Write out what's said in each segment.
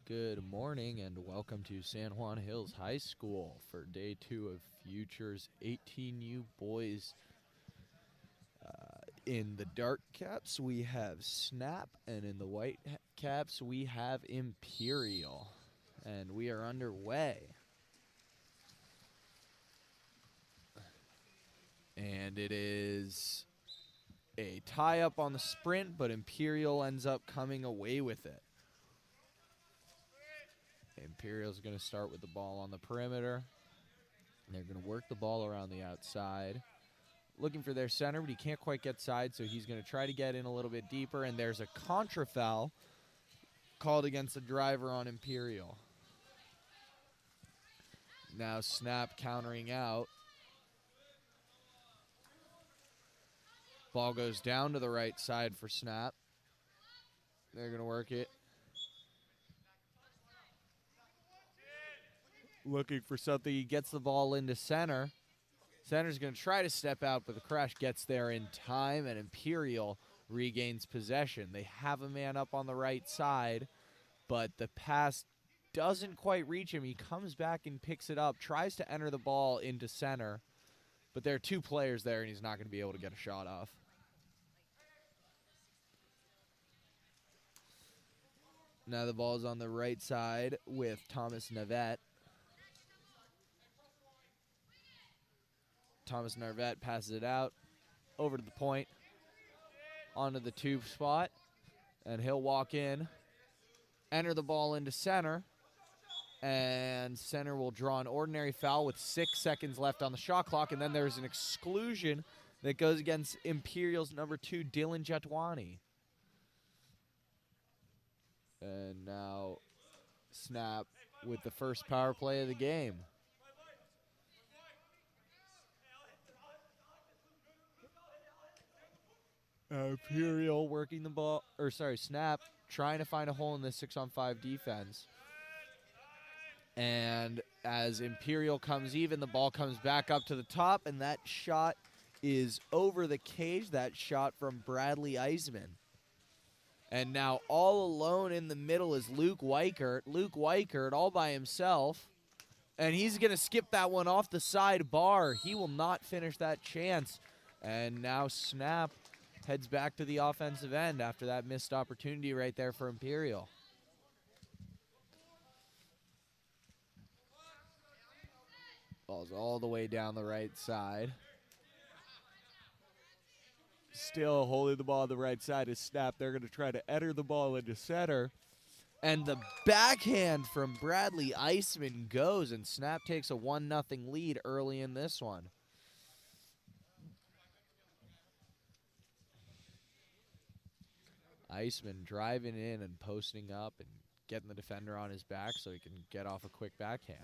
Good morning and welcome to San Juan Hills High School for day 2 of Futures 18U boys. In the dark caps we have Snap, and in the white caps we have Imperial. And we are underway. And it is a tie-up on the sprint, but Imperial ends up coming away with it. Imperial's going to start with the ball on the perimeter. They're going to work the ball around the outside. Looking for their center, but he can't quite get side, so he's going to try to get in a little bit deeper, and there's a contra foul called against the driver on Imperial. Now Snap countering out. Ball goes down to the right side for Snap. They're going to work it. Looking for something. He gets the ball into center. Center's going to try to step out, but the crash gets there in time, and Imperial regains possession. They have a man up on the right side, but the pass doesn't quite reach him. He comes back and picks it up, tries to enter the ball into center, but there are two players there, and he's not going to be able to get a shot off. Now the ball's on the right side with Thomas Navette. Thomas Narvette passes it out over to the point, onto the tube spot, and he'll walk in, enter the ball into center, and center will draw an ordinary foul with 6 seconds left on the shot clock, and then there's an exclusion that goes against Imperial's number 2, Dylan Jetwani. And now Snap with the first power play of the game. Imperial working the ball, Snap trying to find a hole in the 6-on-5 defense. And as Imperial comes even, the ball comes back up to the top, and that shot is over the cage. That shot from Bradley Eisman. And now all alone in the middle is Luke Weichert. Luke Weichert all by himself. And he's going to skip that one off the side bar. He will not finish that chance. And now Snap heads back to the offensive end after that missed opportunity right there for Imperial. Ball's all the way down the right side. Still holding the ball on the right side is Snap. They're going to try to enter the ball into center. And the backhand from Bradley Eisman goes, and Snap takes a 1-0 lead early in this one. Eisman driving in and posting up and getting the defender on his back so he can get off a quick backhand.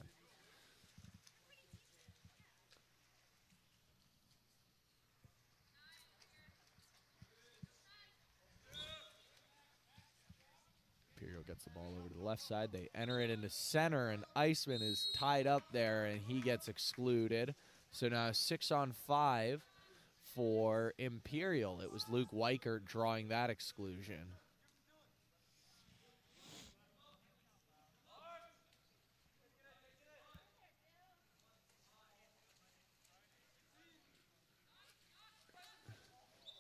Imperial gets the ball over to the left side. They enter it into center, and Eisman is tied up there, and he gets excluded. So now 6-on-5 for Imperial. It was Luke Weichert drawing that exclusion.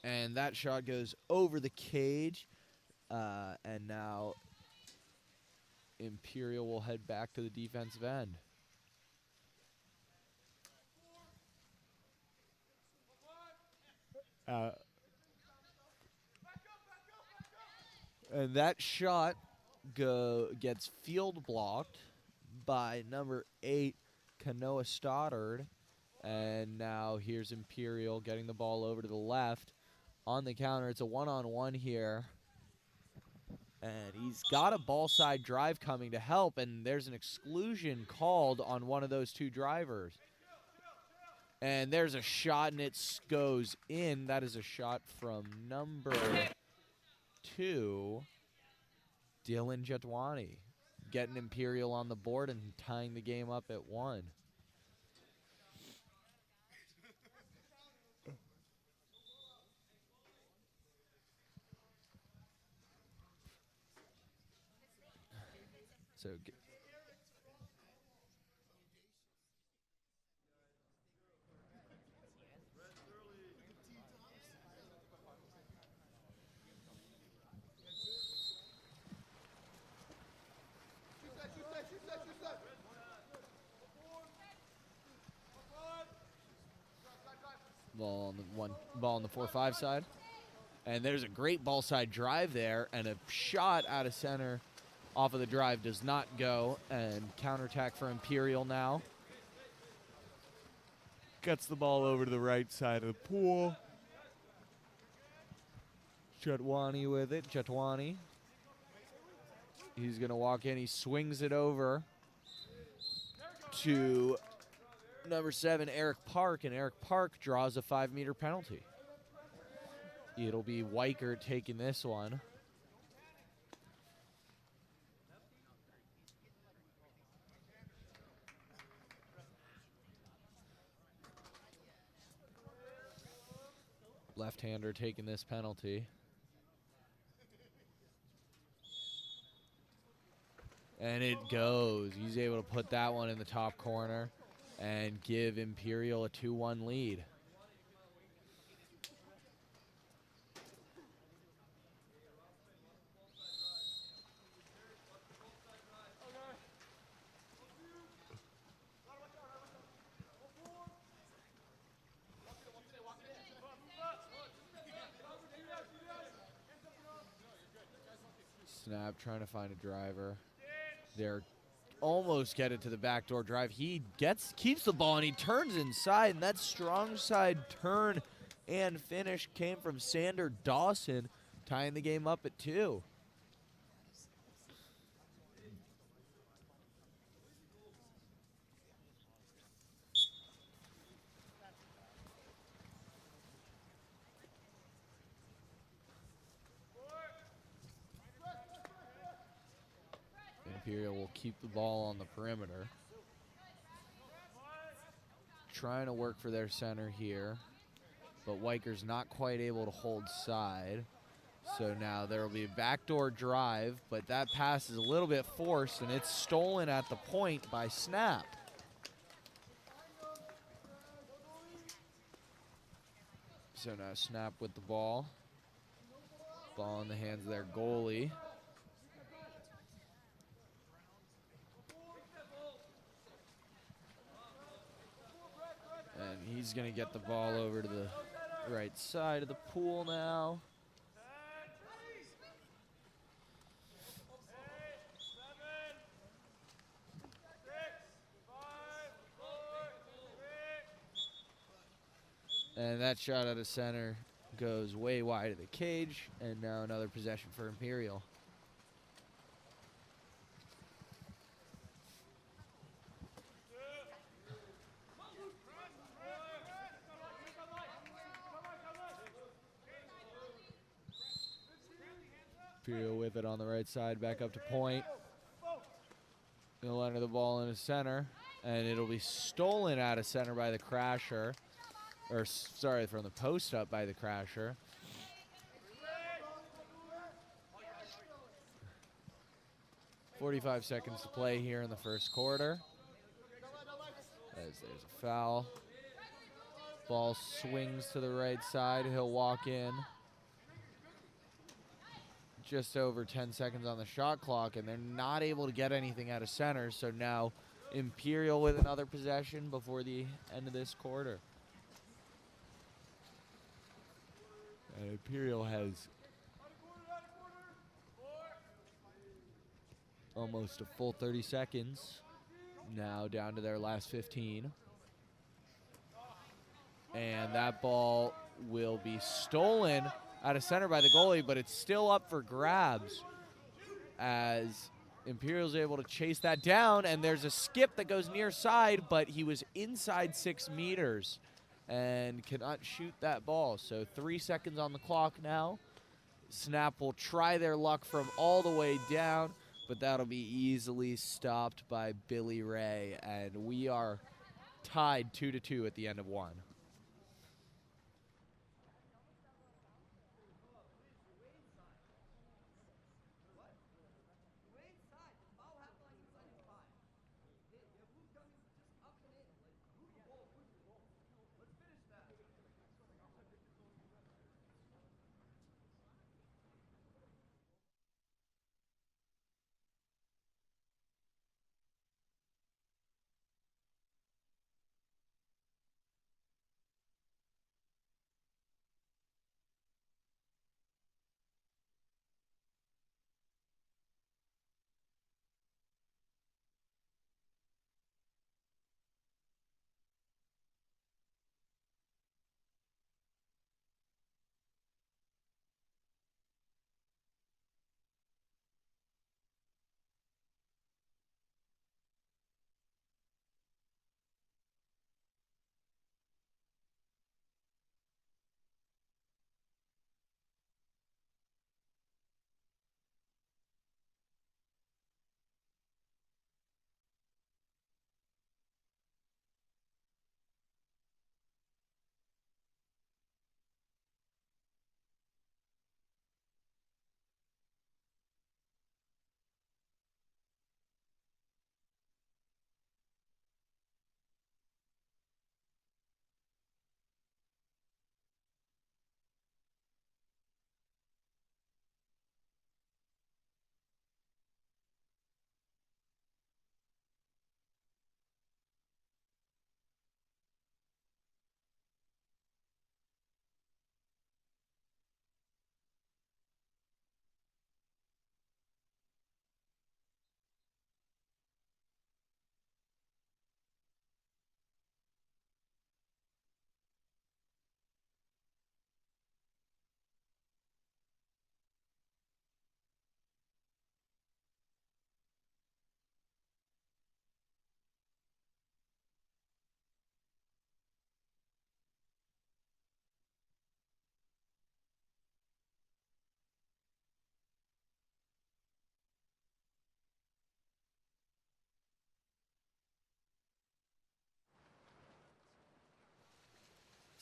And that shot goes over the cage. And now Imperial will head back to the defensive end. And that shot gets field blocked by number 8, Kanoa Stoddard. And now here's Imperial getting the ball over to the left. On the counter, it's a 1-on-1 here. And he's got a ball side drive coming to help, and there's an exclusion called on one of those two drivers. And there's a shot, and it goes in. That is a shot from number 2, Dylan Jetwani, getting Imperial on the board and tying the game up at 1. So ball on the 4-5 side. And there's a great ball side drive there, and a shot out of center off of the drive does not go, and counterattack for Imperial now. Gets the ball over to the right side of the pool. Chetwani with it. Chetwani. He's going to walk in. He swings it over to number 7, Eric Park, and Eric Park draws a 5-meter penalty. It'll be Weicker taking this one. Left-hander taking this penalty. And it goes. He's able to put that one in the top corner and give Imperial a 2-1 lead. Snap trying to find a driver. They're almost get it to the backdoor drive. He keeps the ball and he turns inside, and that strong side turn and finish came from Sander Dawson, tying the game up at 2. Imperial will keep the ball on the perimeter. Trying to work for their center here, but Weicker's not quite able to hold side. So now there will be a backdoor drive, but that pass is a little bit forced, and it's stolen at the point by Snap. So now Snap with the ball. Ball in the hands of their goalie. And he's going to get the ball over to the right side of the pool now. And that shot out of center goes way wide of the cage, and now another possession for Imperial. Imperial with it on the right side, back up to point. He'll enter the ball in the center, and it'll be stolen out of center by the Crasher. Or, sorry, from the post up by the Crasher. .45 seconds to play here in the first quarter. As there's a foul. Ball swings to the right side. He'll walk in. Just over 10 seconds on the shot clock, and they're not able to get anything out of center. So now Imperial with another possession before the end of this quarter. And Imperial has almost a full 30 seconds. Now down to their last 15. And that ball will be stolen out of center by the goalie, but it's still up for grabs as Imperial's able to chase that down, and there's a skip that goes near side, but he was inside 6 meters and cannot shoot that ball. So 3 seconds on the clock now. Snap will try their luck from all the way down, but that'll be easily stopped by Billy Ray, and we are tied 2-2 at the end of 1.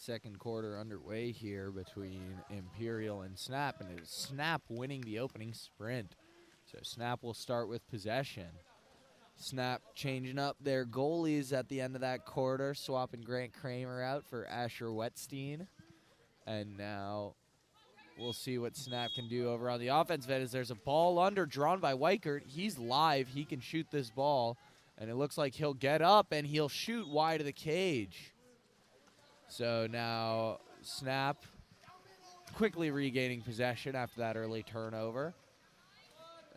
Second quarter underway here between Imperial and Snap, and it is Snap winning the opening sprint. So Snap will start with possession. Snap changing up their goalies at the end of that quarter, swapping Grant Kramer out for Asher Wetstein. And now we'll see what Snap can do over on the offense end as there's a ball under drawn by Weichert. He's live. He can shoot this ball, and it looks like he'll get up and he'll shoot wide of the cage. So now Snap quickly regaining possession after that early turnover.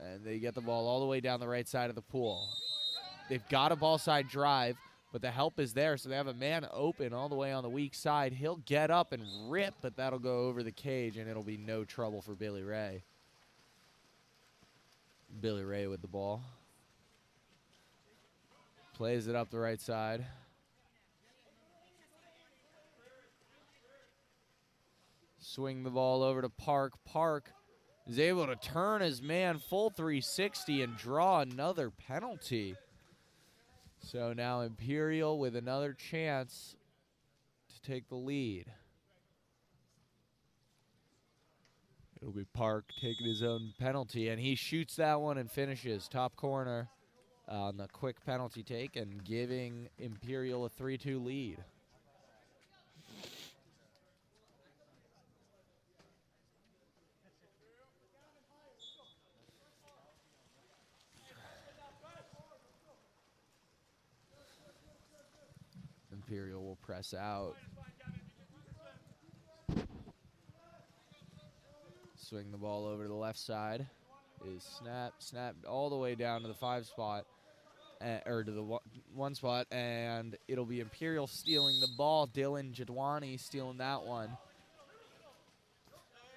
And they get the ball all the way down the right side of the pool. They've got a ball side drive, but the help is there, so they have a man open all the way on the weak side. He'll get up and rip, but that'll go over the cage, and it'll be no trouble for Billy Ray. Billy Ray with the ball. Plays it up the right side. Swing the ball over to Park. Park is able to turn his man full 360 and draw another penalty. So now Imperial with another chance to take the lead. It'll be Park taking his own penalty, and he shoots that one and finishes top corner on the quick penalty take and giving Imperial a 3-2 lead. Imperial will press out. Swing the ball over to the left side. Is Snap all the way down to the 5 spot, or to the 1 spot, and it'll be Imperial stealing the ball. Dylan Jadwani stealing that one.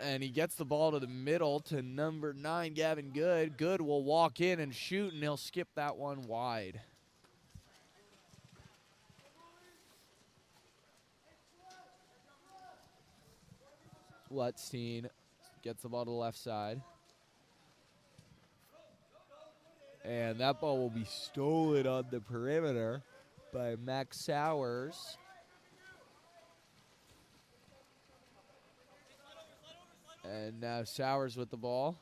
And he gets the ball to the middle to number 9, Gavin Good. Good will walk in and shoot, and he'll skip that one wide. Wetstein gets the ball to the left side. And that ball will be stolen on the perimeter by Max Sowers. And now Sowers with the ball.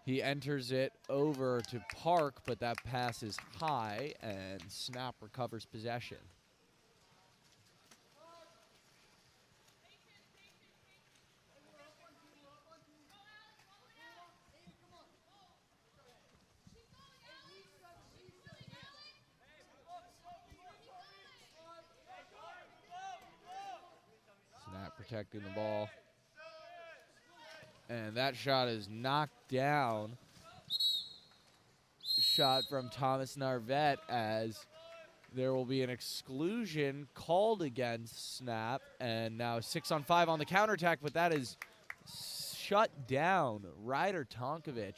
He enters it over to Park, but that pass is high, and Snap recovers possession. Snap protecting the ball. And that shot is knocked down. Shot from Thomas Narvette as there will be an exclusion called against Snap. And now 6-on-5 on the counterattack, but that is shut down. Ryder Tonkovic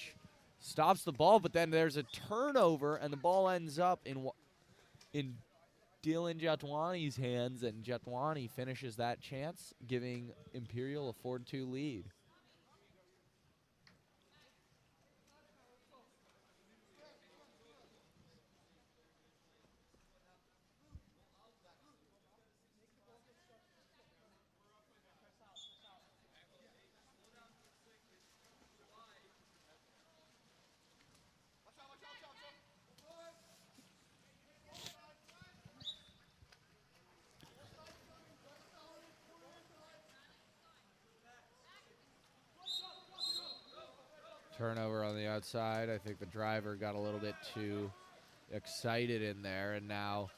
stops the ball, but then there's a turnover, and the ball ends up in Dylan Jatwani's hands, and Jatwani finishes that chance, giving Imperial a 4-2 lead. Turnover on the outside. I think the driver got a little bit too excited in there, and now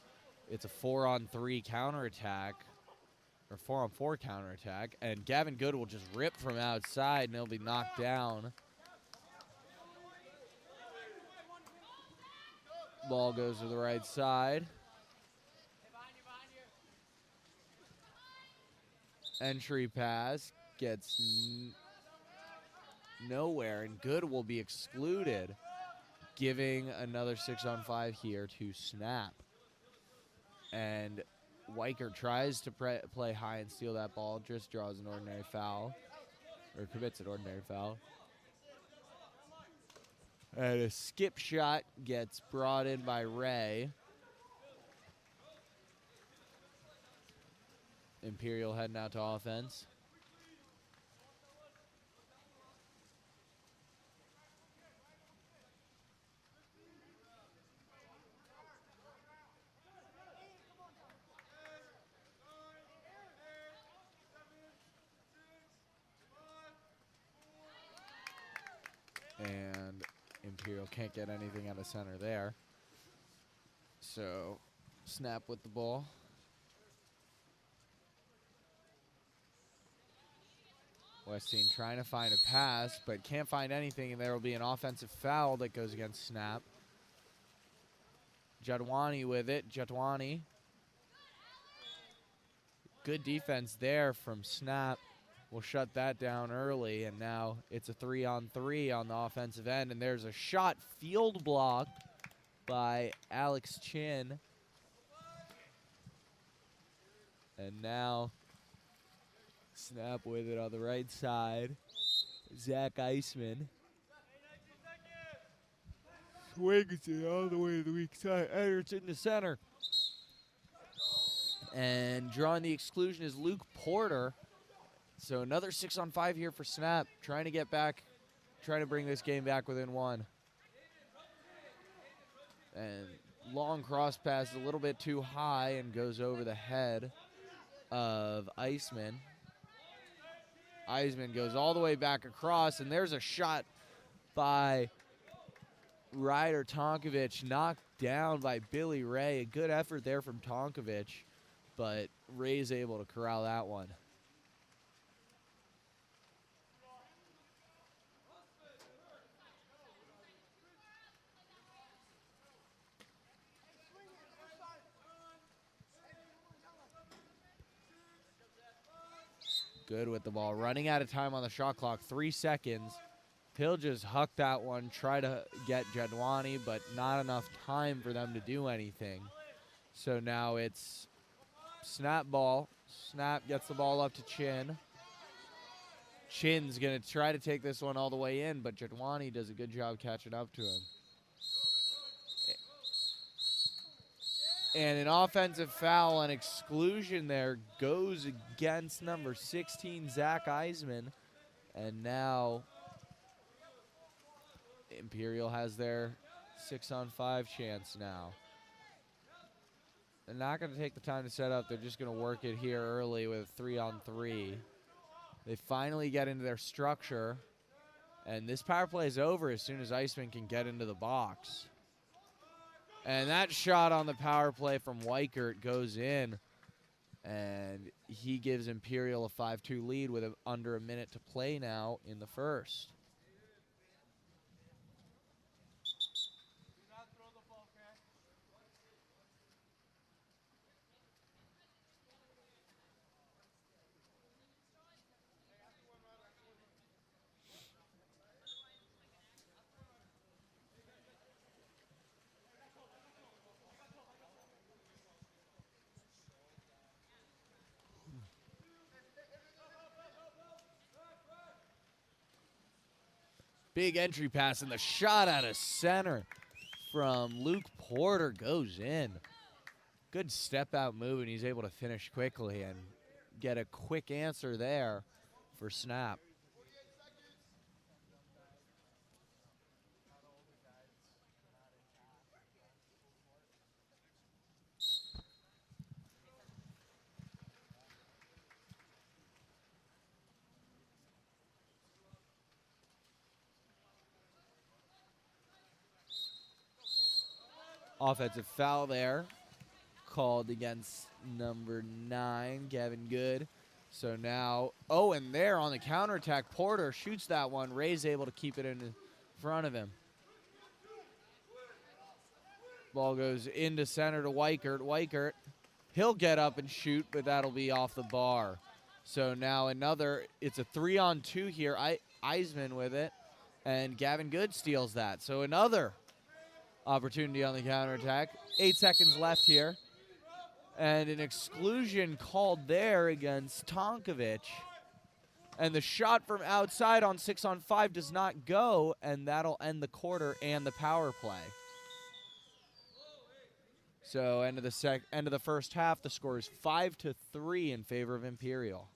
it's a 4-on-3 counterattack, or 4-on-4 counterattack, and Gavin Good will just rip from outside, and he'll be knocked down. Ball goes to the right side. Entry pass gets nowhere, and Good will be excluded, giving another 6-on-5 here to Snap. And Weichert tries to play high and steal that ball, just draws an ordinary foul, or commits an ordinary foul. And a skip shot gets brought in by Ray. Imperial heading out to offense. And Imperial can't get anything out of center there. So, Snap with the ball. Westing trying to find a pass, but can't find anything, and there will be an offensive foul that goes against Snap. Jadwani with it. Jadwani. Good defense there from Snap. We'll shut that down early, and now it's a 3-on-3 on the offensive end, and there's a shot field blocked by Alex Chin. And now Snap with it on the right side. Zach Eisman swings it all the way to the weak side. Enters in the center. And drawing the exclusion is Luke Porter. So another 6-on-5 here for Snap. Trying to get back, trying to bring this game back within one. And long cross pass a little bit too high and goes over the head of Eisman. Eisman goes all the way back across, and there's a shot by Ryder Tonkovic, knocked down by Billy Ray. A good effort there from Tonkovic, but Ray's able to corral that one. Good with the ball. Running out of time on the shot clock, 3 seconds. He'll just huck that one, try to get Jadwani, but not enough time for them to do anything. So now it's Snap ball. Snap gets the ball up to Chin. Chin's going to try to take this one all the way in, but Jadwani does a good job catching up to him. And an offensive foul and exclusion there goes against number 16, Zach Eisman. And now Imperial has their 6-on-5 chance now. They're not going to take the time to set up. They're just going to work it here early with a 3-on-3. They finally get into their structure. And this power play is over as soon as Eisman can get into the box. And that shot on the power play from Weichert goes in. And he gives Imperial a 5-2 lead with under a minute to play now in the first. Big entry pass, and the shot out of center from Luke Porter goes in. Good step-out move, and he's able to finish quickly and get a quick answer there for Snap. Offensive foul there, called against number 9, Gavin Good. So now, and there on the counterattack, Porter shoots that one. Ray's able to keep it in front of him. Ball goes into center to Weichert. Weichert, he'll get up and shoot, but that'll be off the bar. So now it's a 3-on-2 here. Eisman with it, and Gavin Good steals that. So another opportunity on the counterattack. 8 seconds left here. And an exclusion called there against Tonkovic. And the shot from outside on 6-on-5 does not go, and that'll end the quarter and the power play. So end of the first half, the score is 5-3 in favor of Imperial.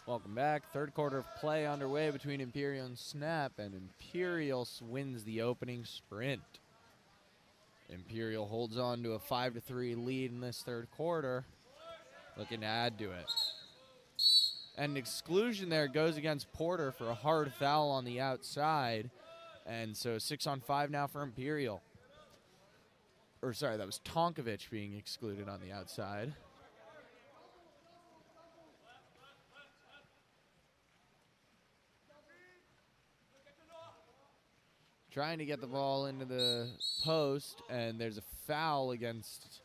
Welcome back. Third quarter of play underway between Imperial and Snap, and Imperial wins the opening sprint. Imperial holds on to a 5-3 lead in this third quarter, looking to add to it. And exclusion there goes against Porter for a hard foul on the outside, and so 6-on-5 now for Imperial. Or sorry, that was Tonkovic being excluded on the outside. Trying to get the ball into the post, and there's a foul against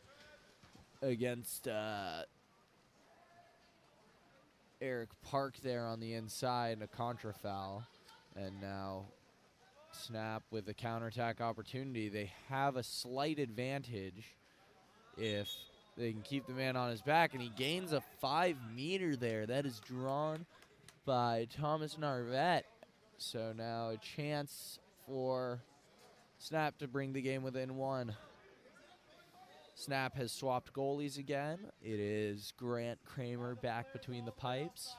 Eric Park there on the inside, a contra foul. And now Snap with a counterattack opportunity. They have a slight advantage if they can keep the man on his back, and he gains a 5-meter there. That is drawn by Thomas Narvette. So now a chance for Snap to bring the game within one. Snap has swapped goalies again. It is Grant Kramer back between the pipes.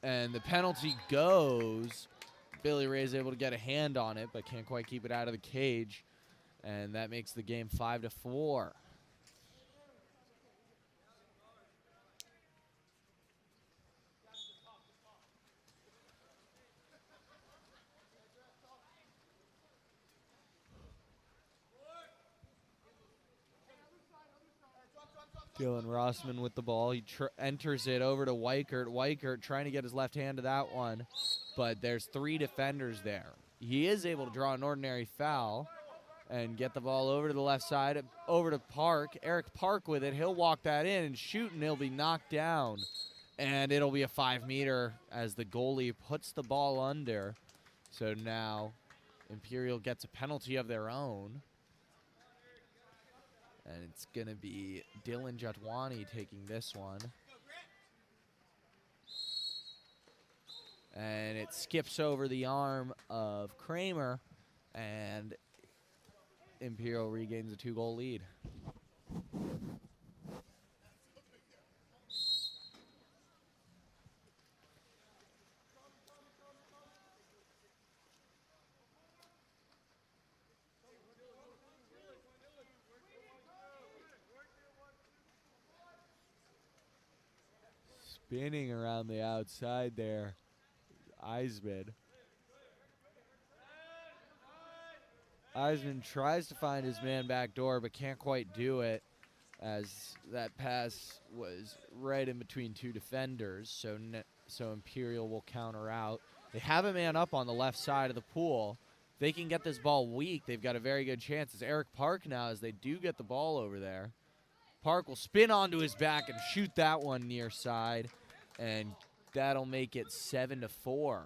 And the penalty goes. Billy Ray is able to get a hand on it, but can't quite keep it out of the cage. And that makes the game 5-4. Dylan Rossman with the ball. He enters it over to Weichert. Weichert trying to get his left hand to that one, but there's 3 defenders there. He is able to draw an ordinary foul and get the ball over to the left side, over to Park. Eric Park with it. He'll walk that in and shoot, and he'll be knocked down. And it'll be a 5-meter as the goalie puts the ball under. So now Imperial gets a penalty of their own. And it's going to be Dylan Jadwani taking this one. And it skips over the arm of Kramer, and Imperial regains a 2-goal lead. Spinning around the outside there, Eisman. Eisman tries to find his man back door, but can't quite do it, as that pass was right in between 2 defenders, so Imperial will counter out. They have a man up on the left side of the pool. If they can get this ball weak, they've got a very good chance. It's Eric Park now as they do get the ball over there. Park will spin onto his back and shoot that one near side, and that'll make it 7-4.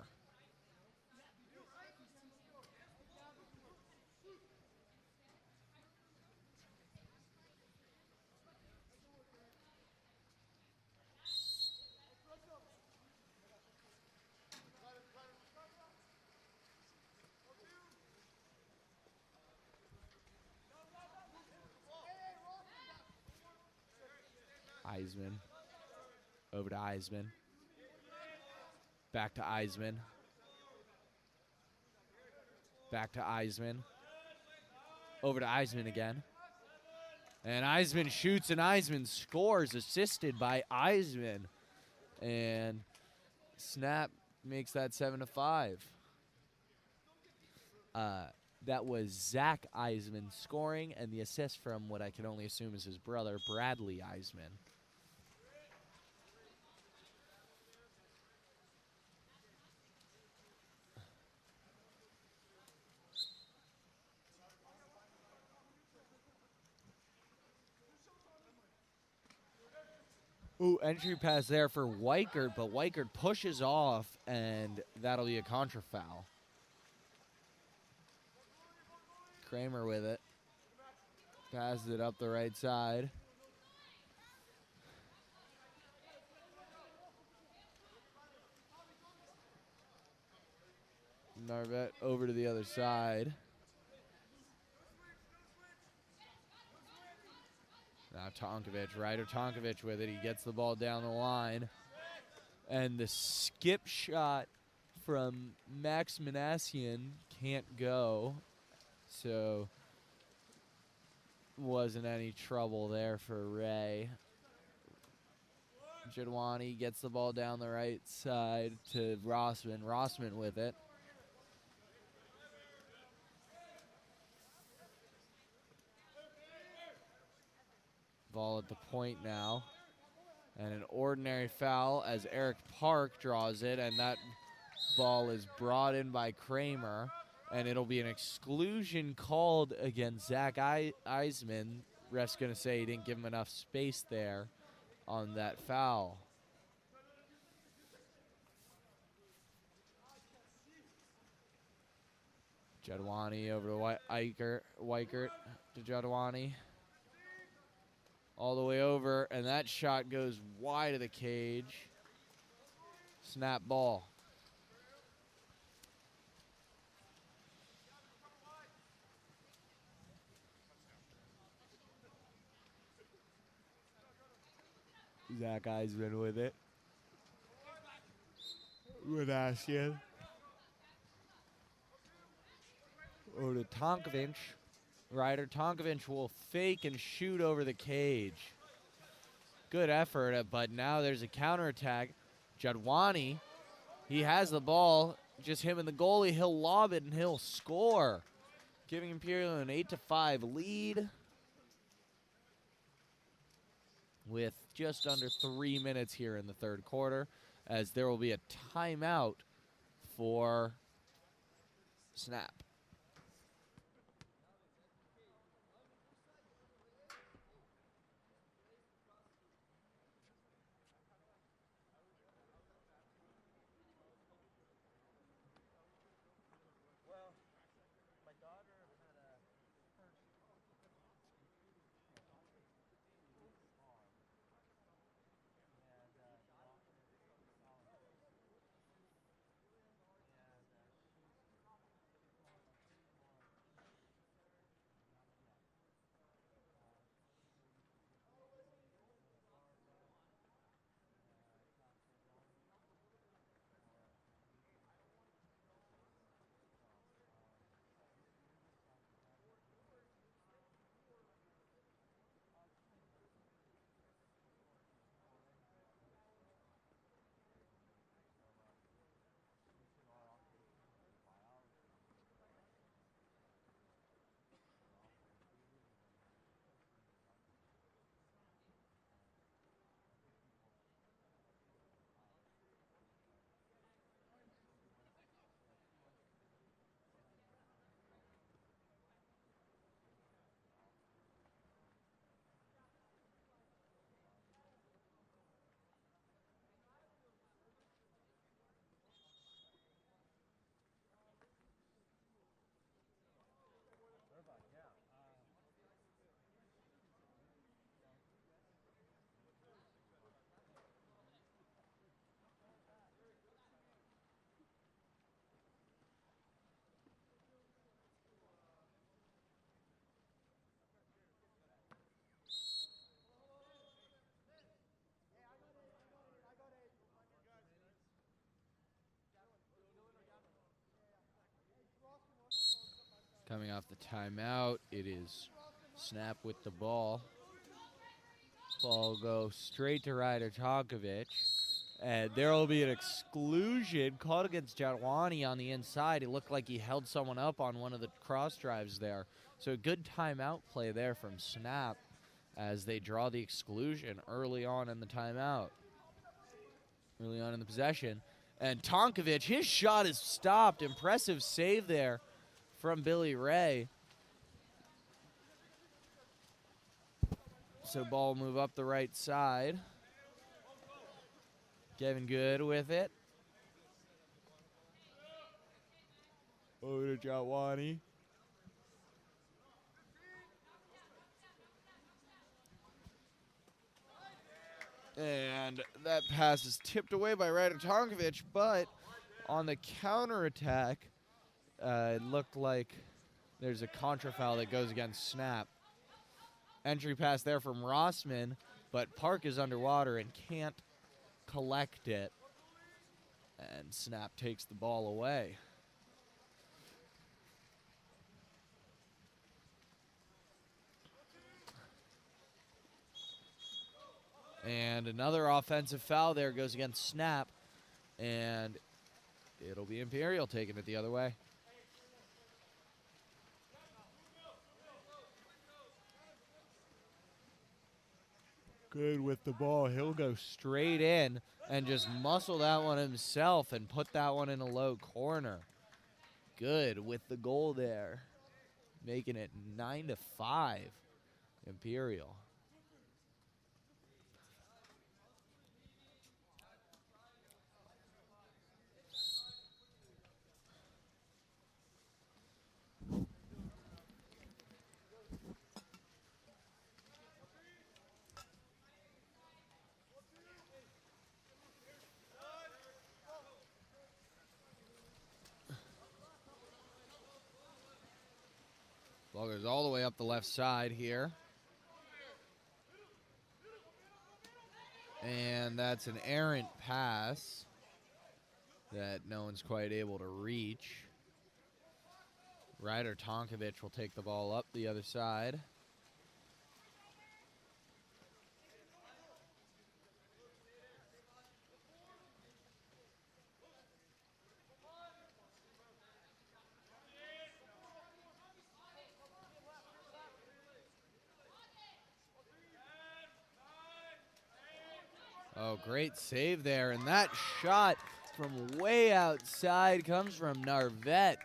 Eisman. Over to Eisman. Back to Eisman. Back to Eisman. Over to Eisman again. And Eisman shoots and Eisman scores, assisted by Eisman. And Snap makes that 7-5. That was Zach Eisman scoring, and the assist from what I can only assume is his brother, Bradley Eisman. Ooh, entry pass there for Weichert, but Weichert pushes off, and that'll be a contra foul. Kramer with it. Passes it up the right side. Narvet over to the other side. Now Tonkovic, Ryder Tonkovic with it. He gets the ball down the line. And the skip shot from Max Manassian can't go. So wasn't any trouble there for Ray. Jadwani gets the ball down the right side to Rossman. Rossman with it. Ball at the point now. And an ordinary foul as Eric Park draws it, and that ball is brought in by Kramer, and it'll be an exclusion called against Zach Eisman. Ref's going to say he didn't give him enough space there on that foul. Jadwani over to Weichert to Jadwani. All the way over, and that shot goes wide of the cage. Snap ball. Zach Eisman with it. Manassian. Over to Tonkovic. Ryder Tonkovic will fake and shoot over the cage. Good effort, but now there's a counterattack. Jadwani, he has the ball. Just him and the goalie. He'll lob it and he'll score, giving Imperial an 8-5 lead with just under 3 minutes here in the third quarter, as there will be a timeout for Snap. Coming off the timeout, it is Snap with the ball. Ball goes straight to Ryder Tonkovic. And there will be an exclusion called against Jadwani on the inside. It looked like he held someone up on one of the cross drives there. So a good timeout play there from Snap as they draw the exclusion early on in the timeout. Early on in the possession. And Tonkovic, his shot is stopped. Impressive save there from Billy Ray. So ball will move up the right side. Kevin Good with it. Over to Jadwani. And that pass is tipped away by Ryder Tonkovic, but on the counterattack, it looked like there's a contra foul that goes against Snap. Entry pass there from Rossman, but Park is underwater and can't collect it. And Snap takes the ball away. And another offensive foul there goes against Snap. And it'll be Imperial taking it the other way. Good with the ball. He'll go straight in and just muscle that one himself and put that one in a low corner. Good with the goal there. Making it 9-5 Imperial. Ball goes all the way up the left side here. And that's an errant pass that no one's quite able to reach. Ryder Tonkovic will take the ball up the other side. Oh, great save there. And that shot from way outside comes from Narvette.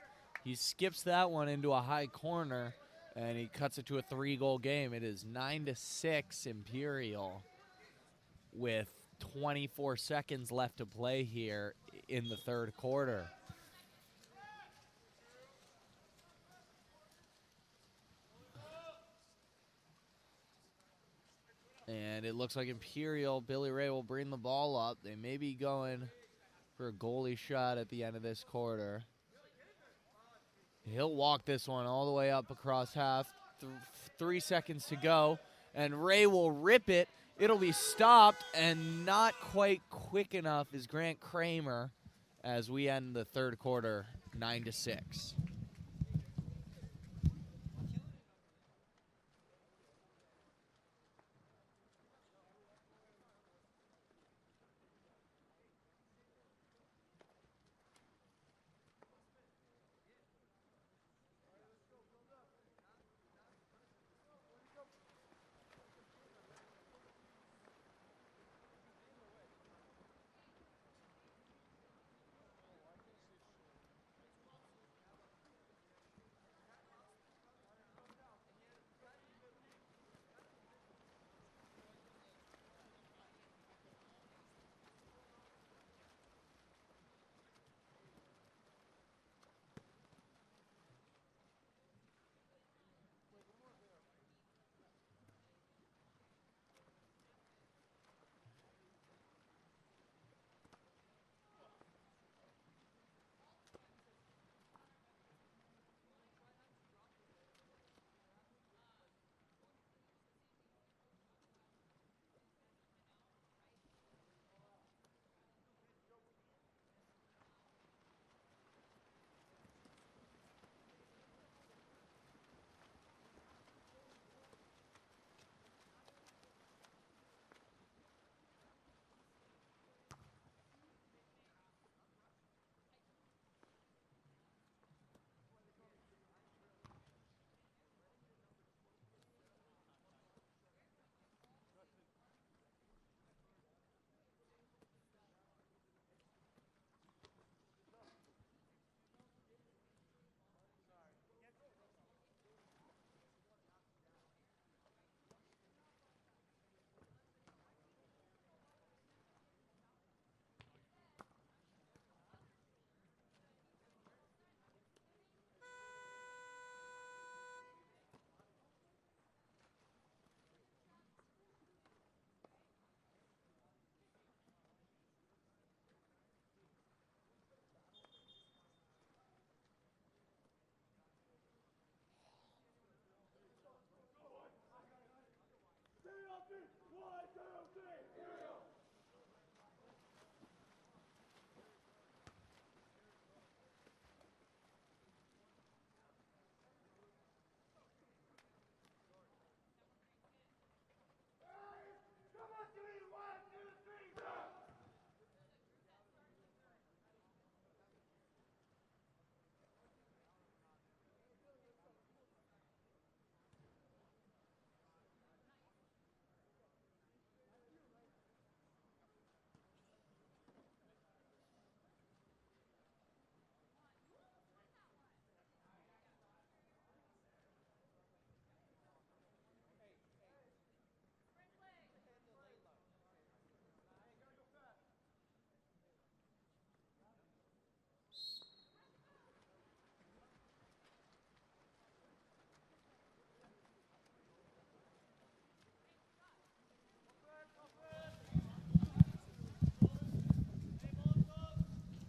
He skips that one into a high corner, and he cuts it to a 3-goal game. It is 9-6 Imperial with 24 seconds left to play here in the third quarter. And it looks like Imperial, Billy Ray will bring the ball up. They may be going for a goalie shot at the end of this quarter. He'll walk this one all the way up across half. 3 seconds to go. And Ray will rip it. It'll be stopped, and not quite quick enough is Grant Kramer as we end the third quarter 9-6.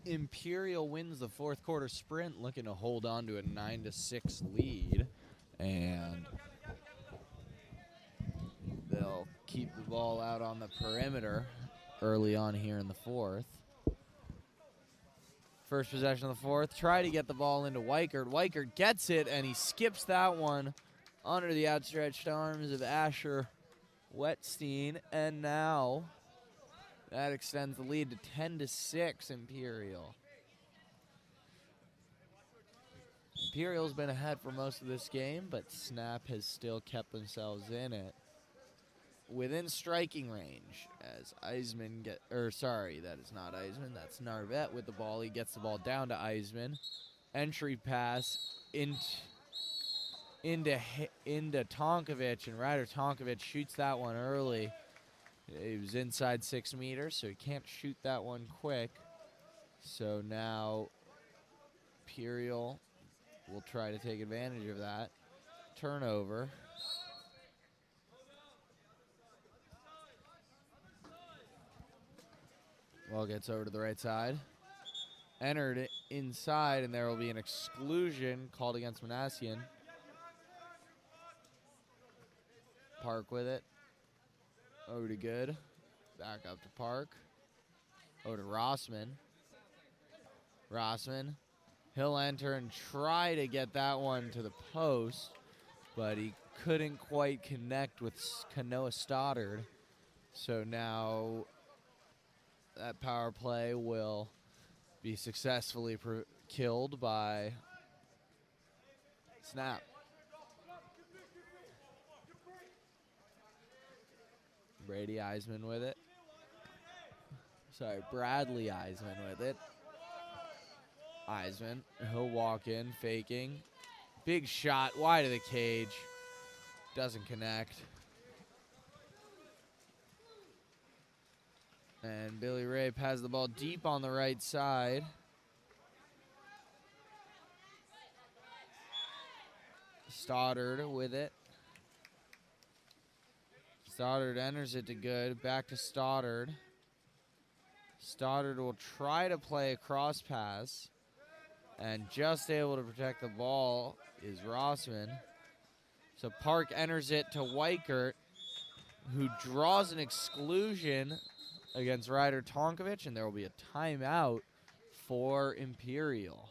Imperial wins the fourth quarter sprint, looking to hold on to a 9-6 lead, and they'll keep the ball out on the perimeter early on here in the fourth. First possession of the fourth. Try to get the ball into Weichert. Weichert gets it, and he skips that one under the outstretched arms of Asher Wetstein. And now that extends the lead to 10-6 Imperial. Imperial's been ahead for most of this game, but Snap has still kept themselves in it. Within striking range as Eisman that is not Eisman, that's Narvet with the ball. He gets the ball down to Eisman. Entry pass into Tonkovic, and Ryder Tonkovic shoots that one early. He was inside 6 meters, so he can't shoot that one quick. So now Imperial will try to take advantage of that. Turnover. Ball gets over to the right side. Entered it inside, and there will be an exclusion called against Manassian. Park with it. Over to Good. Back up to Park. Over to Rossman. Rossman. He'll enter and try to get that one to the post, but he couldn't quite connect with Kanoa Stoddard. So now that power play will be successfully killed by Snap. Brady Eisman with it. Sorry, Bradley Eisman with it. Eisman, he'll walk in, faking. Big shot, wide of the cage. Doesn't connect. And Billy Rape has the ball deep on the right side. Stoddard with it. Stoddard enters it to Good. Back to Stoddard. Stoddard will try to play a cross pass. And just able to protect the ball is Rossman. So Park enters it to Weichert, who draws an exclusion against Ryder Tonkovic, and there will be a timeout for Imperial.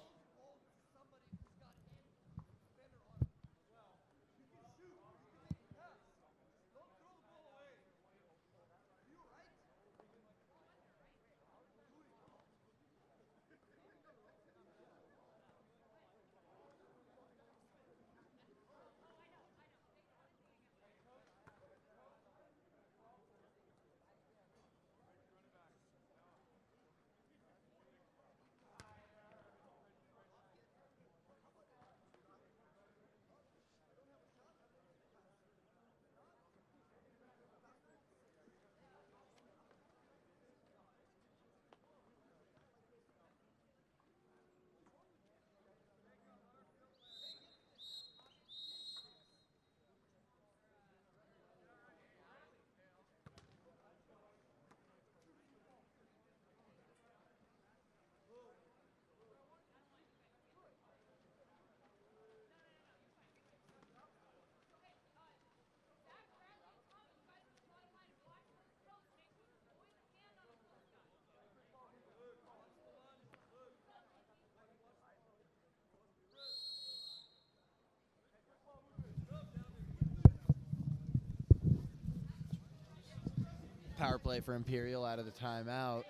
Power play for Imperial out of the timeout.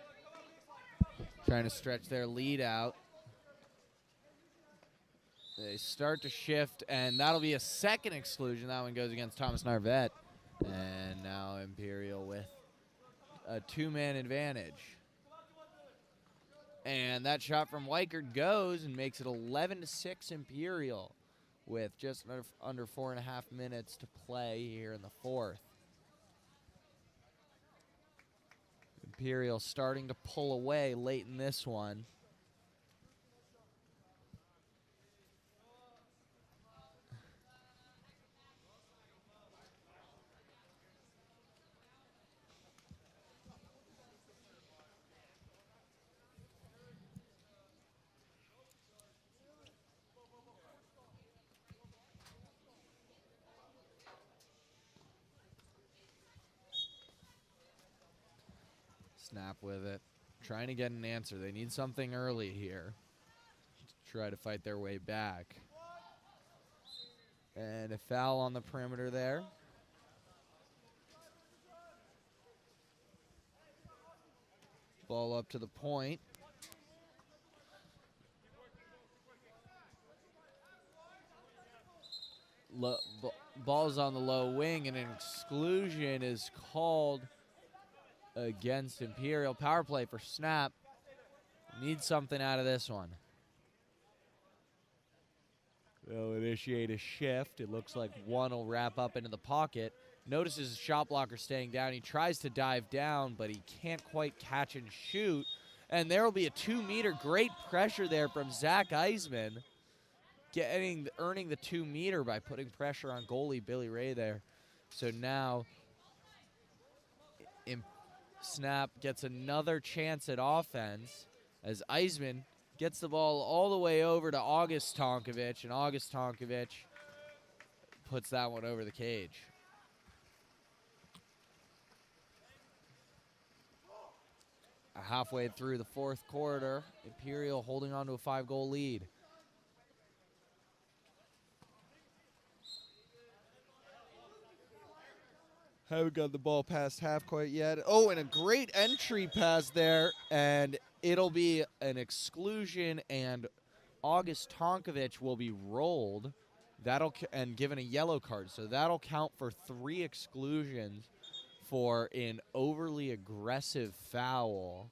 Trying to stretch their lead out. They start to shift, and that'll be a second exclusion. That one goes against Thomas Narvet. And now Imperial with a two-man advantage. And that shot from Weichert goes and makes it 11-6 Imperial with just under 4.5 minutes to play here in the fourth. Imperial starting to pull away late in this one. Snap with it. Trying to get an answer. They need something early here. try to fight their way back. And a foul on the perimeter there. Ball up to the point. Ball's on the low wing, and an exclusion is called against Imperial. Power play for Snap. Need something out of this one. They'll initiate a shift. It looks like Juan will wrap up into the pocket. Notices his shot blocker staying down. He tries to dive down, but he can't quite catch and shoot. And there will be a 2-meter. Great pressure there from Zach Eisman. Earning the 2-meter by putting pressure on goalie Billy Ray there. So now Snap gets another chance at offense as Eisman gets the ball all the way over to August Tonkovich, and August Tonkovich puts that one over the cage. Halfway through the fourth quarter, Imperial holding on to a 5-goal lead. Haven't got the ball past half quite yet. Oh, and a great entry pass there, and it'll be an exclusion, and August Tonkovich will be rolled. And given a yellow card, so that'll count for 3 exclusions for an overly aggressive foul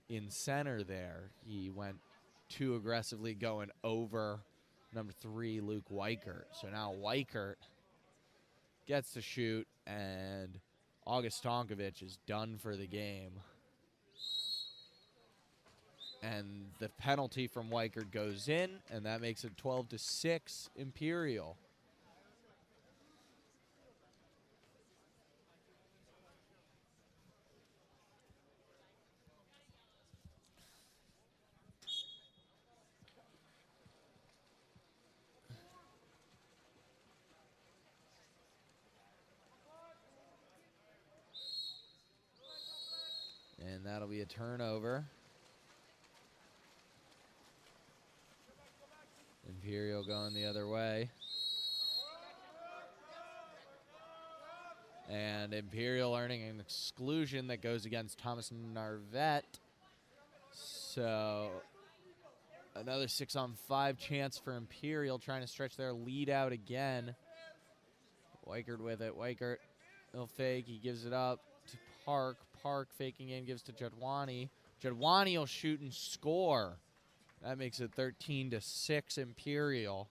in center there. He went too aggressively going over number 3, Luke Weichert. So now Weichert gets to shoot, and August Tonkovich is done for the game. And the penalty from Weichert goes in, and that makes it 12-6 Imperial. And that'll be a turnover. Imperial going the other way. And Imperial earning an exclusion that goes against Thomas Narvette. So another 6-on-5 chance for Imperial, trying to stretch their lead out again. Weichert with it. Weichert, he'll fake. He gives it up to Park. Park faking in, gives to Jadwani. Jadwani will shoot and score. That makes it 13-6 Imperial.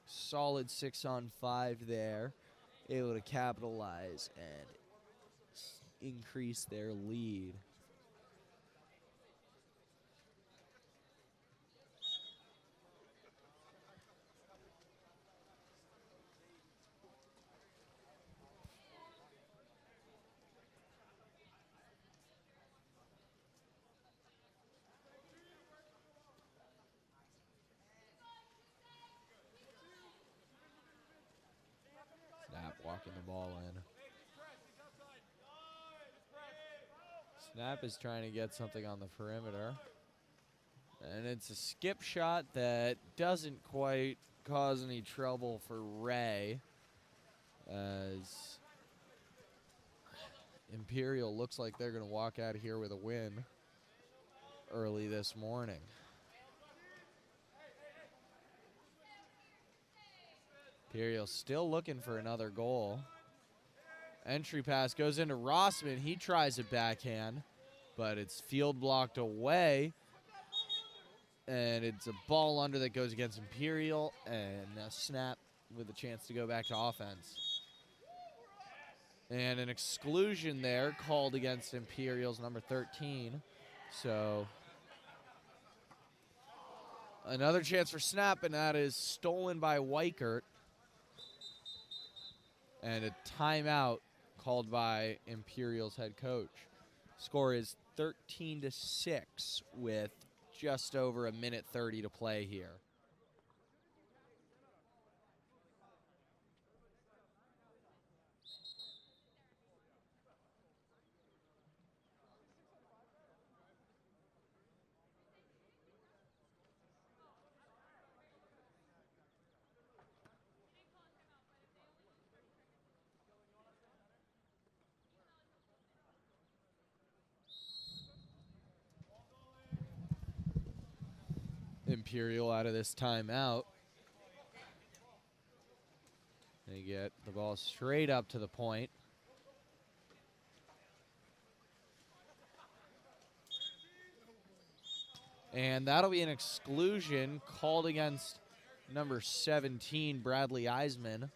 Solid 6-on-5 there. Able to capitalize and increase their lead. Snap walking the ball in. Snap is trying to get something on the perimeter. And it's a skip shot that doesn't quite cause any trouble for Ray, as Imperial looks like they're going to walk out of here with a win early this morning. Imperial still looking for another goal. Entry pass goes into Rossman. He tries a backhand, but it's field blocked away. And it's a ball under that goes against Imperial, and a Snap with a chance to go back to offense. And an exclusion there called against Imperial's number 13. So another chance for Snap, and that is stolen by Weichert. And a timeout called by Imperial's head coach. Score is 13-6 with just over 1:30 to play here. Imperial out of this timeout. They get the ball straight up to the point. And that'll be an exclusion called against number 17, Bradley Eisman.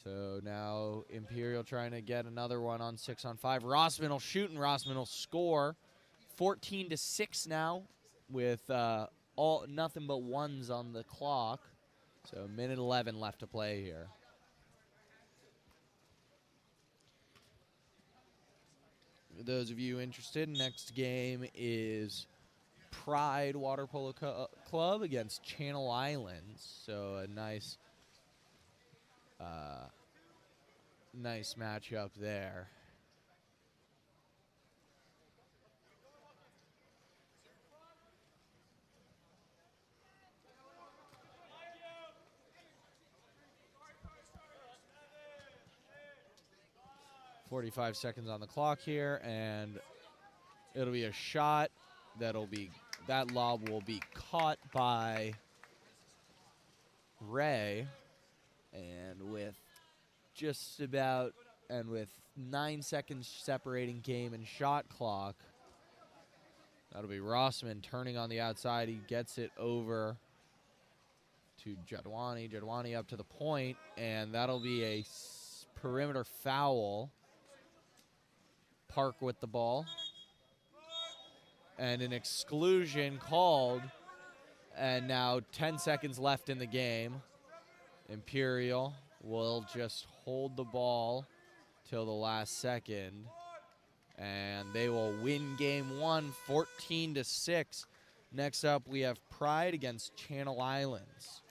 So now Imperial trying to get another one on 6-on-5. Rossman will shoot and Rossman will score. 14-6 now with nothing but ones on the clock. So minute 11 left to play here. For those of you interested, next game is Pride Water Polo Club against Channel Islands. So a nice matchup there. .45 seconds on the clock here, and it'll be a shot that lob will be caught by Ray, and with 9 seconds separating game and shot clock, that'll be Rossman turning on the outside. He gets it over to Jadwani. Jadwani up to the point, and that'll be a perimeter foul. Park with the ball. And an exclusion called. And now 10 seconds left in the game. Imperial will just hold the ball till the last second. And they will win game one, 14-6. Next up, we have Pride against Channel Islands.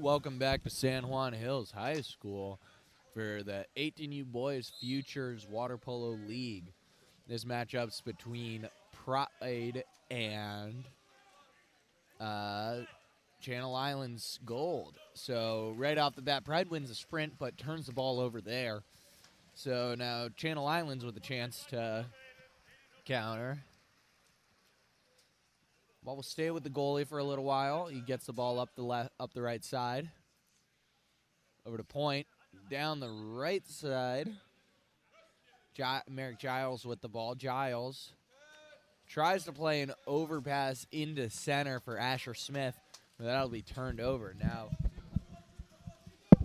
Welcome back to San Juan Hills High School for the 18U Boys Futures Water Polo League. This matchup's between Pride and Channel Islands Gold. So right off the bat, Pride wins the sprint but turns the ball over there. So now Channel Islands with a chance to counter. Ball will stay with the goalie for a little while. He gets the ball up the right side. Over to point. Down the right side. Merrick Giles with the ball. Giles tries to play an overpass into center for Asher Smith, but that'll be turned over. Now,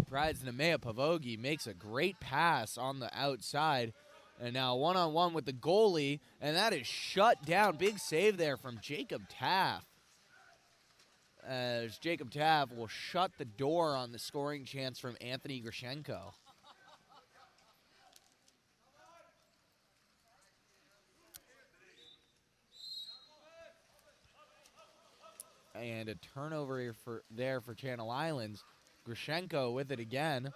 Pride's Nemea Pavogi makes a great pass on the outside, and now one-on-one with the goalie, and that is shut down. Big save there from Jacob Taff. As Jacob Taff will shut the door on the scoring chance from Anthony Grushenko. And a turnover here for Channel Islands. Grushenko with it again.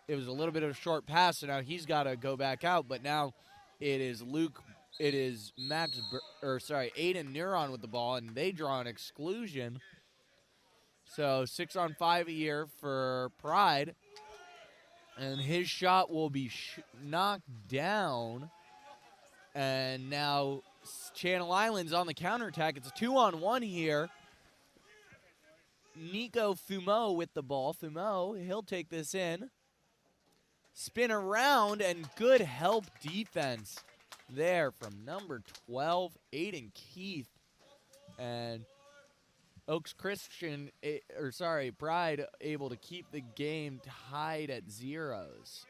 It was a little bit of a short pass, so now he's got to go back out. But now it is Aiden Neuron with the ball, and they draw an exclusion. So 6-on-5 here for Pride, and his shot will be knocked down. And now Channel Islands on the counterattack. It's a 2-on-1 here. Nico Fumo with the ball. Fumo, he'll take this in. Spin around, and good help defense there from number 12, Aiden Keith. And Pride able to keep the game tied at zeros.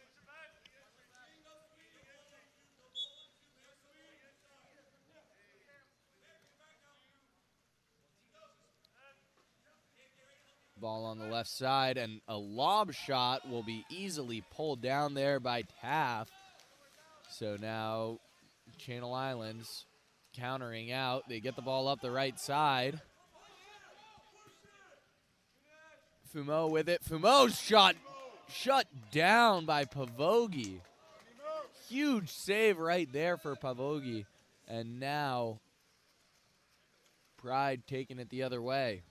Ball on the left side, and a lob shot will be easily pulled down there by Taff. So now Channel Islands countering out. They get the ball up the right side. Fumo with it. Fumo's shot shut down by Pavogi. Huge save right there for Pavogi. And now Pride taking it the other way.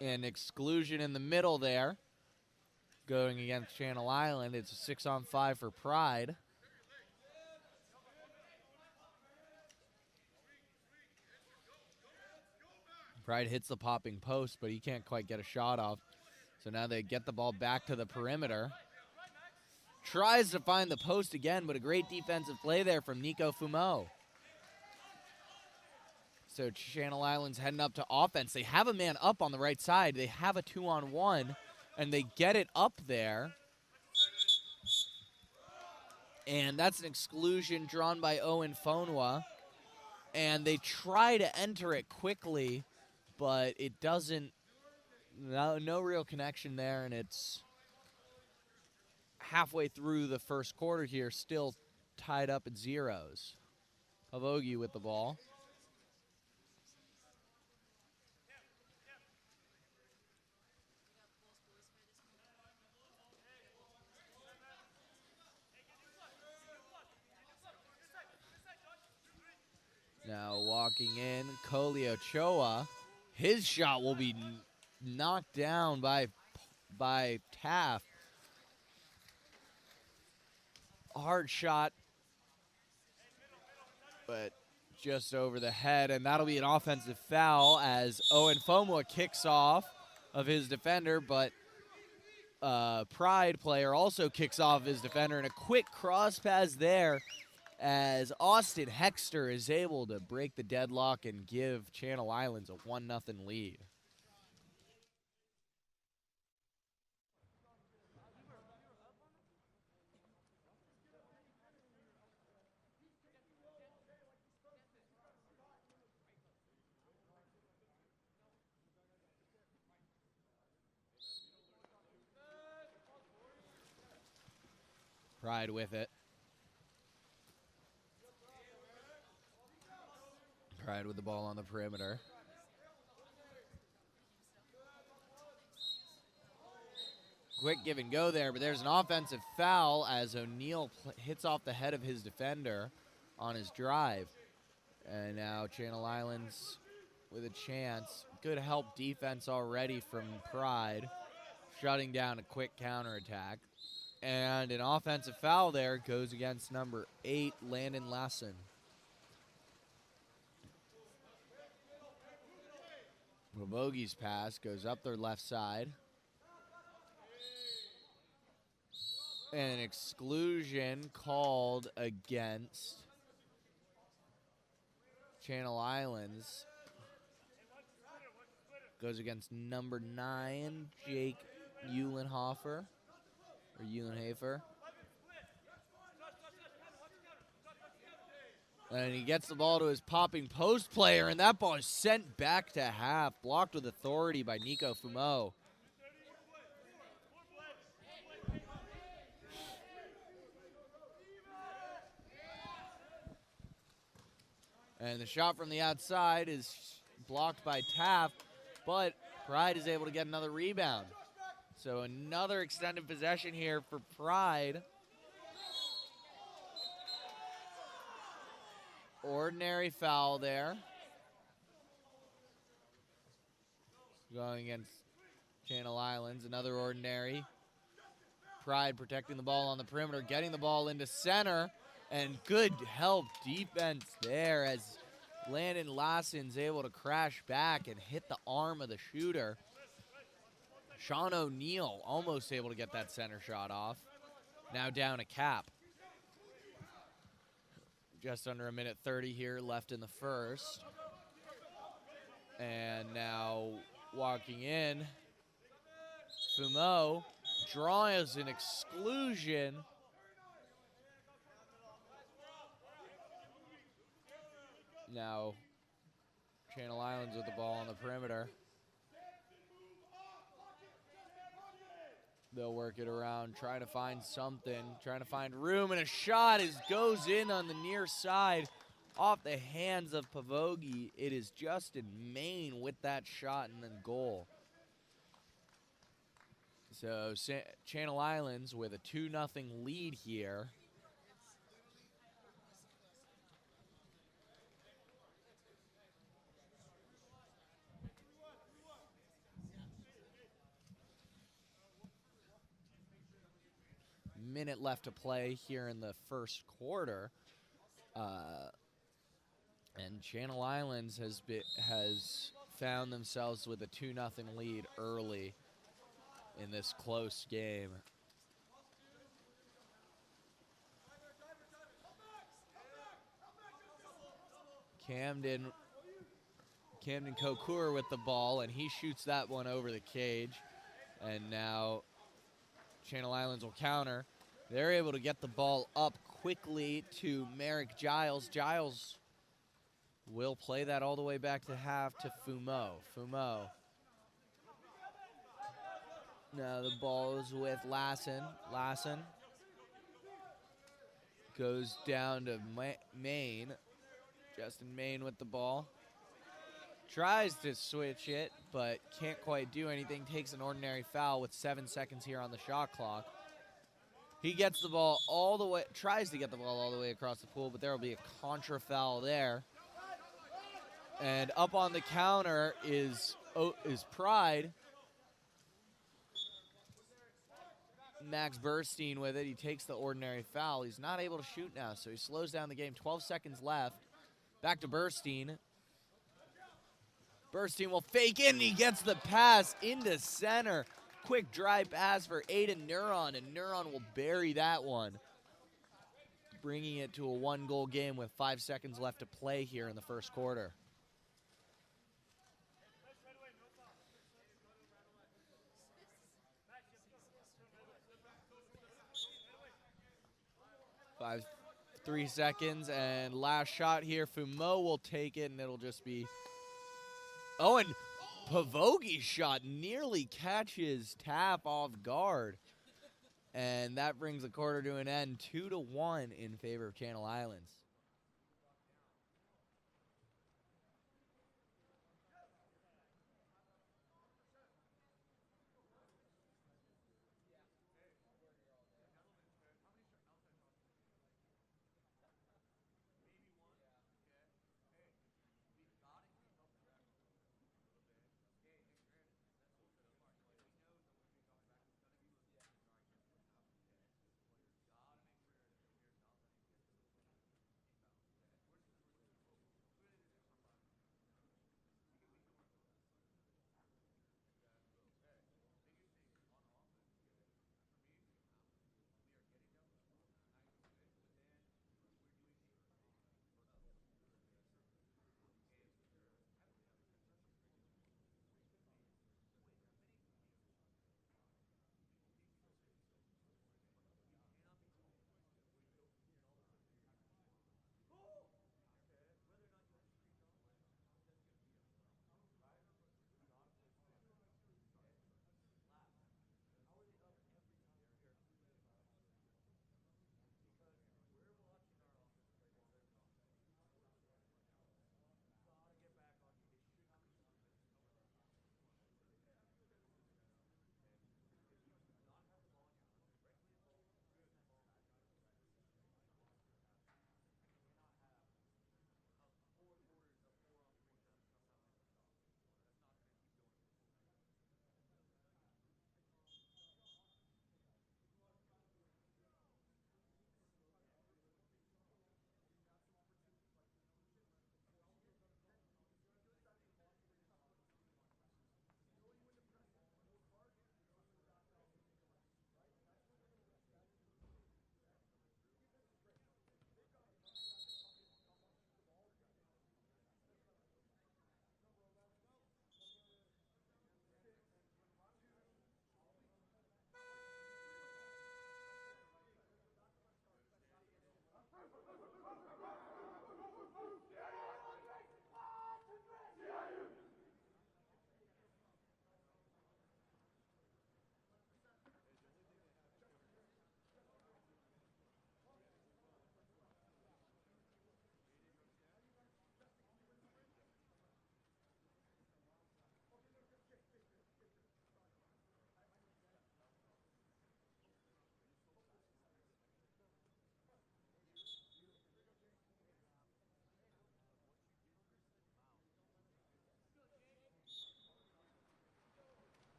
An exclusion in the middle there. Going against Channel Island. It's a 6-on-5 for Pride. Pride hits the popping post, but he can't quite get a shot off. So now they get the ball back to the perimeter. Tries to find the post again, but a great defensive play there from Nico Fumo. So Channel Islands heading up to offense. They have a man up on the right side. They have a 2-on-1, and they get it up there. And that's an exclusion drawn by Owen Fonwa. And they try to enter it quickly, but it doesn't. No real connection there, and it's halfway through the first quarter here, still tied up at zeros. Pavogi with the ball. Now walking in, Koli Ochoa. His shot will be knocked down by Taff. Hard shot, but just over the head, and that'll be an offensive foul as Owen Fomwa kicks off of his defender, but Pride player also kicks off his defender, and a quick cross pass there as Austin Hexter is able to break the deadlock and give Channel Islands a 1-0 lead. Pride with it. Pride with the ball on the perimeter. Quick give and go there, but there's an offensive foul as O'Neal hits off the head of his defender on his drive. And now Channel Islands with a chance. Good help defense already from Pride, shutting down a quick counterattack. And an offensive foul there goes against number 8, Landon Lassen. Bogey's pass goes up their left side. And an exclusion called against Channel Islands. Goes against number 9, Jake Eulenhofer. Or Eulenhafer. And he gets the ball to his popping post player, and that ball is sent back to half. Blocked with authority by Nico Fumo. And the shot from the outside is blocked by Taft, but Pride is able to get another rebound. So another extended possession here for Pride. Ordinary foul there. Going against Channel Islands, another ordinary. Pride protecting the ball on the perimeter, getting the ball into center. And good help defense there as Landon Lassen's able to crash back and hit the arm of the shooter. Sean O'Neal almost able to get that center shot off. Now down a cap. Just under a minute 30 here left in the first. And now walking in, Fumo draws an exclusion. Now, Channel Islands with the ball on the perimeter. They'll work it around, trying to find something, trying to find room, and a shot goes in on the near side off the hands of Pavogi. It is Justin Main with that shot and then goal. So Channel Islands with a 2-0 lead here. Minute left to play here in the first quarter, and Channel Islands has found themselves with a 2-0 lead early in this close game. Camden Kokur with the ball, and he shoots that one over the cage, and now Channel Islands will counter. They're able to get the ball up quickly to Merrick Giles. Giles will play that all the way back to half to Fumo. Fumo. Now the ball is with Lassen. Lassen goes down to Main. Justin Main with the ball. Tries to switch it, but can't quite do anything. Takes an ordinary foul with 7 seconds here on the shot clock. He gets the ball all the way, tries to get the ball all the way across the pool, but there will be a contra foul there. And up on the counter is Pride. Max Burstein with it. He takes the ordinary foul. He's not able to shoot now, so he slows down the game. 12 seconds left. Back to Burstein. Burstein will fake in, and he gets the pass into center. Quick drive pass for Aiden Neuron, and Neuron will bury that one, bringing it to a 1-goal game with 5 seconds left to play here in the first quarter. Three seconds, and last shot here. Fumo will take it, and it'll just be... Oh, and Pavogi's shot nearly catches Tapp off guard. And that brings the quarter to an end, 2-1 in favor of Channel Islands.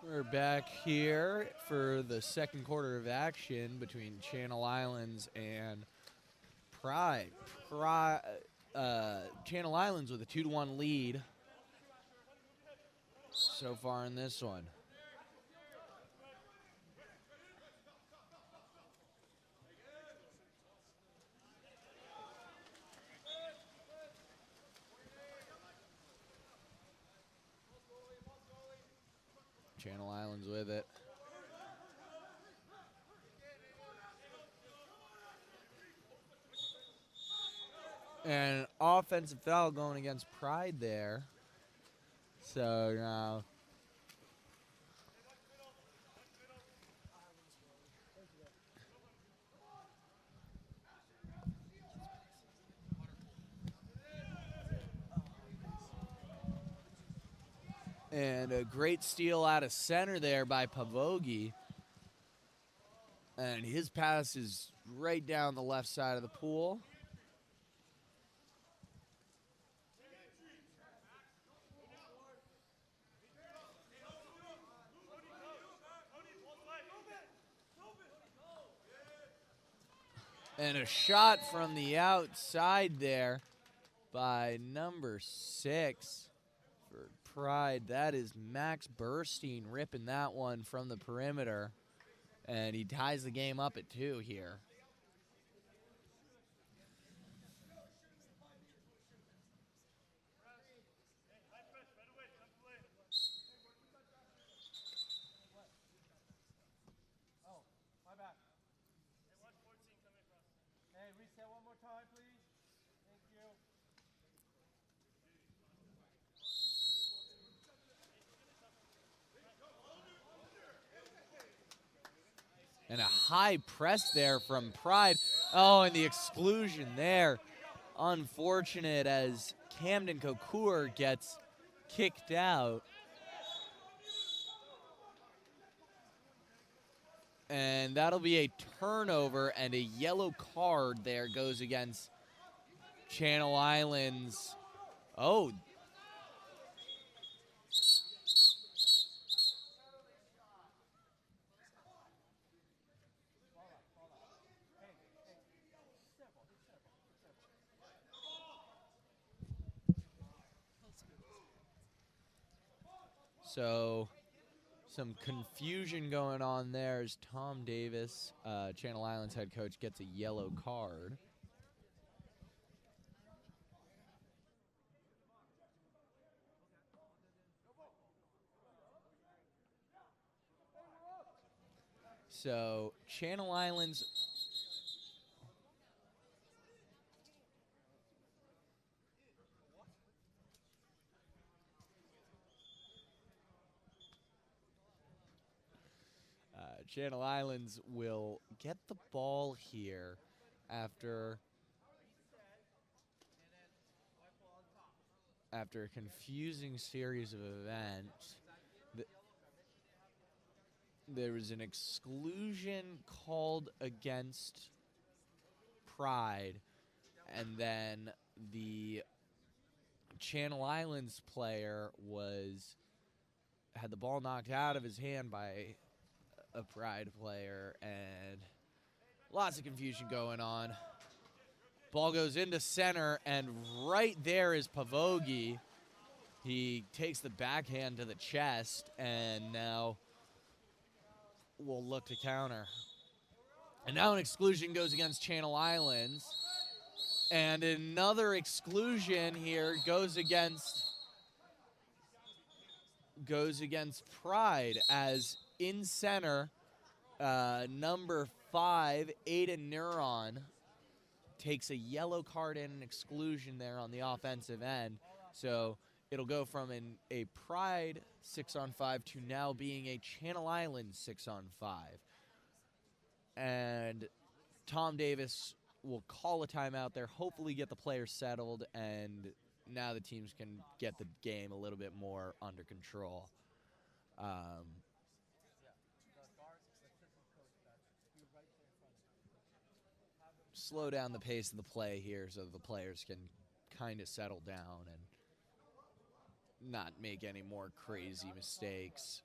We're back here for the second quarter of action between Channel Islands and Pride. Channel Islands with a 2-1 lead so far in this one. Channel Islands with it. And an offensive foul going against Pride there. So now and a great steal out of center there by Pavogi. And his pass is right down the left side of the pool. And a shot from the outside there by number 6 for Pride. That is Max Burstein ripping that one from the perimeter. And he ties the game up at 2 here. Reset one more time, please. Thank you. high press there from Pride. Oh, and the exclusion there. Unfortunate as Camden Kokur gets kicked out. And that'll be a turnover, and a yellow card there goes against Channel Islands. Oh. So some confusion going on there as Tom Davis, Channel Islands head coach, gets a yellow card. So Channel Islands Channel Islands will get the ball here after a confusing series of events. There was an exclusion called against Pride, and then the Channel Islands player had the ball knocked out of his hand by a Pride player, and lots of confusion going on. Ball goes into center, and right there is Pavogi. He takes the backhand to the chest, and now will look to counter. And now an exclusion goes against Channel Islands. And another exclusion here goes against Pride, as in center, number 5, Aiden Neuron, takes a yellow card and an exclusion there on the offensive end. So it'll go from a Pride 6-on-5 to now being a Channel Islands 6-on-5. And Tom Davis will call a timeout there, hopefully get the players settled, and now the teams can get the game a little bit more under control. Slow down the pace of the play here so the players can kind of settle down and not make any more crazy mistakes.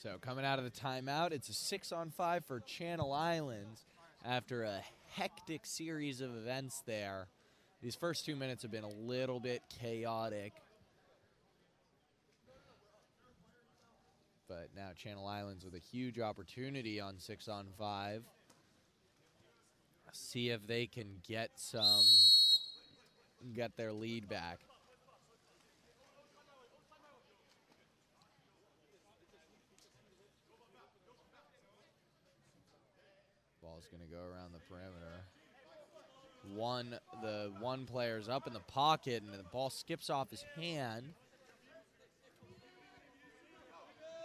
So coming out of the timeout, it's a 6-on-5 for Channel Islands after a hectic series of events there. These first 2 minutes have been a little bit chaotic. But now Channel Islands with a huge opportunity on 6-on-5. See if they can get their lead back. Ball's going to go around the perimeter. The one player's up in the pocket, and the ball skips off his hand.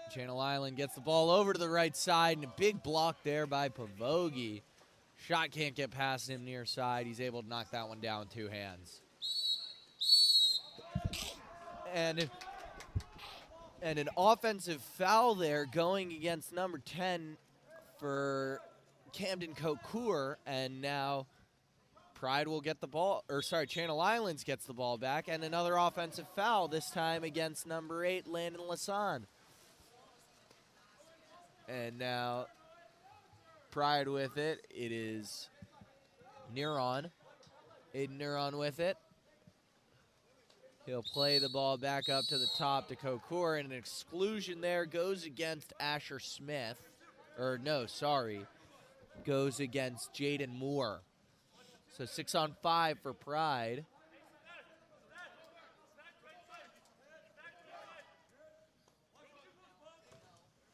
Channel Island gets the ball over to the right side, and a big block there by Pavogi. Shot can't get past him near side. He's able to knock that one down 2 hands. And an offensive foul there going against number 10 for Camden Kokur, and now Pride will get the ball, or sorry, Channel Islands gets the ball back, and another offensive foul, this time against number 8, Landon Lasan. And now Pride with it. It is Neuron. Aiden Neuron with it. He'll play the ball back up to the top to Kokur, and an exclusion there goes against Asher Smith. Or no, sorry. Goes against Jaden Moore. So 6 on 5 for Pride.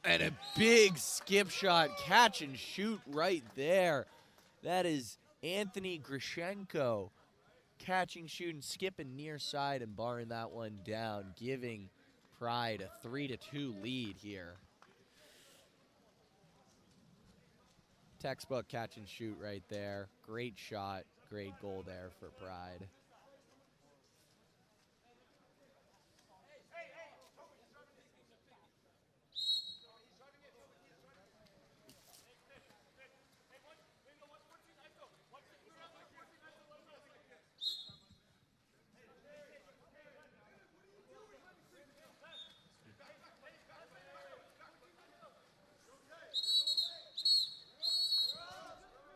And a big skip shot, catch and shoot right there. That is Anthony Grishenko catching, shooting, skipping near side and barring that one down, giving Pride a 3-2 lead here. Textbook catch and shoot right there. Great shot, great goal there for Pride.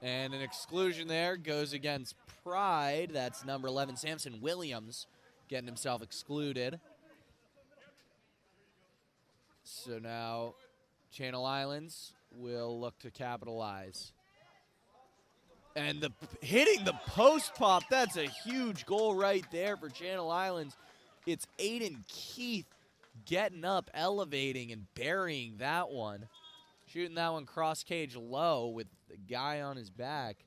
And an exclusion there goes against Pride. That's number 11, Samson Williams, getting himself excluded. So now Channel Islands will look to capitalize. And hitting the post pop, that's a huge goal right there for Channel Islands. It's Aiden Keith getting up, elevating, and burying that one. Shooting that one cross cage low with the guy on his back.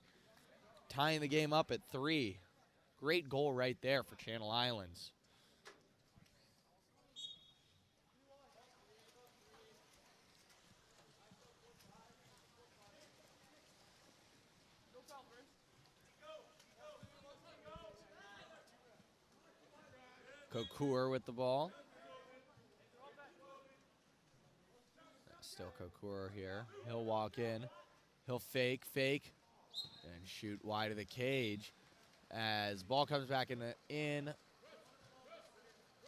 Tying the game up at 3. Great goal right there for Channel Islands. Kokur with the ball. Still Kokur here. He'll walk in. He'll fake, and shoot wide of the cage. As ball comes back in,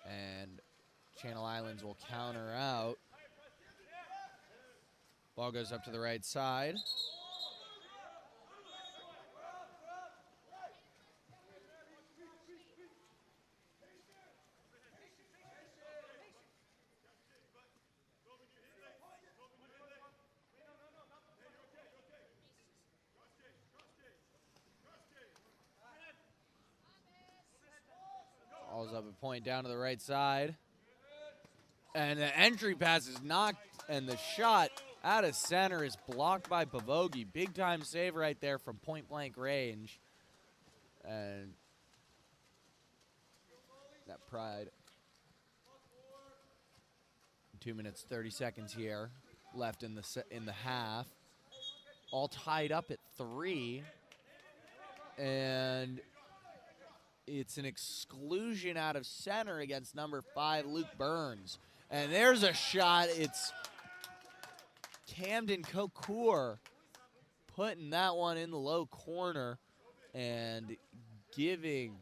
and Channel Islands will counter out. Ball goes up to the right side. Ball's up a point down to the right side. And the entry pass is knocked, and the shot out of center is blocked by Pavogi. Big time save right there from point blank range. And that Pride. 2 minutes, 30 seconds here left in the half. All tied up at 3. And it's an exclusion out of center against number 5, Luke Burns. And there's a shot. It's Camden Kokur putting that one in the low corner and giving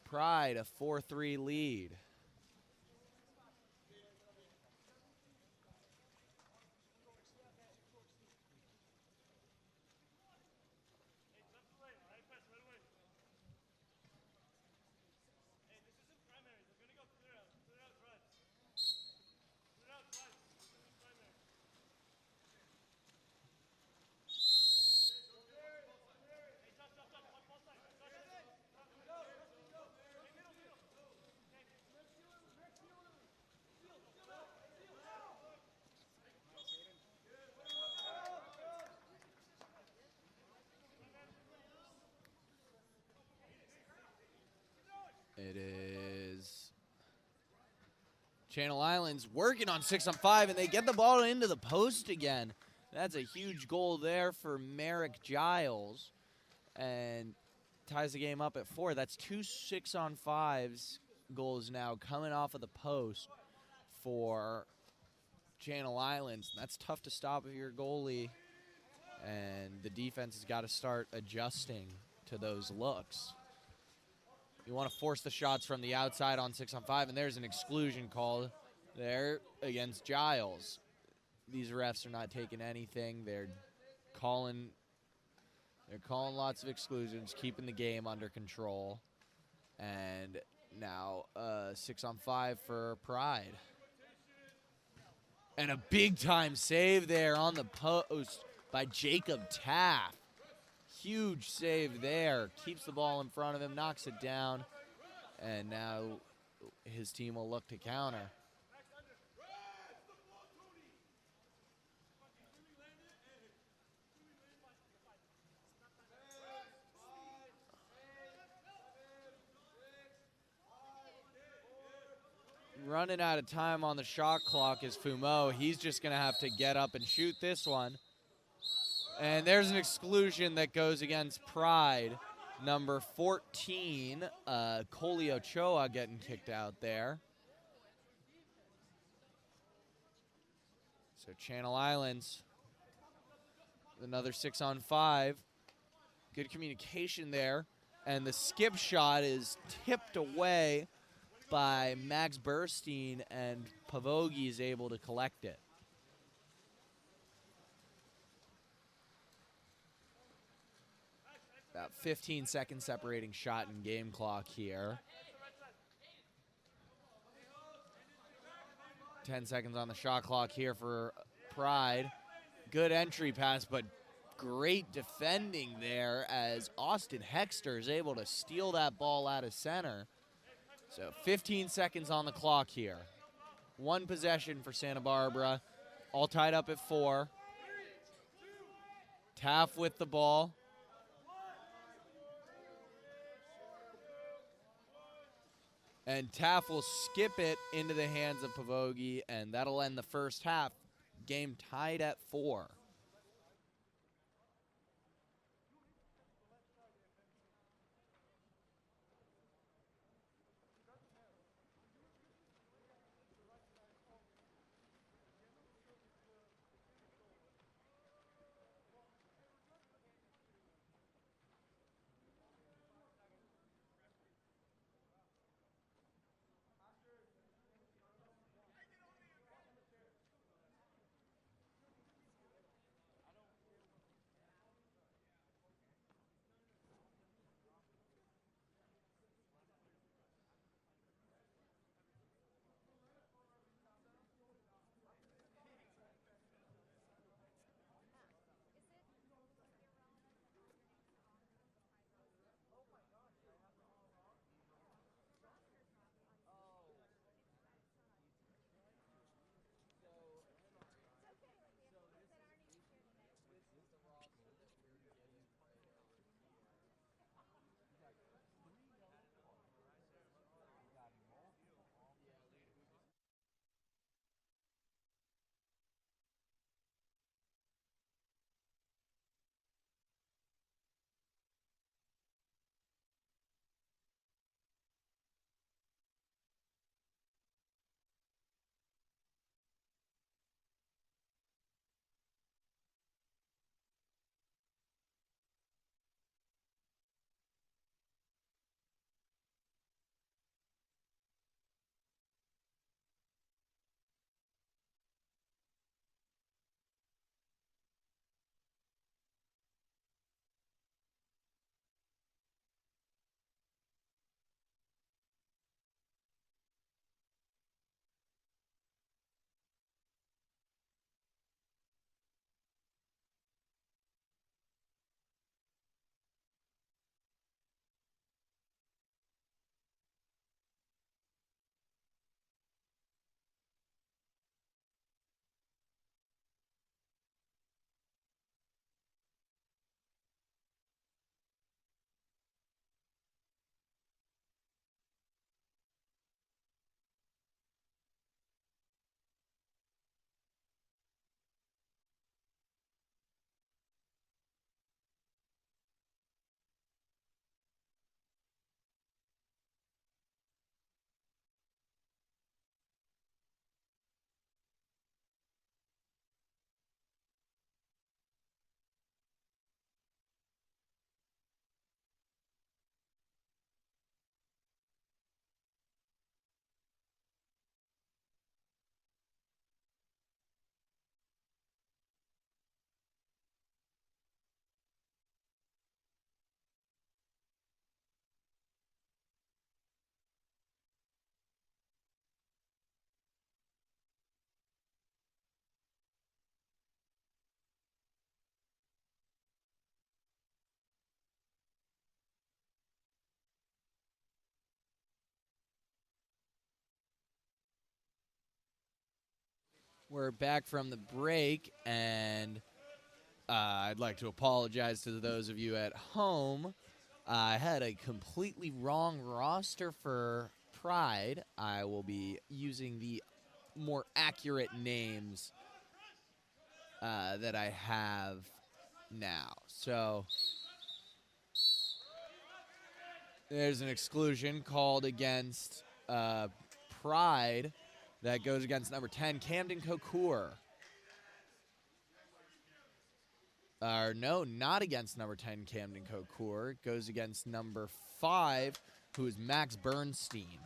Pride a 4-3 lead. It is Channel Islands working on 6 on 5, and they get the ball into the post again. That's a huge goal there for Merrick Giles, and ties the game up at 4. That's 2 6 on 5s goals now coming off of the post for Channel Islands. That's tough to stop if you're a goalie, and the defense has got to start adjusting to those looks. You want to force the shots from the outside on 6-on-5, and there's an exclusion call there against Giles. These refs are not taking anything. They're calling lots of exclusions, keeping the game under control. And now 6-on-5 for Pride. And a big-time save there on the post by Jacob Taft. Huge save there. Keeps the ball in front of him, knocks it down. And now his team will look to counter. Running out of time on the shot clock is Fumo. He's just going to have to get up and shoot this one. And there's an exclusion that goes against Pride. Number 14, Coley Ochoa getting kicked out there. So Channel Islands, another 6-on-5. Good communication there. And the skip shot is tipped away by Max Burstein, and Pavogi is able to collect it. About 15 seconds separating shot and game clock here. 10 seconds on the shot clock here for Pride. Good entry pass, but great defending there as Austin Hexter is able to steal that ball out of center. So 15 seconds on the clock here. One possession for Santa Barbara. All tied up at 4. Taft with the ball. And Taft will skip it into the hands of Pavogi, and that'll end the first half. Game tied at 4. We're back from the break, and I'd like to apologize to those of you at home. I had a completely wrong roster for Pride. I will be using the more accurate names that I have now. So there's an exclusion called against Pride that goes against number 10, Camden Cocour. No, not against number 10, Camden Cocour. It goes against number 5, who is Max Bernstein.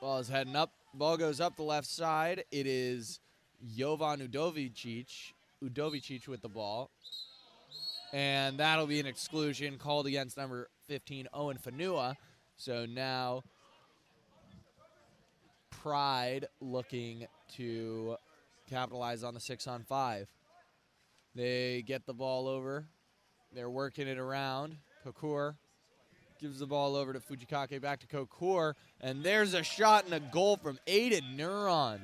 Ball is heading up. Ball goes up the left side. It is Jovan Udovicic with the ball. And that'll be an exclusion called against number 15, Owen Fanua. So now Pride looking to capitalize on the 6-on-5. They get the ball over. They're working it around. Cocour gives the ball over to Fujikake, back to Cocour. And there's a shot and a goal from Aiden Neuron.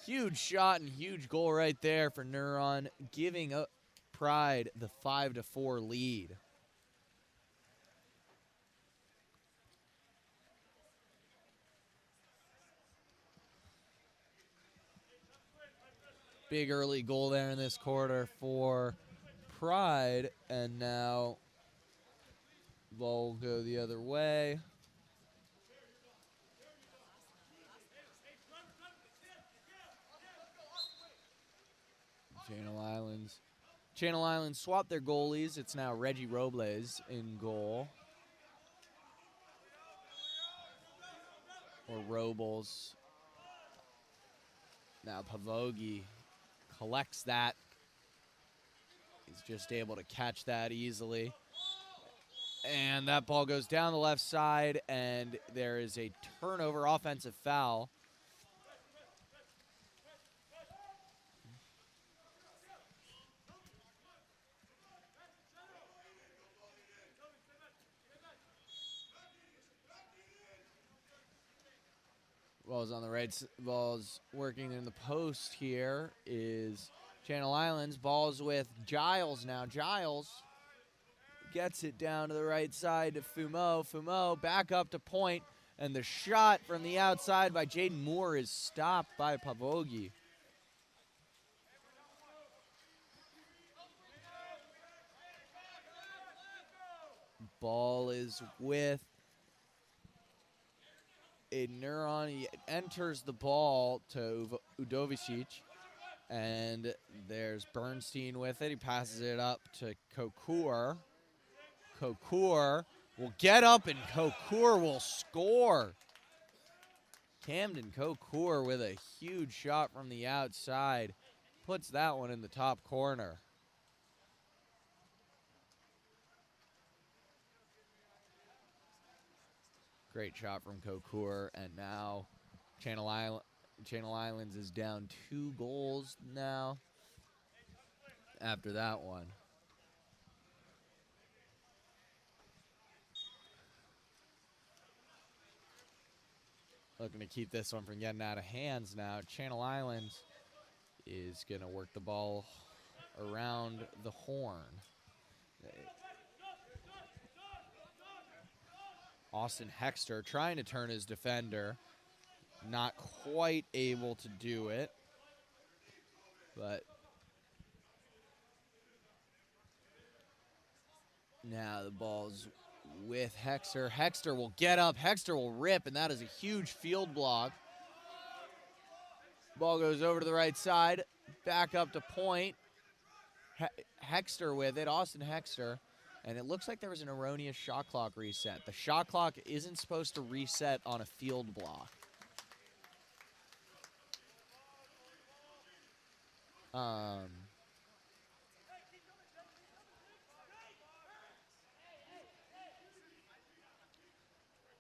Huge shot and huge goal right there for Neuron, giving up Pride the 5-4 lead. Big early goal there in this quarter for Pride, and now ball will go the other way. Channel Islands swapped their goalies. It's now Reggie Robles in goal. Or Robles. Now Pavogi collects that. He's just able to catch that easily. And that ball goes down the left side, and there is a turnover, offensive foul. Ball's on the right. Ball's working in the post here is Channel Islands. Ball's with Giles now. Giles gets it down to the right side to Fumo. Fumo back up to point. And the shot from the outside by Jaden Moore is stopped by Pavogi. Ball is with a Neuron. He enters the ball to Udovicic, and there's Bernstein with it. He passes it up to Cocour. Cocour will get up, and Cocour will score. Camden Cocour with a huge shot from the outside. Puts that one in the top corner. Great shot from Cocour, and now Channel Islands is down 2 goals now after that one. Looking to keep this one from getting out of hands now. Channel Islands is going to work the ball around the horn. Austin Hexter trying to turn his defender. Not quite able to do it. But now the ball's with Hexter. Hexter will get up. Hexter will rip, and that is a huge field block. Ball goes over to the right side. Back up to point. Hexter with it. Austin Hexter. And it looks like there was an erroneous shot clock reset. The shot clock isn't supposed to reset on a field block.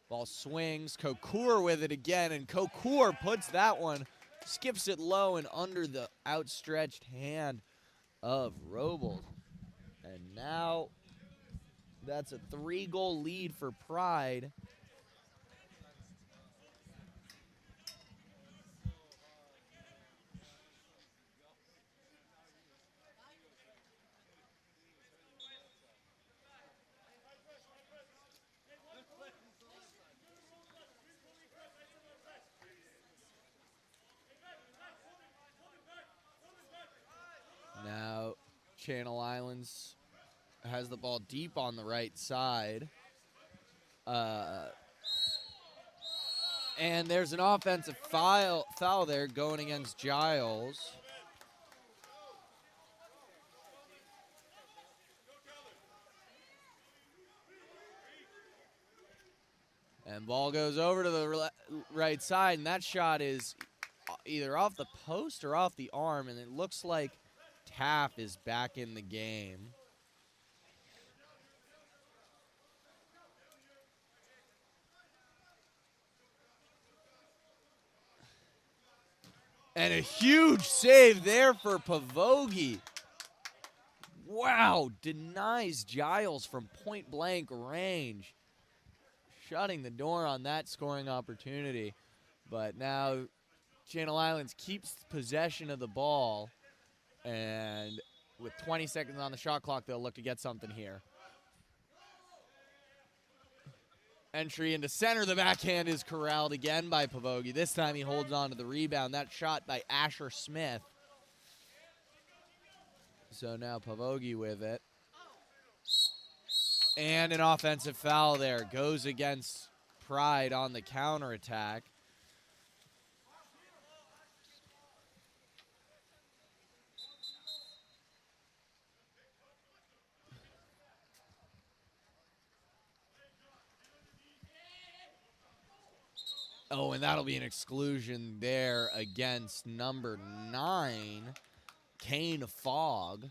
Ball swings. Cocour with it again, and Cocour puts that one, skips it low and under the outstretched hand of Robles. And now That's a 3-goal lead for Pride. Now, Channel Islands has the ball deep on the right side. And there's an offensive foul there going against Giles. And ball goes over to the right side, and that shot is either off the post or off the arm, and it looks like Taff is back in the game. And a huge save there for Pavogi. Wow, denies Giles from point-blank range, shutting the door on that scoring opportunity. But now Channel Islands keeps possession of the ball, and with 20 seconds on the shot clock, they'll look to get something here. Entry into center. The backhand is corralled again by Pavogi. This time he holds on to the rebound. That shot by Asher Smith. So now Pavogi with it. And an offensive foul there. Goes against Pride on the counterattack. Oh, and that'll be an exclusion there against number 9, Kane Fogg.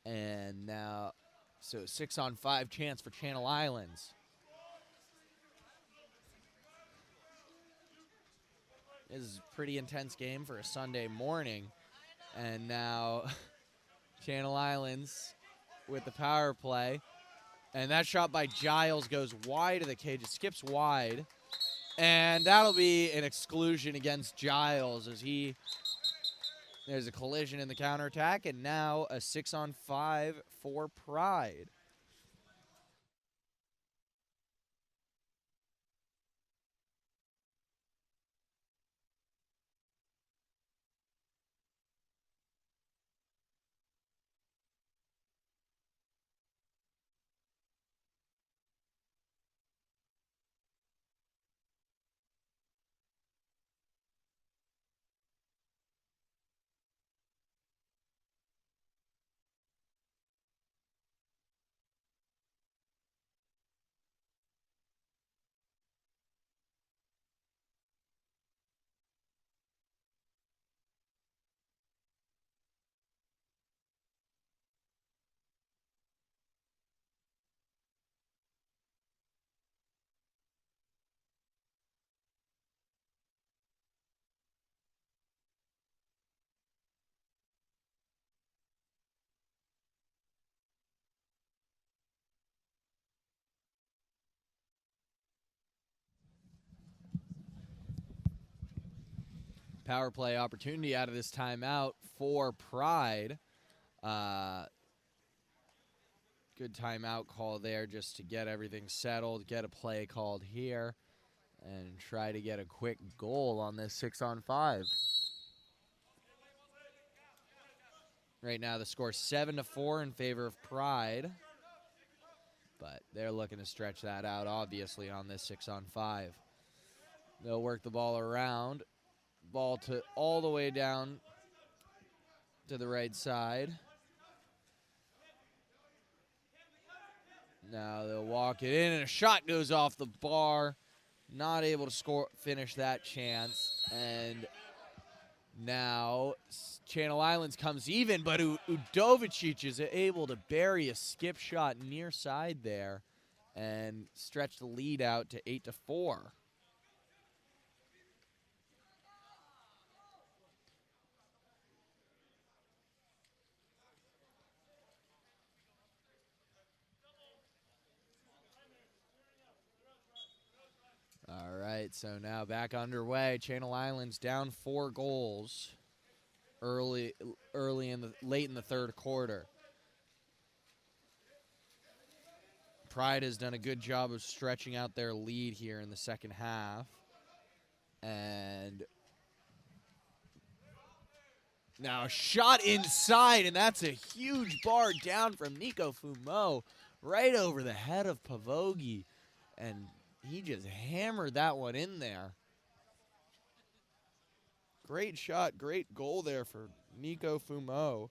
And now, so 6-on-5 chance for Channel Islands. This is a pretty intense game for a Sunday morning. And now Channel Islands with the power play. And that shot by Giles goes wide of the cage. It skips wide. And that'll be an exclusion against Giles as there's a collision in the counterattack, and now a 6-on-5 for Pride. Power play opportunity out of this timeout for Pride. Good timeout call there just to get everything settled, get a play called here, and try to get a quick goal on this 6-on-5. Right now the score is 7-4 in favor of Pride, but they're looking to stretch that out obviously on this 6-on-5. They'll work the ball around. Ball to all the way down to the right side. Now they'll walk it in, and a shot goes off the bar. Not able to finish that chance. And now Channel Islands comes even, but Udovicic is able to bury a skip shot near side there and stretch the lead out to 8-4. so now back underway. Channel Islands down 4 goals late in the third quarter. Pride has done a good job of stretching out their lead here in the second half. And now a shot inside, and that's a huge bar down from Nico Fumo right over the head of Pavogi. And he just hammered that one in there. Great shot, great goal there for Nico Fumo,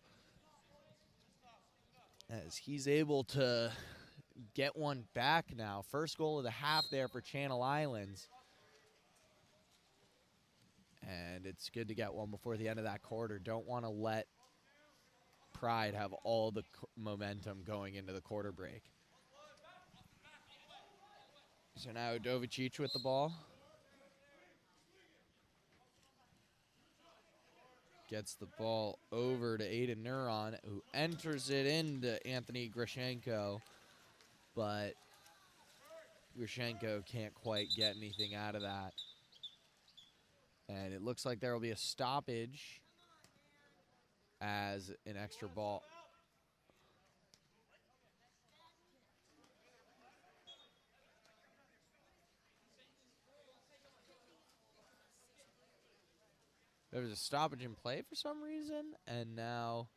as he's able to get one back now. First goal of the half there for Channel Islands. And it's good to get one before the end of that quarter. Don't want to let Pride have all the momentum going into the quarter break. So now Dovicic with the ball. Gets the ball over to Aiden Neuron, who enters it into Anthony Grishenko. But Grishenko can't quite get anything out of that. And it looks like there will be a stoppage as an extra ball. There was a stoppage in play for some reason, and now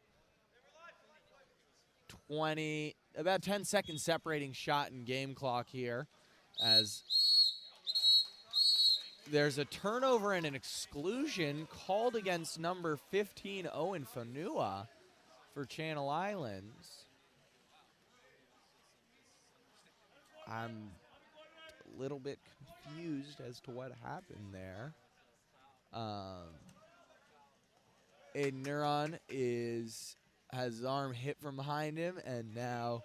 about 10 seconds separating shot and game clock here, as there's a turnover and an exclusion called against number 15, Owen Fanua, for Channel Islands. I'm a little bit confused as to what happened there. Aiden Neuron has his arm hit from behind him, and now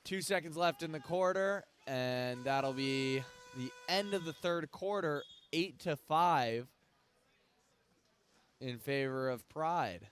2 seconds left in the quarter, and that'll be the end of the third quarter, 8-5 in favor of Pride.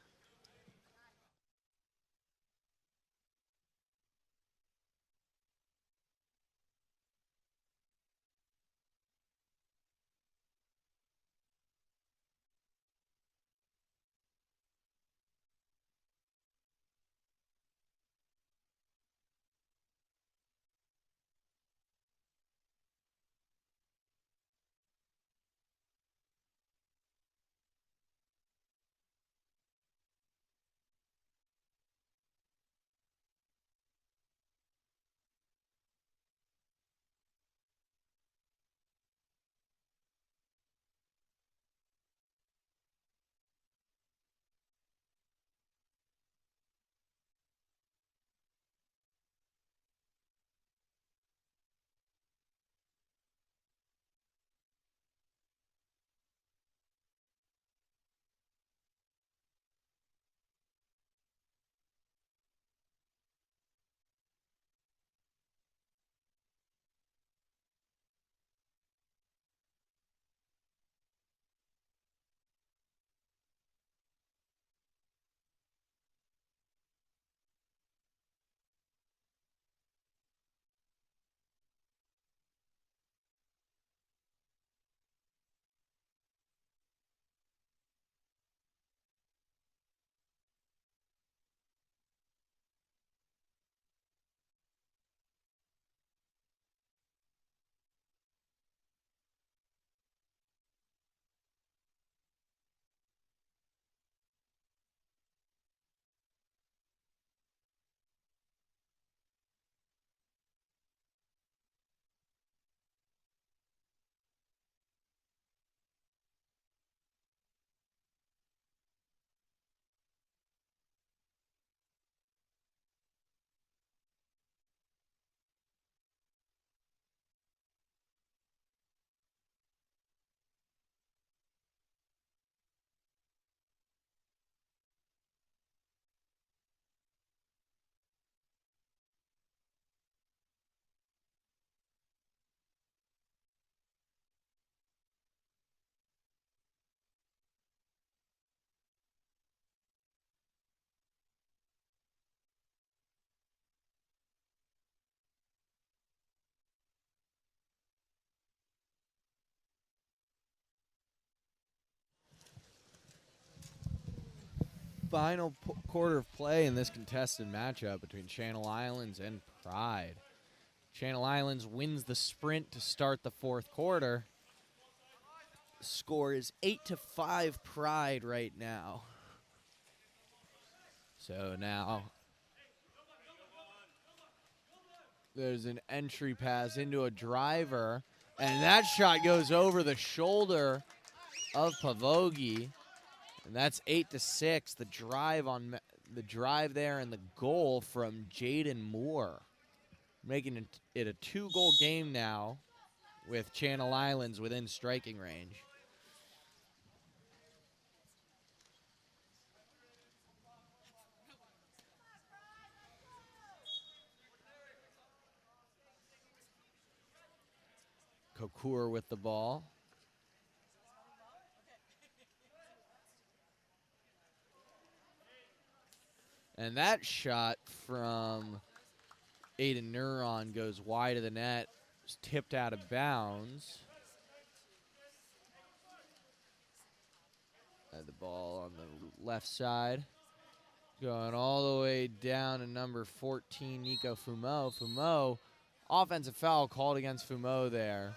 Final quarter of play in this contested matchup between Channel Islands and Pride. Channel Islands wins the sprint to start the fourth quarter. The score is 8-5 Pride right now. So now there's an entry pass into a driver, and that shot goes over the shoulder of Pavogi. And that's 8-6. The drive there and the goal from Jaden Moore, making it a 2-goal game now with Channel Islands within striking range. Kokur with the ball. And that shot from Aiden Neuron goes wide of the net. It's tipped out of bounds. The ball on the left side. Going all the way down to number 14, Nico Fumo. Fumo, offensive foul called against Fumo there.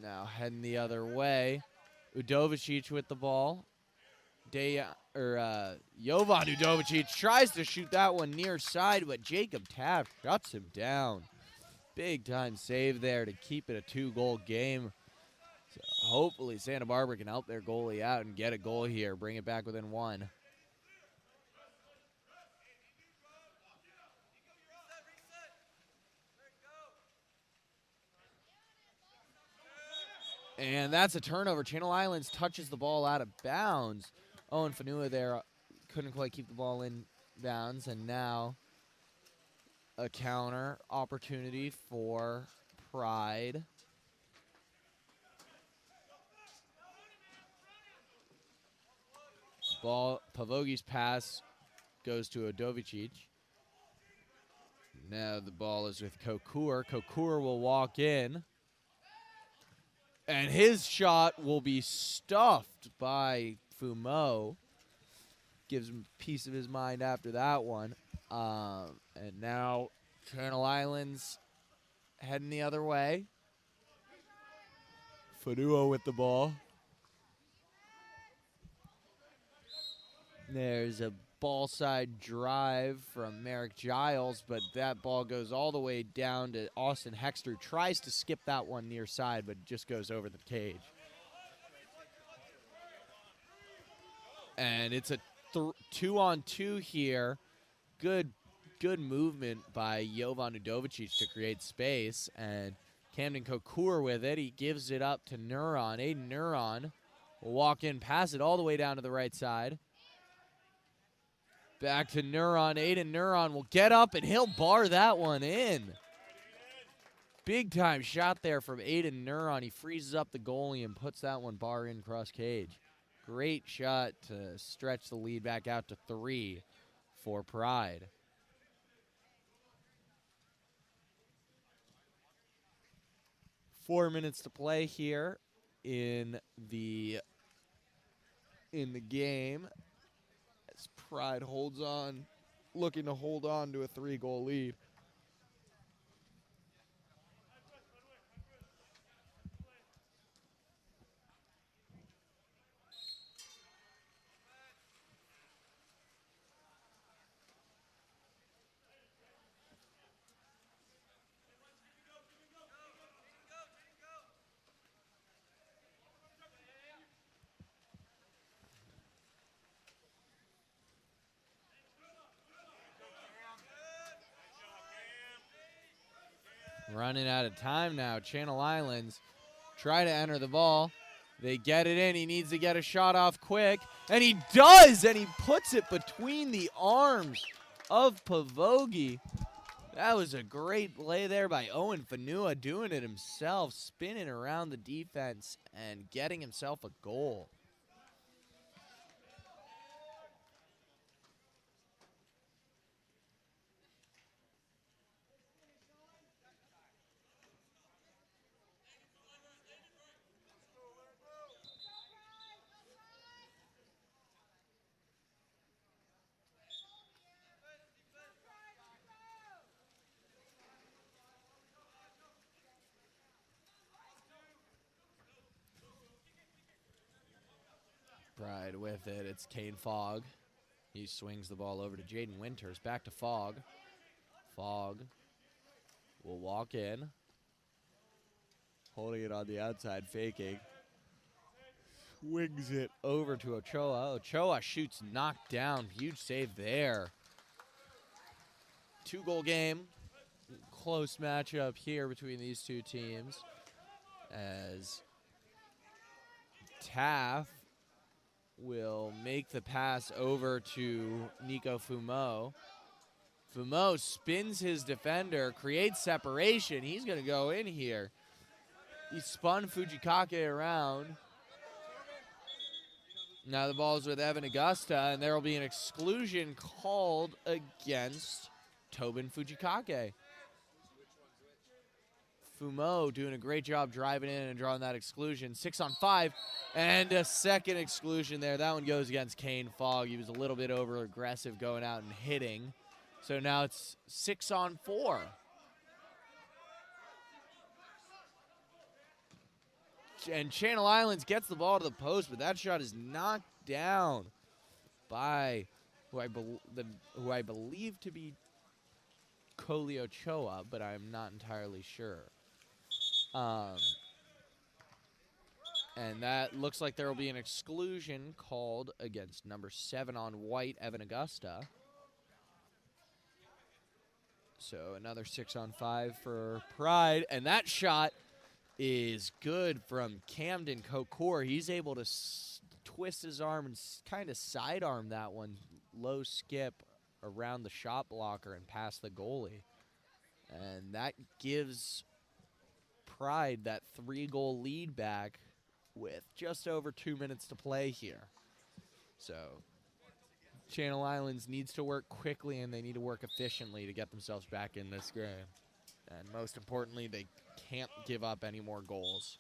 Now heading the other way. Udovicic with the ball. Jovan Udovicic tries to shoot that one near side, but Jacob Taft shuts him down. Big time save there to keep it a 2-goal game. So hopefully Santa Barbara can help their goalie out and get a goal here, bring it back within 1. And that's a turnover. Channel Islands touches the ball out of bounds. Owen Fanua there couldn't quite keep the ball in bounds, and now a counter opportunity for Pride. Pavogi's pass goes to Udovicic. Now the ball is with Kokur. Kokur will walk in. And his shot will be stuffed by Fumo. Gives him a piece of his mind after that one. And now Channel Islands heading the other way. Fanuo with the ball. There's a ball side drive from Merrick Giles, but that ball goes all the way down to Austin Hexter. Tries to skip that one near side, but just goes over the cage. And it's a 2-on-2 here. Good movement by Jovan Udovicic to create space. And Camden Kokur with it. He gives it up to Neuron. Aiden Neuron will walk in, pass it all the way down to the right side. Back to Neuron. Aiden Neuron will get up, and he'll bar that one in. Big time shot there from Aiden Neuron. He freezes up the goalie and puts that one bar in cross cage. Great shot to stretch the lead back out to 3 for Pride. Four minutes to play here in the game. As Pride holds on, looking to hold on to a 3-goal lead. Running out of time now. Channel Islands try to enter the ball. They get it in. He needs to get a shot off quick. And he does! And he puts it between the arms of Pavogi. That was a great play there by Owen Fanua, doing it himself, spinning around the defense and getting himself a goal. Pride with it. It's Kane Fogg. He swings the ball over to Jaden Winters. Back to Fogg. Fogg will walk in. Holding it on the outside, faking. Swings it over to Ochoa. Ochoa shoots, knocked down. Huge save there. 2-goal game. Close matchup here between these two teams. As Taff will make the pass over to Nico Fumo. Fumo spins his defender, creates separation. He's going to go in here. He spun Fujikake around. Now the ball's with Evan Augusta, and there will be an exclusion called against Tobin Fujikake. Fumo doing a great job driving in and drawing that exclusion. 6-on-5, and a second exclusion there. That one goes against Kane Fogg. He was a little bit over aggressive going out and hitting. So now it's 6-on-4. And Channel Islands gets the ball to the post, but that shot is knocked down by who I believe to be Koli Ochoa, but I'm not entirely sure. And that looks like there will be an exclusion called against number 7 on white, Evan Augusta. So another 6-on-5 for Pride, and that shot is good from Camden Kokor. He's able to twist his arm and kind of sidearm that one. Low skip around the shot blocker and past the goalie. And that gives Pride that 3-goal lead back with just over 2 minutes to play here. So Channel Islands needs to work quickly, and they need to work efficiently to get themselves back in this game. And most importantly, they can't give up any more goals.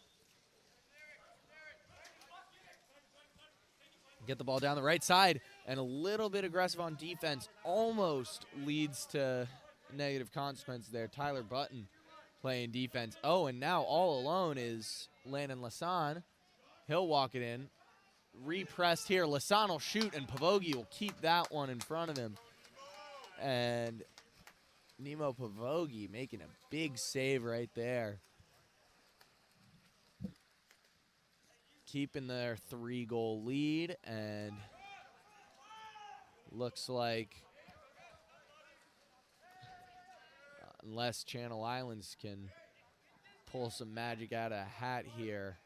Get the ball down the right side, and a little bit aggressive on defense almost leads to negative consequences there. Tyler Button playing defense. Oh, and now all alone is Landon Lasan. He'll walk it in. Repressed here. Lasan will shoot, and Pavogi will keep that one in front of him. And Nemo Pavogi making a big save right there. Keeping their 3-goal lead, and looks like unless Channel Islands can pull some magic out of a hat here.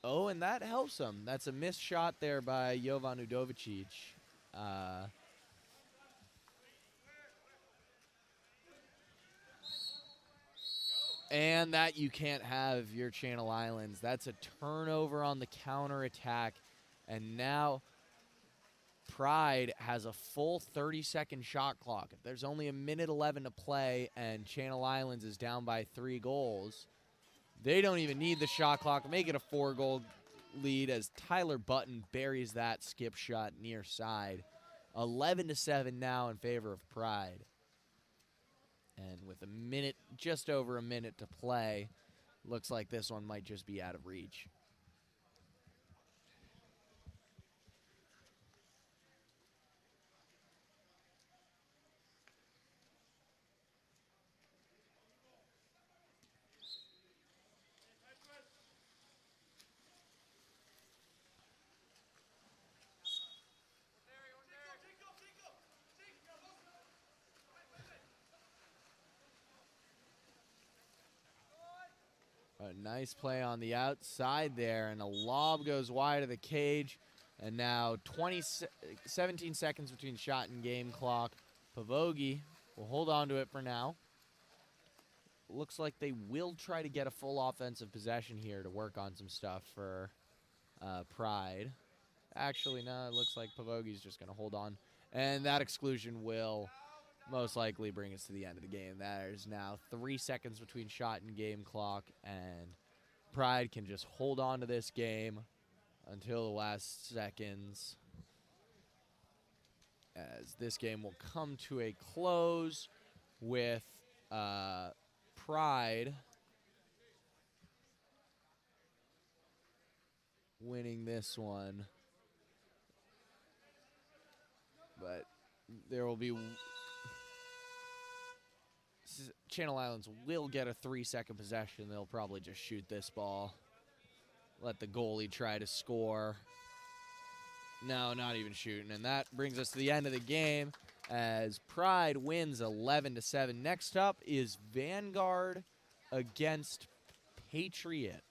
Oh, and that helps them. That's a missed shot there by Jovan Udovicic. And that you can't have your Channel Islands. That's a turnover on the counterattack. And now Pride has a full 30-second shot clock. If there's only 1:11 to play and Channel Islands is down by 3 goals, they don't even need the shot clock. Make it a 4-goal lead as Tyler Button buries that skip shot near side. 11-7 now in favor of Pride. And with just over a minute to play, looks like this one might just be out of reach. A nice play on the outside there, and a lob goes wide of the cage. And now 17 seconds between shot and game clock. Pavogi will hold on to it for now. Looks like they will try to get a full offensive possession here to work on some stuff for Pride. Actually, no, it looks like Pavogi's just going to hold on. And that exclusion will most likely bring us to the end of the game. There's now 3 seconds between shot and game clock, and Pride can just hold on to this game until the last seconds, as this game will come to a close with Pride winning this one. But there will be... Channel Islands will get a 3-second possession. They'll probably just shoot this ball. Let the goalie try to score. No, not even shooting. And that brings us to the end of the game as Pride wins 11-7. Next up is Vanguard against Patriot.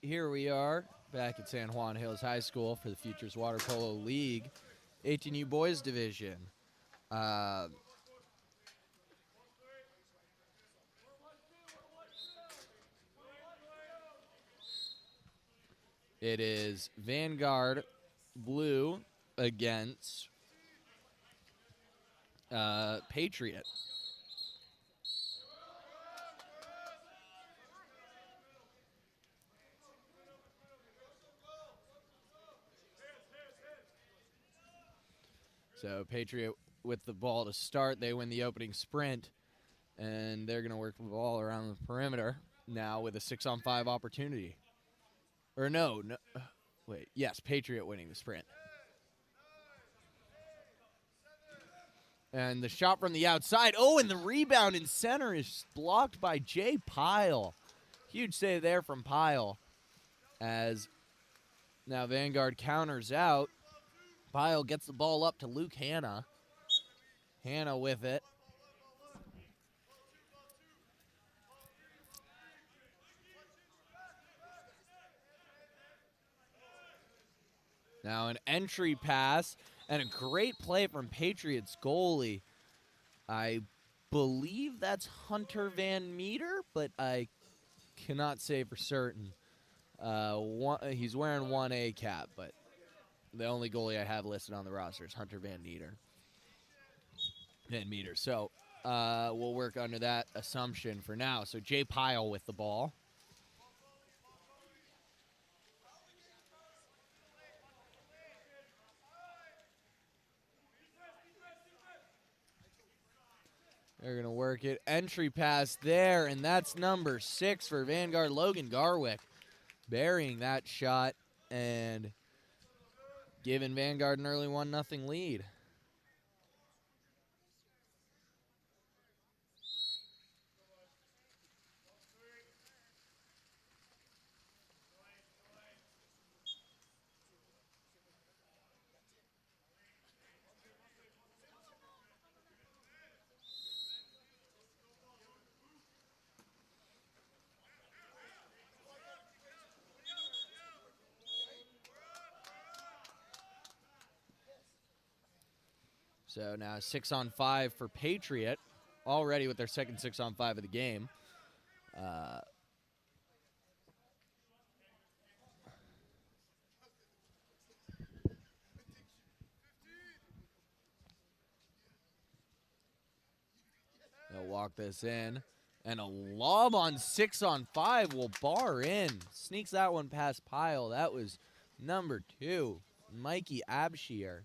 Here we are back at San Juan Hills High School for the Futures Water Polo League 18U Boys Division. It is Vanguard Blue against Patriot. So Patriot with the ball to start. They win the opening sprint, and they're going to work the ball around the perimeter now with a 6-on-5 opportunity. Or no, wait, yes, Patriot winning the sprint. And the shot from the outside. Oh, and the rebound in center is blocked by Jay Pyle. Huge save there from Pyle. As now Vanguard counters out. Pyle gets the ball up to Luke Hanna. Hanna with it. Now an entry pass and a great play from Patriots goalie. I believe that's Hunter Van Meter, but I cannot say for certain. He's wearing 1A cap, but the only goalie I have listed on the roster is Hunter Van Meter. So we'll work under that assumption for now. So Jay Pyle with the ball. They're going to work it. Entry pass there, and that's number 6 for Vanguard, Logan Garwick. Burying that shot and giving Vanguard an early 1-0 lead. So now 6-on-5 for Patriot, already with their second 6-on-5 of the game. They'll walk this in. And a lob on 6-on-5 will bar in. Sneaks that one past Pyle. That was number 2, Mikey Abshir.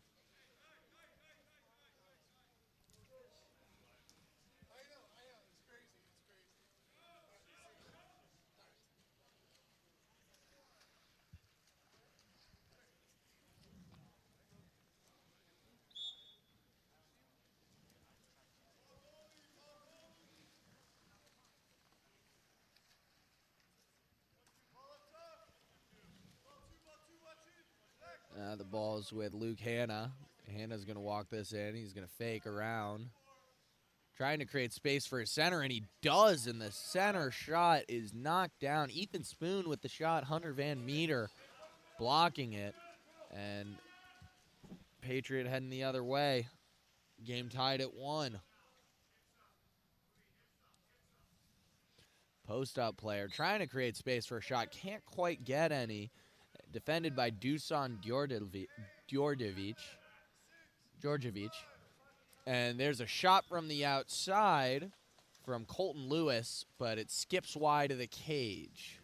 The ball's with Luke Hanna. Hanna's going to walk this in. He's going to fake around. Trying to create space for his center, and he does, and the center shot is knocked down. Ethan Spoon with the shot. Hunter Van Meter blocking it. And Patriot heading the other way. Game tied at 1. Post-up player trying to create space for a shot. Can't quite get any. Defended by Dusan Djordjevic. And there's a shot from the outside from Colton Lewis, but it skips wide of the cage.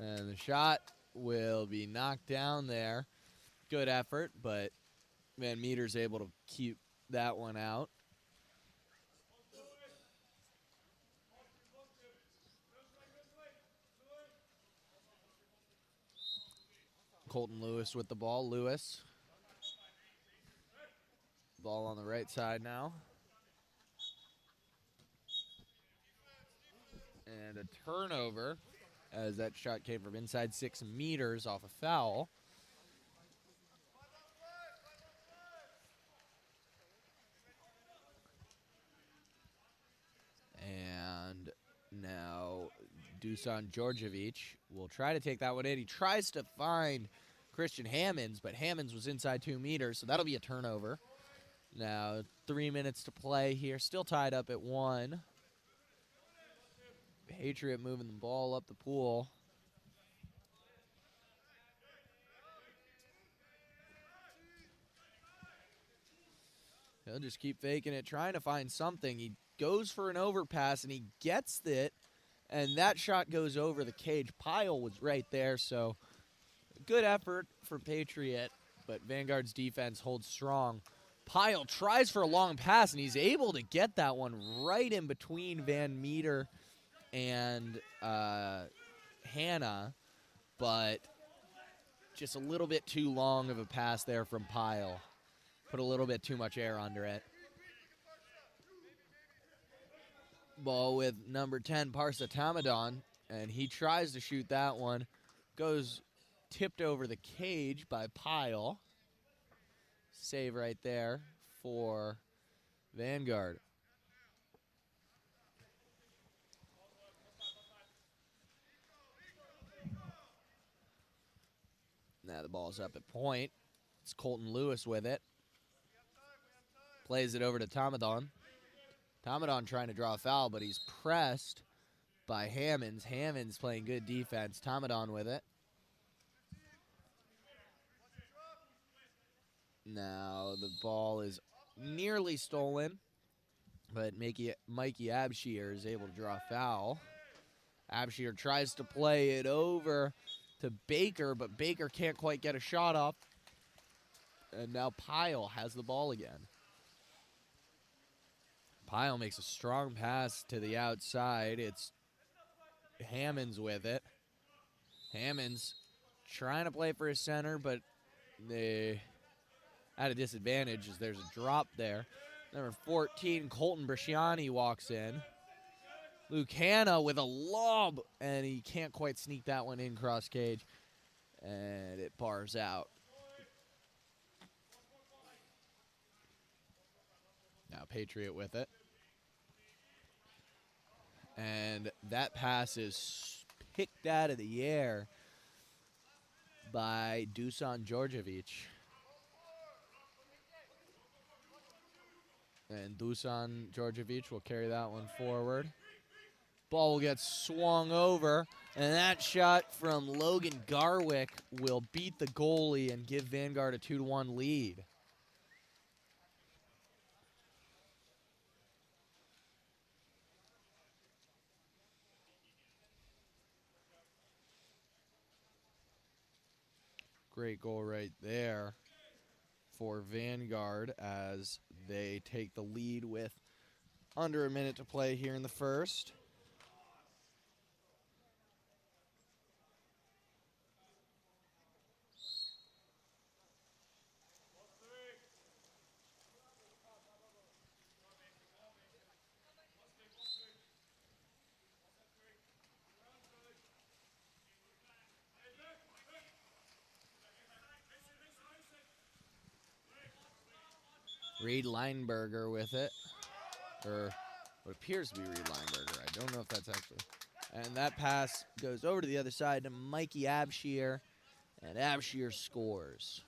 And the shot will be knocked down there. Good effort, but Van Meter's able to keep that one out. Colton Lewis with the ball. Lewis. Ball on the right side now. And a turnover, as that shot came from inside 6 meters off a foul. And now Dusan Djordjevic will try to take that one in. He tries to find Christian Hammonds, but Hammonds was inside 2 meters, so that'll be a turnover. Now 3 minutes to play here, still tied up at 1. Patriot moving the ball up the pool. He'll just keep faking it, trying to find something. He goes for an overpass, and he gets it, and that shot goes over the cage. Pyle was right there, so good effort for Patriot, but Vanguard's defense holds strong. Pyle tries for a long pass, and he's able to get that one right in between Van Meter and Hannah, but just a little bit too long of a pass there from Pyle. Put a little bit too much air under it. Ball with number 10, Parsa Tamadon, and he tries to shoot that one. Goes tipped over the cage by Pyle. Save right there for Vanguard. Now the ball's up at point. It's Colton Lewis with it. Plays it over to Tamadon. Tamadon trying to draw a foul, but he's pressed by Hammonds. Hammonds playing good defense. Tamadon with it. Now the ball is nearly stolen, but Mikey Abshir is able to draw a foul. Abshir tries to play it over to Baker, but Baker can't quite get a shot off. And now Pyle has the ball again. Pyle makes a strong pass to the outside. It's Hammonds with it. Hammonds trying to play for his center, but they at a disadvantage as there's a drop there. Number 14, Colton Bresciani walks in. Luke Hanna with a lob, and he can't quite sneak that one in cross cage, and it bars out. Now Patriot with it. And that pass is picked out of the air by Dusan Djordjevic. And Dusan Djordjevic will carry that one forward. Ball will get swung over, and that shot from Logan Garwick will beat the goalie and give Vanguard a 2-1 lead. Great goal right there for Vanguard as they take the lead with under a minute to play here in the first. Reed Lineberger with it, or what appears to be Reed Lineberger. I don't know if that's actually. And that pass goes over to the other side to Mikey Abshir, and Abshir scores.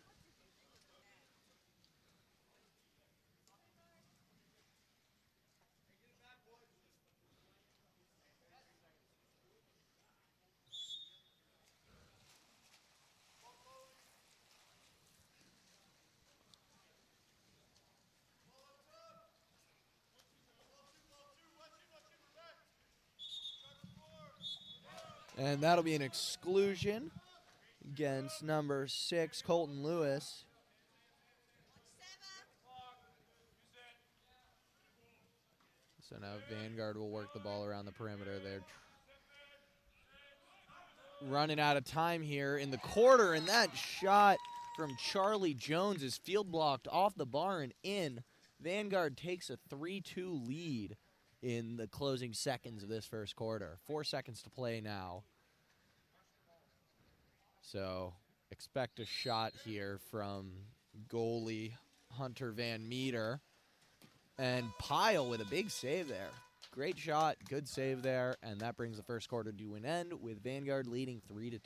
And that'll be an exclusion against number 6, Colton Lewis. So now Vanguard will work the ball around the perimeter. They're running out of time here in the quarter, and that shot from Charlie Jones is field blocked off the bar and in. Vanguard takes a 3-2 lead in the closing seconds of this first quarter. 4 seconds to play now. So expect a shot here from goalie Hunter Van Meter. And Pyle with a big save there. Great shot, good save there, and that brings the first quarter to an end with Vanguard leading 3-2.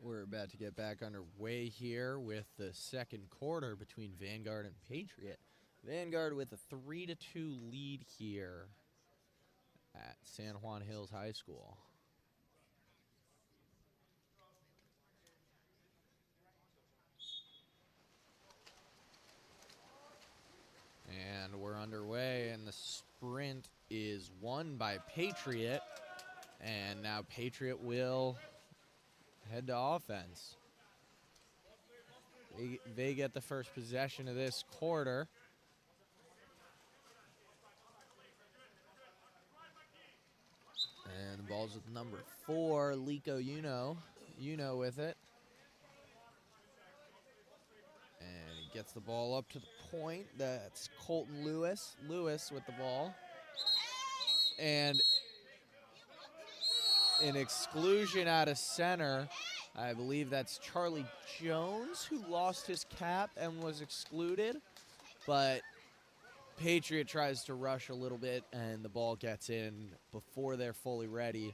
We're about to get back underway here with the second quarter between Vanguard and Patriot. Vanguard with a 3-2 lead here at San Juan Hills High School. And we're underway, and the sprint is won by Patriot. And now Patriot will head to offense. They get the first possession of this quarter. And the ball's with number 4, Lico Uno with it. And he gets the ball up to the point. That's Colton Lewis. Lewis with the ball. And an exclusion out of center. I believe that's Charlie Jones who lost his cap and was excluded. But Patriot tries to rush a little bit, and the ball gets in before they're fully ready,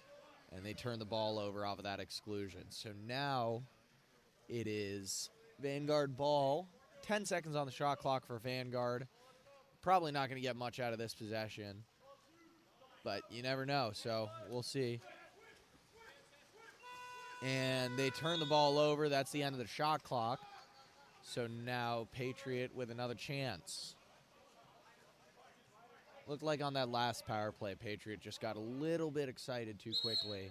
and they turn the ball over off of that exclusion. So now it is Vanguard ball. 10 seconds on the shot clock for Vanguard. Probably not going to get much out of this possession, but you never know, so we'll see. And they turn the ball over. That's the end of the shot clock. So now Patriot with another chance. Looked like on that last power play, Patriot just got a little bit excited too quickly.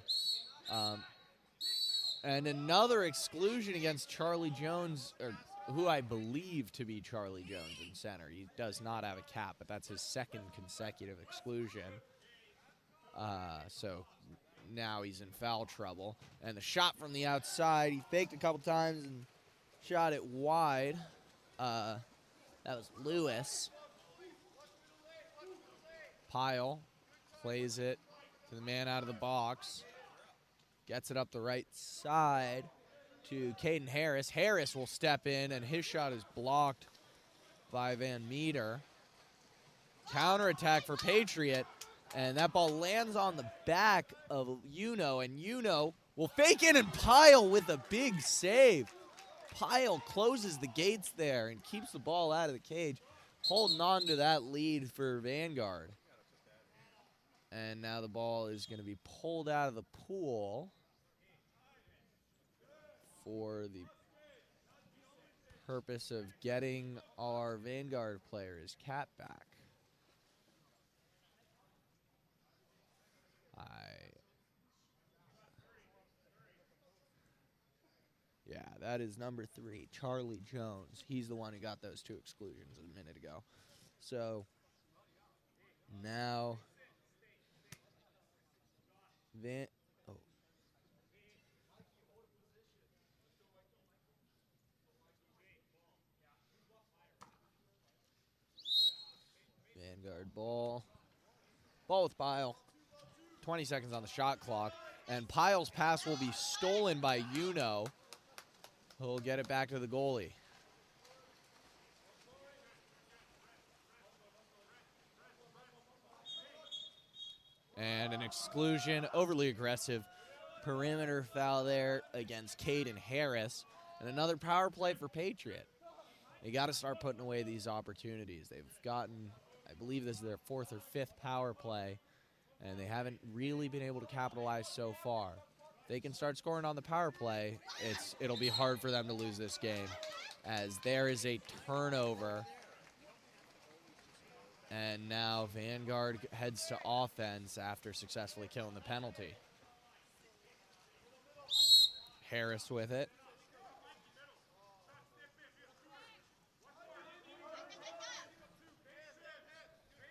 And another exclusion against Charlie Jones, or who I believe to be Charlie Jones in center. He does not have a cap, but that's his second consecutive exclusion. So now he's in foul trouble. And the shot from the outside, he faked a couple times and Shot it wide. That was Lewis. Pyle plays it to the man out of the box. Gets it up the right side to Caden Harris. Harris will step in, and his shot is blocked by Van Meter. Counterattack for Patriot, and that ball lands on the back of Uno, and Uno will fake in and Pyle with a big save. Pyle closes the gates there and keeps the ball out of the cage, holding on to that lead for Vanguard. And now the ball is going to be pulled out of the pool for the purpose of getting our Vanguard player's cap back. Yeah, that is number 3, Charlie Jones. He's the one who got those 2 exclusions a minute ago. So now Vanguard ball. Ball with Pyle. 20 seconds on the shot clock. And Pyle's pass will be stolen by Uno. He'll get it back to the goalie. And an exclusion, overly aggressive perimeter foul there against Caden Harris. And another power play for Patriot. They got to start putting away these opportunities. They've gotten, I believe this is their 4th or 5th power play, and they haven't really been able to capitalize so far. If they can start scoring on the power play, it'll be hard for them to lose this game, as there is a turnover. And now Vanguard heads to offense after successfully killing the penalty. Harris with it.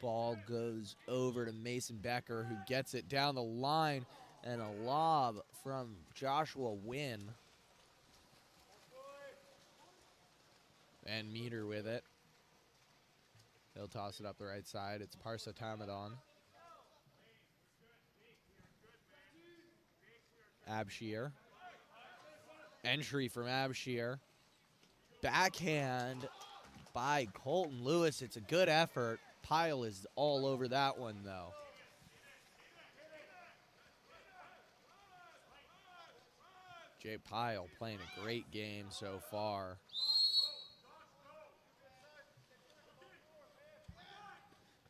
Ball goes over to Mason Becker, who gets it down the line, and a lob from Joshua Wynn. Van Meter with it. He'll toss it up the right side. It's Parsa Tamadon. Abshir. Entry from Abshir. Backhand by Colton Lewis. It's a good effort. Pyle is all over that one, though. Jay Pyle playing a great game so far.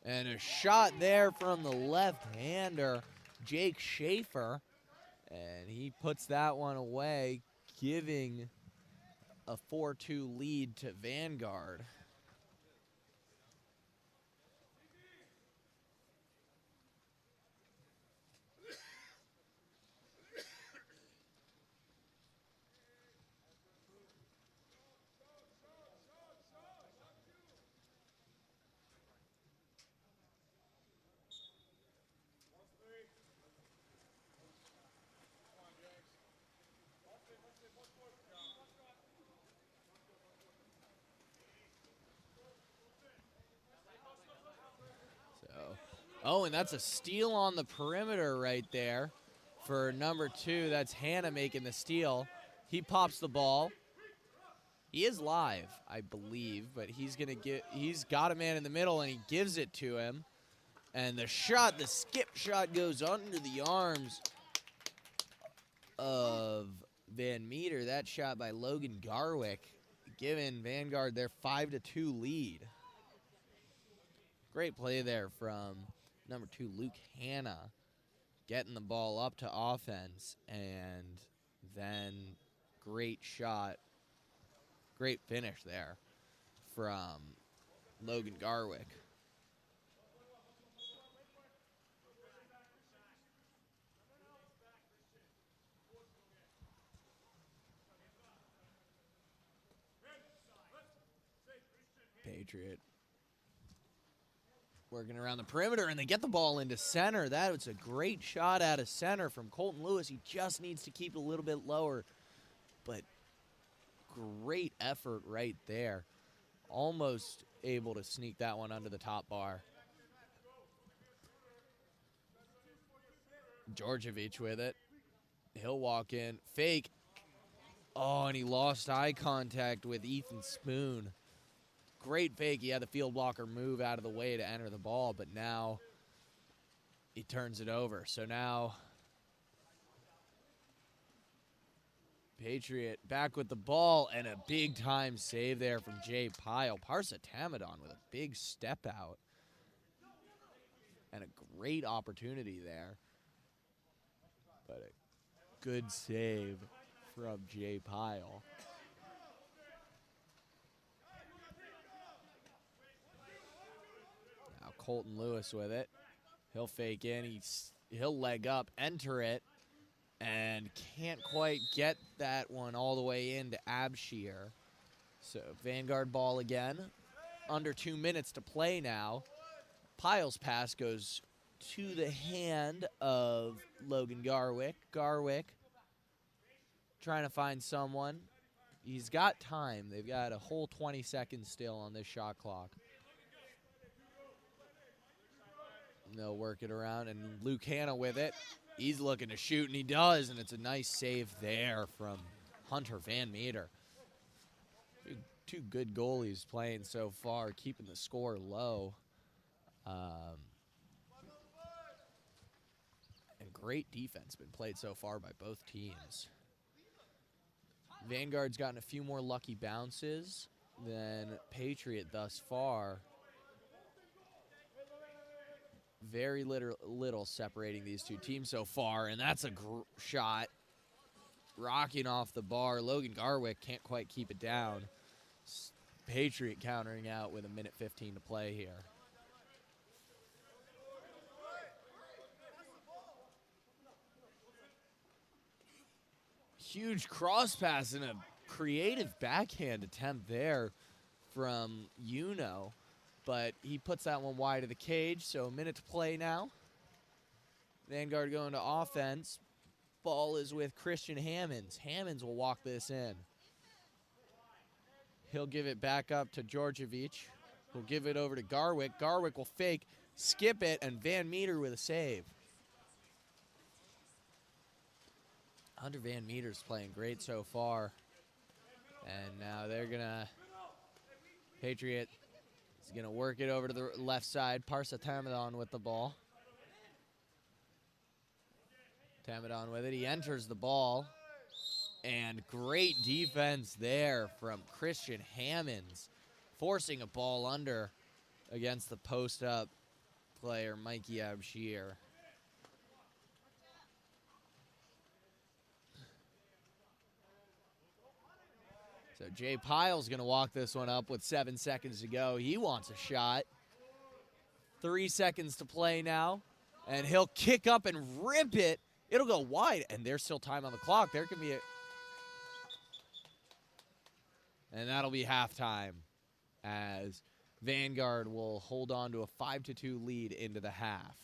And a shot there from the left-hander, Jake Schaefer. And he puts that one away, giving a 4-2 lead to Vanguard. Oh, and that's a steal on the perimeter right there for number 2. That's Hannah making the steal. He pops the ball. He is live, I believe, but he's got a man in the middle, and he gives it to him. And the shot, the skip shot, goes under the arms of Van Meter. That shot by Logan Garwick, giving Vanguard their 5-2 lead. Great play there from number 2, Luke Hanna, getting the ball up to offense, and then great shot, great finish there from Logan Garwick. Patriot working around the perimeter, and they get the ball into center. That was a great shot out of center from Colton Lewis. He just needs to keep it a little bit lower, but great effort right there. Almost able to sneak that one under the top bar. Djordjevic with it. He'll walk in. Fake. Oh, and he lost eye contact with Ethan Spoon. Great fake. He had the field blocker move out of the way to enter the ball, but now he turns it over. So now Patriot back with the ball, and a big-time save there from Jay Pyle. Parsa Tamadon with a big step out. And a great opportunity there. But a good save from Jay Pyle. Now Colton Lewis with it. He'll fake in. He'll leg up, enter it, and can't quite get that one all the way into Abshir. So Vanguard ball again. Under 2 minutes to play now. Pyle's pass goes to the hand of Logan Garwick. Garwick trying to find someone. He's got time. They've got a whole 20 seconds still on this shot clock. And they'll work it around, and Luke Hanna with it. He's looking to shoot, and he does, and it's a nice save there from Hunter Van Meter. Two good goalies playing so far, keeping the score low. And great defense been played so far by both teams. Vanguard's gotten a few more lucky bounces than Patriot thus far. Very little separating these two teams so far, and that's a shot. Rocking off the bar. Logan Garwick can't quite keep it down. Patriot countering out with 1:15 to play here. Huge cross pass and a creative backhand attempt there from Uno, but he puts that one wide of the cage, so 1 minute to play now. Vanguard going to offense. Ball is with Christian Hammonds. Hammonds will walk this in. He'll give it back up to Djordjevic. He'll give it over to Garwick. Garwick will fake, skip it, and Van Meter with a save. Hunter Van Meter's playing great so far. And now they're going to... Patriot is going to work it over to the left side. Parsa Tamadon with the ball. Tamadon with it. He enters the ball. And great defense there from Christian Hammonds, forcing a ball under against the post-up player, Mikey Abshir. So Jay Pyle's going to walk this one up with 7 seconds to go. He wants a shot. 3 seconds to play now. And he'll kick up and rip it. It'll go wide, and there's still time on the clock. There can be a... And that'll be halftime as Vanguard will hold on to a 5-2 lead into the half.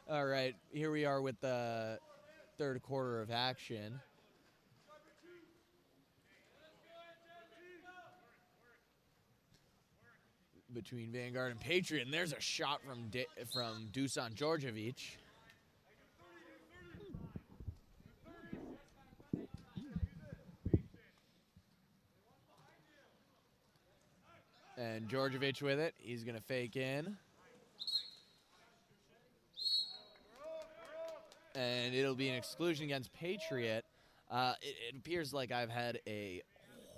All right, here we are with the third quarter of action. Between Vanguard and Patriot, and there's a shot from Dusan Djordjevic. And Djordjevic with it. He's going to fake in. And it'll be an exclusion against Patriot. It appears like I've had a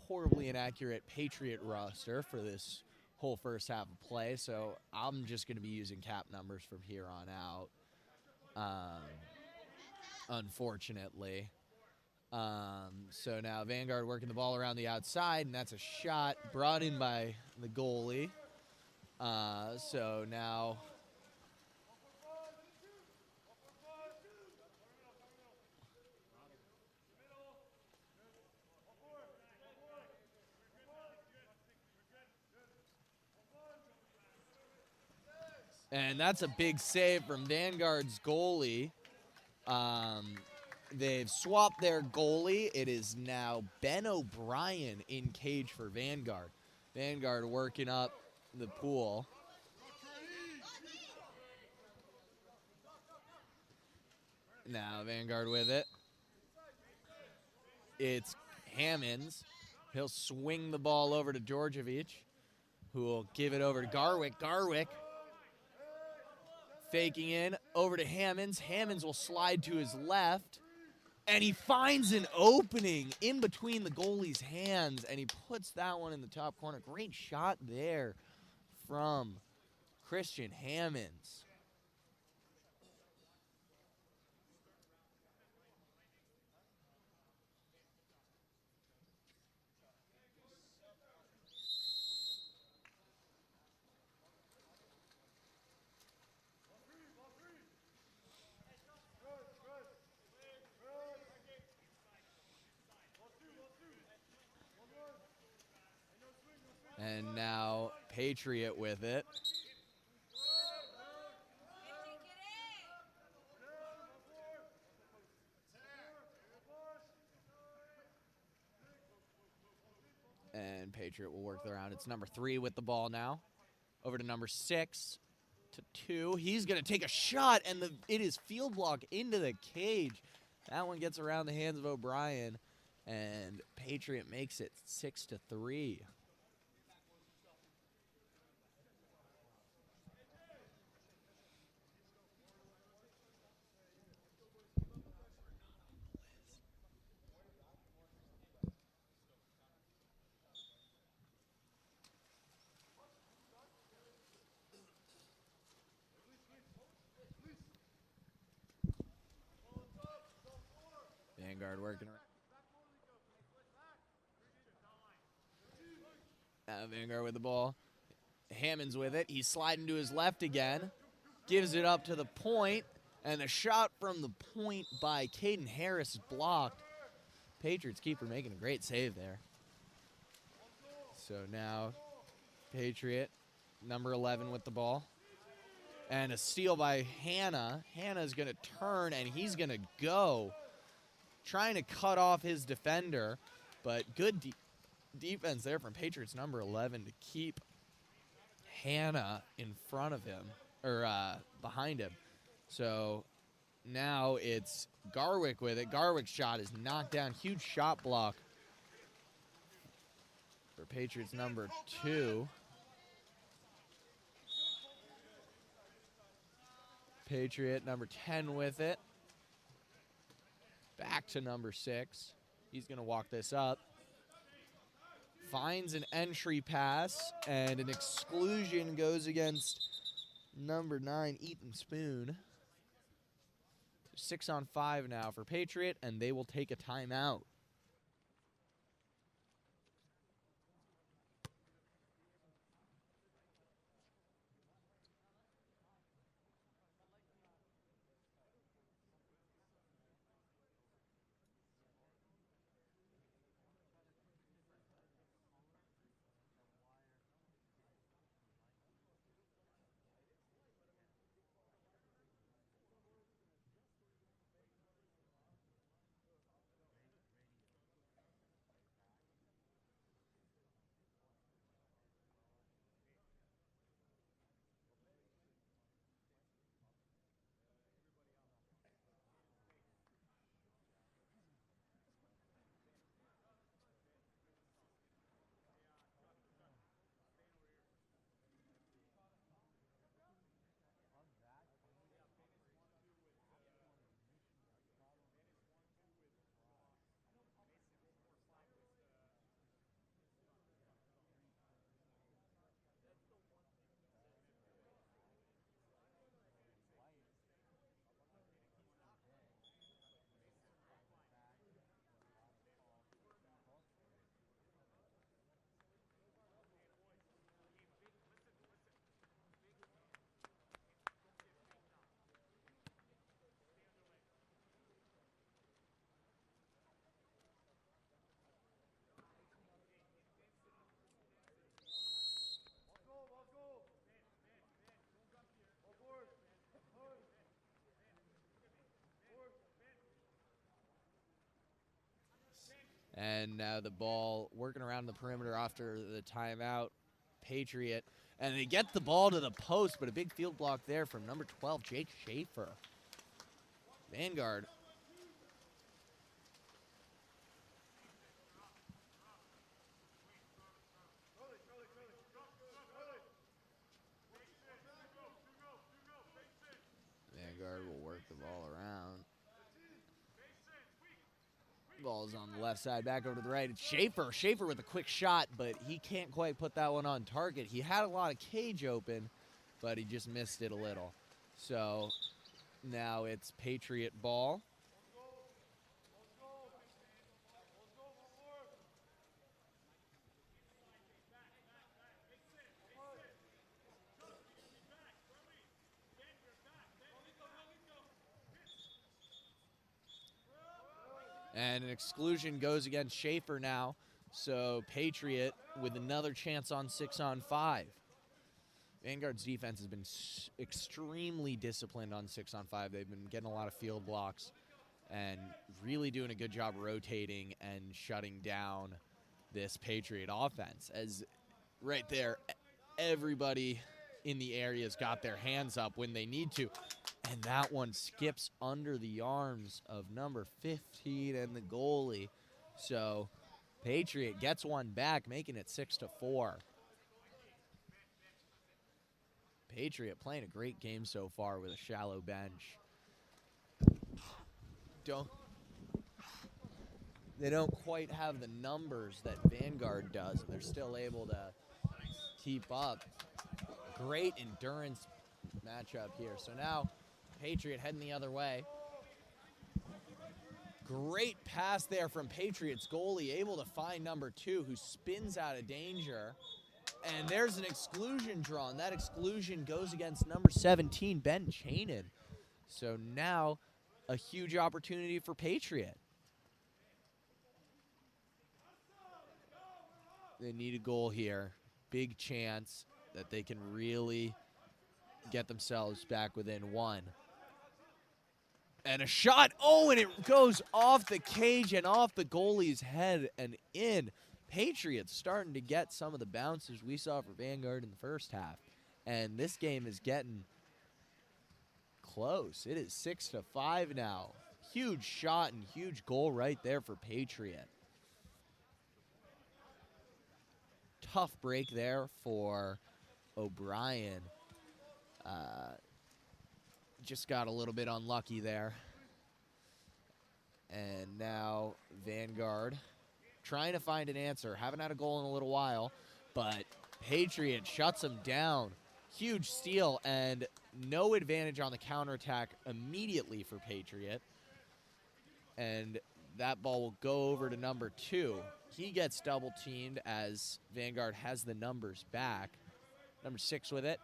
horribly inaccurate Patriot roster for this whole first half of play, so I'm just going to be using cap numbers from here on out, unfortunately. So now Vanguard working the ball around the outside, and that's a shot brought in by the goalie. So now and that's a big save from Vanguard's goalie. They've swapped their goalie. It is now Ben O'Brien in cage for Vanguard. Vanguard working up the pool. Now Vanguard with it. It's Hammonds. He'll swing the ball over to Djordjevic, who will give it over to Garwick. Garwick faking in over to Hammonds. Hammonds will slide to his left, and he finds an opening in between the goalie's hands, and he puts that one in the top corner. Great shot there from Christian Hammonds. And now Patriot with it. And Patriot will work around. It's number 3 with the ball now. Over to number 6 to 2. He's going to take a shot, and it is field block into the cage. That one gets around the hands of O'Brien, and Patriot makes it 6-3. Vanguard working around. Vanguard with the ball. Hammonds with it. He's sliding to his left again. Gives it up to the point. And a shot from the point by Caden Harris is blocked. Patriots keeper making a great save there. So now Patriot, number 11 with the ball. And a steal by Hanna. Hanna's going to turn, and he's going to go. Trying to cut off his defender. But good defense there from Patriots number 11 to keep Hanna in front of him, or behind him. So now it's Garwick with it. Garwick's shot is knocked down. Huge shot block for Patriots number 2. Patriot number 10 with it. Back to number 6. He's going to walk this up. Finds an entry pass, and an exclusion goes against number 9, Ethan Spoon. 6-on-5 now for Patriot, and they will take a timeout. And now the ball working around the perimeter after the timeout. Patriot. And they get the ball to the post, but a big field block there from number 12, Jake Schaefer. Vanguard. Vanguard will work the ball around. Ball's on the left side, back over to the right. It's Schaefer. Schaefer with a quick shot, but he can't quite put that one on target. He had a lot of cage open, but he just missed it a little. So now it's Patriot ball. And an exclusion goes against Schaefer now. So Patriot with another chance on 6-on-5. Vanguard's defense has been extremely disciplined on 6-on-5. They've been getting a lot of field blocks and really doing a good job rotating and shutting down this Patriot offense. As right there, everybody in the area's got their hands up when they need to. And that one skips under the arms of number 15 and the goalie. So Patriot gets one back, making it 6-4. Patriot playing a great game so far with a shallow bench. They don't quite have the numbers that Vanguard does, and they're still able to keep up. Great endurance matchup here. So now Patriot heading the other way. Great pass there from Patriots goalie, able to find number 2, who spins out of danger. And there's an exclusion drawn. That exclusion goes against number 17, Ben Chanin. So now a huge opportunity for Patriot. They need a goal here. Big chance that they can really get themselves back within 1. And a shot. Oh, and it goes off the cage and off the goalie's head and in. Patriots starting to get some of the bounces we saw for Vanguard in the first half. And this game is getting close. It is 6-5 now. Huge shot and huge goal right there for Patriot. Tough break there for O'Brien. Just got a little bit unlucky there. And now Vanguard trying to find an answer. Haven't had a goal in a little while, but Patriot shuts them down. Huge steal and no advantage on the counterattack immediately for Patriot. And that ball will go over to number 2. He gets double teamed as Vanguard has the numbers back. Number 6 with it.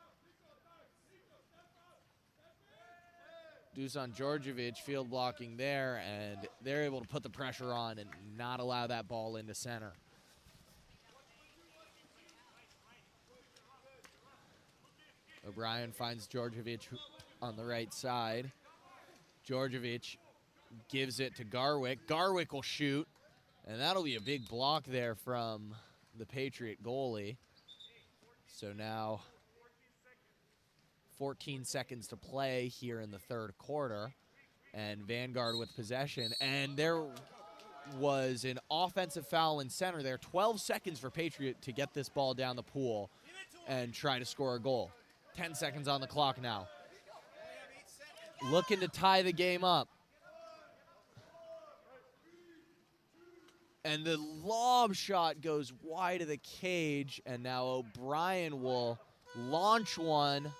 Dusan Djordjevic field blocking there, and they're able to put the pressure on and not allow that ball into center. O'Brien finds Djordjevic on the right side. Djordjevic gives it to Garwick. Garwick will shoot, and that'll be a big block there from the Patriot goalie. So now 14 seconds to play here in the third quarter, and Vanguard with possession. And there was an offensive foul in center there. 12 seconds for Patriot to get this ball down the pool and try to score a goal. 10 seconds on the clock now. Looking to tie the game up. And the lob shot goes wide of the cage, and now O'Brien will launch one,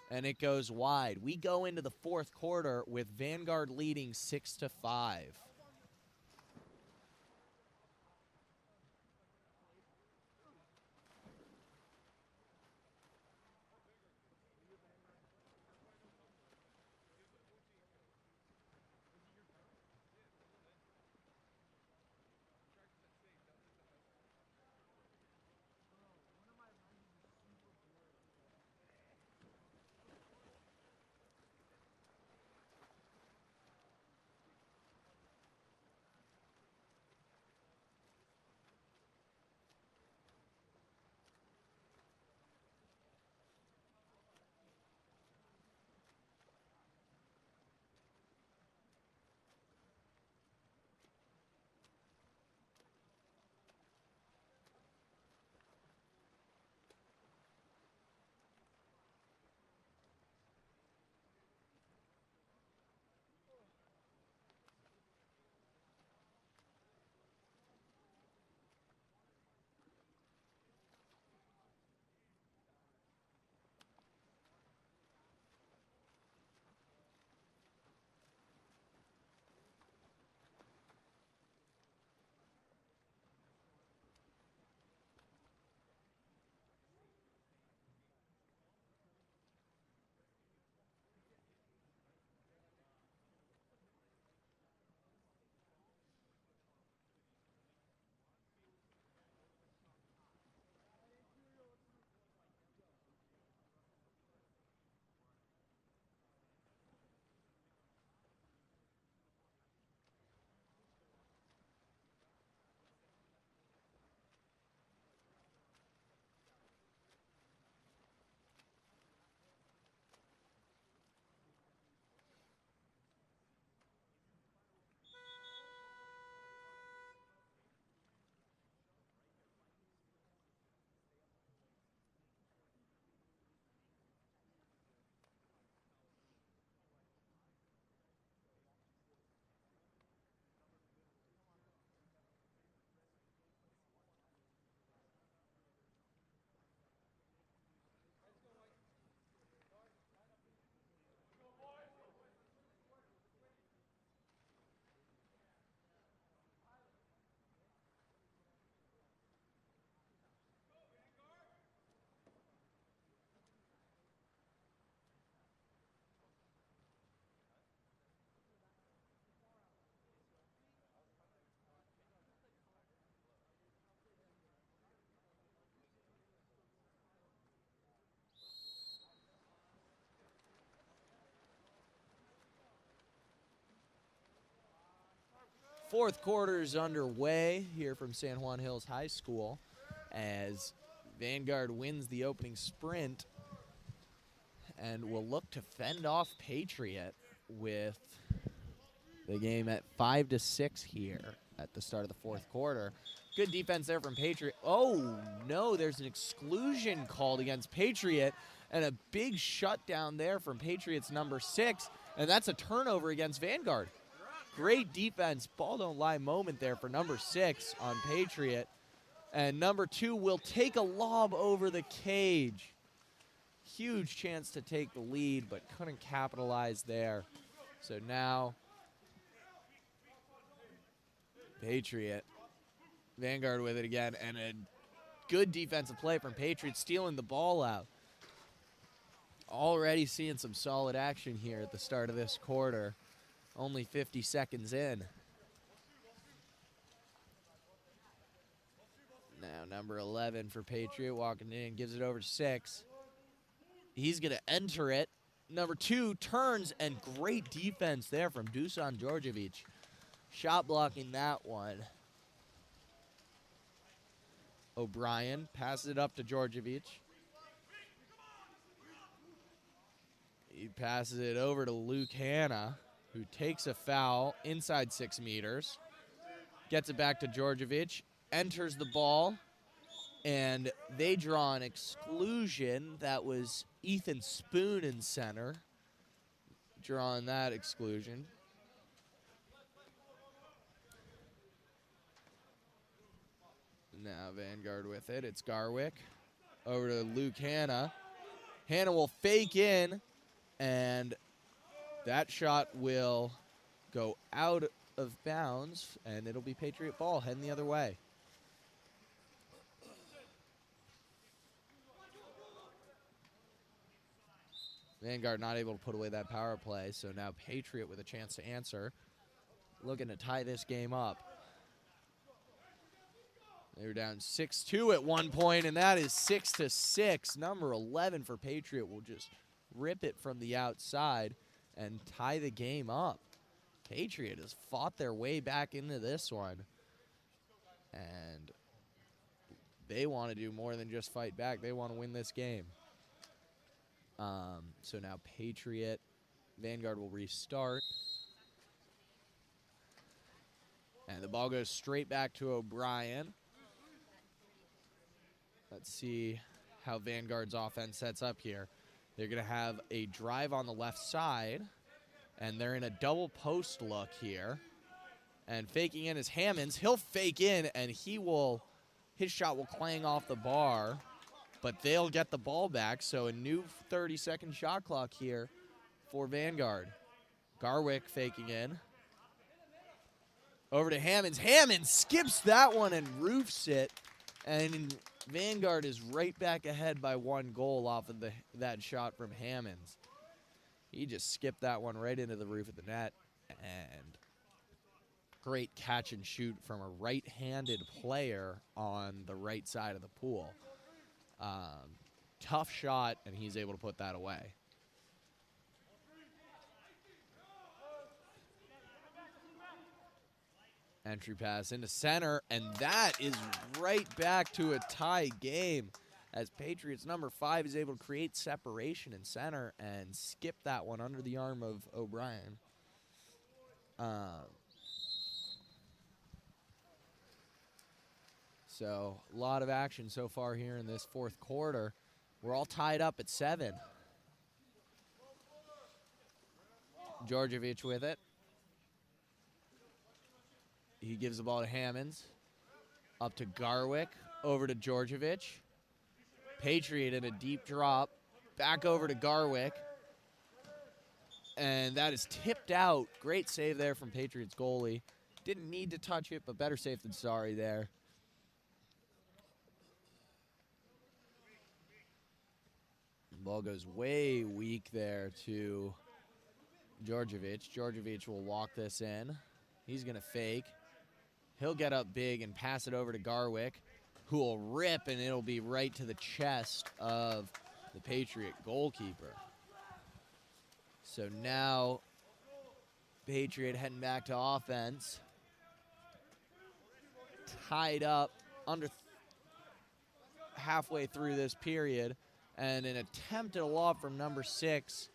and it goes wide. We go into the fourth quarter with Vanguard leading 6-5. Fourth quarter is underway here from San Juan Hills High School as Vanguard wins the opening sprint and will look to fend off Patriot with the game at 5-6 here at the start of the fourth quarter. Good defense there from Patriot. Oh, no, there's an exclusion called against Patriot, and a big shutdown there from Patriot's number 6, and that's a turnover against Vanguard. Great defense, ball don't lie moment there for number 6 on Patriot. And number 2 will take a lob over the cage. Huge chance to take the lead, but couldn't capitalize there. So now, Patriot, Vanguard with it again, and a good defensive play from Patriot, stealing the ball out. Already seeing some solid action here at the start of this quarter. Only 50 seconds in. Now number 11 for Patriot, walking in, gives it over to 6. He's going to enter it. Number 2 turns, and great defense there from Dusan Djordjevic. Shot blocking that one. O'Brien passes it up to Djordjevic. He passes it over to Luke Hanna, who takes a foul inside 6 meters. Gets it back to Djordjevic, enters the ball, and they draw an exclusion. That was Ethan Spoon in center, drawing that exclusion. Now Vanguard with it. It's Garwick. Over to Luke Hanna. Hanna will fake in, and that shot will go out of bounds, and it'll be Patriot ball heading the other way. Vanguard not able to put away that power play, so now Patriot with a chance to answer. Looking to tie this game up. They were down 6-2 at one point, and that is 6-6. Number 11 for Patriot will just rip it from the outside and tie the game up. Patriot has fought their way back into this one, and they want to do more than just fight back. They want to win this game. So now Patriot, Vanguard will restart. And the ball goes straight back to O'Brien. Let's see how Vanguard's offense sets up here. They're going to have a drive on the left side, and they're in a double post look here. And faking in is Hammonds. He'll fake in, and his shot will clang off the bar, but they'll get the ball back. So a new 30-second shot clock here for Vanguard. Garwick faking in. Over to Hammonds. Hammonds skips that one and roofs it. And Vanguard is right back ahead by 1 goal off of that shot from Hammonds. He just skipped that one right into the roof of the net. And great catch and shoot from a right-handed player on the right side of the pool. Tough shot, and he's able to put that away. Entry pass into center, and that is right back to a tie game as Patriots number 5 is able to create separation in center and skip that one under the arm of O'Brien. So a lot of action so far here in this fourth quarter. We're all tied up at 7. Djordjevic with it. He gives the ball to Hammonds. Up to Garwick. Over to Djordjevic. Patriot in a deep drop. Back over to Garwick. And that is tipped out. Great save there from Patriots goalie. Didn't need to touch it, but better safe than sorry there. Ball goes way weak there to Djordjevic. Djordjevic will walk this in. He's going to fake. He'll get up big and pass it over to Garwick, who will rip, and it'll be right to the chest of the Patriot goalkeeper. So now Patriot heading back to offense. tied up under halfway through this period, and an attempt at a lob from number 6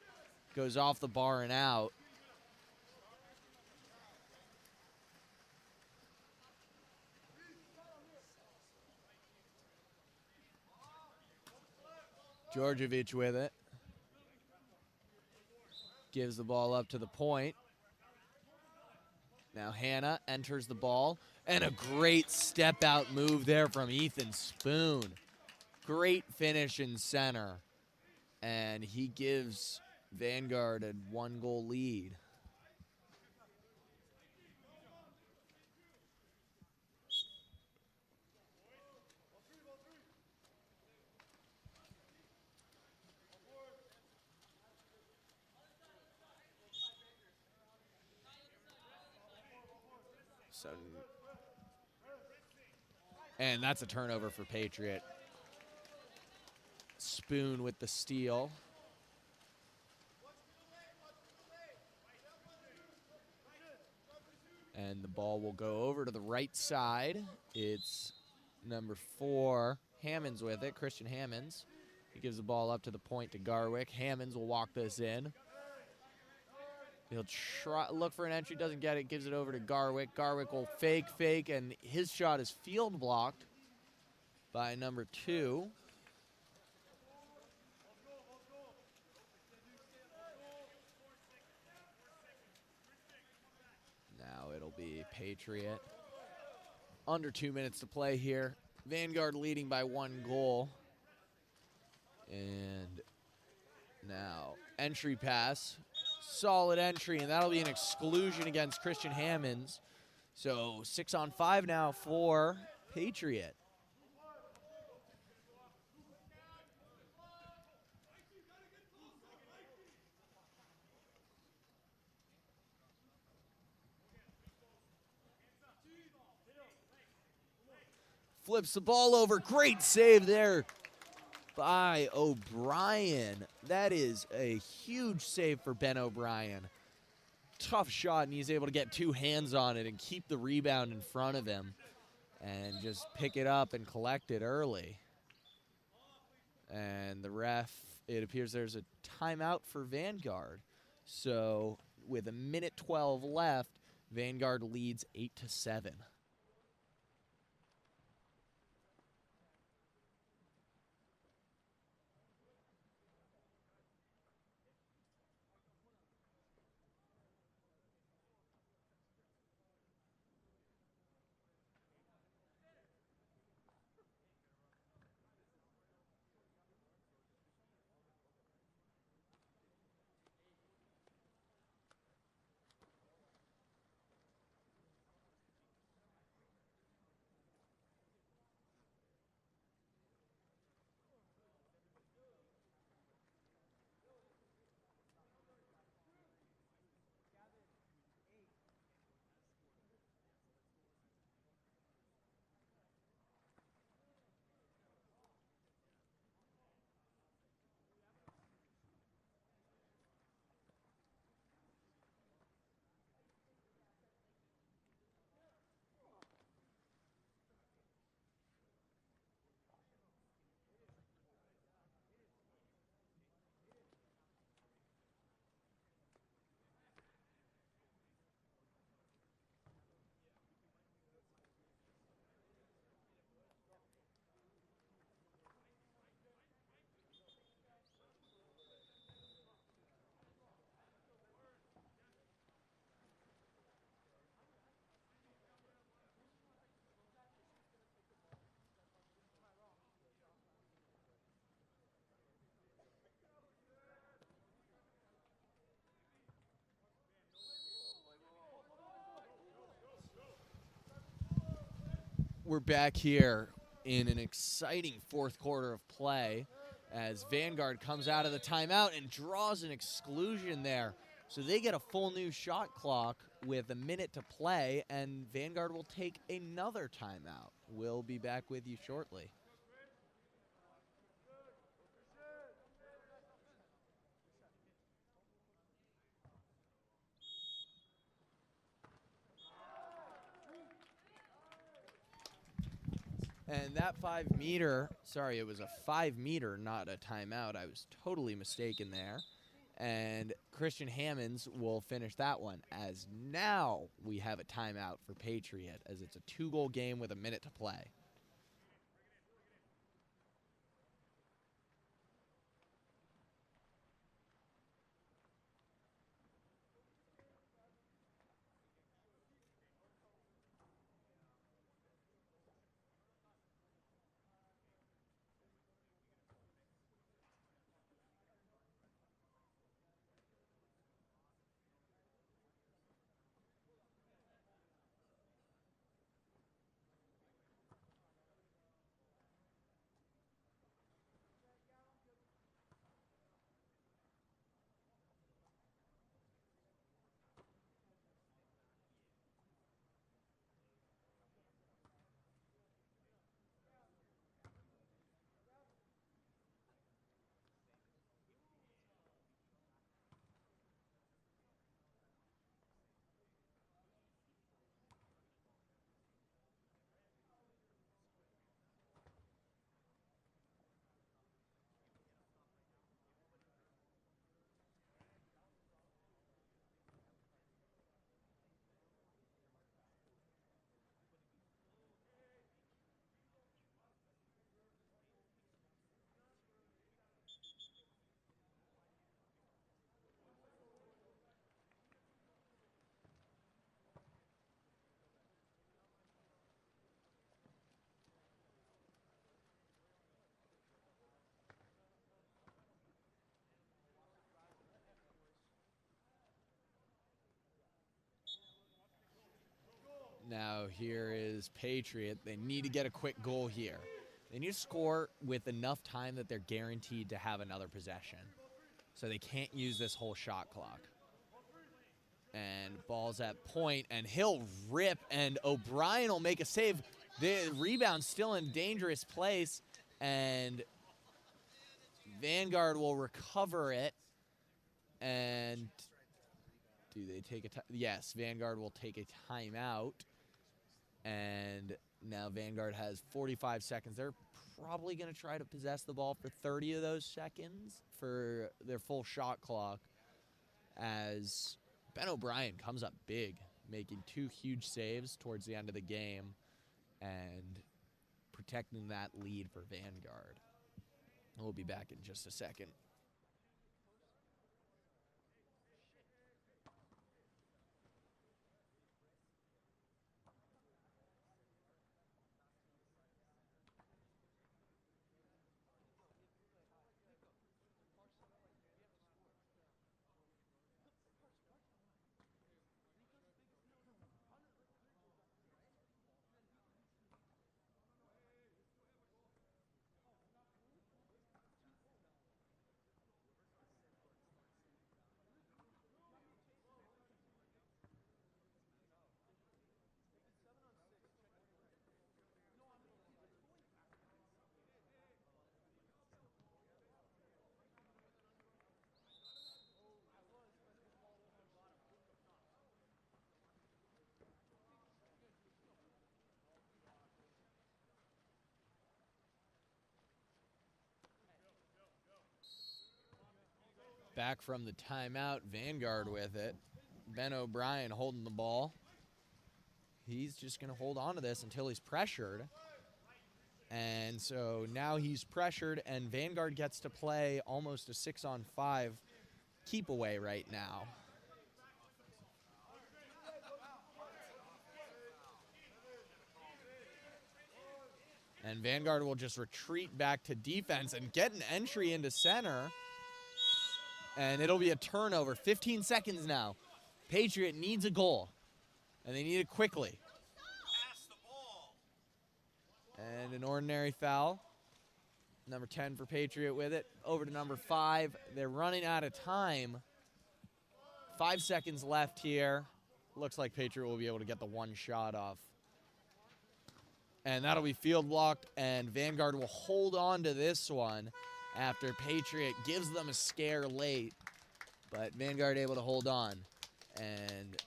goes off the bar and out. Djordjevic with it. Gives the ball up to the point. Now Hannah enters the ball, and a great step-out move there from Ethan Spoon. Great finish in center, and he gives Vanguard a 1-goal lead. And that's a turnover for Patriot. Spoon with the steal. And the ball will go over to the right side. It's number 4, Hammonds with it, Christian Hammonds. He gives the ball up to the point to Garwick. Hammonds will walk this in. He'll try look for an entry, doesn't get it, gives it over to Garwick. Garwick will fake, and his shot is field blocked by number 2. Now it'll be Patriot. Under 2 minutes to play here. Vanguard leading by 1 goal. And now entry pass. Solid entry, and that'll be an exclusion against Christian Hammonds. So 6-on-5 now for Patriot. Flips the ball over. Great save there by O'Brien. That is a huge save for Ben O'Brien. Tough shot, and he's able to get 2 hands on it and keep the rebound in front of him and just pick it up and collect it early. And the ref, it appears there's a timeout for Vanguard. So with 1:12 left, Vanguard leads 8-7. We're back here in an exciting 4th quarter of play as Vanguard comes out of the timeout and draws an exclusion there. So they get a full new shot clock with 1 minute to play, and Vanguard will take another timeout. We'll be back with you shortly. And that 5 meter, sorry, it was a 5 meter, not a timeout. I was totally mistaken there. And Christian Hammonds will finish that one, as now we have a timeout for Patriot, as it's a 2-goal game with a minute to play. Now here is Patriot. They need to get a quick goal here. They need to score with enough time that they're guaranteed to have another possession. So they can't use this whole shot clock. And ball's at point, and he'll rip, and O'Brien will make a save. The rebound's still in dangerous place, and Vanguard will recover it. And do they take a time? Yes, Vanguard will take a timeout. And now Vanguard has 45 seconds. They're probably going to try to possess the ball for 30 of those seconds for their full shot clock, as Ben O'Brien comes up big, making 2 huge saves towards the end of the game and protecting that lead for Vanguard. We'll be back in just a second. Back from the timeout, Vanguard with it. Ben O'Brien holding the ball. He's just going to hold on to this until he's pressured. And so now he's pressured, and Vanguard gets to play almost a 6-on-5 keep away right now. And Vanguard will just retreat back to defense and get an entry into center. And it'll be a turnover. 15 seconds now. Patriot needs a goal, and they need it quickly. And an ordinary foul. Number 10 for Patriot with it. Over to number 5. They're running out of time. 5 seconds left here. Looks like Patriot will be able to get the one shot off. And that'll be field blocked, and Vanguard will hold on to this one after Patriot gives them a scare late. But Vanguard able to hold on. And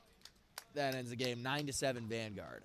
that ends the game 9-7 Vanguard.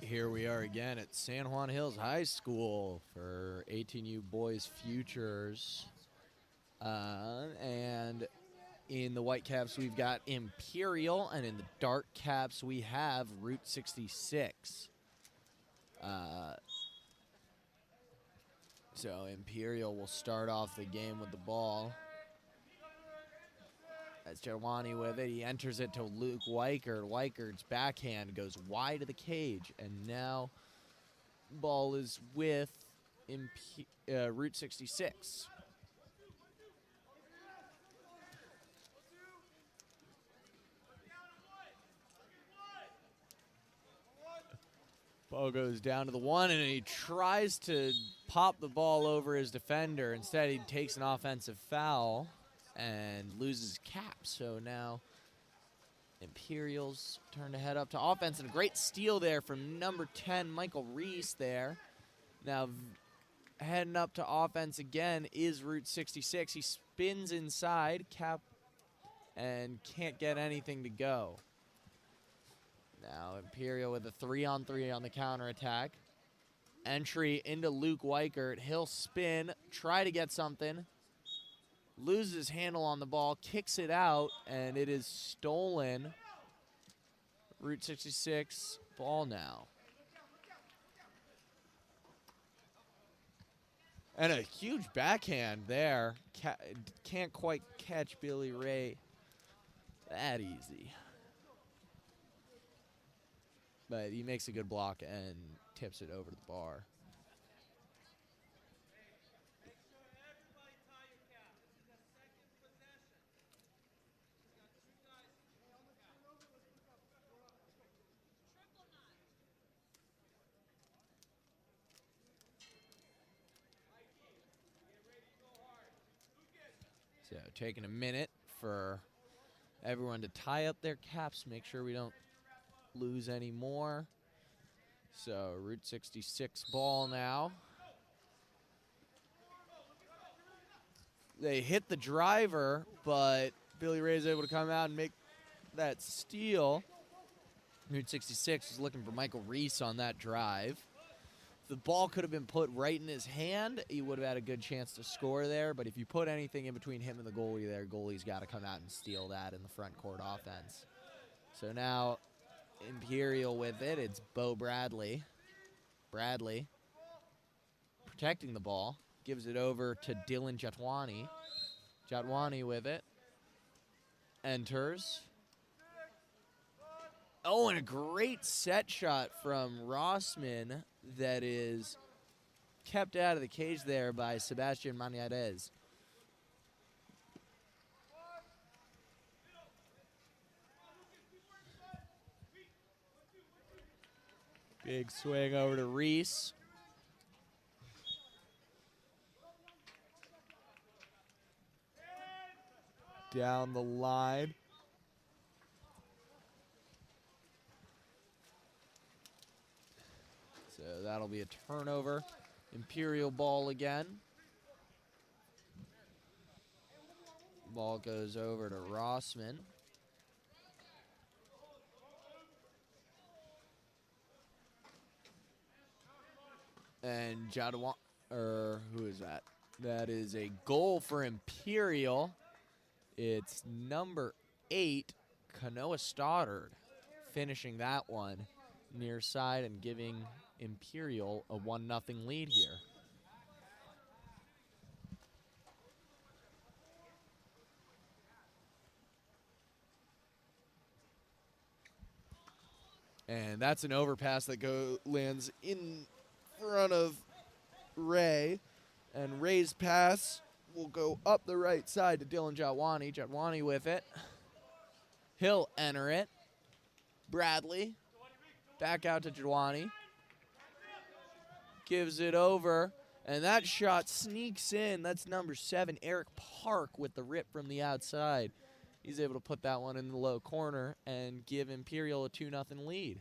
Here we are again at San Juan Hills High School for 18U Boys Futures. And in the white caps, we've got Imperial, and in the dark caps, we have Route 66. So Imperial will start off the game with the ball. That's Giovanni with it. He enters it to Luke Weichert. Weichert's backhand goes wide of the cage, and now ball is with Route 66. Ball goes down to the one, and he tries to pop the ball over his defender. Instead, he takes an offensive foul and loses cap. So now Imperials turn to head up to offense, and a great steal there from number 10, Michael Reese there. Now heading up to offense again is Route 66. He spins inside, cap, and can't get anything to go. Now Imperial with a 3-on-3 on the counterattack. Entry into Luke Weichert. He'll spin, try to get something. Loses his handle on the ball, kicks it out, and it is stolen. Route 66 ball now. And a huge backhand there. Can't quite catch Billy Ray that easy. But he makes a good block and tips it over the bar. So taking a minute for everyone to tie up their caps, make sure we don't lose any more. So Route 66 ball now. They hit the driver, but Billy Ray is able to come out and make that steal. Route 66 is looking for Michael Reese on that drive. If the ball could have been put right in his hand, he would have had a good chance to score there. But if you put anything in between him and the goalie there, goalie's got to come out and steal that in the front court offense. So now Imperial with it. It's Bo Bradley. Bradley protecting the ball. Gives it over to Dylan Jatwani. Jatwani with it. Enters. Oh, and a great set shot from Rossman that is kept out of the cage there by Sebastian Mañarez. Big swing over to Reese. Down the line. So that'll be a turnover. Imperial ball again. Ball goes over to Rossman. And Jadwan, or who is that? That is a goal for Imperial. It's number 8, Kanoa Stoddard, finishing that one near side and giving Imperial a 1-0 lead here. And that's an overpass that lands in front of Ray. And Ray's pass will go up the right side to Dylan Jatwani. Jatwani with it. He'll enter it. Bradley. Back out to Jatwani. Gives it over. And that shot sneaks in. That's number 7, Eric Park, with the rip from the outside. He's able to put that one in the low corner and give Imperial a 2-0 lead.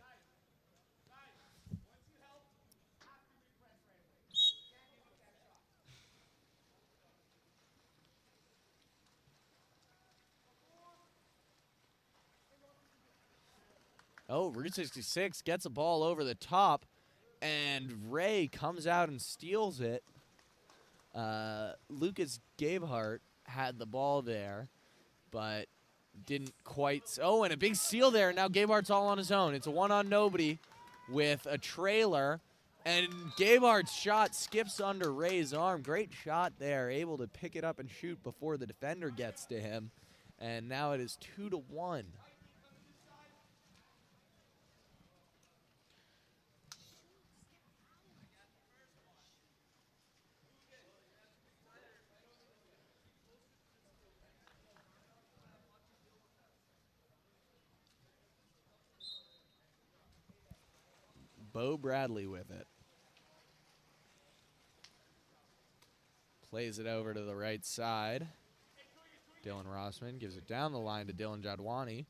Oh, Route 66 gets a ball over the top, and Ray comes out and steals it. Lucas Gabehart had the ball there, but didn't quite. Oh, and a big steal there. Now Gabehart's all on his own. It's a one on nobody with a trailer, and Gabehart's shot skips under Ray's arm. Great shot there, able to pick it up and shoot before the defender gets to him. And now it is 2-1. Bo Bradley with it. Plays it over to the right side. Dylan Rossman gives it down the line to Dylan Jadwani.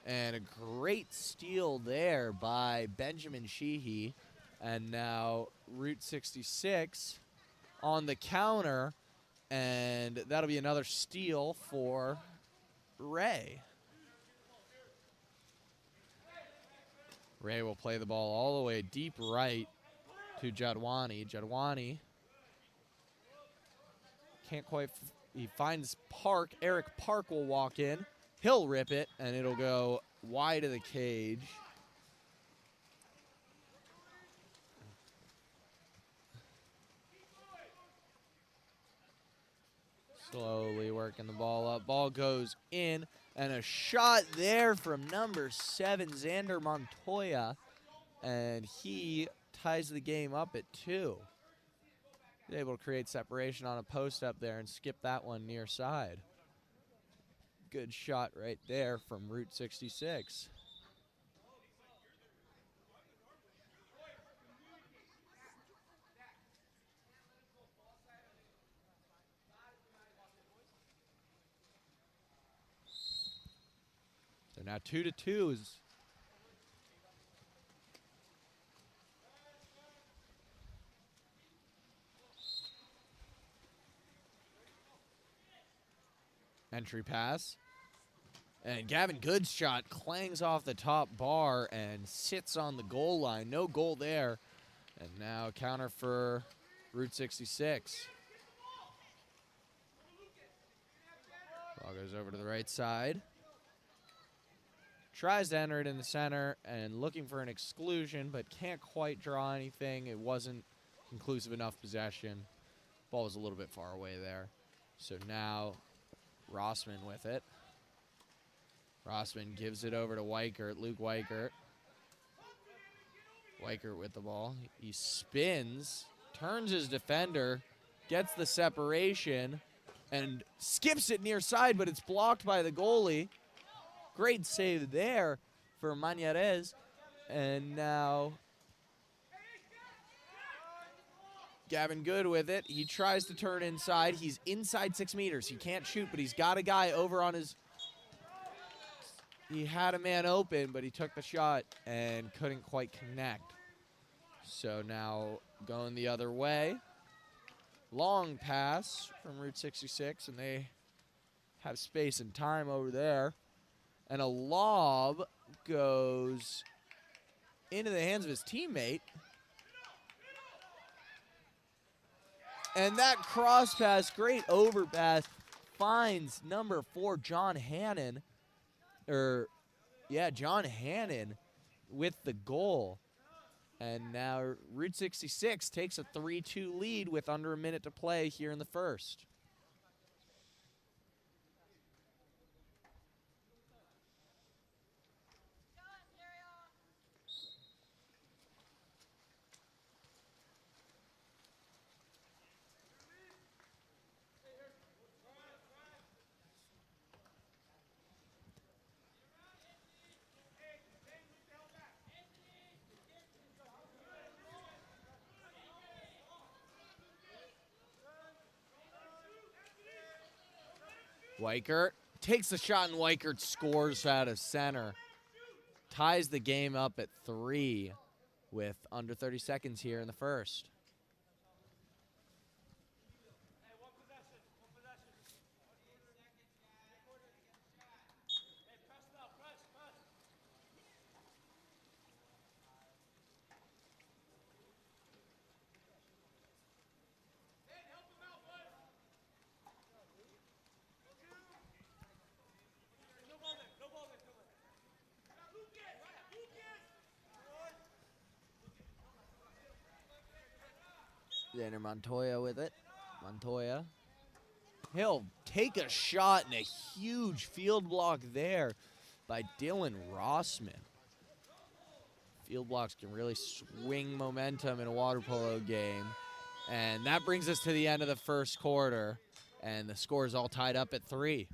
And a great steal there by Benjamin Sheehy. And now Route 66 on the counter. And that'll be another steal for Ray. Ray will play the ball all the way deep right to Jadwani. Jadwani can't quite. He finds Park. Eric Park will walk in. He'll rip it, and it'll go wide of the cage. Slowly working the ball up. Ball goes in, and a shot there from number 7, Xander Montoya, and he ties the game up at 2. He's able to create separation on a post up there and skip that one near side. Good shot right there from Route 66. So now 2-2 is entry pass. And Gavin Good's shot clangs off the top bar and sits on the goal line. No goal there. And now counter for Route 66. Ball goes over to the right side. Tries to enter it in the center and looking for an exclusion, but can't quite draw anything. It wasn't conclusive enough possession. Ball was a little bit far away there. So now Rossman with it. Rossman gives it over to Weichert, Luke Weichert. Weichert with the ball. He spins, turns his defender, gets the separation, and skips it near side, but it's blocked by the goalie. Great save there for Mañarez. And now Gavin Good with it. He tries to turn inside. He's inside 6 meters. He can't shoot, but he's got a guy over on his... He had a man open, but he took the shot and couldn't quite connect. So now going the other way. Long pass from Route 66, and they have space and time over there. And a lob goes into the hands of his teammate. And that cross pass, great overpass, finds number 4, John Hannon. John Hannon with the goal. And now Route 66 takes a 3-2 lead with under a minute to play here in the first. Weichert takes the shot, and Weichert scores out of center. Ties the game up at 3 with under 30 seconds here in the first. Xander Montoya with it. Montoya. He'll take a shot and a huge field block there by Dylan Rossman. Field blocks can really swing momentum in a water polo game. And that brings us to the end of the first quarter. And the score is all tied up at 3.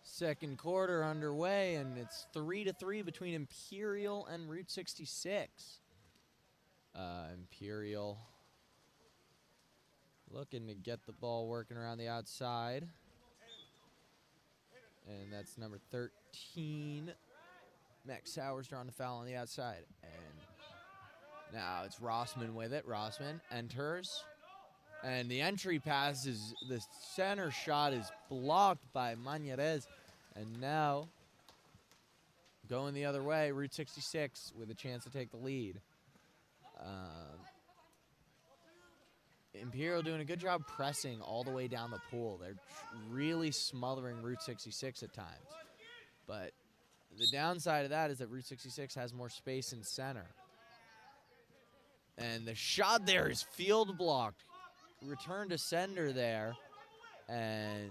Second quarter underway, and it's 3-3 between Imperial and Route 66. Imperial looking to get the ball working around the outside. And that's number 13. Max Sowers drawing the foul on the outside. And now it's Rossman with it. Rossman enters. And the entry pass is, the center shot is blocked by Mañarez. And now, going the other way, Route 66 with a chance to take the lead. Imperial doing a good job pressing all the way down the pool. They're really smothering Route 66 at times. But the downside of that is that Route 66 has more space in center. And the shot there is field blocked. Return to sender there. And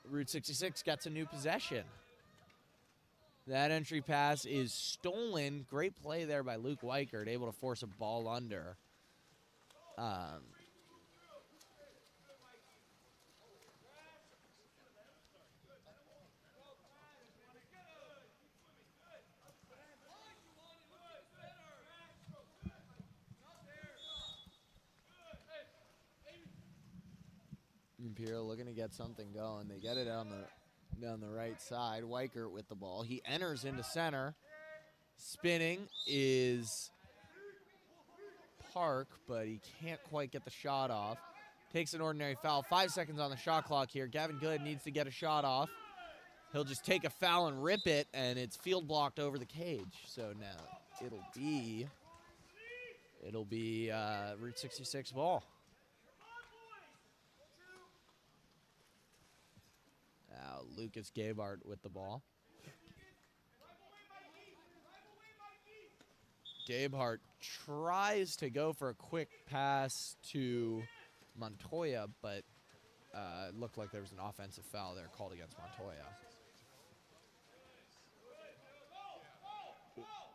Route 66 gets a new possession. That entry pass is stolen. Great play there by Luke Weichert, able to force a ball under. Imperial looking to get something going. They get it down the right side. Weichert with the ball. He enters into center. Spinning is Park, but he can't quite get the shot off. Takes an ordinary foul. 5 seconds on the shot clock here. Gavin Good needs to get a shot off. He'll just take a foul and rip it, and it's field blocked over the cage. So now it'll be Route 66 ball. Now Lucas Gabart with the ball. Gabehart tries to go for a quick pass to Montoya, but it looked like there was an offensive foul there called against Montoya.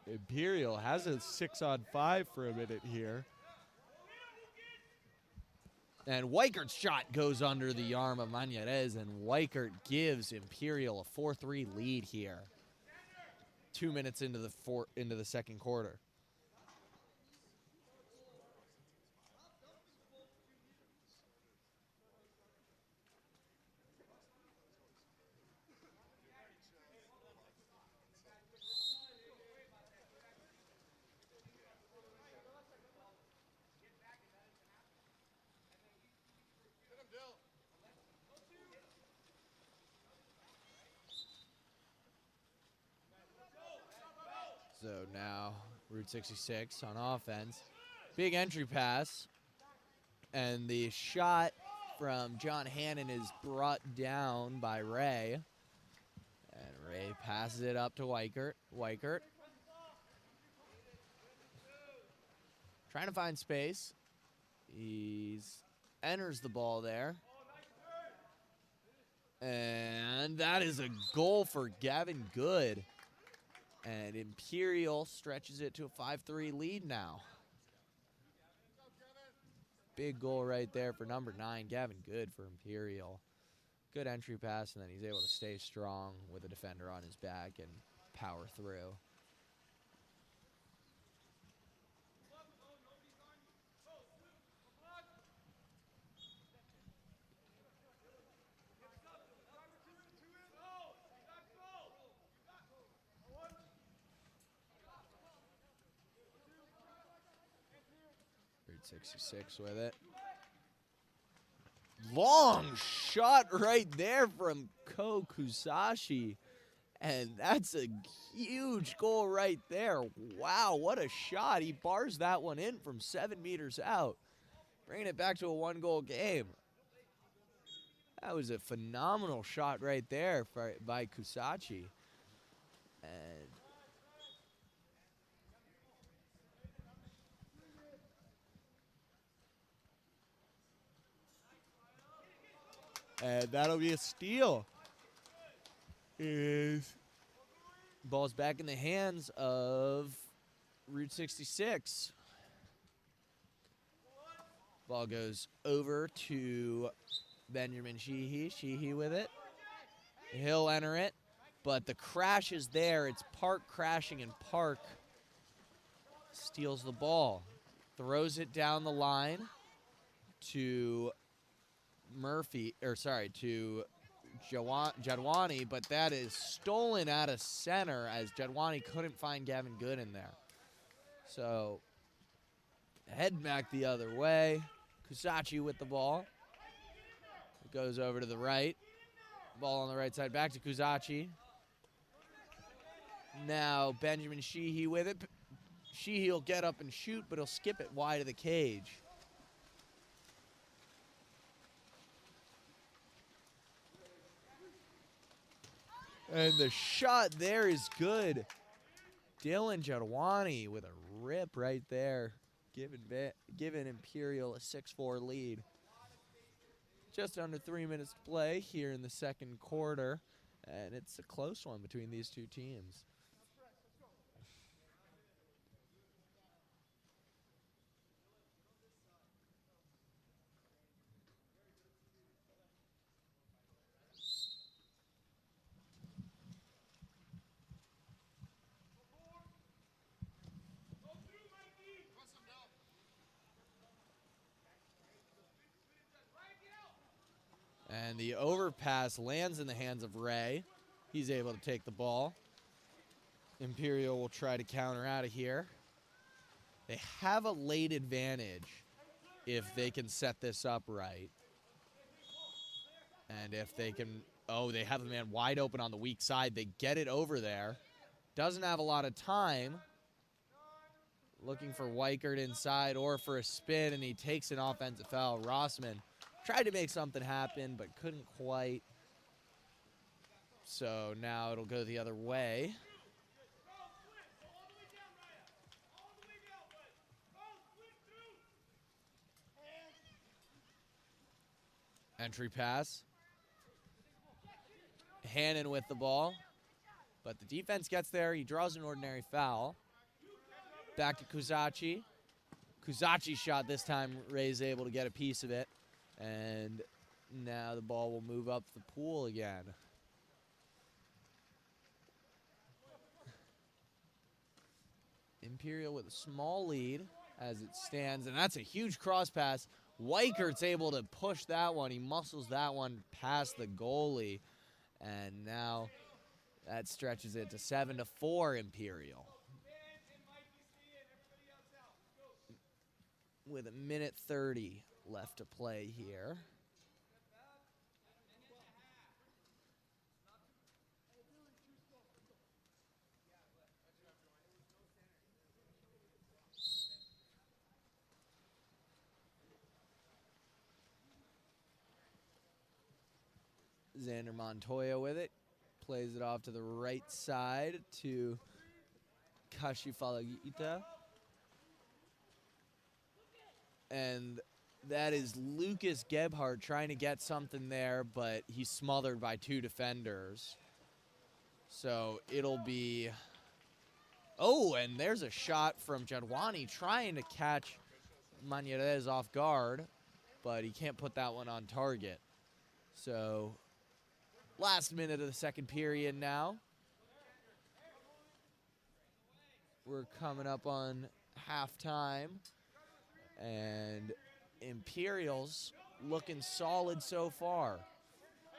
Imperial has a 6-on-5 for a minute here. And Weichert's shot goes under the arm of Mañarez, and Weichert gives Imperial a 4-3 lead here. 2 minutes into the second quarter. So now Route 66 on offense. Big entry pass. And the shot from John Hannon is brought down by Ray. And Ray passes it up to Weichert. Weichert trying to find space. He's enters the ball there. And that is a goal for Gavin Good. And Imperial stretches it to a 5-3 lead now. Big goal right there for number 9, Gavin Good for Imperial. Good entry pass, and then he's able to stay strong with a defender on his back and power through. Route 66 with it. Long shot right there from Ko Kusashi. And that's a huge goal right there. Wow, what a shot. He bars that one in from 7 meters out, bringing it back to a 1-goal game. That was a phenomenal shot right there by Kusashi. And that'll be a steal. Ball's back in the hands of Route 66. Ball goes over to Benjamin Sheehy. Sheehy with it. He'll enter it, but the crash is there. It's Park crashing, and Park steals the ball. Throws it down the line to to Jadwani, but that is stolen out of center as Jadwani couldn't find Gavin Good in there. So, head back the other way. Kusachi with the ball. It goes over to the right. Ball on the right side, back to Kusachi. Now Benjamin Sheehy with it. Sheehy will get up and shoot, but he'll skip it wide of the cage. And the shot there is good. Dylan Jadwani with a rip right there, giving Imperial a 6-4 lead. Just under 3 minutes to play here in the second quarter, and it's a close one between these two teams. And the overpass lands in the hands of Ray. He's able to take the ball. Imperial will try to counter out of here. They have a late advantage if they can set this up right. And if they can, they have a man wide open on the weak side. They get it over there. Doesn't have a lot of time. Looking for Weichert inside or for a spin, and he takes an offensive foul. Rossman tried to make something happen, but couldn't quite. So now it'll go the other way. Entry pass. Hannon with the ball. But the defense gets there. He draws an ordinary foul. Back to Kuzachi. Kuzachi's shot this time. Ray's able to get a piece of it. And now the ball will move up the pool again. Imperial with a small lead as it stands. And that's a huge cross pass. Weichert's able to push that one. He muscles that one past the goalie. And now that stretches it to 7-4 Imperial. With a minute 30 left to play here. Xander Montoya with it. Plays it off to the right side to Kashi Falagita. And that is Lucas Gebhardt trying to get something there, but he's smothered by two defenders. So it'll be... Oh, and there's a shot from Jadwani trying to catch Mañarez off guard, but he can't put that one on target. So last minute of the second period now. We're coming up on halftime. And Imperials looking solid so far.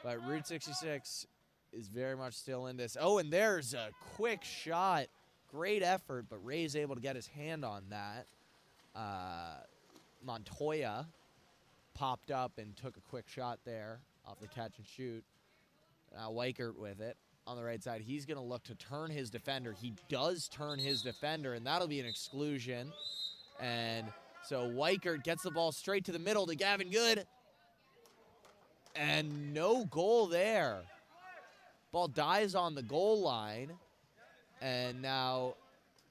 But Route 66 is very much still in this. Oh, and there's a quick shot. Great effort, but Ray's able to get his hand on that. Montoya popped up and took a quick shot there off the catch and shoot. Now Weichert with it on the right side. He's going to look to turn his defender. He does turn his defender, and that'll be an exclusion. And so Weichert gets the ball straight to the middle to Gavin Good. And no goal there. Ball dies on the goal line. And now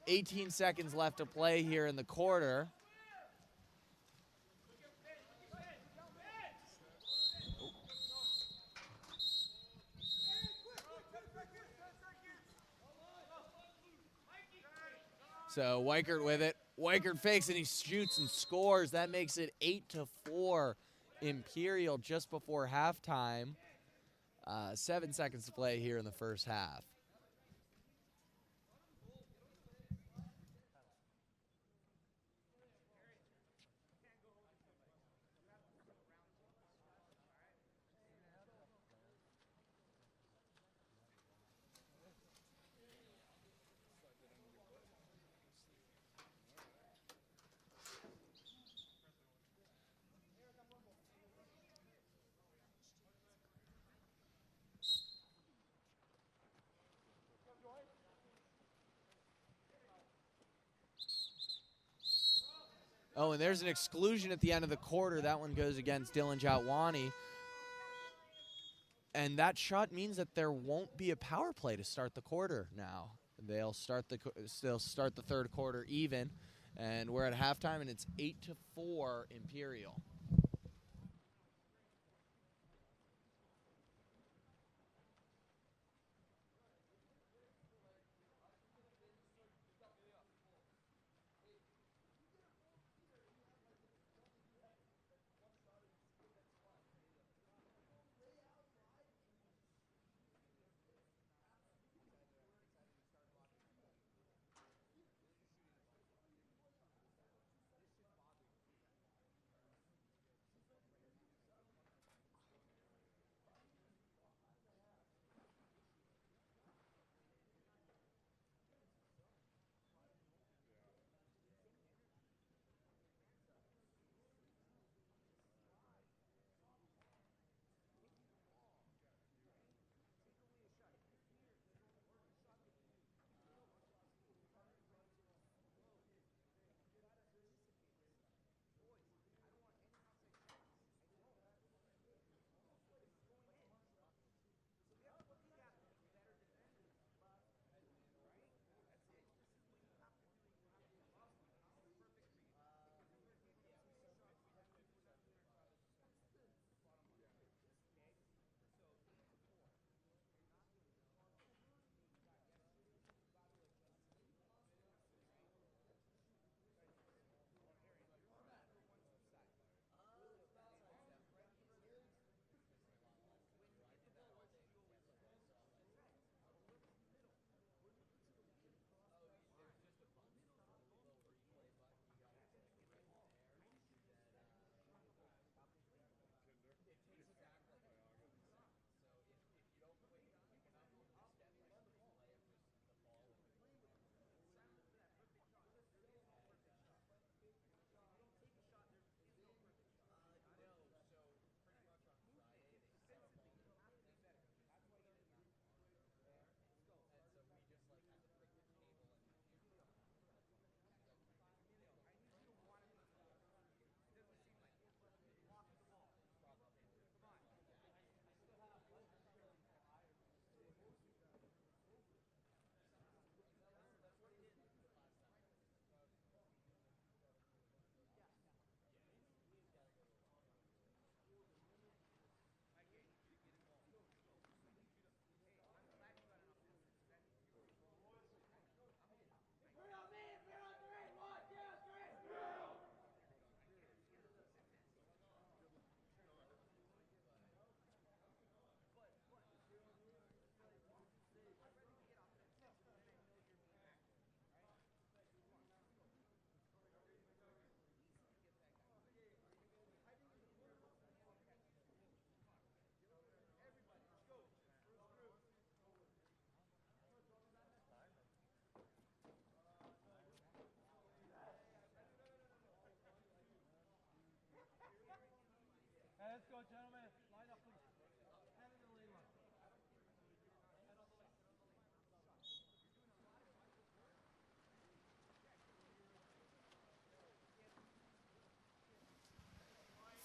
18 seconds left to play here in the quarter. So Weichert with it. Weichert fakes and he shoots and scores. That makes it 8-4 Imperial just before halftime. 7 seconds to play here in the first half. Oh, and there's an exclusion at the end of the quarter. That one goes against Dylan Jatwani. And that shot means that there won't be a power play to start the quarter now. They'll start the third quarter even. And we're at halftime, and it's 8-4 Imperial.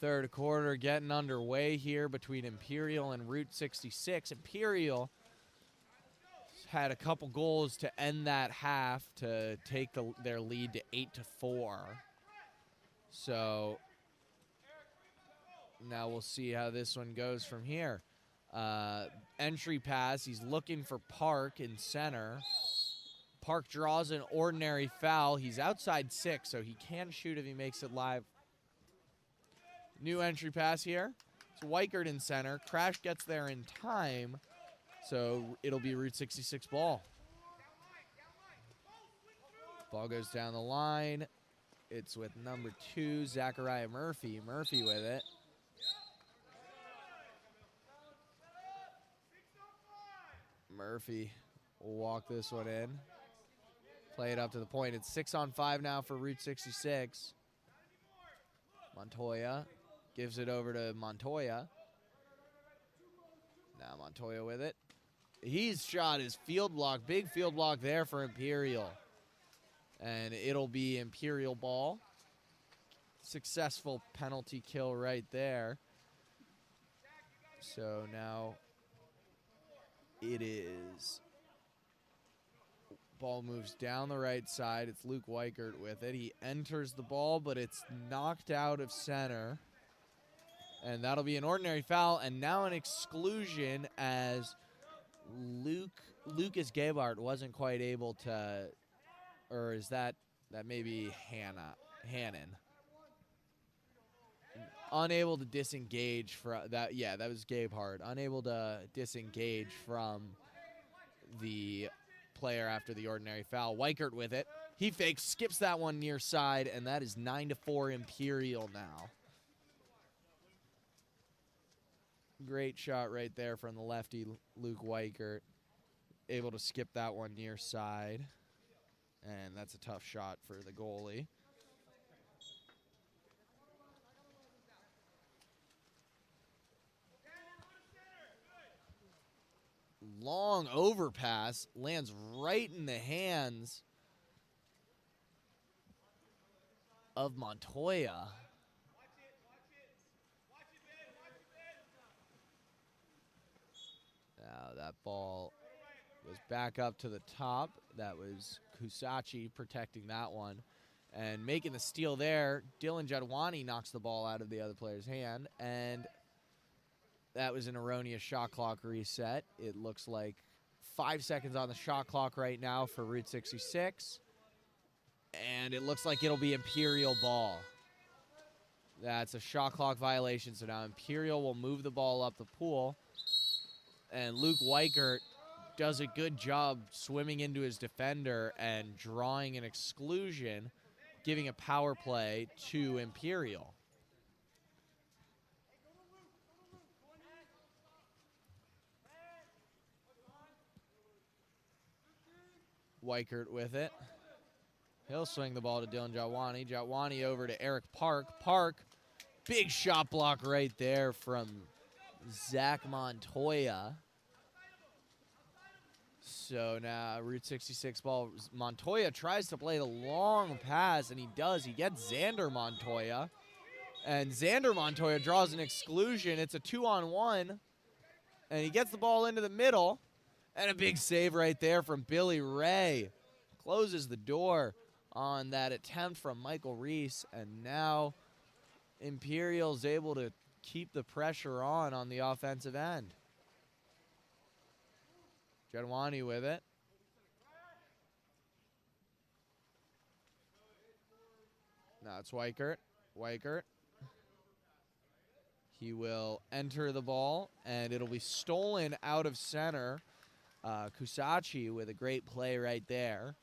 Third quarter getting underway here between Imperial and Route 66. Imperial had a couple goals to end that half to take their lead to 8-4. So now we'll see how this one goes from here. Entry pass, he's looking for Park in center. Park draws an ordinary foul. He's outside 6, so he can shoot if he makes it live. New entry pass here. It's Weichert in center. Crash gets there in time, so it'll be Route 66 ball. Ball goes down the line. It's with number 2, Zachariah Murphy. Murphy with it. Murphy will walk this one in. Play it up to the point. It's 6-on-5 now for Route 66. Montoya gives it over to Montoya. Now Montoya with it. He's shot his field block. Big field block there for Imperial. And it'll be Imperial ball. Successful penalty kill right there. So now it is. Ball moves down the right side. It's Luke Weichert with it. He enters the ball, but it's knocked out of center. And that'll be an ordinary foul. And now an exclusion as Lucas Gebhardt wasn't quite able to, or is that maybe Hannon? Unable to disengage from that. Yeah, that was Gebhardt. Unable to disengage from the player after the ordinary foul. Weichert with it. He fakes, skips that one near side, and that is 9-4 Imperial now. Great shot right there from the lefty, Luke Weichert. Able to skip that one near side. And that's a tough shot for the goalie. Long overpass lands right in the hands of Montoya. Now that ball was back up to the top. That was Kusachi protecting that one. And making the steal there, Dylan Jadwani knocks the ball out of the other player's hand. And that was an erroneous shot clock reset. It looks like 5 seconds on the shot clock right now for Route 66. And it looks like it'll be Imperial ball. That's a shot clock violation, so now Imperial will move the ball up the pool. And Luke Weichert does a good job swimming into his defender and drawing an exclusion, giving a power play to Imperial. Weichert with it. He'll swing the ball to Dylan Jadwani. Jadwani over to Eric Park. Park, big shot block right there from Zach Montoya. So now Route 66 ball. Montoya tries to play the long pass, and he does. He gets Xander Montoya. And Xander Montoya draws an exclusion. It's a 2-on-1. And he gets the ball into the middle. And a big save right there from Billy Ray. Closes the door on that attempt from Michael Reese. And now Imperial's able to keep the pressure on the offensive end. Jadwani with it. Now it's Weichert. Weichert. He will enter the ball, and it'll be stolen out of center. Kusachi with a great play right there.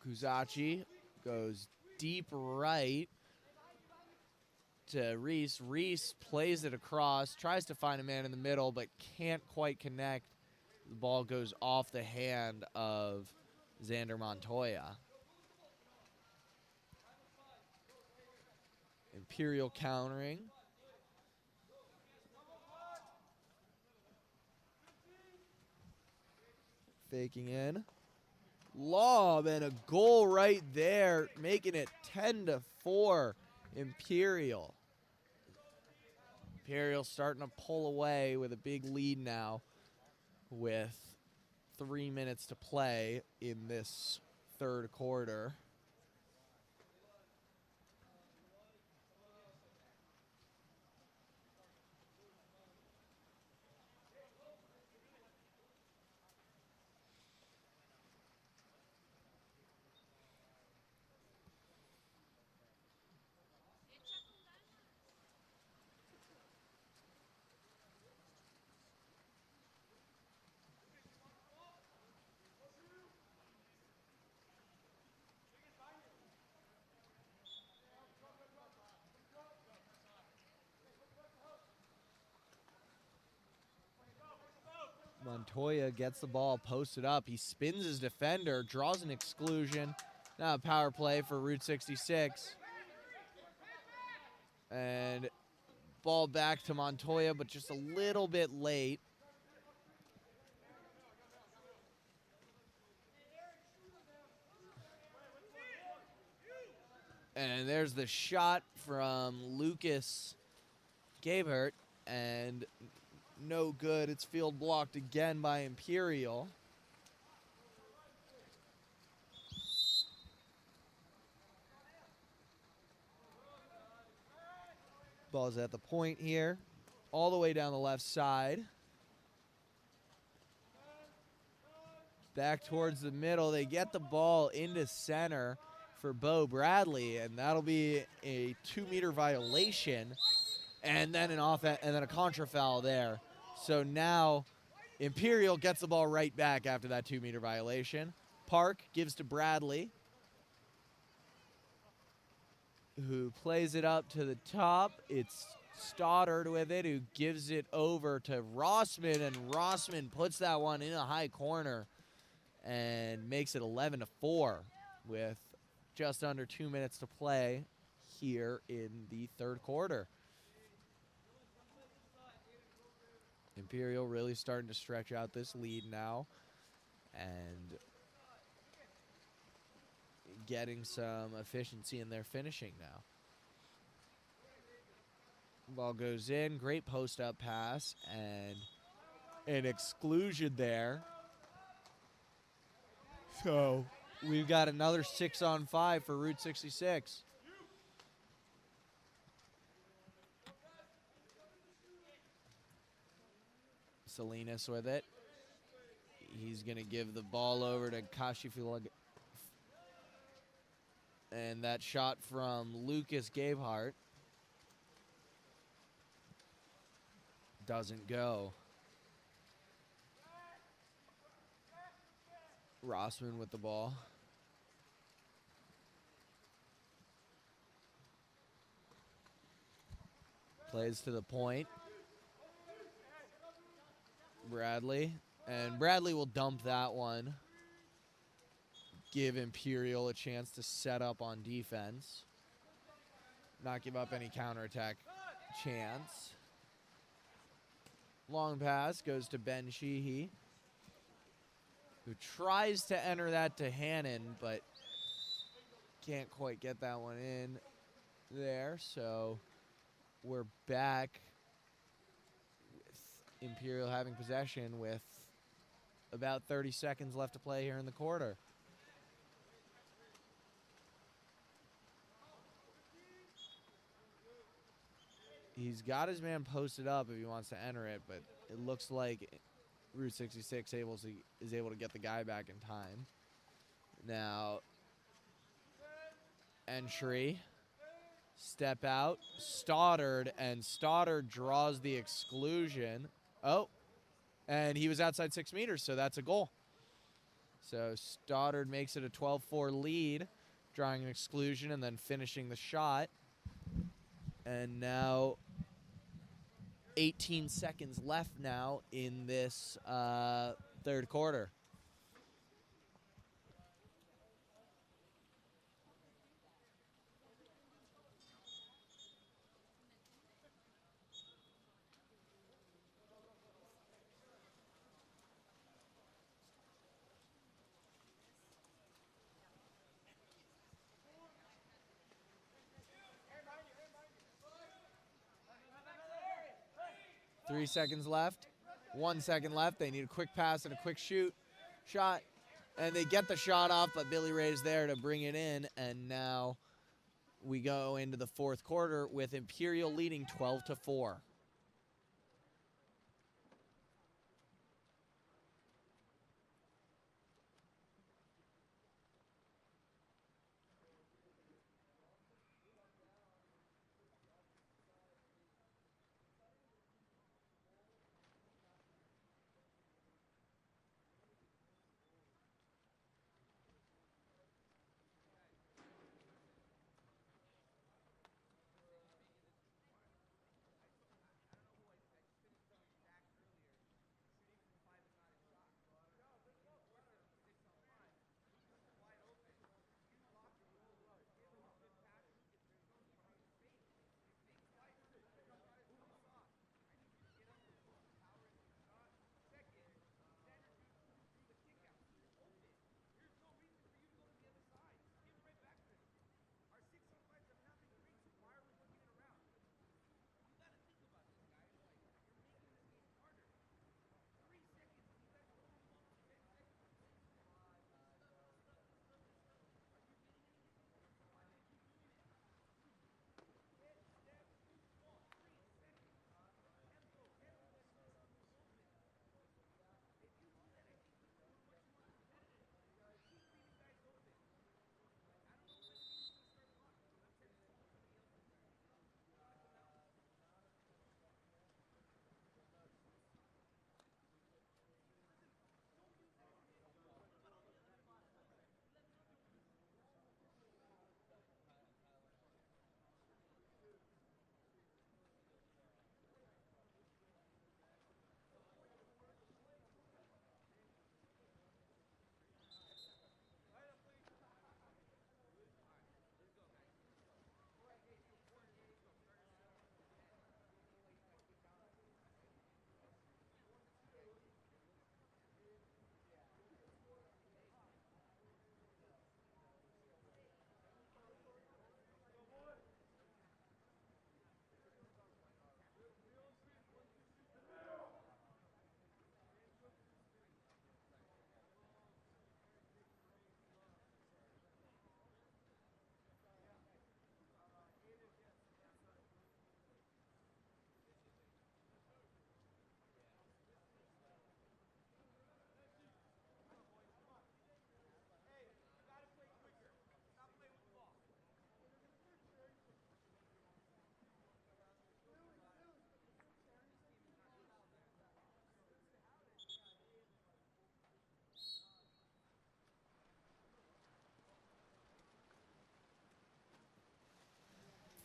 Kusachi goes deep right to Reese. Reese plays it across, tries to find a man in the middle, but can't quite connect. The ball goes off the hand of Xander Montoya. Imperial countering. Faking in. lob and a goal right there, making it 10-4 Imperial. Imperial starting to pull away with a big lead now with 3 minutes to play in this third quarter. Montoya gets the ball posted up. He spins his defender, draws an exclusion. Now a power play for Route 66. And ball back to Montoya, but just a little bit late. And there's the shot from Lucas Gabehart, and no good. It's field blocked again by Imperial. Ball's at the point here, all the way down the left side. Back towards the middle. They get the ball into center for Bo Bradley, and that'll be a 2-meter violation, and then a contra foul there. So now Imperial gets the ball right back after that 2-meter violation. Park gives to Bradley, who plays it up to the top. It's Stoddard with it, who gives it over to Rossman, and Rossman puts that one in a high corner and makes it 11-4 with just under 2 minutes to play here in the third quarter. Imperial really starting to stretch out this lead now and getting some efficiency in their finishing now. Ball goes in, great post-up pass, and an exclusion there. So we've got another 6-on-5 for Route 66. Salinas with it. He's going to give the ball over to Kashifilag. And that shot from Lucas Gabehart doesn't go. Rossman with the ball. Plays to the point. Bradley. And Bradley will dump that one. Give Imperial a chance to set up on defense. Not give up any counterattack chance. Long pass goes to Ben Sheehy, who tries to enter that to Hannon, but can't quite get that one in there. So we're back with Imperial having possession with about 30 seconds left to play here in the quarter. He's got his man posted up if he wants to enter it, but it looks like Route 66 is able to get the guy back in time. Now, entry, step out, Stoddard, and Stoddard draws the exclusion. Oh, and he was outside 6 meters, so that's a goal. So Stoddard makes it a 12-4 lead, drawing an exclusion and then finishing the shot. And now 18 seconds left now in this third quarter. 3 seconds left. 1 second left. They need a quick pass and a quick shot. And they get the shot off, but Billy Ray's there to bring it in. And now we go into the fourth quarter with Imperial leading 12-4.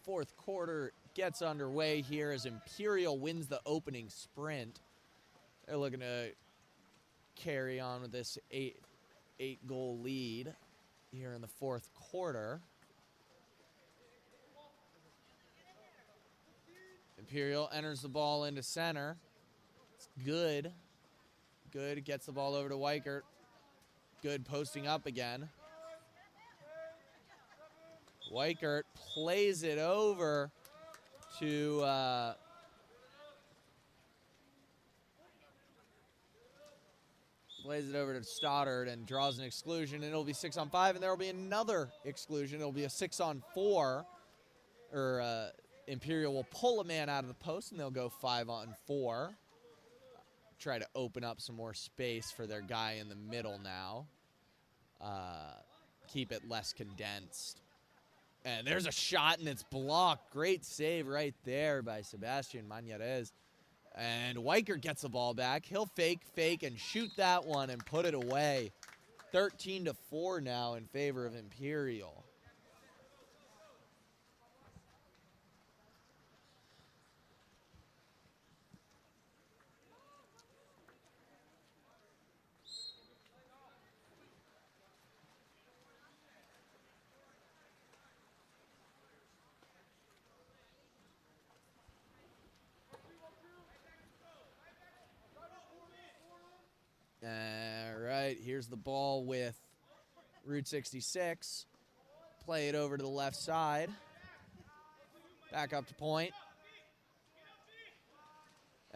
Fourth quarter gets underway here as Imperial wins the opening sprint. They're looking to carry on with this eight-goal lead here in the fourth quarter. Imperial enters the ball into center. It's Good. Good gets the ball over to Weichert. Good posting up again. Weichert plays it over to Stoddard and draws an exclusion, and it'll be 6-on-5, and there will be another exclusion. It'll be a 6-on-4, or Imperial will pull a man out of the post, and they'll go 5-on-4. Try to open up some more space for their guy in the middle now. Keep it less condensed. And there's a shot, and it's blocked. Great save right there by Sebastian Mañarez. And Weichert gets the ball back. He'll fake, and shoot that one and put it away. 13-4 now in favor of Imperial. All right, here's the ball with Route 66. Play it over to the left side. Back up to point.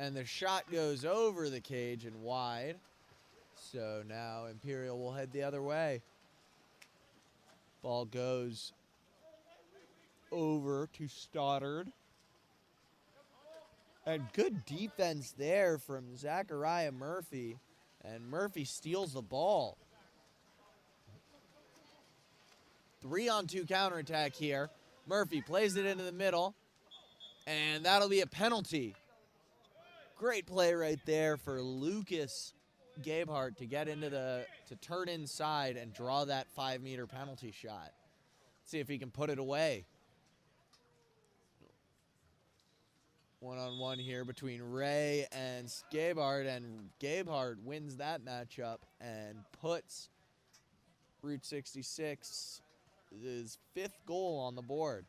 And the shot goes over the cage and wide. So now Imperial will head the other way. Ball goes over to Stoddard. And good defense there from Zachariah Murphy. And Murphy steals the ball. 3-on-2 counterattack here. Murphy plays it into the middle. And that'll be a penalty. Great play right there for Lucas Gabehart to get into to turn inside and draw that 5-meter penalty shot. See if he can put it away. One-on-one here between Ray and Gabehart, and Gabehart wins that matchup and puts Route 66 his 5th goal on the board.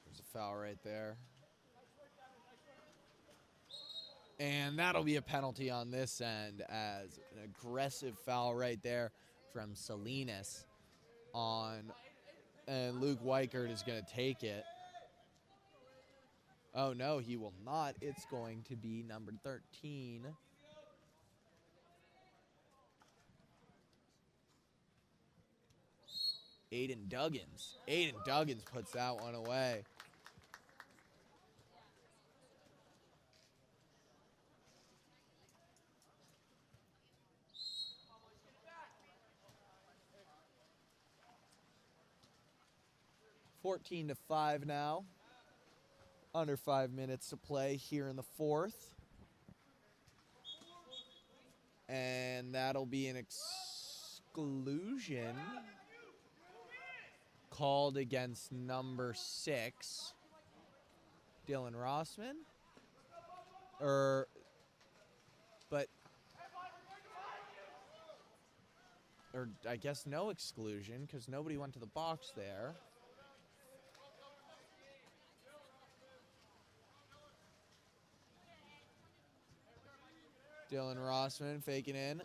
There's a foul right there. And that'll be a penalty on this end as an aggressive foul right there from Salinas and Luke Weichert is going to take it. Oh, no, he will not. It's going to be number 13. Aiden Duggins. Aiden Duggins puts that one away. (14-5) now. Under 5 minutes to play here in the 4th. And that'll be an exclusion called against number 6, Dylan Rossman. Or I guess no exclusion because nobody went to the box there. Dylan Rossman faking in.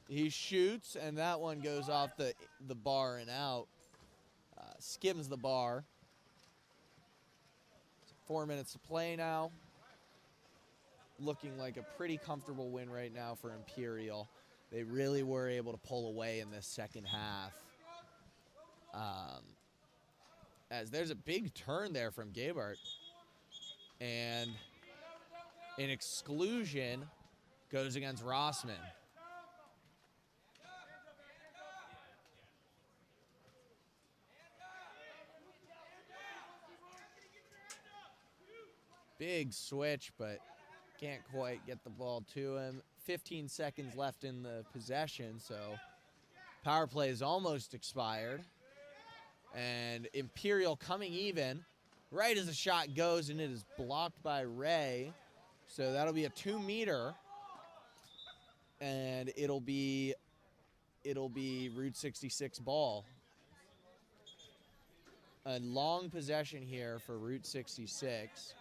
He shoots, and that one goes off the bar and out. Skims the bar. 4 minutes to play now. Looking like a pretty comfortable win right now for Imperial. They really were able to pull away in this second half. As there's a big turn there from Gabehart. And an exclusion goes against Rossman. Big switch, but can't quite get the ball to him. 15 seconds left in the possession, so power play is almost expired. And Imperial coming even right as the shot goes, and it is blocked by Ray. So that'll be a 2-meter. And it'll be Route 66 ball. A long possession here for Route 66.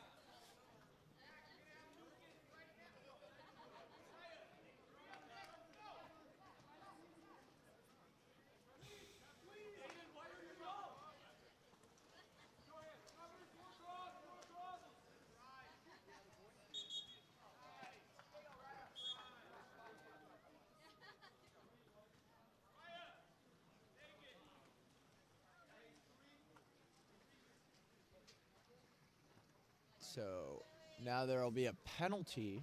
So now there will be a penalty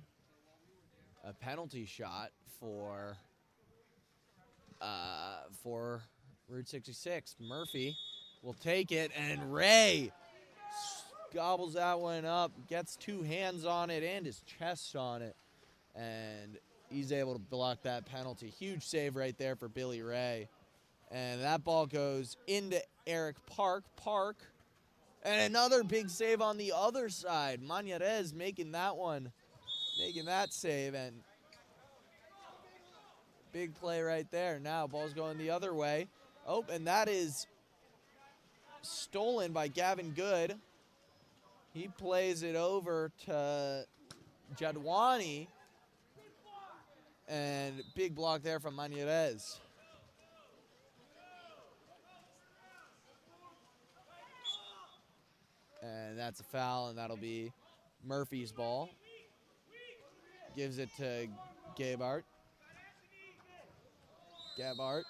shot for Route 66. Murphy will take it, and Ray gobbles that one up, gets 2 hands on it and his chest on it, and he's able to block that penalty. Huge save right there for Billy Ray. And that ball goes into Eric Park. And another big save on the other side. Mañarez making that save. And Big play right there. Now ball's going the other way. Oh, and that is stolen by Gavin Good. He plays it over to Jadwani. And big block there from Manuez. And that's a foul, and that'll be Murphy's ball. Gives it to Gabart. Gabart.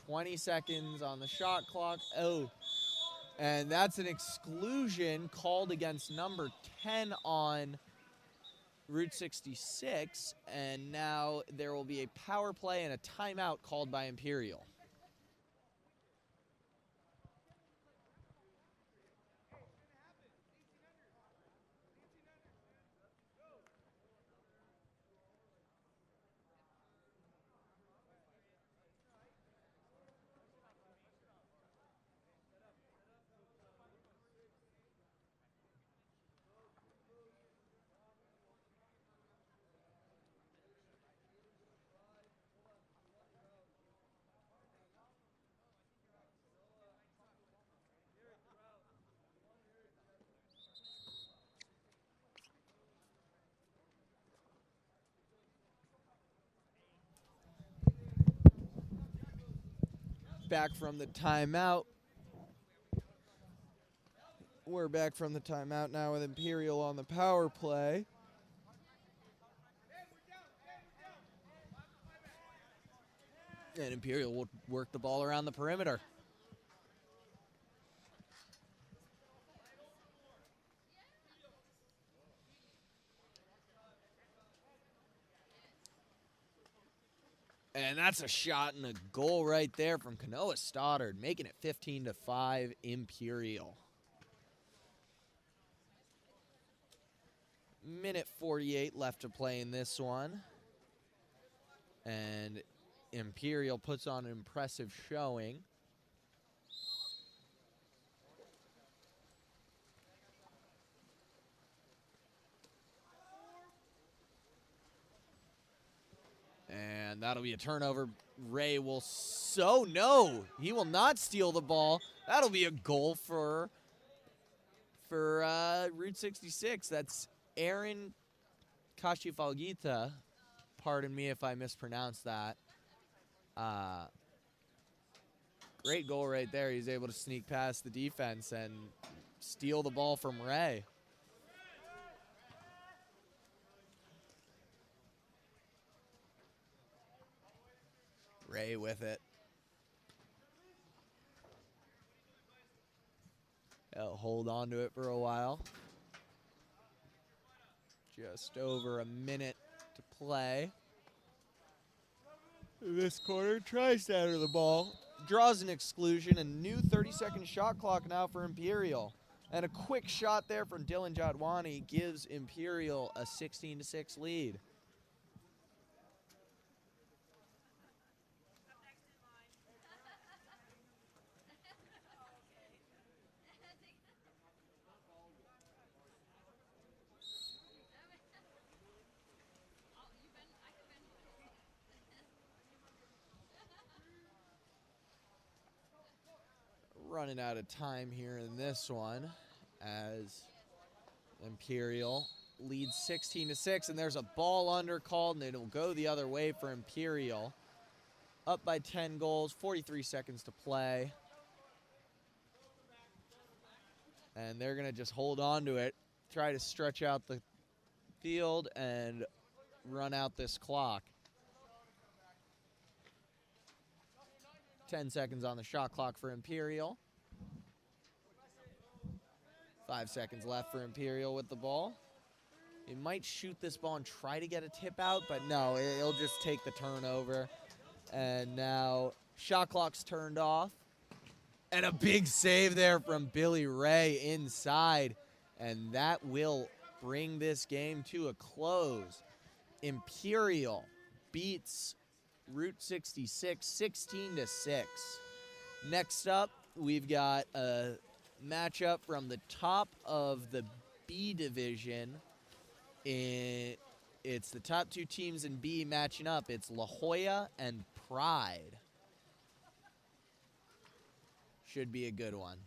20 seconds on the shot clock. Oh, and that's an exclusion called against number 10 on Route 66. And now there will be a power play and a timeout called by Imperial. Back from the timeout. We're back from the timeout now with Imperial on the power play. And Imperial will work the ball around the perimeter. And that's a shot and a goal right there from Kanoa Stoddard, making it 15-5 Imperial. Minute 48 left to play in this one. And Imperial puts on an impressive showing. And that'll be a turnover. Ray will no, he will not steal the ball. That'll be a goal for Route 66. That's Aaron Kashifalgita. Pardon me if I mispronounced that. Great goal right there. He's able to sneak past the defense and steal the ball from Ray. Ray with it. He'll hold on to it for a while. Just over a minute to play. This corner tries to enter the ball. Draws an exclusion. A new 30-second shot clock now for Imperial. And a quick shot there from Dylan Jadwani gives Imperial a 16-6 lead. Running out of time here in this one as Imperial leads 16-6, and there's a ball under called, and it'll go the other way for Imperial. Up by 10 goals, 43 seconds to play. And they're going to just hold on to it, try to stretch out the field, and run out this clock. 10 seconds on the shot clock for Imperial. 5 seconds left for Imperial with the ball. He might shoot this ball and try to get a tip out, but no, he'll just take the turnover. And now shot clock's turned off. And a big save there from Billy Ray inside. And that will bring this game to a close. Imperial beats Route 66, 16-6. Next up, we've got a matchup from the top of the B division It's the top two teams in B matching up. It's La Jolla and Pride. Should be a good one.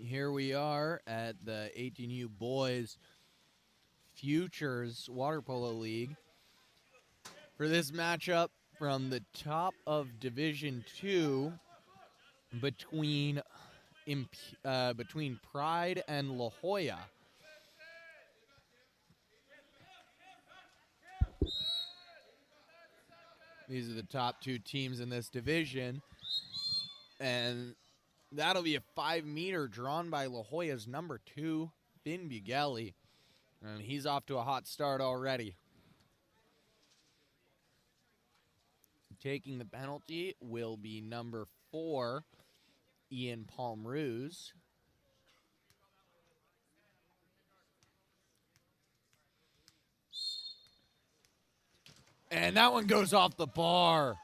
Here we are at the 18U Boys Futures Water Polo League for this matchup from the top of Division 2 between between Pride and La Jolla. These are the top two teams in this division. And that'll be a 5-meter drawn by La Jolla's number 2, Finn Bughelli. And he's off to a hot start already. Taking the penalty will be number 4, Ian Palmruz. And that one goes off the bar.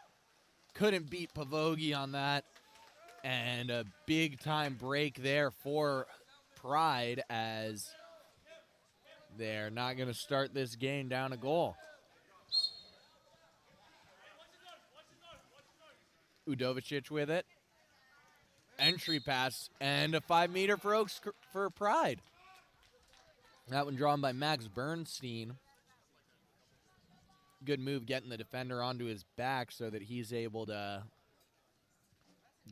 Couldn't beat Pavogi on that. And a big-time break there for Pride as they're not going to start this game down a goal. Udovicic with it. Entry pass and a 5-meter for Pride. That one drawn by Max Bernstein. Good move getting the defender onto his back so that he's able to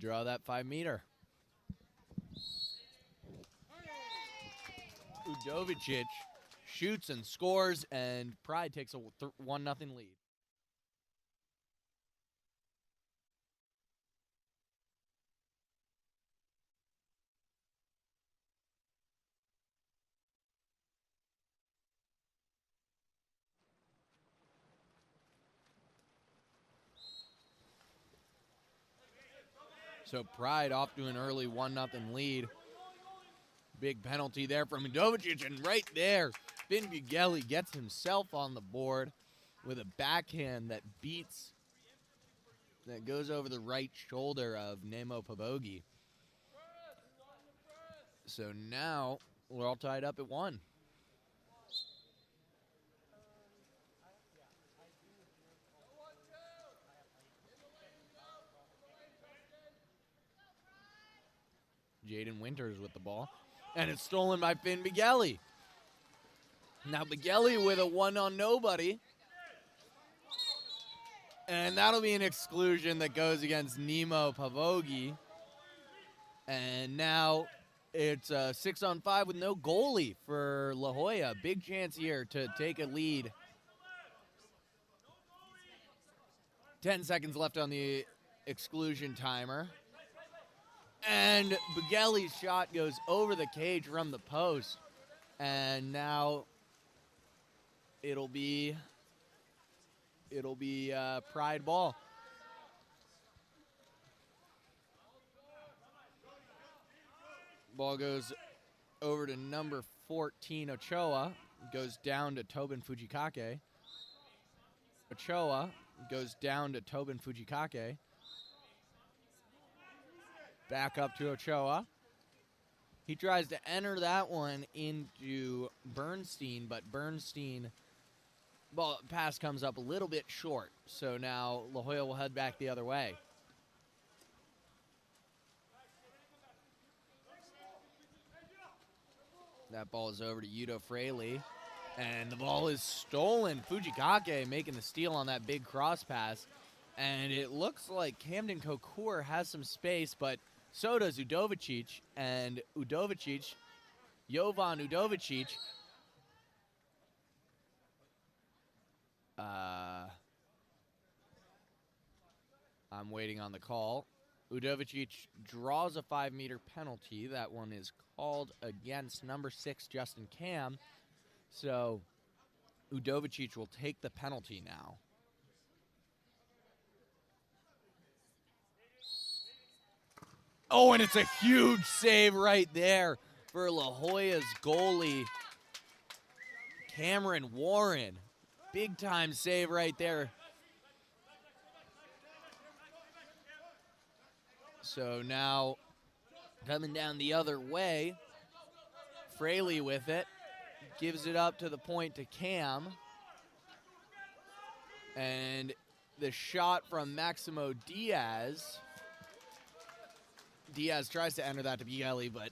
draw that 5-meter. Udovicic shoots and scores, and Pride takes a 1-0 lead. So Pride off to an early 1-0 lead. Big penalty there from Udovicic, and right there, Finn Bughelli gets himself on the board with a backhand that goes over the right shoulder of Nemo Pavogi. So now we're all tied up at 1. Jaden Winters with the ball. And it's stolen by Finn Bughelli. Now Bughelli with a 1-on-nobody. And that'll be an exclusion that goes against Nemo Pavogi. And now it's a 6-on-5 with no goalie for La Jolla. Big chance here to take a lead. 10 seconds left on the exclusion timer. And Bughelli's shot goes over the cage from the post. And now it'll be Pride ball. Ball goes over to number 14, Ochoa. Goes down to Tobin Fujikake. Ochoa goes down to Tobin Fujikake. Back up to Ochoa. He tries to enter that one into Bernstein, but Bernstein, ball pass comes up a little bit short. So now La Jolla will head back the other way. That ball is over to Yuto Fraley. And the ball is stolen. Fujikake making the steal on that big cross pass. And it looks like Camden Kokur has some space, but so does Udovicic. And Udovicic, Jovan Udovicic, I'm waiting on the call. Udovicic draws a 5-meter penalty. That one is called against number 6, Justin Cam. So Udovicic will take the penalty now. Oh, and it's a huge save right there for La Jolla's goalie, Cameron Warren. Big time save right there. So now coming down the other way, Fraley with it. Gives it up to the point to Cam. And the shot from Maximo Diaz. Diaz tries to enter that to Bughelli, but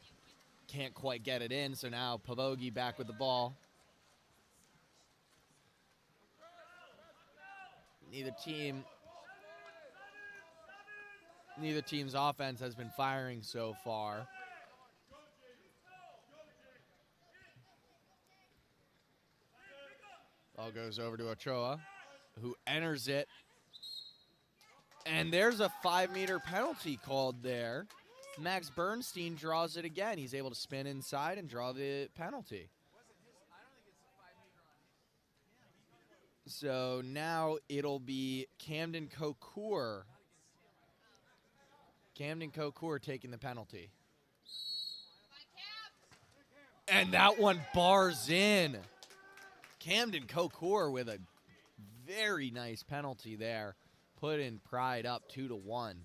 can't quite get it in. So now Pavogi back with the ball. Neither team's offense has been firing so far. Ball goes over to Ochoa, who enters it And there's a 5-meter penalty called there. Max Bernstein draws it again. He's able to spin inside and draw the penalty. So now it'll be Camden Cocour. Camden Cocour taking the penalty. And that one bars in. Camden Cocour with a very nice penalty there. Putting Pride up 2-1.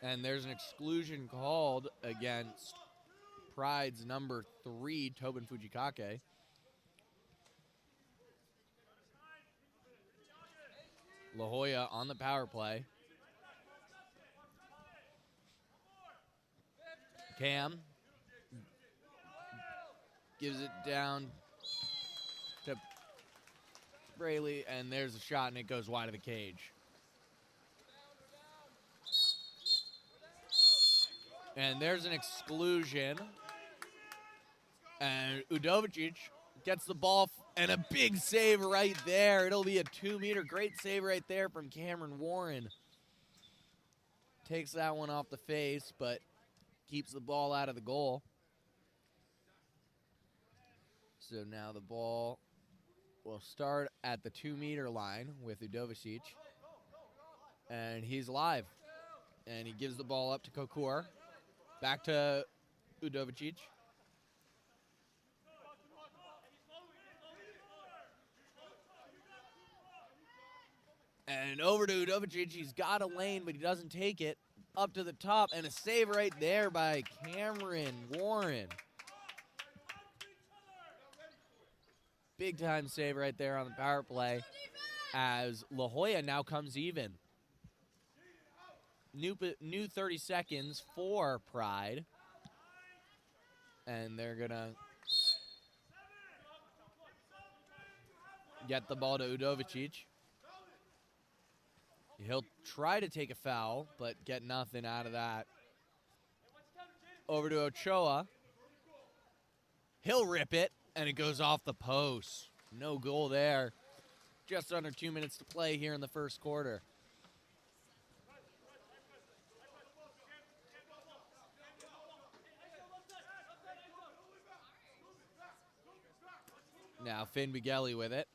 And there's an exclusion called against Pride's number 3, Tobin Fujikake. La Jolla on the power play. Cam gives it down to Braley, and there's a shot, and it goes wide of the cage. And there's an exclusion. And Udovicic gets the ball, and a big save right there. It'll be a 2-meter. Great save right there from Cameron Warren. Takes that one off the face, but keeps the ball out of the goal. So now the ball will start at the 2-meter line with Udovicic. And he's live. And he gives the ball up to Cocour. Back to Udovicic. And over to Udovicic. He's got a lane, but he doesn't take it. Up to the top, and a save right there by Cameron Warren. Big time save right there on the power play as La Jolla now comes even. New 30 seconds for Pride. And they're going to get the ball to Udovicic. He'll try to take a foul, but get nothing out of that. Over to Ochoa. He'll rip it, and it goes off the post. No goal there. Just under 2 minutes to play here in the first quarter. Now Finn Bughelli with it.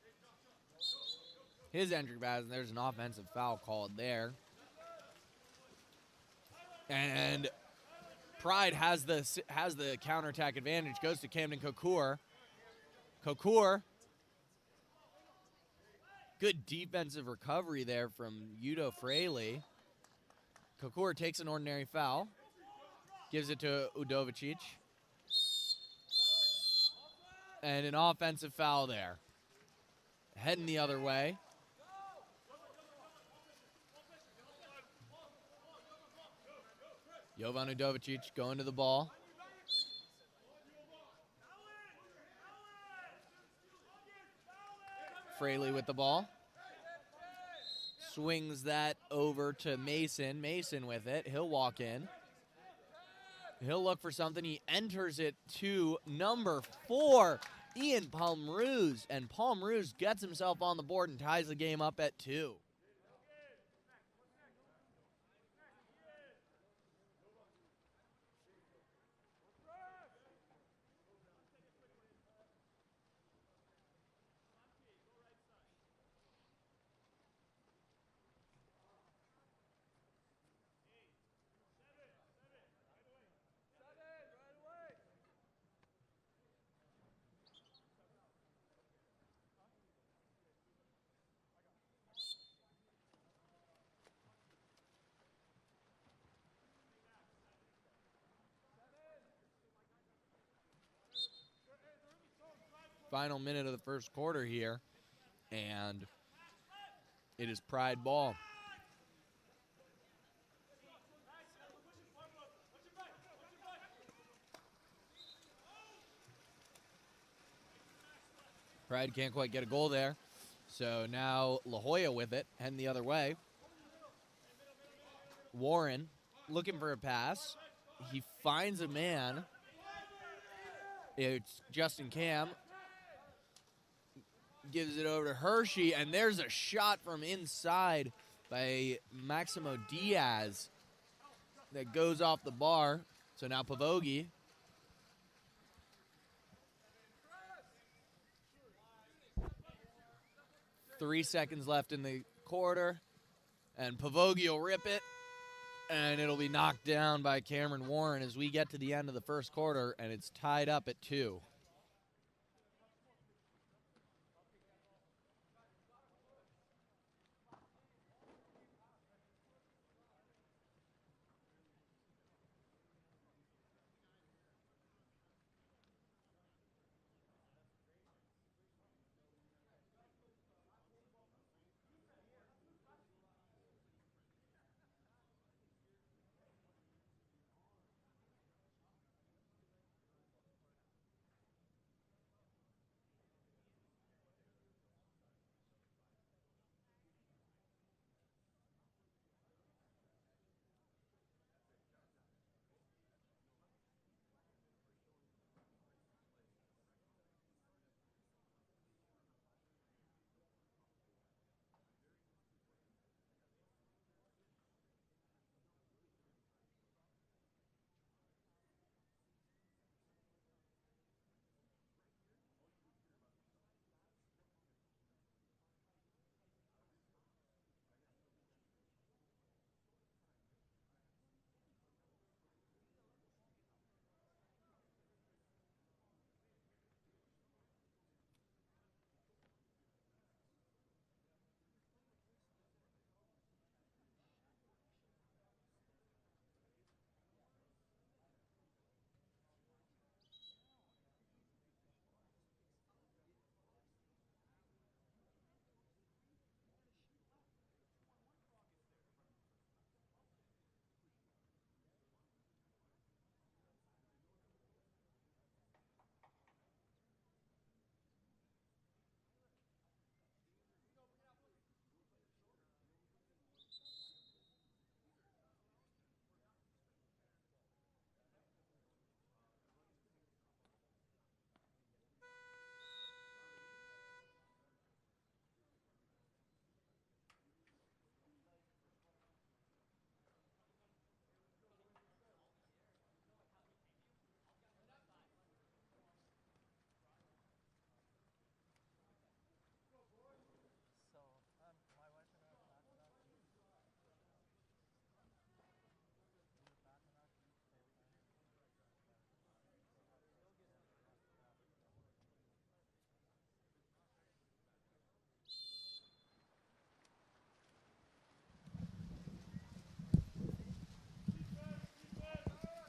His entry pass, and there's an offensive foul called there. And Pride has the counterattack advantage. Goes to Camden Cocour. Cocour. Good defensive recovery there from Udo Fraley. Cocour takes an ordinary foul. Gives it to Udovicic. And an offensive foul there. Heading the other way. Jovan Udovicic going to the ball. Fraley with the ball. Swings that over to Mason. Mason with it. He'll walk in. He'll look for something. He enters it to number 4, Ian Palmruz. And Palmruz gets himself on the board and ties the game up at 2. Final minute of the first quarter here, and it is Pride ball. Pride can't quite get a goal there. So now La Jolla with it, heading the other way. Warren looking for a pass. He finds a man. It's Justin Cam. Gives it over to Hershey, and there's a shot from inside by Maximo Diaz that goes off the bar. So now Pavogi. Three seconds left in the quarter, and Pavogi will rip it, and it'll be knocked down by Cameron Warren as we get to the end of the first quarter, and it's tied up at 2.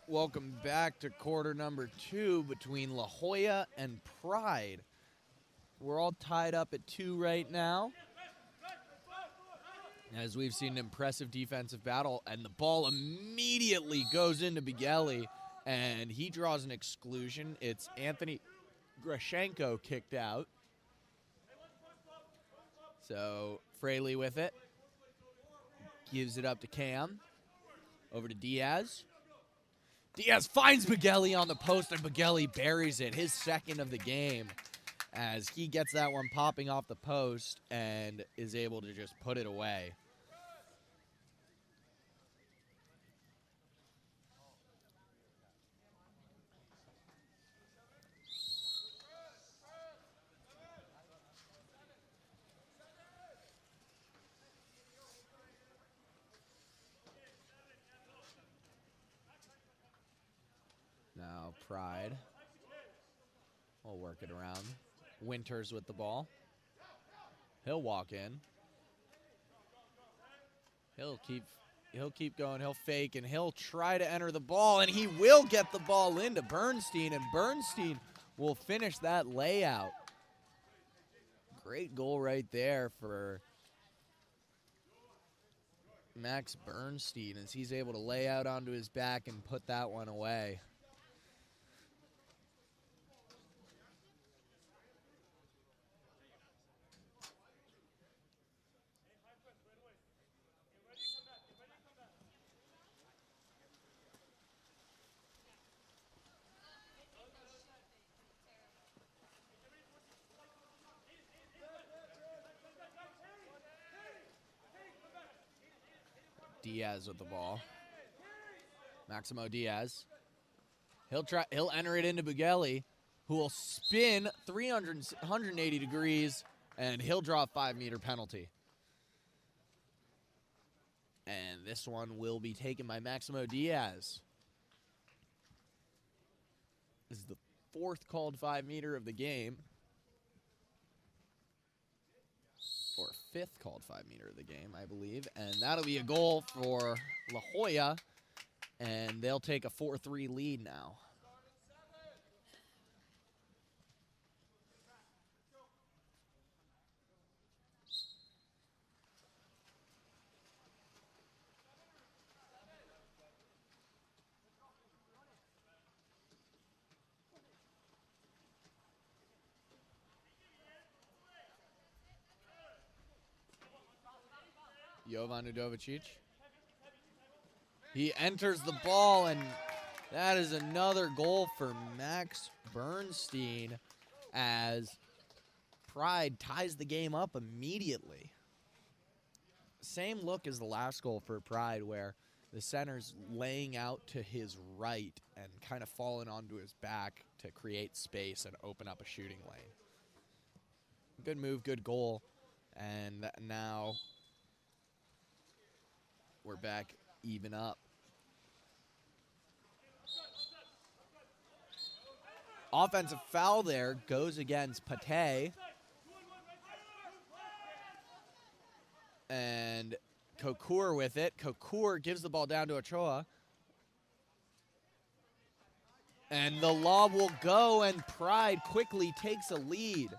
Welcome back to quarter number 2 between La Jolla and Pride. We're all tied up at 2 right now, as we've seen an impressive defensive battle, and the ball immediately goes into Bigeli, and he draws an exclusion. It's Anthony Grashenko kicked out. So Fraley with it. Gives it up to Cam. Over to Diaz. Diaz finds Bigeli on the post, and Bigeli buries it, his second of the game, as he gets that one popping off the post and is able to just put it away. Now Pride will work it around. Winters with the ball. He'll walk in. He'll keep going. He'll fake, and he'll try to enter the ball, and he will get the ball into Bernstein, and Bernstein will finish that layout. Great goal right there for Max Bernstein, as he's able to lay out onto his back and put that one away. Diaz with the ball. Maximo Diaz. He'll enter it into Bughelli, who will spin 180 degrees, and he'll draw a 5-meter penalty. And this one will be taken by Maximo Diaz. This is the 4th called 5-meter of the game. Or 5th called 5-meter of the game, I believe. And that'll be a goal for La Jolla. And they'll take a 4-3 lead now. Jovan Udovicic. He enters the ball, and that is another goal for Max Bernstein as Pride ties the game up immediately. Same look as the last goal for Pride, where the center's laying out to his right and kind of falling onto his back to create space and open up a shooting lane. Good move, good goal. And now we're back even up. Offensive foul there goes against Pate. And Kokur with it. Kokur gives the ball down to Ochoa. And the lob will go, and Pride quickly takes a lead.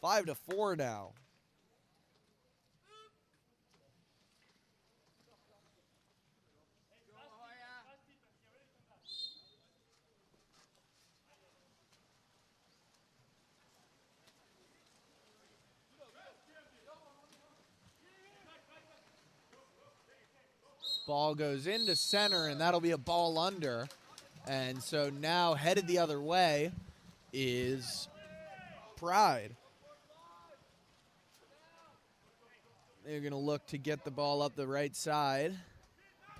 5-4 now. Ball goes into center, and that'll be a ball under. And so now headed the other way is Pride. They're going to look to get the ball up the right side.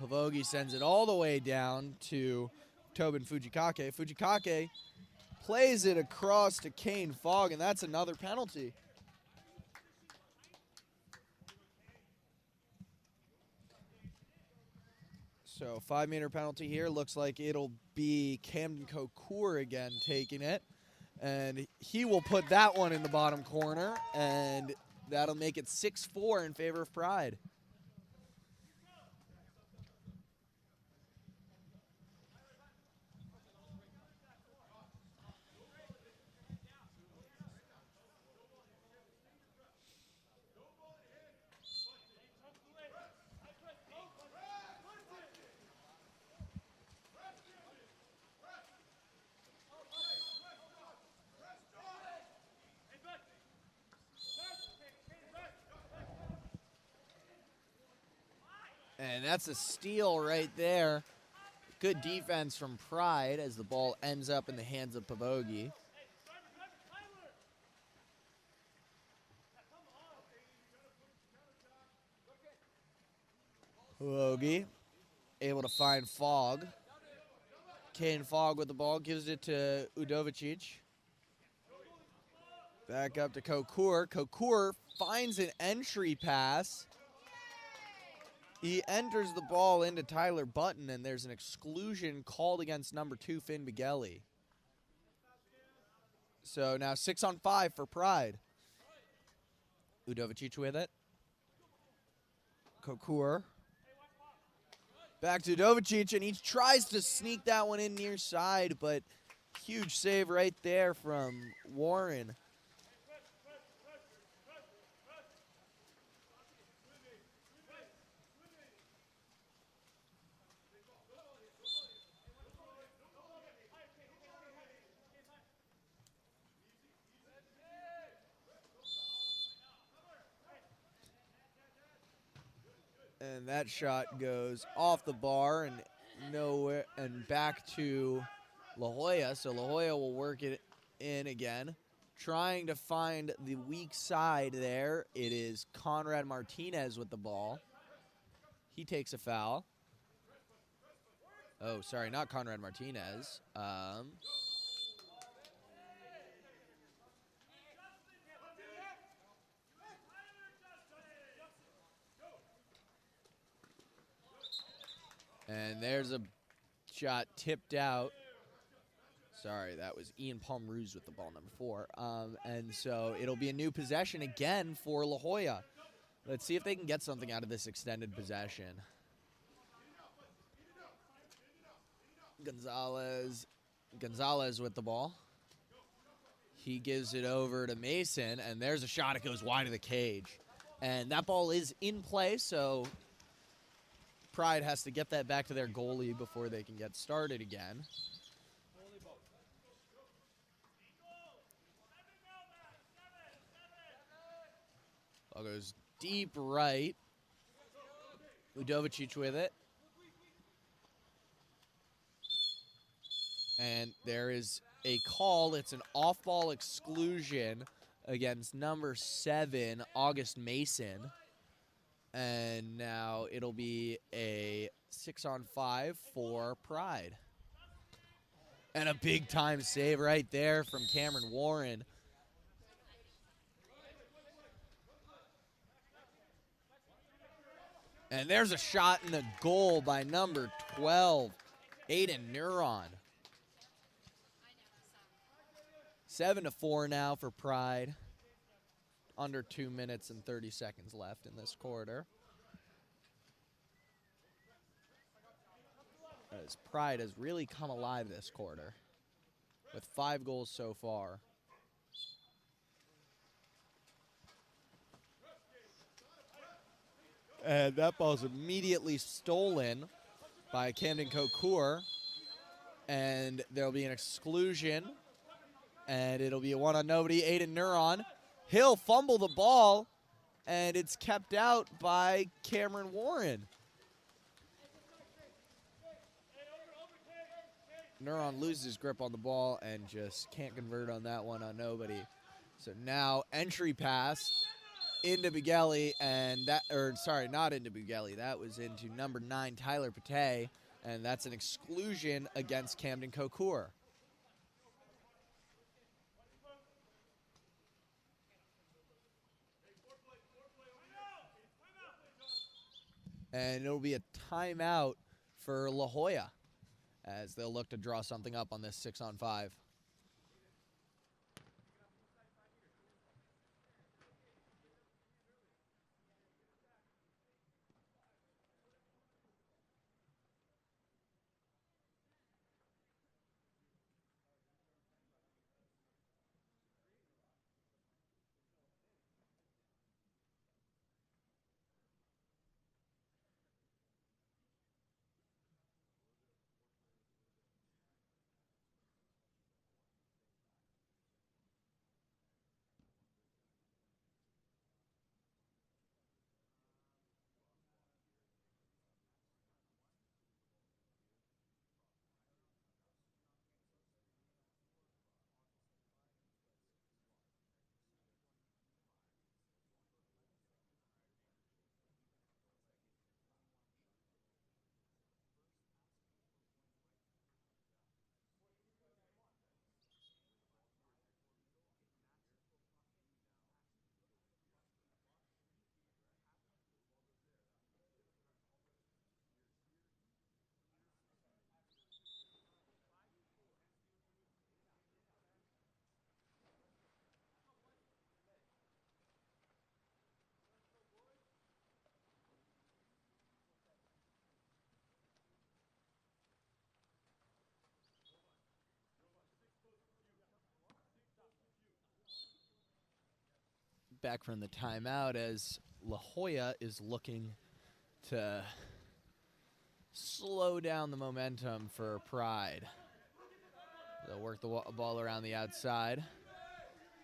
Pavogi sends it all the way down to Tobin Fujikake. Fujikake plays it across to Kane Fogg, and that's another penalty. So 5-meter penalty here. Looks like it'll be Camden Kokur again taking it. And he will put that one in the bottom corner, and that'll make it 6-4 in favor of Pride. And that's a steal right there. Good defense from Pride as the ball ends up in the hands of Pavogi. Pavogi able to find Fogg. Kane Fogg with the ball, gives it to Udovicic. Back up to Kokur. Kokur finds an entry pass. He enters the ball into Tyler Button, and there's an exclusion called against number 2, Finn Bughelli. So now 6-on-5 for Pride. Udovicic with it. Kokur. Back to Udovicic, and he tries to sneak that one in near side, but huge save right there from Warren. And that shot goes off the bar and nowhere and back to La Jolla. So La Jolla will work it in again. Trying to find the weak side there. It is Conrad Martinez with the ball. He takes a foul. Oh, sorry, not Conrad Martinez. And there's a shot tipped out. Sorry, that was Ian Palmruz with the ball, number 4. And so it'll be a new possession again for La Jolla. Let's see if they can get something out of this extended possession. Gonzalez with the ball. He gives it over to Mason, and there's a shot. It goes wide of the cage. And that ball is in play, so Pride has to get that back to their goalie before they can get started again. Ball goes deep right. Udovicic with it. And there is a call. It's an off-ball exclusion against number 7, August Mason. And now it'll be a 6-on-5 for Pride. And a big-time save right there from Cameron Warren. And there's a shot in the goal by number 12, Aiden Neuron. 7-4 now for Pride. Under 2 minutes and 30 seconds left in this quarter. As Pride has really come alive this quarter with 5 goals so far. And that ball's immediately stolen by Camden Cocour. And there'll be an exclusion. And it'll be a 1-on-nobody. Aiden Neuron. He'll fumble the ball. And it's kept out by Cameron Warren. Neuron loses grip on the ball and just can't convert on that one on nobody. So now entry pass into Bugelli, and that, or sorry, not into Bugelli. That was into number 9, Tyler Pate, and that's an exclusion against Camden Cocour. And it'll be a timeout for La Jolla as they'll look to draw something up on this 6-on-5. Back from the timeout as La Jolla is looking to slow down the momentum for Pride. They'll work the ball around the outside.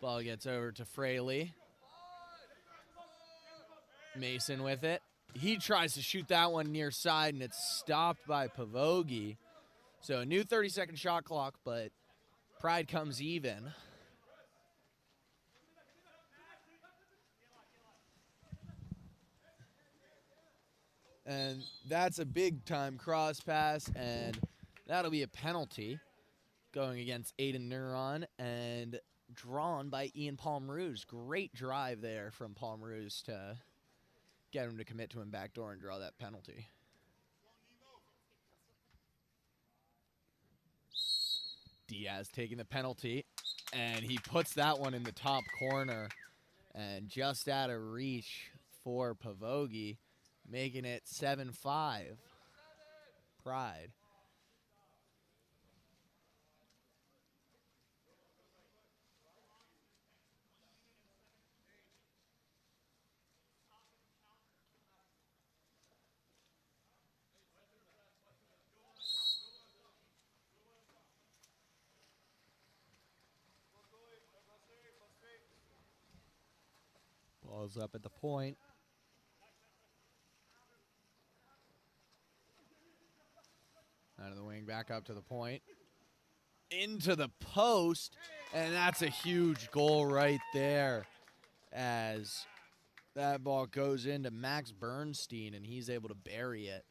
Ball gets over to Fraley. Mason with it. He tries to shoot that one near side, and it's stopped by Pavogi. So a new 30-second shot clock, but Pride comes even. And that's a big time cross pass, and that'll be a penalty going against Aiden Neuron and drawn by Ian Palmrose. Great drive there from Palmrose to get him to commit to him backdoor and draw that penalty. Diaz taking the penalty, and he puts that one in the top corner and just out of reach for Pavogi, making it 7-5 Pride. Ball's up at the point. Out of the wing, back up to the point. Into the post, and that's a huge goal right there as that ball goes into Max Bernstein, and he's able to bury it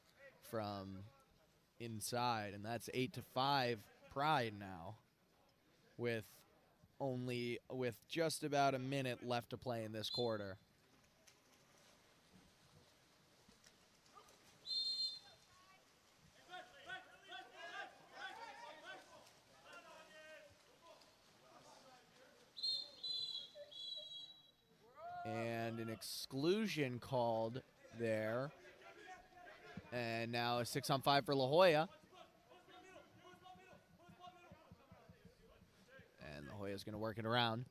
from inside, and that's 8-5 Pride now with just about a minute left to play in this quarter. And an exclusion called there. And now a 6-on-5 for La Jolla. And La Jolla's going to work it around.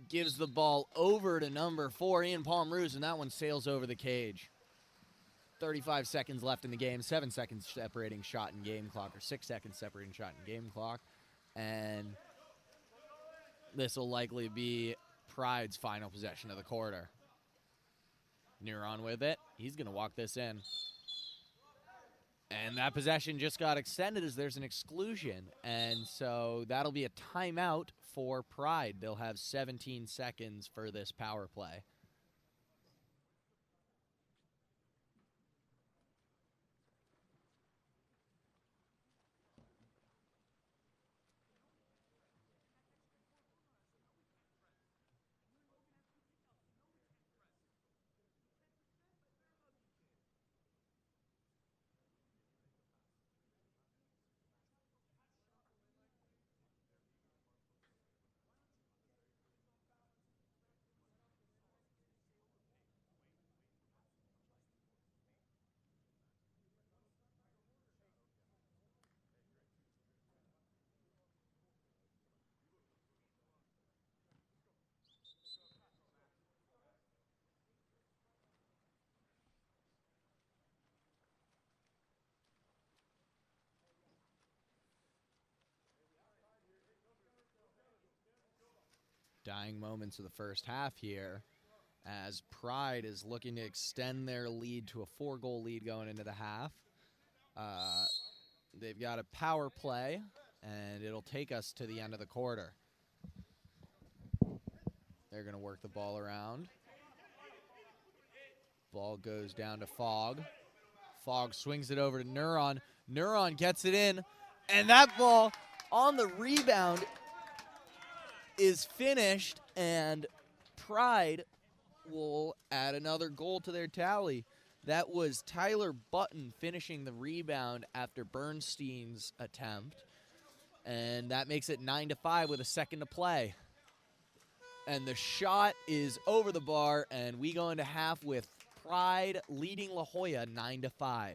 Gives the ball over to number 4, Ian Palmrose, and that one sails over the cage. 35 seconds left in the game, 7 seconds separating shot and game clock, or 6 seconds separating shot and game clock. And this will likely be Pride's final possession of the quarter. Neuron with it. He's going to walk this in. And that possession just got extended as there's an exclusion. And so that'll be a timeout for Pride. They'll have 17 seconds for this power play. Dying moments of the first half here as Pride is looking to extend their lead to a 4-goal lead going into the half. They've got a power play, and it'll take us to the end of the quarter. They're going to work the ball around. Ball goes down to Fogg. Fogg swings it over to Neuron. Neuron gets it in, and that ball on the rebound is finished, and Pride will add another goal to their tally. That was Tyler Button finishing the rebound after Bernstein's attempt, and that makes it 9-5 with a second to play. And the shot is over the bar, and we go into half with Pride leading La Jolla 9-5.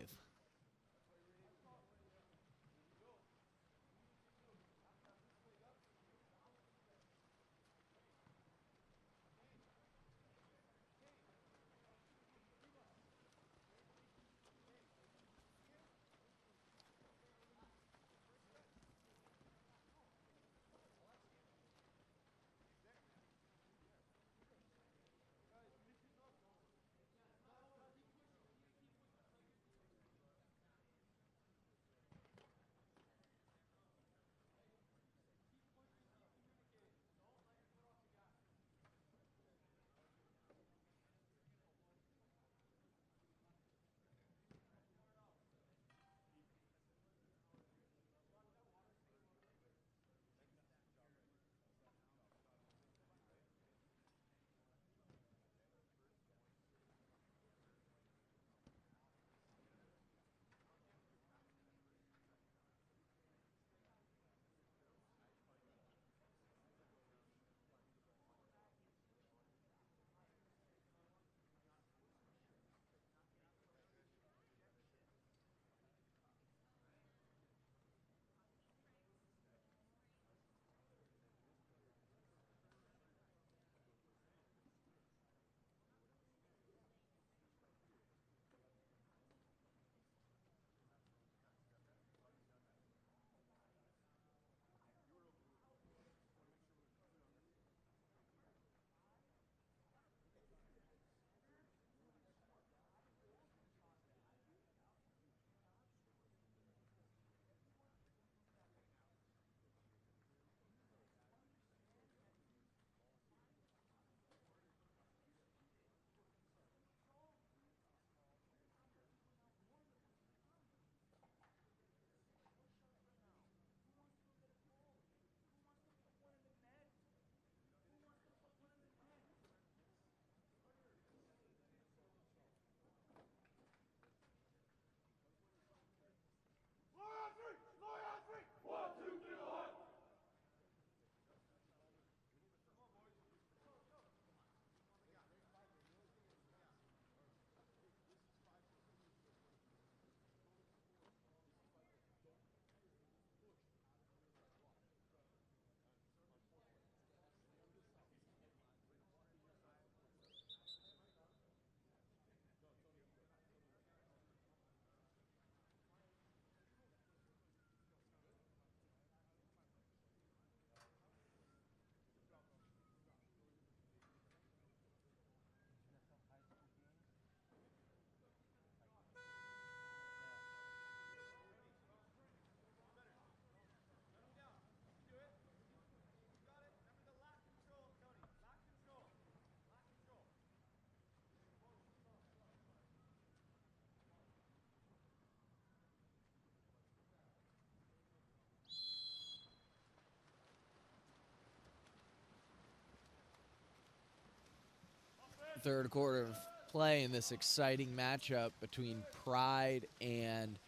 Third quarter of play in this exciting matchup between Pride and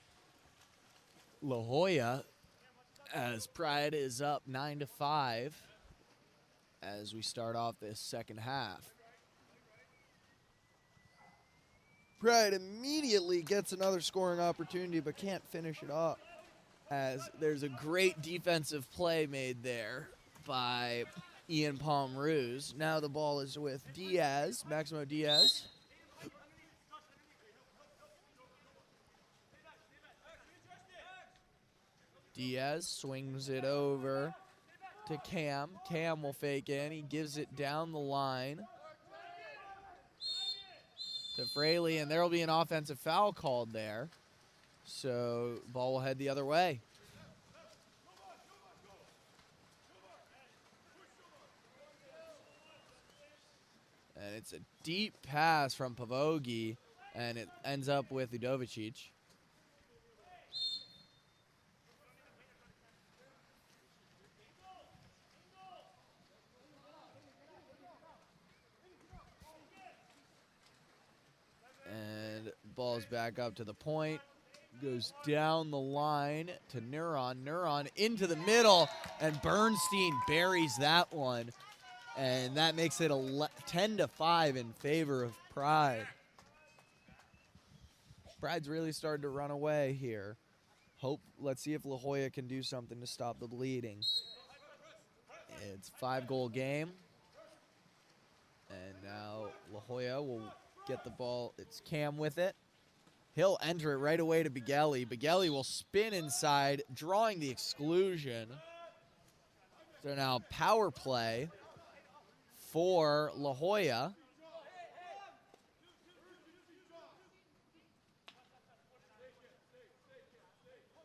La Jolla, as Pride is up 9-5 as we start off this second half. Pride immediately gets another scoring opportunity but can't finish it up, as there's a great defensive play made there by Ian Palmruz. Now the ball is with Diaz, Maximo Diaz. Diaz swings it over to Cam. Cam will fake in. He gives it down the line to Fraley, and there will be an offensive foul called there. So ball will head the other way. And it's a deep pass from Pavogi, and it ends up with Udovicic. And ball's back up to the point. Goes down the line to Neuron. Neuron into the middle, and Bernstein buries that one. And that makes it 10-5 in favor of Pride. Pride's really started to run away here. Let's see if La Jolla can do something to stop the bleeding. It's a 5-goal game. And now La Jolla will get the ball. It's Cam with it. He'll enter it right away to Bighelli. Bighelli will spin inside, drawing the exclusion. So now power play for La Jolla.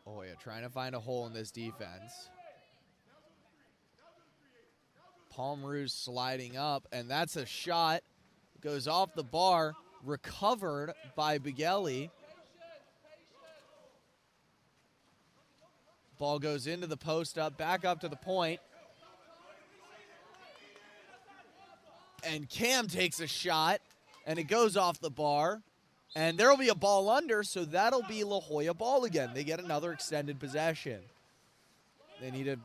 La Jolla trying to find a hole in this defense. Palmruz sliding up, and that's a shot. Goes off the bar, recovered by Bighelli. Ball goes into the post up, back up to the point. And Cam takes a shot, and it goes off the bar. And there will be a ball under, so that'll be La Jolla ball again. They get another extended possession. They need a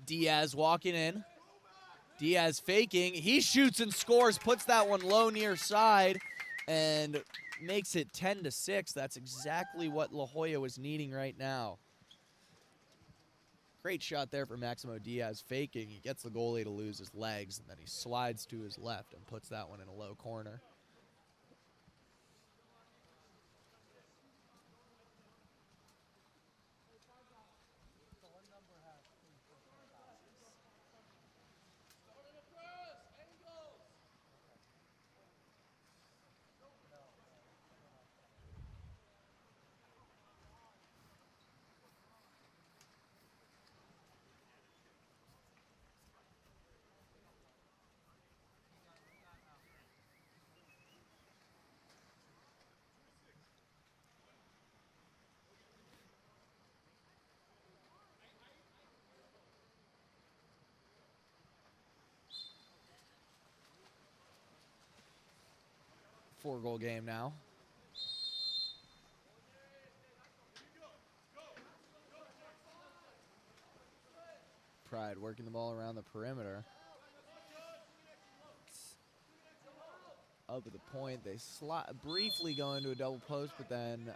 Diaz walking in. Diaz faking. He shoots and scores, puts that one low near side, and makes it 10-6. That's exactly what La Jolla was needing right now. Great shot there for Maximo Diaz faking. He gets the goalie to lose his legs, and then he slides to his left and puts that one in a low corner. Four-goal game now. Pride working the ball around the perimeter. Up at the point, they briefly go into a double post, but then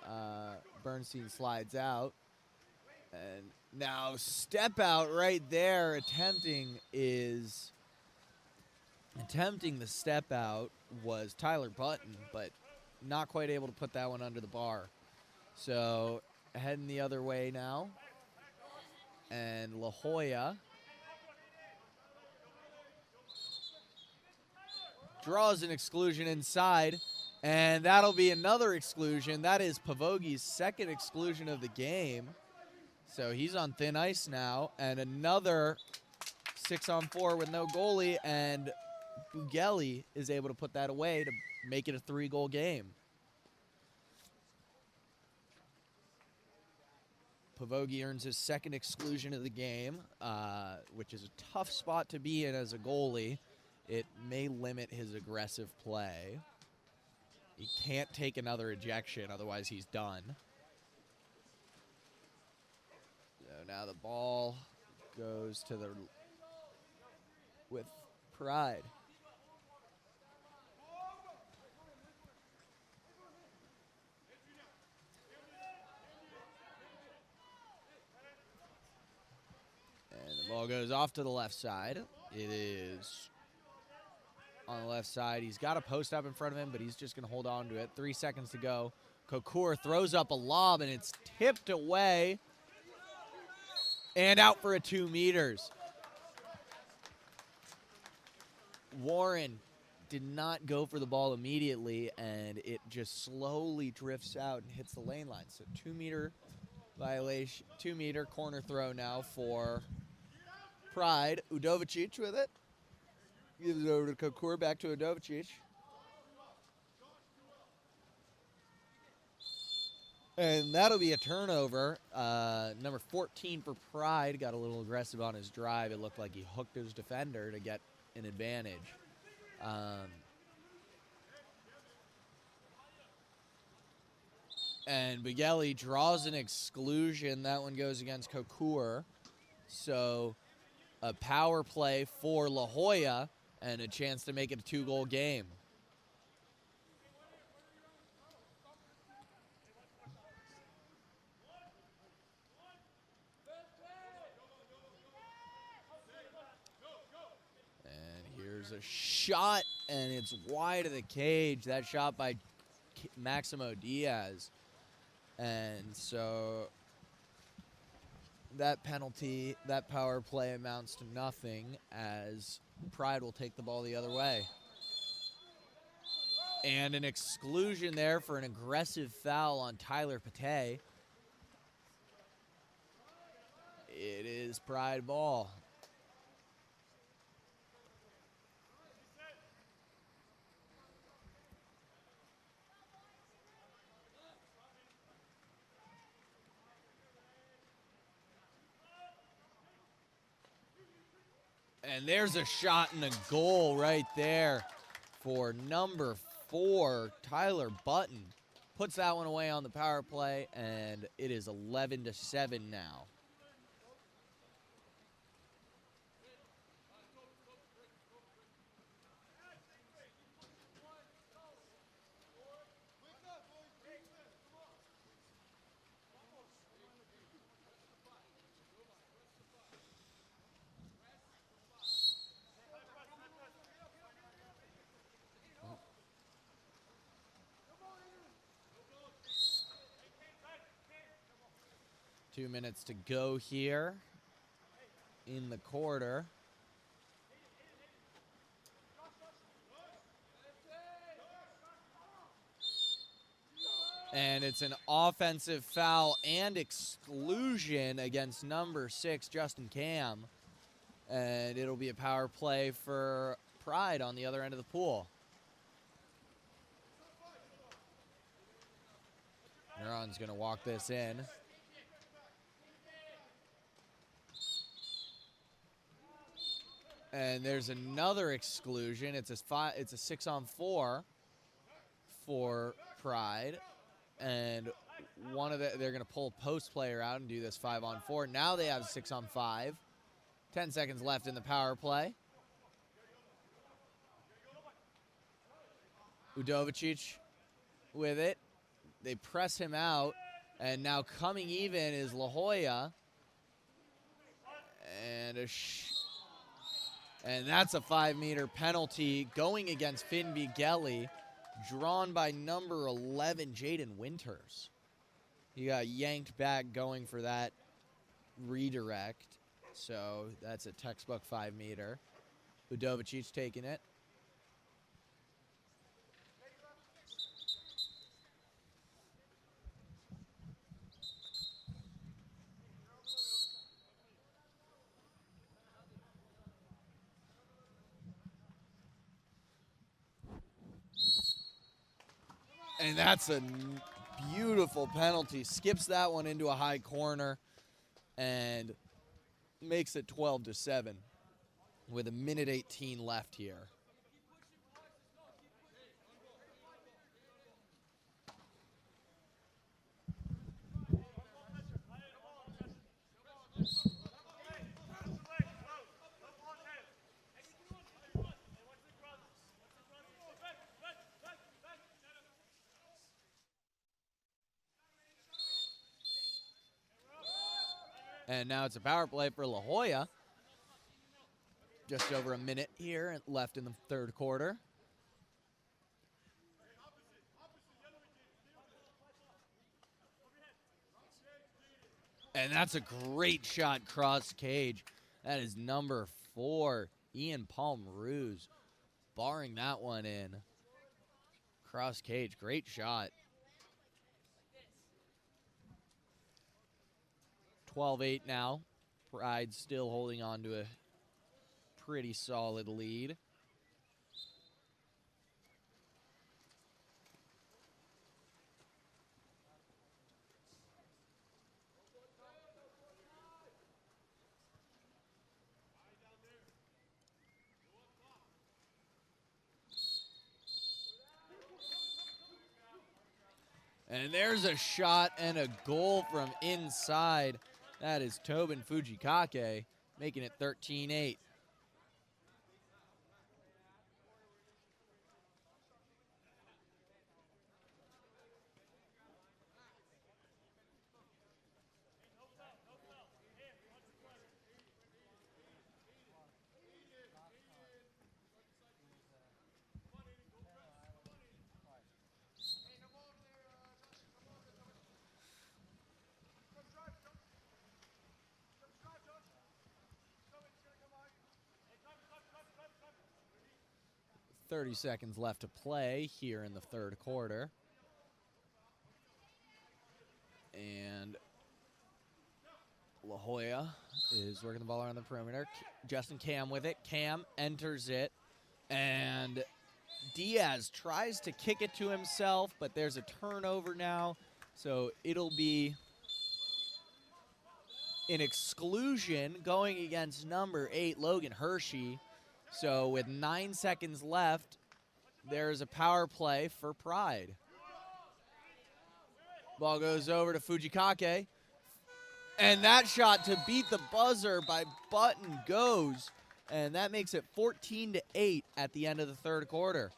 Bernstein slides out. And now step out right there, attempting the step out was Tyler Button, but not quite able to put that one under the bar. So heading the other way now. And La Jolla draws an exclusion inside, and that'll be another exclusion. That is Pavogi's second exclusion of the game. So he's on thin ice now, and another 6-on-4 with no goalie, and Bughelli is able to put that away to make it a 3-goal game. Pavogi earns his second exclusion of the game, which is a tough spot to be in as a goalie. It may limit his aggressive play. He can't take another ejection, otherwise he's done. So now the ball goes to the with Pride. And the ball goes off to the left side. It is on the left side. He's got a post up in front of him, but he's just going to hold on to it. 3 seconds to go. Kokur throws up a lob, and it's tipped away and out for a 2 meters. Warren did not go for the ball immediately, and it just slowly drifts out and hits the lane line. So 2 meter violation, 2 meter corner throw now for Pride. Udovicic with it. Gives it over to Kokur, back to Udovicic. And that'll be a turnover. Number 14 for Pride got a little aggressive on his drive. It looked like he hooked his defender to get an advantage. And Bigeli draws an exclusion. That one goes against Kokur. So a power play for La Jolla and a chance to make it a 2-goal game. And here's a shot, and it's wide of the cage. That shot by Maximo Diaz. And so that penalty, that power play amounts to nothing as Pride will take the ball the other way. And an exclusion there for an aggressive foul on Tyler Pate. It is Pride ball. And there's a shot and a goal right there for number 4, Tyler Button. Puts that one away on the power play, and it is 11-7 now. Two minutes to go here in the quarter. And it's an offensive foul and exclusion against number 6, Justin Cam. And it'll be a power play for Pride on the other end of the pool. Neuron's going to walk this in. And there's another exclusion. It's a 6-on-4 for Pride. And they're going to pull a post player out and do this 5-on-4. Now they have 6-on-5. 10 seconds left in the power play. Udovicic with it. They press him out. And now coming even is La Jolla. And that's a 5-meter penalty going against Finn Bigeli, drawn by number 11, Jaden Winters. He got yanked back going for that redirect. So that's a textbook 5-meter. Udovicic taking it. And that's a beautiful penalty. Skips that one into a high corner. and makes it 12-7 with a minute 18 left here. And now it's a power play for La Jolla. Just over a minute here left in the third quarter. And that's a great shot cross cage. That is number 4, Ian Palm-Ruse, barring that one in. Cross cage, great shot. 12-8 now. Pride still holding on to a pretty solid lead. And there's a shot and a goal from inside. That is Tobin Fujikake, making it 13-8. .30 seconds left to play here in the third quarter. And La Jolla is working the ball around the perimeter. Justin Cam with it. Cam enters it. And Diaz tries to kick it to himself, but there's a turnover now. So it'll be an exclusion going against number 8, Logan Hershey. So with 9 seconds left, there's a power play for Pride. Ball goes over to Fujikake. And that shot to beat the buzzer by Button goes. And that makes it 14-8 at the end of the third quarter.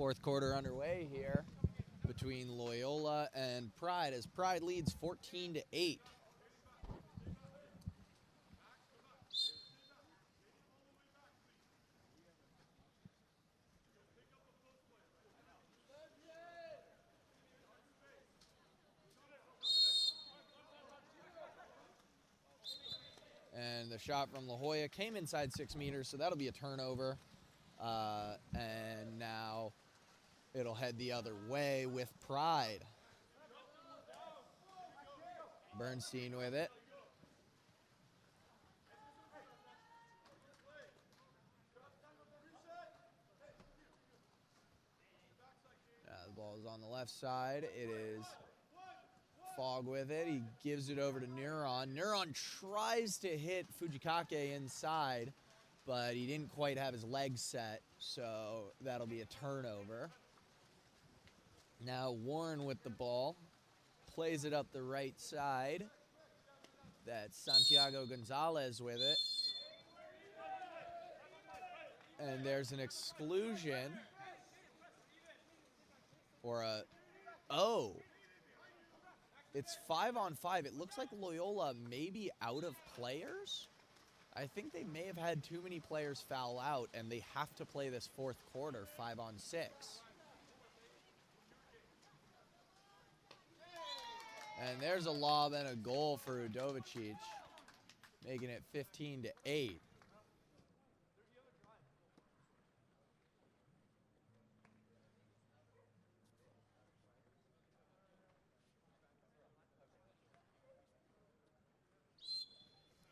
Fourth quarter underway here between Loyola and Pride as Pride leads 14-8. And the shot from La Jolla came inside 6 meters, so that'll be a turnover. And now it'll head the other way with Pride. Bernstein with it. The ball is on the left side. It is Fogg with it. He gives it over to Neuron. Neuron tries to hit Fujikake inside, but he didn't quite have his legs set, so that'll be a turnover. Now Warren with the ball. Plays it up the right side. That's Santiago Gonzalez with it. And there's an exclusion. Or a... Oh! It's 5-on-5. It looks like Loyola may be out of players. I think they may have had too many players foul out, and they have to play this fourth quarter 5-on-6. And there's a lob and a goal for Udovicic, making it 15-8.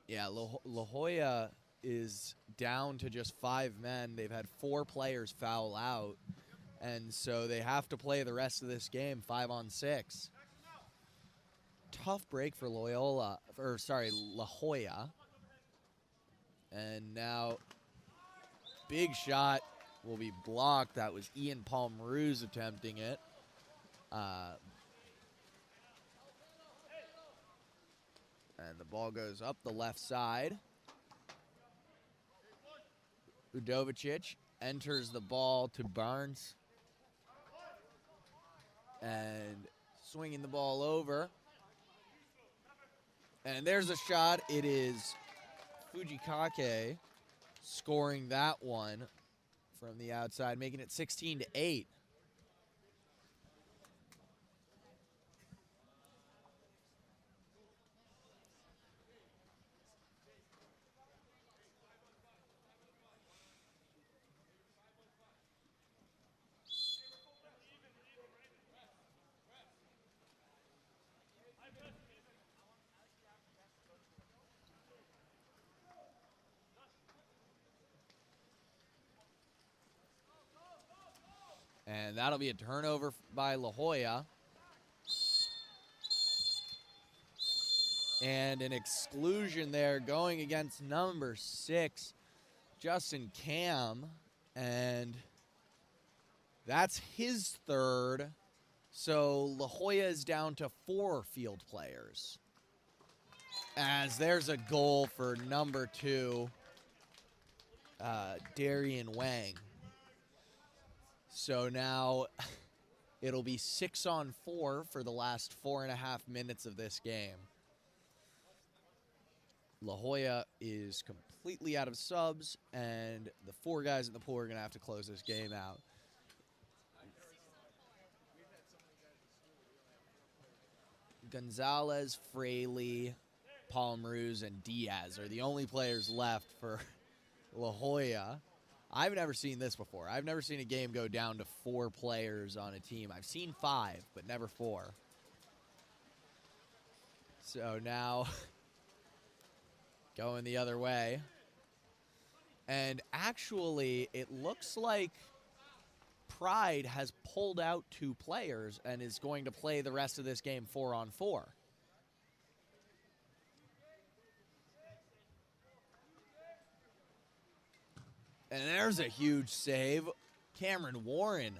Yeah, La Jolla is down to just 5 men. They've had 4 players foul out, and so they have to play the rest of this game 5-on-6. Tough break for La Jolla. And now, big shot will be blocked. That was Ian Palmeruz attempting it. And the ball goes up the left side. Udovicic enters the ball to Barnes. And swinging the ball over. And there's a shot. It is Fujikake scoring that one from the outside, making it 16-8. And that'll be a turnover by La Jolla. And an exclusion there going against number 6, Justin Cam. And that's his third. So La Jolla is down to 4 field players. As there's a goal for number 2, Darian Wang. So now it'll be 6-on-4 for the last 4.5 minutes of this game. La Jolla is completely out of subs, and the 4 guys in the pool are going to have to close this game out. Gonzalez, Fraley, Palmeruz, and Diaz are the only players left for La Jolla. I've never seen this before. I've never seen a game go down to 4 players on a team. I've seen 5, but never 4. So now going the other way. And actually, it looks like Pride has pulled out 2 players and is going to play the rest of this game 4-on-4. And there's a huge save. Cameron Warren.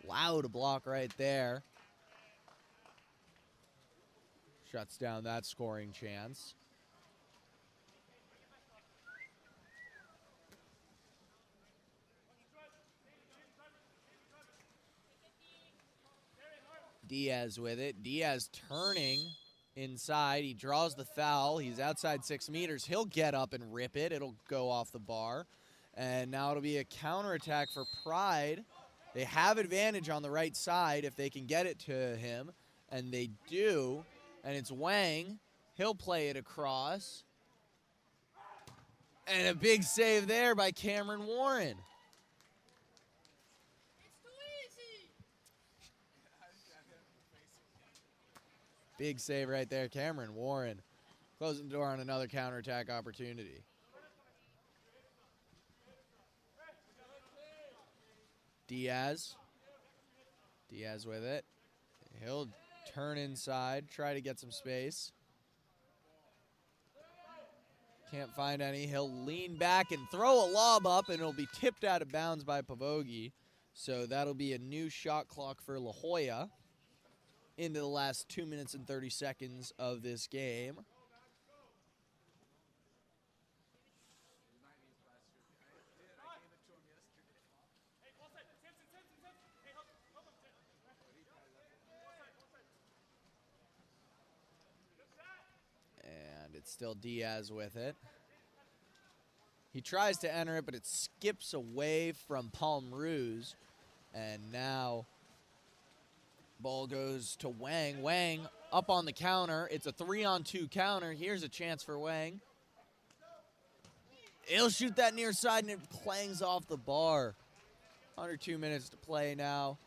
Loud block right there. Shuts down that scoring chance. Diaz with it. Diaz turning inside. He draws the foul. He's outside 6 meters. He'll get up and rip it. It'll go off the bar. And now it'll be a counterattack for Pride. They have advantage on the right side if they can get it to him. And they do. And it's Wang. He'll play it across. And a big save there by Cameron Warren. Big save right there, Cameron Warren. Closing the door on another counterattack opportunity. Diaz. Diaz with it. He'll turn inside, try to get some space. Can't find any. He'll lean back and throw a lob up, and it'll be tipped out of bounds by Pavogi. So that'll be a new shot clock for La Jolla into the last 2 minutes and 30 seconds of this game. And it's still Diaz with it. He tries to enter it, but it skips away from Palm Rouge. And now ball goes to Wang. Wang up on the counter. It's a 3-on-2 counter. Here's a chance for Wang. He'll shoot that near side, and it clangs off the bar. Under 2 minutes to play now.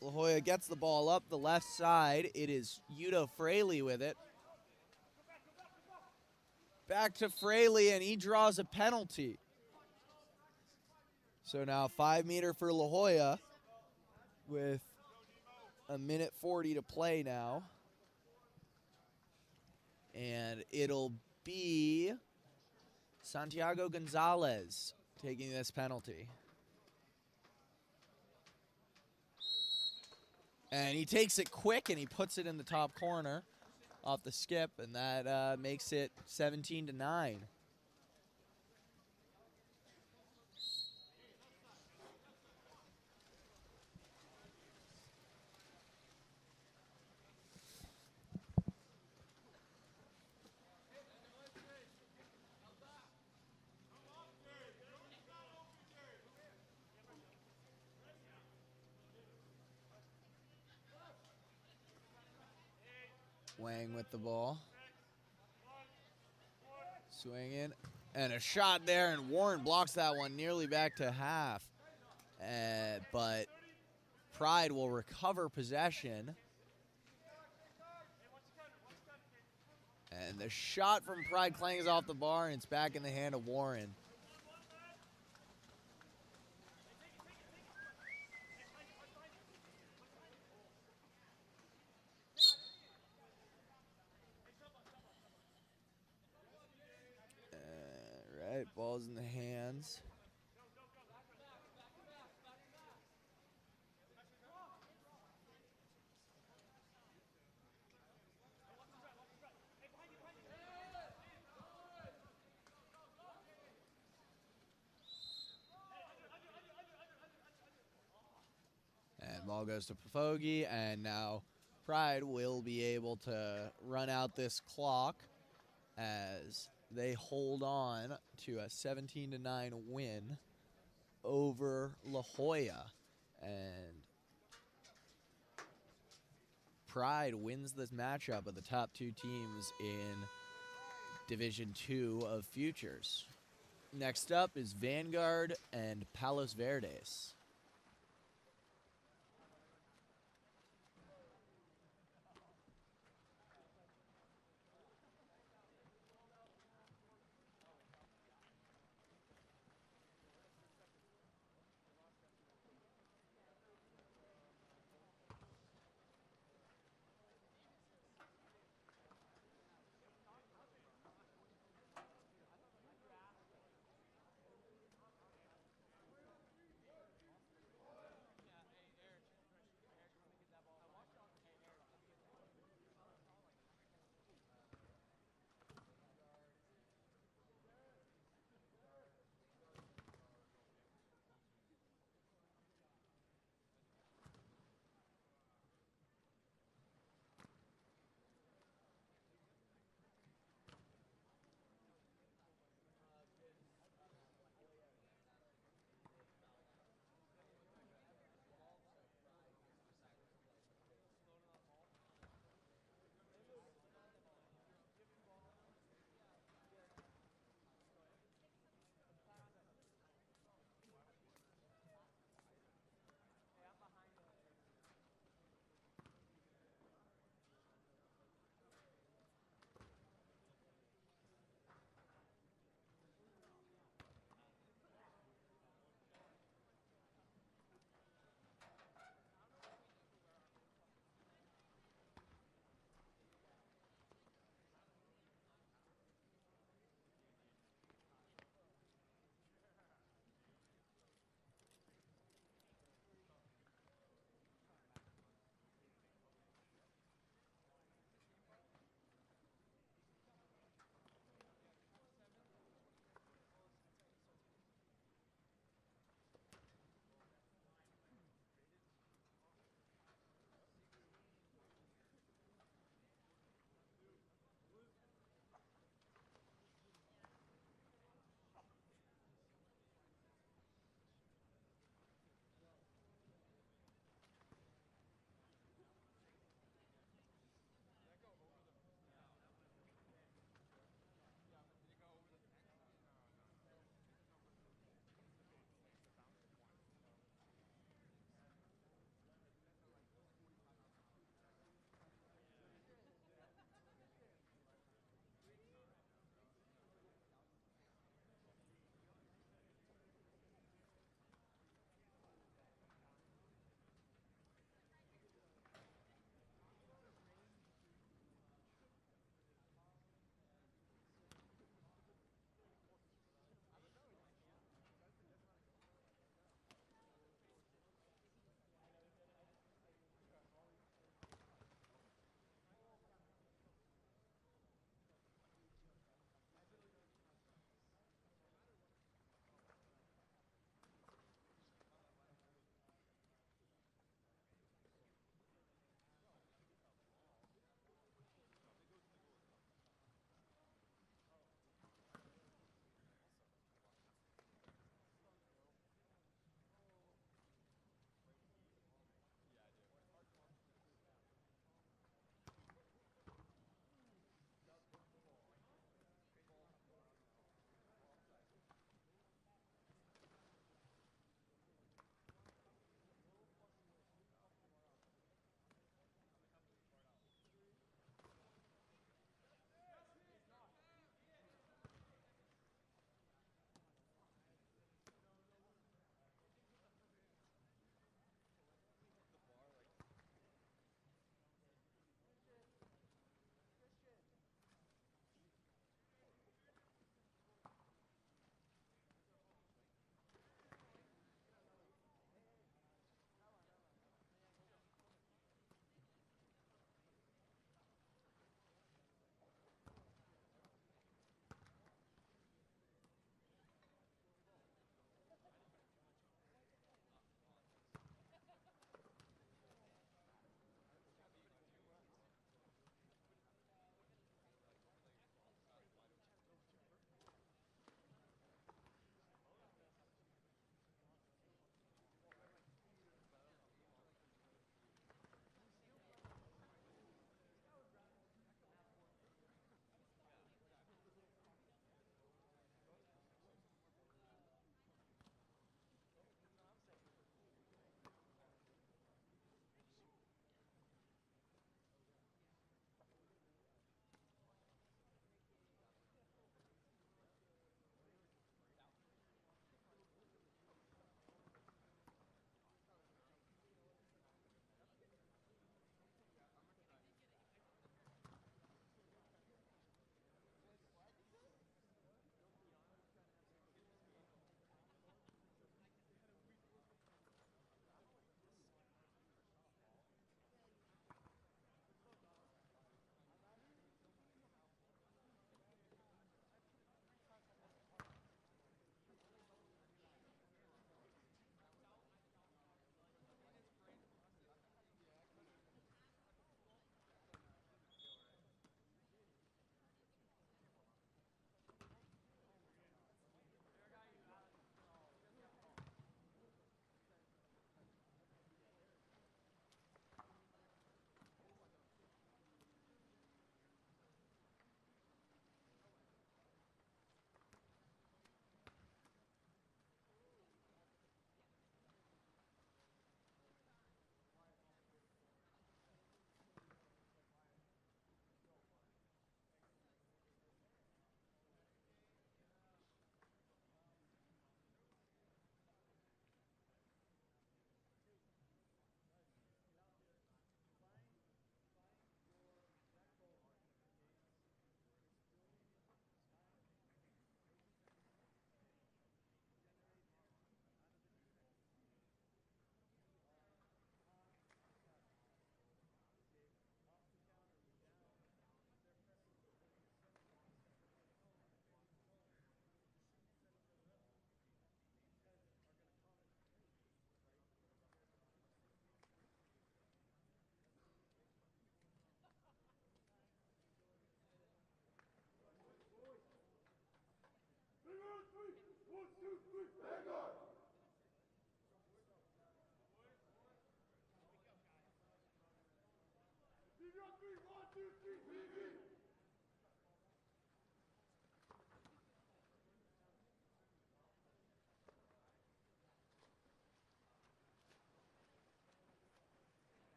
La Jolla gets the ball up the left side. It is Yuto Fraley with it. Back to Fraley, and he draws a penalty. So now 5 meter for La Jolla with 1:40 to play now. And it'll be Santiago Gonzalez taking this penalty. And he takes it quick, and he puts it in the top corner off the skip, and that makes it 17-9. Wang with the ball. Swinging. And a shot there, and Warren blocks that one nearly back to half. But Pride will recover possession. And the shot from Pride clangs off the bar, and it's back in the hand of Warren. Right, ball's in the hands. And ball goes to Pavogi, and now Pride will be able to run out this clock as they hold on to a 17-9 win over La Jolla. And Pride wins this matchup of the top two teams in Division II of Futures. Next up is Vanguard and Palos Verdes.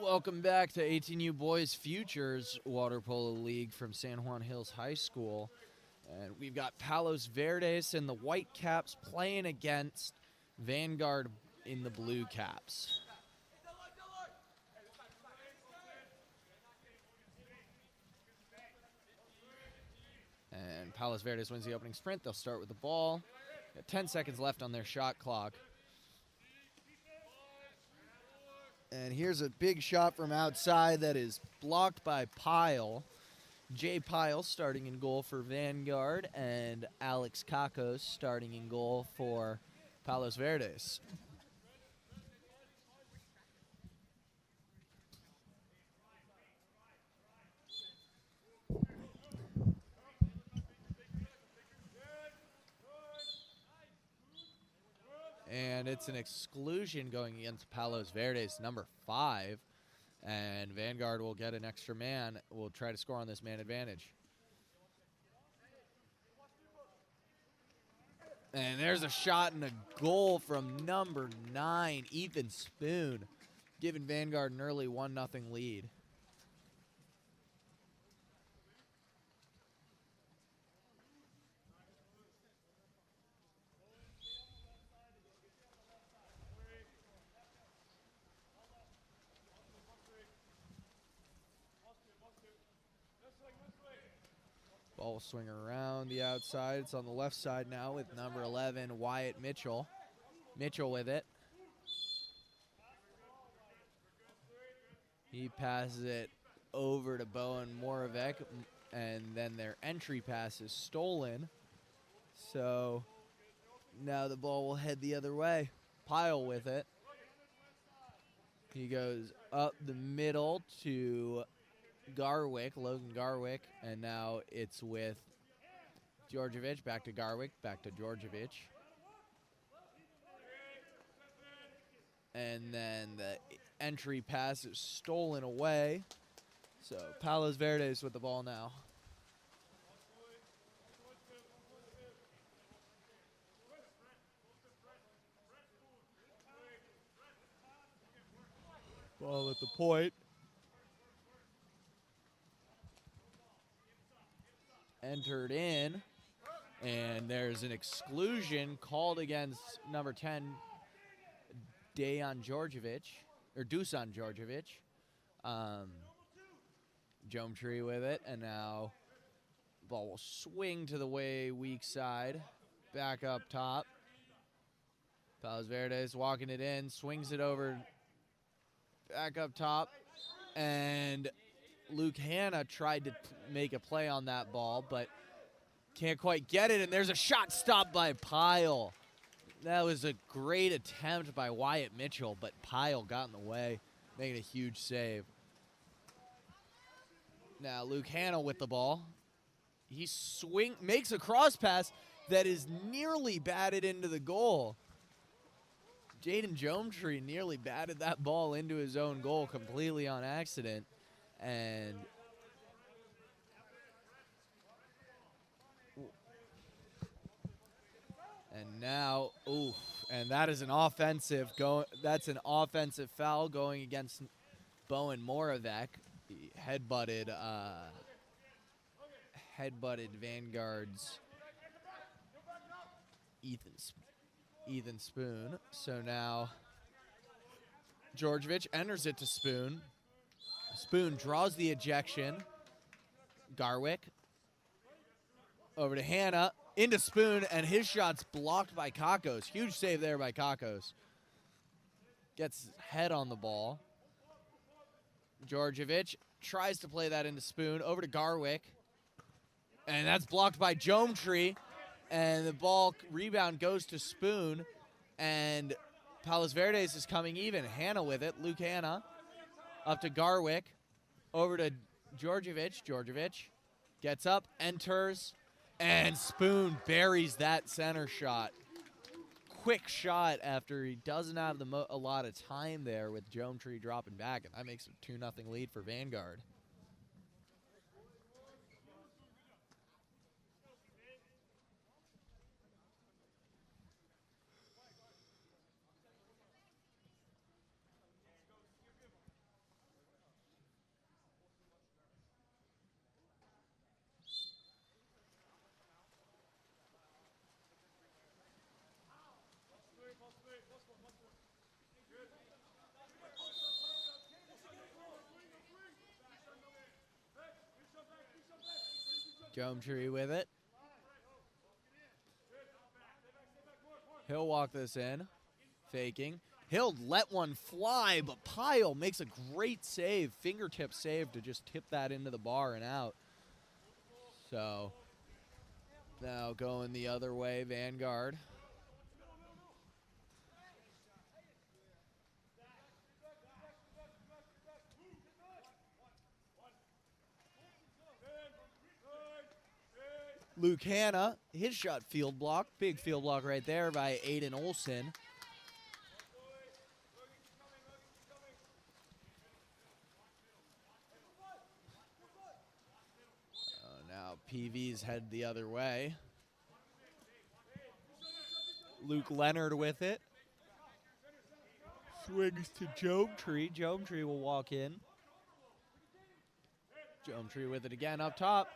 Welcome back to 18U Boys Futures Water Polo League from San Juan Hills High School. And we've got Palos Verdes and the White Caps playing against Vanguard in the Blue Caps. And Palos Verdes wins the opening sprint. They'll start with the ball. Got 10 seconds left on their shot clock. And here's a big shot from outside that is blocked by Pyle. Jay Pyle starting in goal for Vanguard, and Alex Kakos starting in goal for Palos Verdes. And it's an exclusion going against Palos Verdes, number 5. And Vanguard will get an extra man. Will try to score on this man advantage. And there's a shot and a goal from number 9, Ethan Spoon, giving Vanguard an early 1-0 lead. Ball will swing around the outside. It's on the left side now with number 11, Wyatt Mitchell. Mitchell with it. He passes it over to Bowen Moravec, and then their entry pass is stolen. So now the ball will head the other way. Pyle with it. He goes up the middle to Garwick, Logan Garwick, and now it's with Djordjevic, back to Garwick, back to Djordjevic. And then the entry pass is stolen away. So Palos Verdes with the ball now. Ball at the point. Entered in, and there's an exclusion called against number 10, Dusan Djordjevic. Jometree with it, and now ball will swing to the weak side, back up top. Palos Verdes walking it in, swings it over, back up top, and Luke Hanna tried to make a play on that ball, but can't quite get it, and there's a shot stopped by Pyle. That was a great attempt by Wyatt Mitchell, but Pyle got in the way, making a huge save. Now Luke Hanna with the ball. He makes a cross pass that is nearly batted into the goal. Jaden Jometree nearly batted that ball into his own goal completely on accident. And now, and that is an offensive that's an offensive foul going against Bowen Moravec. He headbutted Vanguard's Ethan Ethan Spoon. So now Georgievich enters it to Spoon. Spoon draws the ejection. Garwick over to Hannah, into Spoon, and his shot's blocked by Kakos. Huge save there by Kakos. Gets his head on the ball. Georgievich tries to play that into Spoon, over to Garwick. And that's blocked by Jometree. And the ball rebound goes to Spoon. And Palos Verdes is coming even. Hannah with it. Luke Hannah up to Garwick. Over to Georgievich. Georgievich gets up, enters, and Spoon buries that center shot. Quick shot after he doesn't have a lot of time there with Jometree dropping back. And that makes a 2-0 lead for Vanguard. Jometree with it. He'll walk this in. Faking. He'll let one fly, but Pyle makes a great save. Fingertip save to just tip that into the bar and out. So now going the other way, Vanguard. Luke Hannah, his shot field block. Big field block right there by Aiden Olson. Now PV's head the other way. Luke Leonard with it. Swings to Jometree. Jometree will walk in. Jometree with it again up top.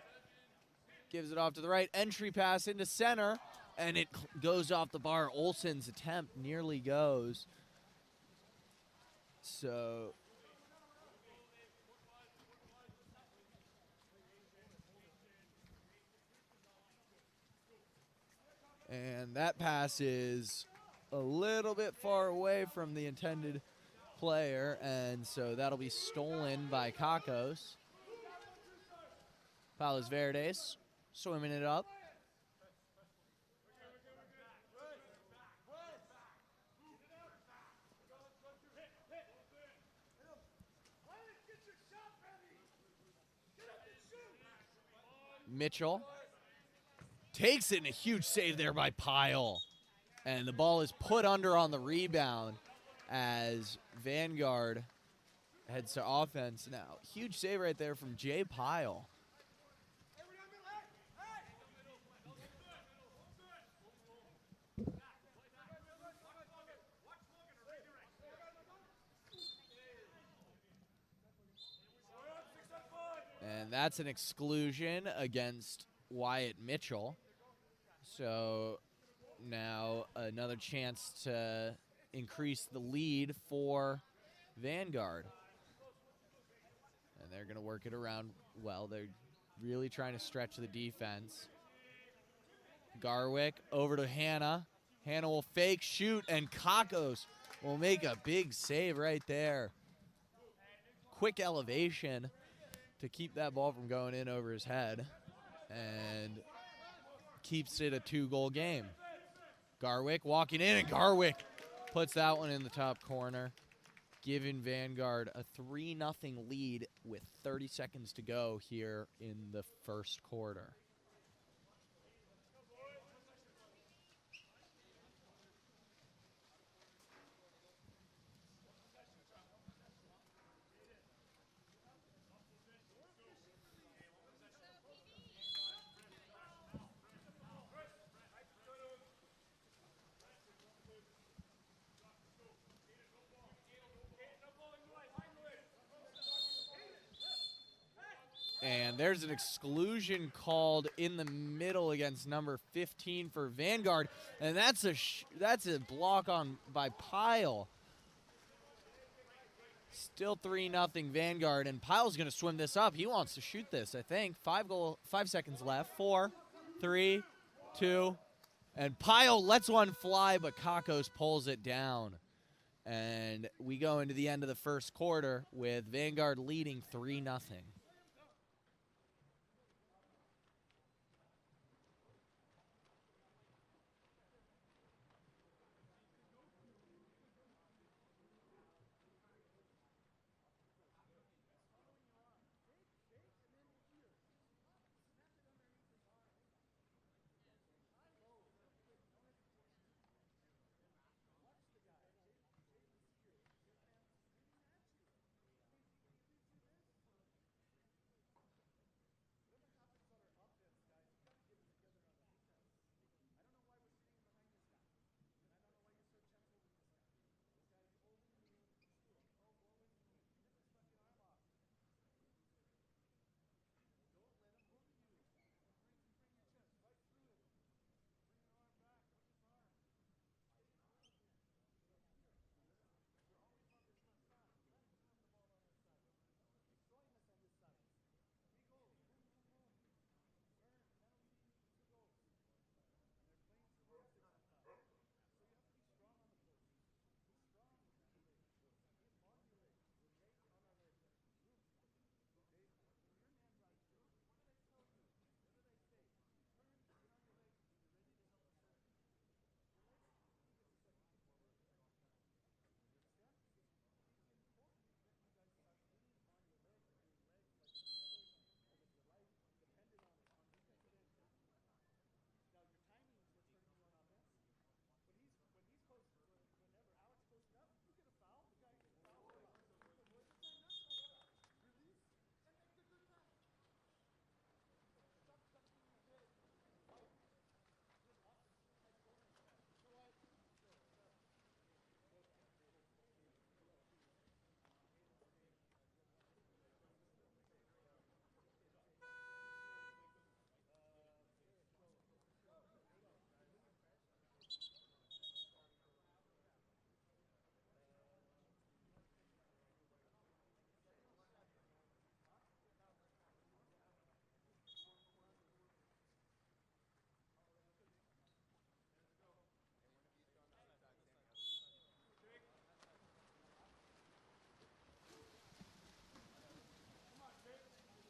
Gives it off to the right. Entry pass into center. And it goes off the bar. Olsen's attempt nearly goes. So and that pass is a little bit far away from the intended player. And so that'll be stolen by Kakos. Palos Verdes swimming it up. Mitchell takes it, and a huge save there by Pyle. And the ball is put under on the rebound as Vanguard heads to offense now. Huge save right there from Jay Pyle. And that's an exclusion against Wyatt Mitchell. So now another chance to increase the lead for Vanguard. And they're going to work it around well. They're really trying to stretch the defense. Garwick over to Hannah. Hannah will fake, shoot, and Kakos will make a big save right there. Quick elevation to keep that ball from going in over his head. And keeps it a 2-goal game. Garwick walking in, and Garwick puts that one in the top corner, giving Vanguard a 3-0 lead with 30 seconds to go here in the first quarter. And And there's an exclusion called in the middle against number 15 for Vanguard, and that's a block on by Pyle. Still 3-0 Vanguard, and Pyle's going to swim this up. He wants to shoot this, I think. 5 seconds left. 4, 3, 2, and Pyle lets one fly, but Kakos pulls it down. And we go into the end of the first quarter with Vanguard leading 3-0.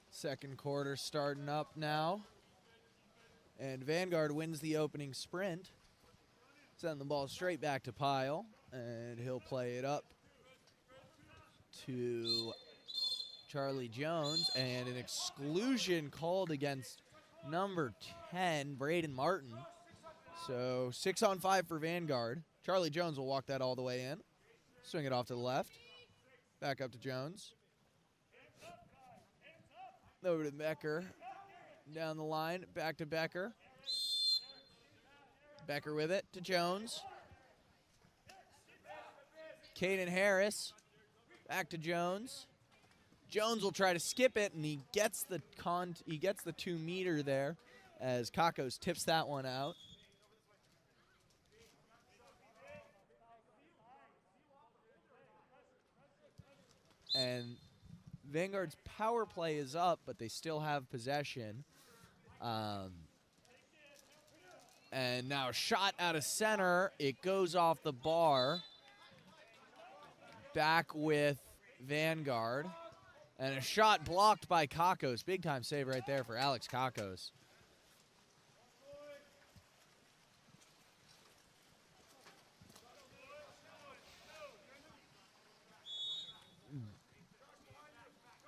Second quarter starting up now. And Vanguard wins the opening sprint. Send the ball straight back to Pyle. And he'll play it up to Charlie Jones. And an exclusion called against number 10, Braden Martin. So 6-on-5 for Vanguard. Charlie Jones will walk that all the way in. Swing it off to the left. Back up to Jones. Over to Becker. Down the line. Back to Becker. Becker with it to Jones. Caden Harris. Back to Jones. Jones will try to skip it, and he gets the 2 meter there as Kakos tips that one out. And Vanguard's power play is up, but they still have possession. And now a shot out of center. It goes off the bar. Back with Vanguard. And a shot blocked by Kakos. Big time save right there for Alex Kakos.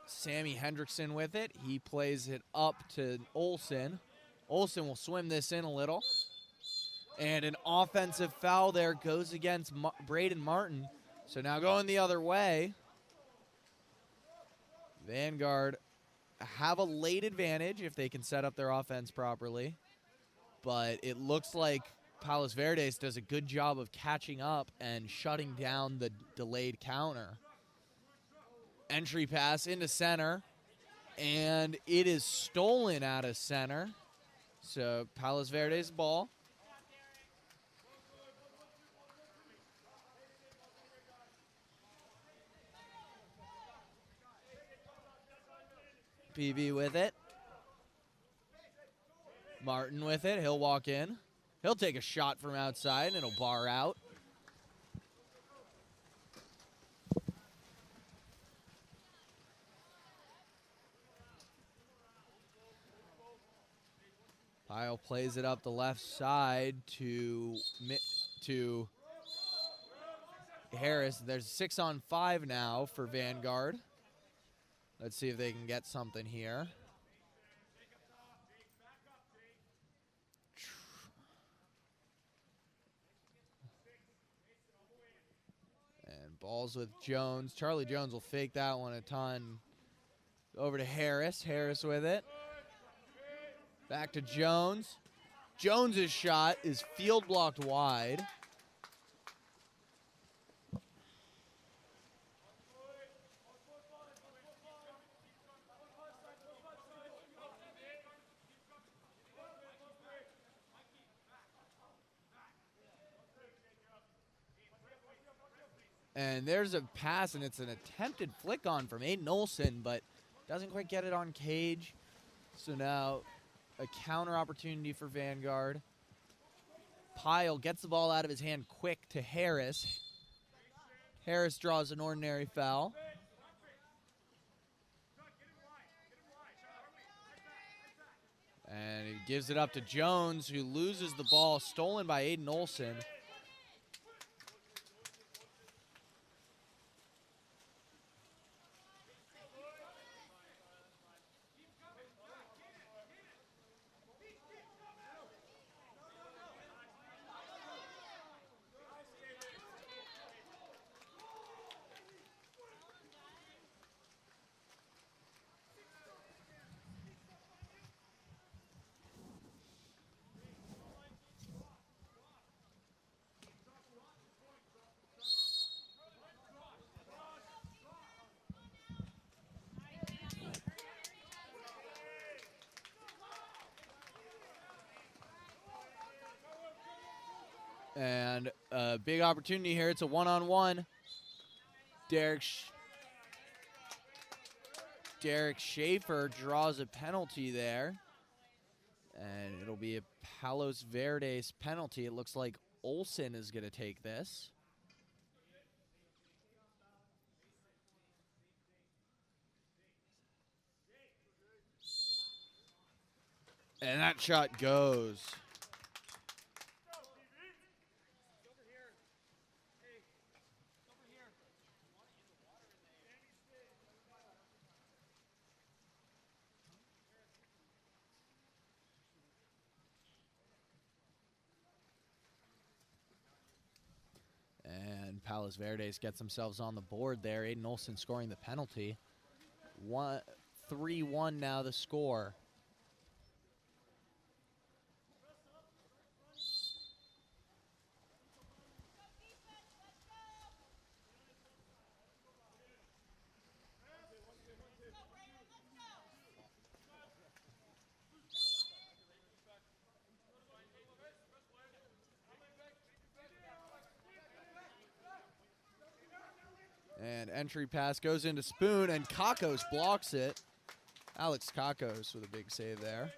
Sammy Hendrickson with it. He plays it up to Olsen. Olsen will swim this in a little. And an offensive foul there goes against Braden Martin. So now going the other way. Vanguard have a late advantage if they can set up their offense properly. But it looks like Palos Verdes does a good job of catching up and shutting down the delayed counter. Entry pass into center. And it is stolen out of center. So Palos Verdes ball. PV with it. Martin with it. He'll walk in. He'll take a shot from outside, and it'll bar out. Pyle plays it up the left side to Harris. There's 6-on-5 now for Vanguard. Let's see if they can get something here. And balls with Jones. Charlie Jones will fake that one a ton. Over to Harris. Harris with it. Back to Jones. Jones's shot is field blocked wide. And there's a pass, and it's an attempted flick on from Aiden Olson, but doesn't quite get it on cage. So now a counter opportunity for Vanguard. Pyle gets the ball out of his hand quick to Harris. Harris draws an ordinary foul. And he gives it up to Jones, who loses the ball, stolen by Aiden Olson. And a big opportunity here. It's a one-on-one. Derek Schaefer draws a penalty there. And it'll be a Palos Verdes penalty. It looks like Olson is going to take this. And that shot goes. And Palos Verdes gets themselves on the board there. Aiden Olson scoring the penalty. 3-1 now the score. And entry pass goes into Spoon, and Kakos blocks it. Alex Kakos with a big save there.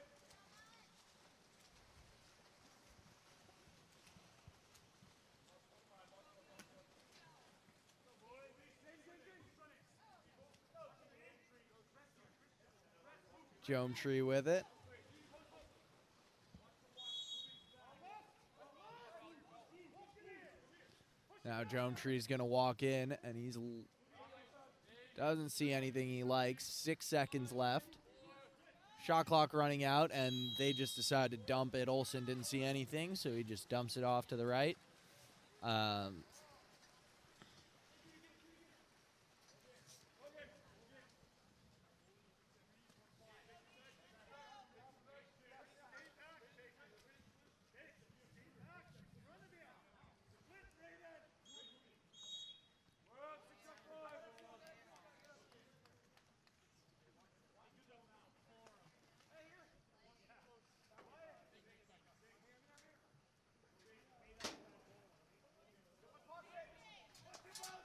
Jometree with it. Now Jometree's going to walk in, and he's doesn't see anything he likes. 6 seconds left. Shot clock running out, and they just decided to dump it. Olson didn't see anything, so he just dumps it off to the right.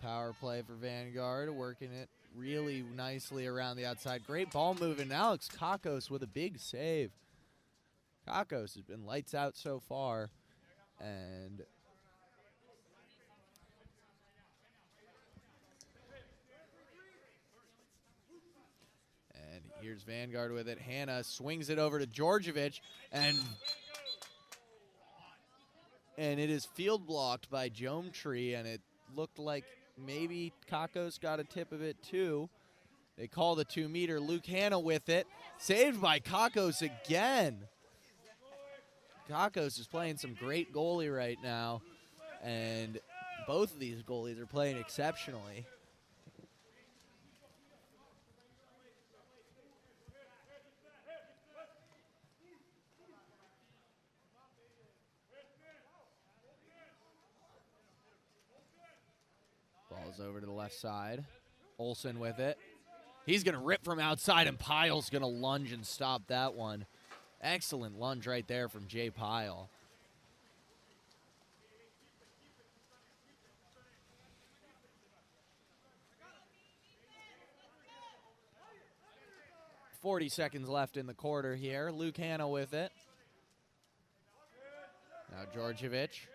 power play for Vanguard, working it really nicely around the outside. Great ball movement. Alex Kakos with a big save. Kakos has been lights out so far. And here's Vanguard with it. Hannah swings it over to Georgievich, and it is field blocked by Jometree, and it looked like maybe Kakos got a tip of it too. They call the 2-meter. Luke Hanna with it. Saved by Kakos again. Kakos is playing some great goalie right now, and both of these goalies are playing exceptionally. Ball's over to the left side. Olsen with it. He's going to rip from outside, and Pyle's going to lunge and stop that one. Excellent lunge right there from Jay Pyle. .40 seconds left in the quarter here. Luke Hanna with it. Now Georgievich.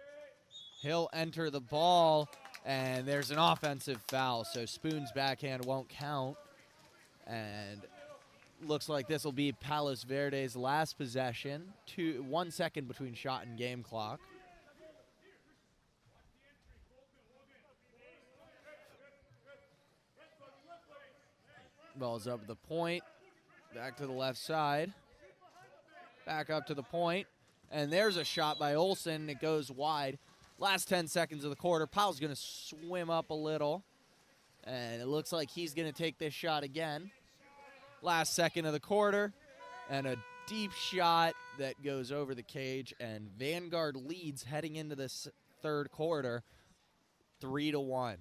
He'll enter the ball, and there's an offensive foul, so Spoon's backhand won't count. And looks like this will be Palos Verde's last possession. 1 second between shot and game clock. Ball's up at the point. Back to the left side. Back up to the point. And there's a shot by Olsen. It goes wide. Last 10 seconds of the quarter. Pyle's going to swim up a little. And it looks like he's going to take this shot again. Last second of the quarter. And a deep shot that goes over the cage. And Vanguard leads heading into this third quarter 3-1.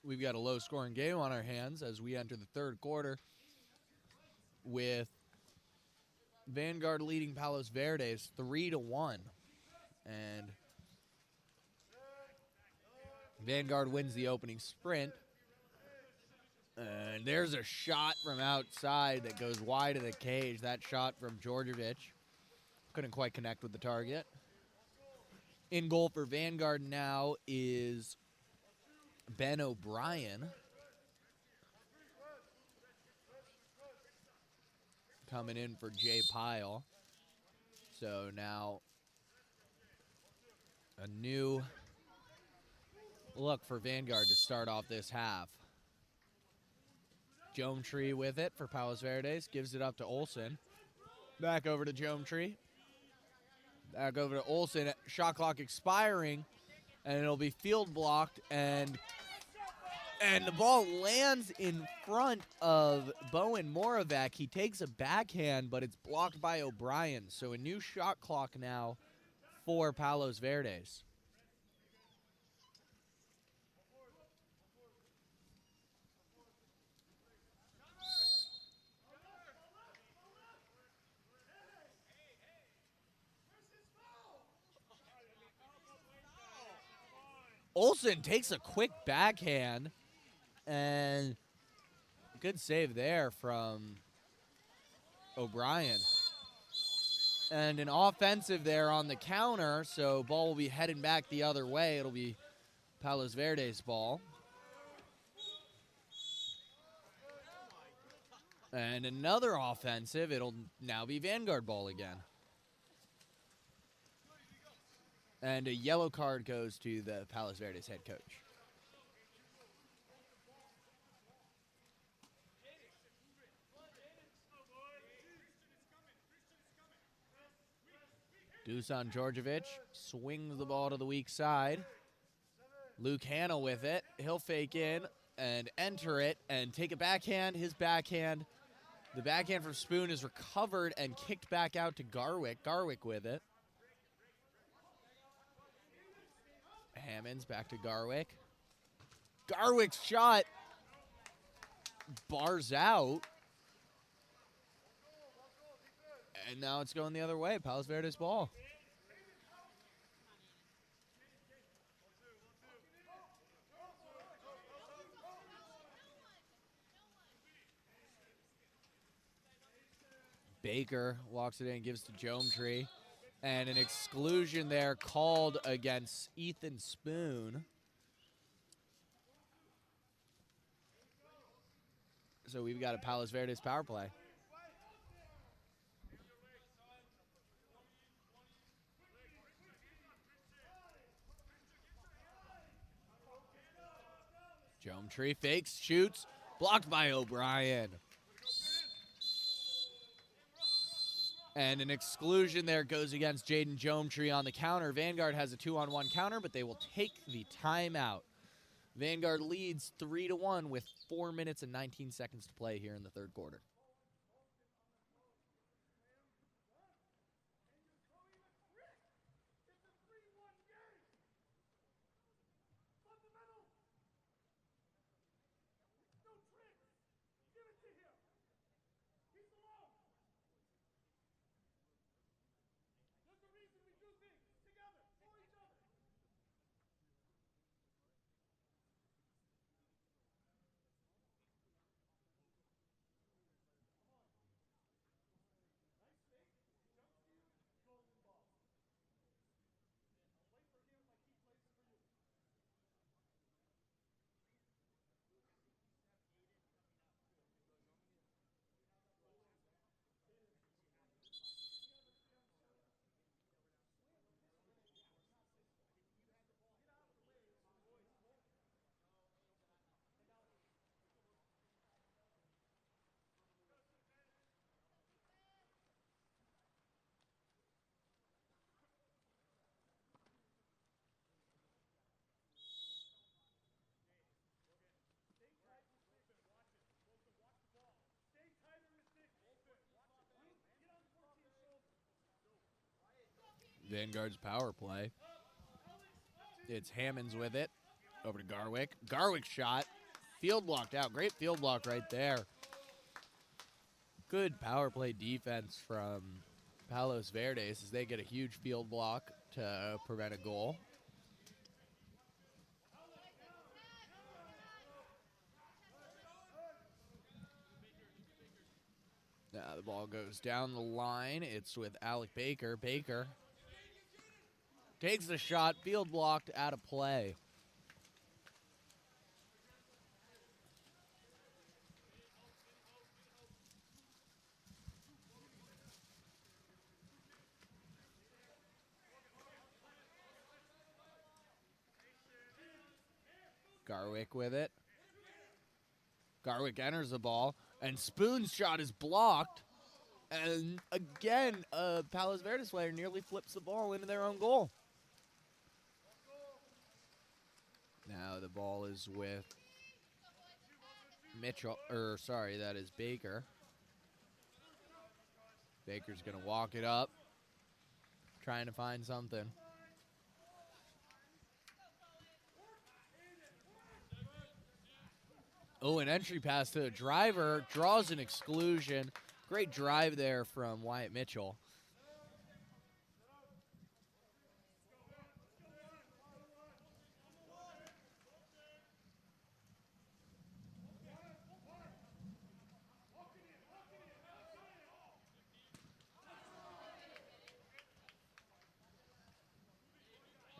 we've got a low-scoring game on our hands as we enter the third quarter with Vanguard leading Palos Verdes 3-1. And Vanguard wins the opening sprint. And there's a shot from outside that goes wide of the cage. That shot from Djordjevic. Couldn't quite connect with the target. In goal for Vanguard now is Ben O'Brien. Coming in for Jay Pyle. So now a new look for Vanguard to start off this half. Jometree with it for Palos Verdes. Gives it up to Olsen. Back over to Jometree. Back over to Olsen. Shot clock expiring. And it'll be field blocked. And the ball lands in front of Bowen Moravec. He takes a backhand, but it's blocked by O'Brien. So a new shot clock now for Palos Verdes. Olsen takes a quick backhand, and good save there from O'Brien. And an offensive there on the counter, so ball will be heading back the other way. It'll be Palos Verdes' ball. And another offensive, it'll now be Vanguard ball again. And a yellow card goes to the Palos Verdes head coach. Dusan Djordjevic swings the ball to the weak side. Luke Hanna with it. He'll fake in and enter it and take a backhand. His backhand. The backhand from Spoon is recovered and kicked back out to Garwick. Garwick with it. Hammonds back to Garwick. Garwick's shot bars out. And now it's going the other way. Palos Verdes ball. Baker walks it in, gives to Jometree. And an exclusion there called against Ethan Spoon. So we've got a Palos Verdes power play. Jometree fakes, shoots, blocked by O'Brien. And an exclusion there goes against Jaden Jometree on the counter. Vanguard has a 2-on-1 counter, but they will take the timeout. Vanguard leads 3-1 with 4 minutes and 19 seconds to play here in the third quarter. Vanguard's power play. It's Hammonds with it. Over to Garwick. Garwick's shot field blocked out. Great field block right there. Good power play defense from Palos Verdes as they get a huge field block to prevent a goal. Now the ball goes down the line. It's with Alec Baker. Baker takes the shot, field blocked, out of play. Garwick with it. Garwick enters the ball, and Spoon's shot is blocked. And again, a Palos Verdes player nearly flips the ball into their own goal. Now the ball is with Mitchell, that is Baker. Baker's going to walk it up, trying to find something. Oh, an entry pass to the driver, draws an exclusion. Great drive there from Wyatt Mitchell.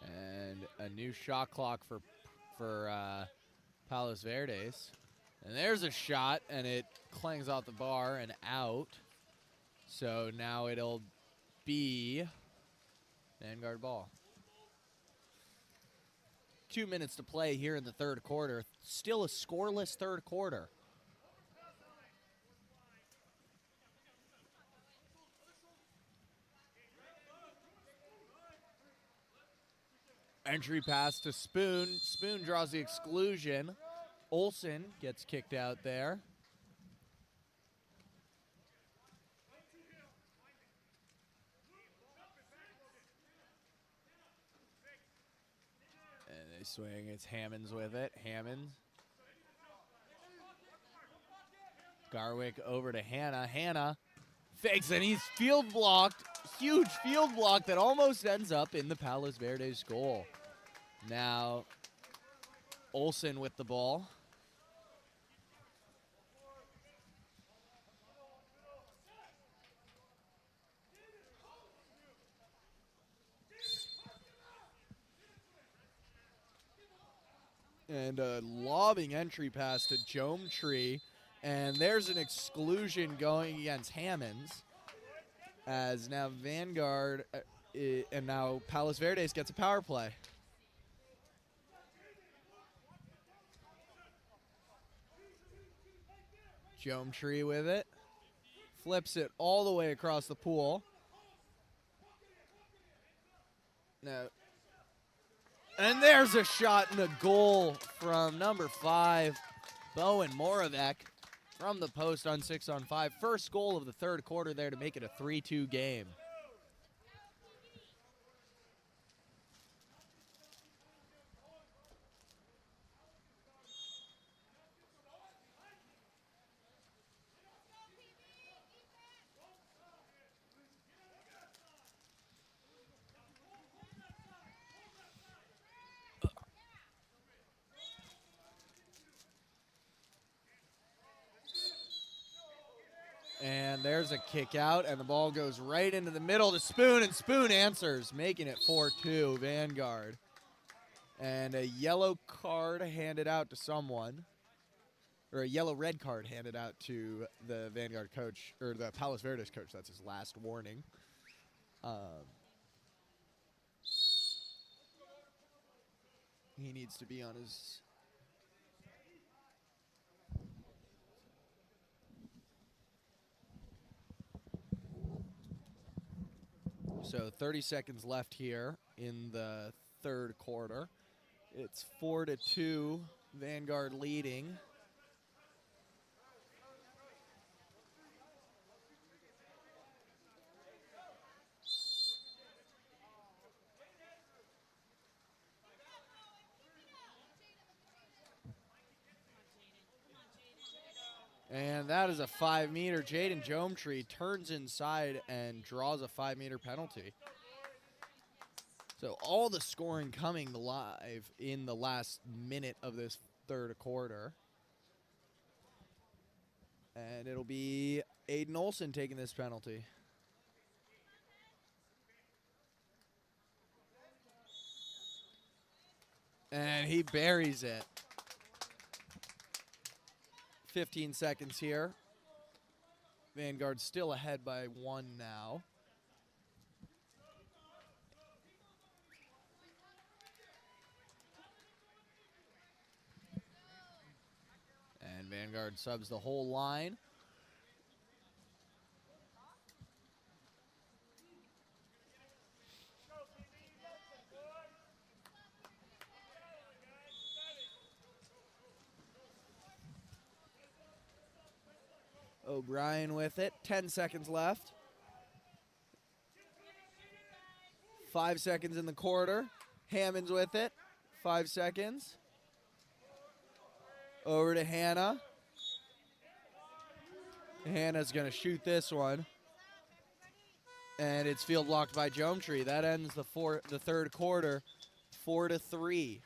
And a new shot clock for Palos Verdes. And there's a shot, and it clangs off the bar and out. So now it'll be Vanguard ball. 2 minutes to play here in the third quarter. Still a scoreless third quarter. Entry pass to Spoon. Spoon draws the exclusion. Olsen gets kicked out there. And they swing. It's Hammonds with it. Hammonds. Garwick over to Hannah. Hannah fakes, and he's field blocked. Huge field block that almost ends up in the Palos Verdes goal. Now, Olsen with the ball. And a lobbing entry pass to Jometree. And there's an exclusion going against Hammonds. As now Vanguard, and now Palos Verdes gets a power play. Jometree with it. Flips it all the way across the pool. No. And there's a shot and a goal from number 5, Bowen Moravec, from the post on 6-on-5. First goal of the third quarter there to make it a 3-2 game. And there's a kick out, and the ball goes right into the middle to Spoon, and Spoon answers, making it 4-2 Vanguard. And a yellow card handed out to someone, or a yellow-red card handed out to the Vanguard coach, or the Palos Verdes coach. That's his last warning. He needs to be on his... So 30 seconds left here in the third quarter. It's 4-2, Vanguard leading. And that is a 5-meter. Jaden Jometree turns inside and draws a 5-meter penalty. So all the scoring coming live in the last minute of this third quarter. And it'll be Aiden Olson taking this penalty. And he buries it. 15 seconds here. Vanguard still ahead by 1 now. And Vanguard subs the whole line. O'Brien with it. 10 seconds left. 5 seconds in the quarter. Hammond's with it. 5 seconds. Over to Hannah. Hannah's going to shoot this one. And it's field blocked by Jometree. That ends the third quarter 4-3.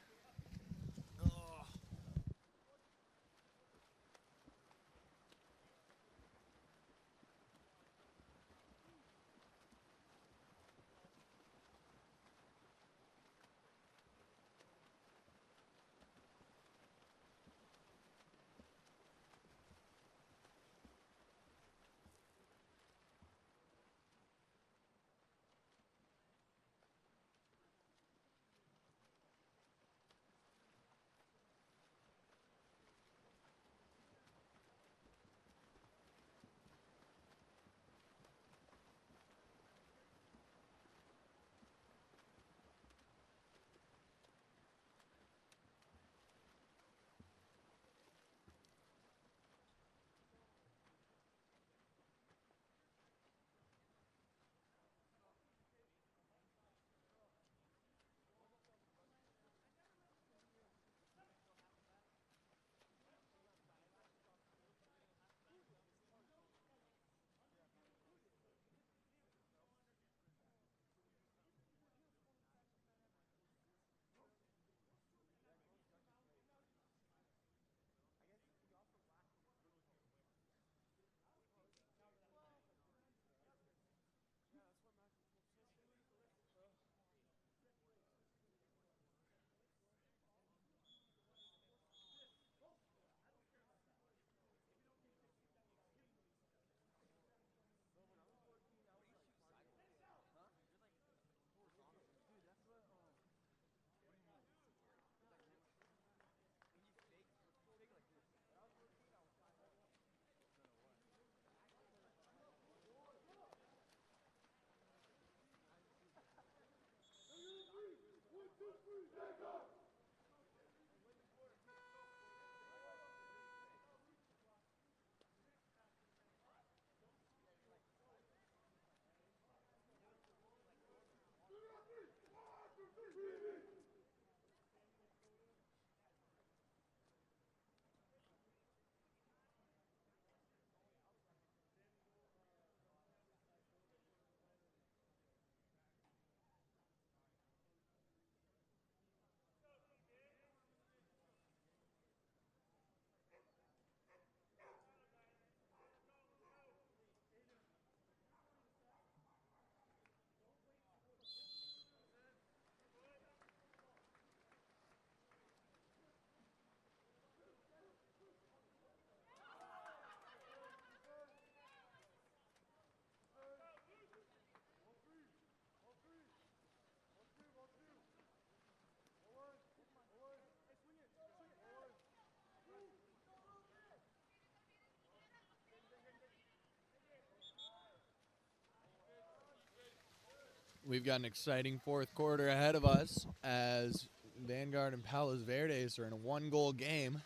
We've got an exciting fourth quarter ahead of us as Vanguard and Palos Verdes are in a 1-goal game.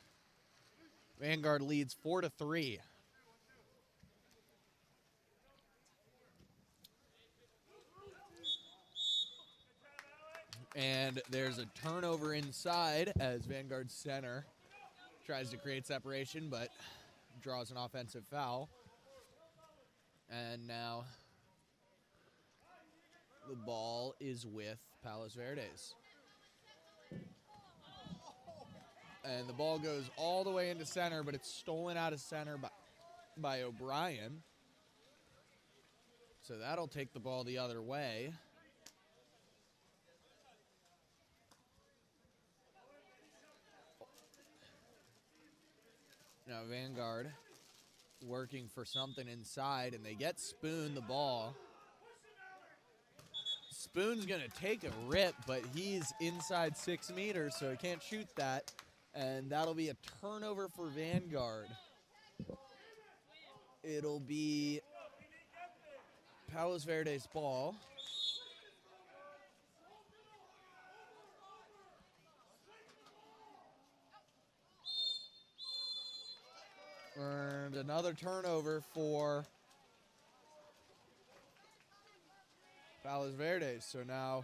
Vanguard leads 4-3. And there's a turnover inside as Vanguard center tries to create separation, but draws an offensive foul. And now the ball is with Palos Verdes. And the ball goes all the way into center, but it's stolen out of center by O'Brien. So that'll take the ball the other way. Now Vanguard working for something inside, and they get Spoon the ball. Spoon's going to take a rip, but he's inside 6 meters, so he can't shoot that. And that'll be a turnover for Vanguard. It'll be Palos Verdes' ball. And another turnover for Palos Verdes. So now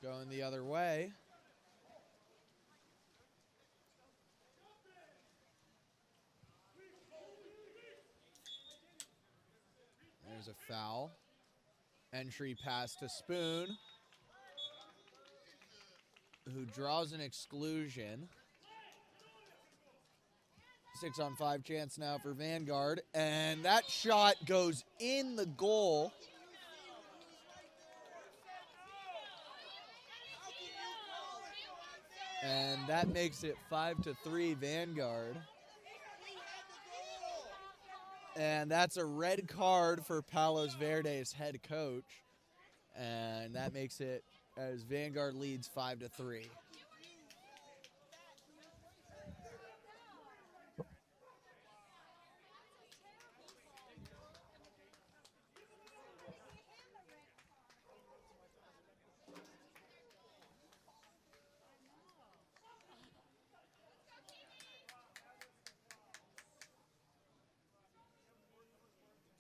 going the other way. There's a foul. Entry pass to Spoon, who draws an exclusion. 6-on-5 chance now for Vanguard. And that shot goes in the goal. And that makes it 5-3 Vanguard. And that's a red card for Palos Verdes' head coach. And that makes it as Vanguard leads 5-3.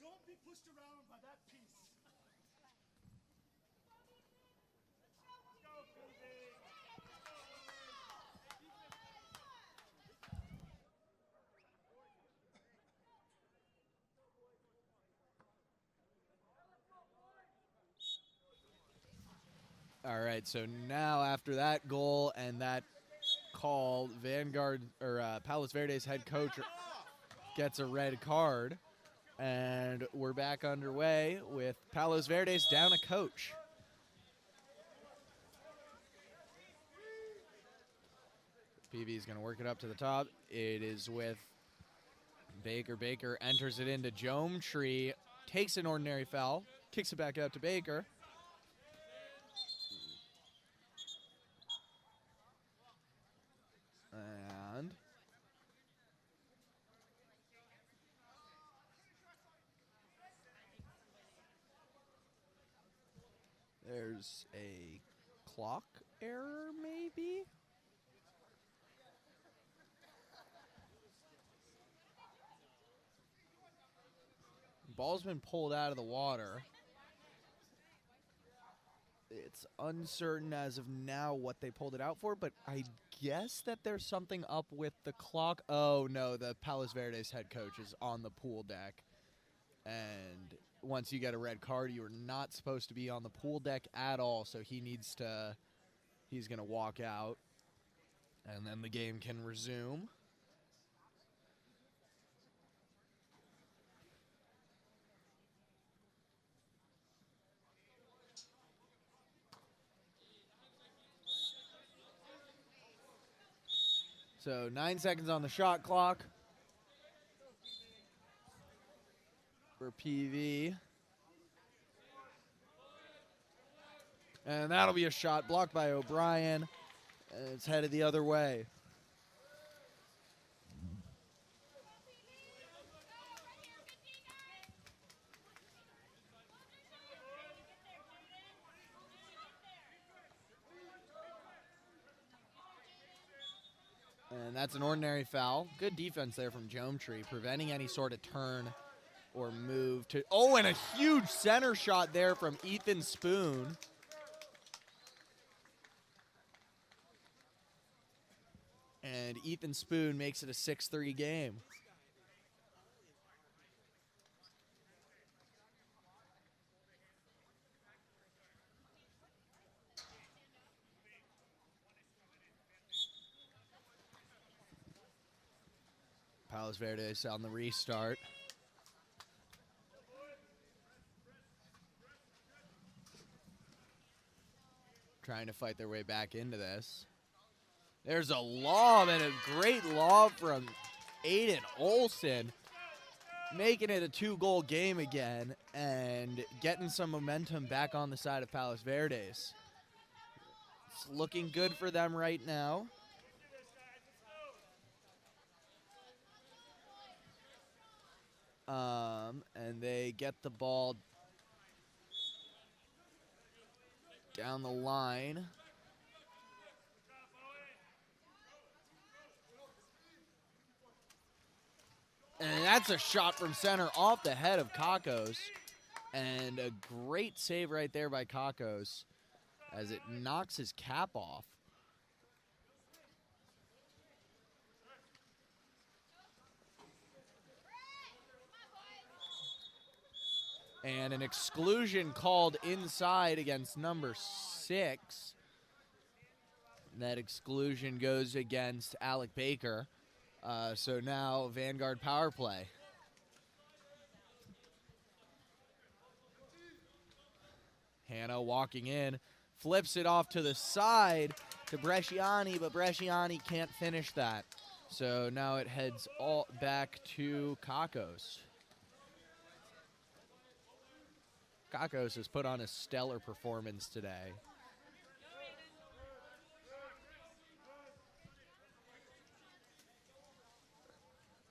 Don't be pushed around by that piece. All right, so now after that goal and that call, Vanguard or Palos Verdes head coach gets a red card, and we're back underway with Palos Verdes down a coach. PV is going to work it up to the top. It is with Baker. Baker enters it into Jometree, takes an ordinary foul, kicks it back out to Baker. And there's a clock error, maybe? Ball's been pulled out of the water. It's uncertain as of now what they pulled it out for, but I guess that there's something up with the clock. Oh, no, the Palos Verdes head coach is on the pool deck. And once you get a red card, you are not supposed to be on the pool deck at all, so he's going to walk out, and then the game can resume. So 9 seconds on the shot clock for PV. And that'll be a shot blocked by O'Brien. And it's headed the other way. And that's an ordinary foul. Good defense there from Jometree, preventing any sort of turn or move to. Oh, and a huge center shot there from Ethan Spoon. And Ethan Spoon makes it a 6-3 game. Palos Verdes on the restart. Trying to fight their way back into this. There's a lob, and a great lob from Aiden Olson, making it a 2-goal game again and getting some momentum back on the side of Palos Verdes. It's looking good for them right now. And they get the ball down the line. And that's a shot from center off the head of Kakos. And a great save right there by Kakos as it knocks his cap off. And an exclusion called inside against number 6. That exclusion goes against Alec Baker. So now Vanguard power play. Hanna walking in, flips it off to the side to Bresciani, but Bresciani can't finish that. So now it heads all back to Kakos. Kakos has put on a stellar performance today.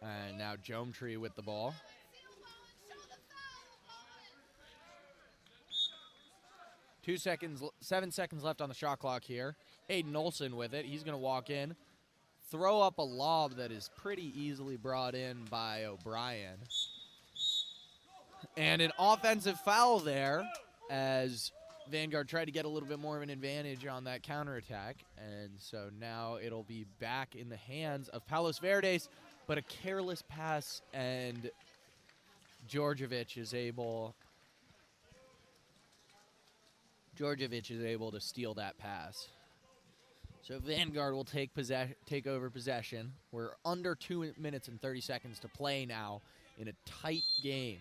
And now Jometree with the ball. Two seconds, 7 seconds left on the shot clock here. Aiden Olson with it. He's going to walk in, throw up a lob that is pretty easily brought in by O'Brien. And an offensive foul there as Vanguard tried to get a little bit more of an advantage on that counterattack. And so now it'll be back in the hands of Palos Verdes, but a careless pass, and Georgievich is able to steal that pass. So Vanguard will take over possession. We're under 2 minutes and 30 seconds to play now in a tight game.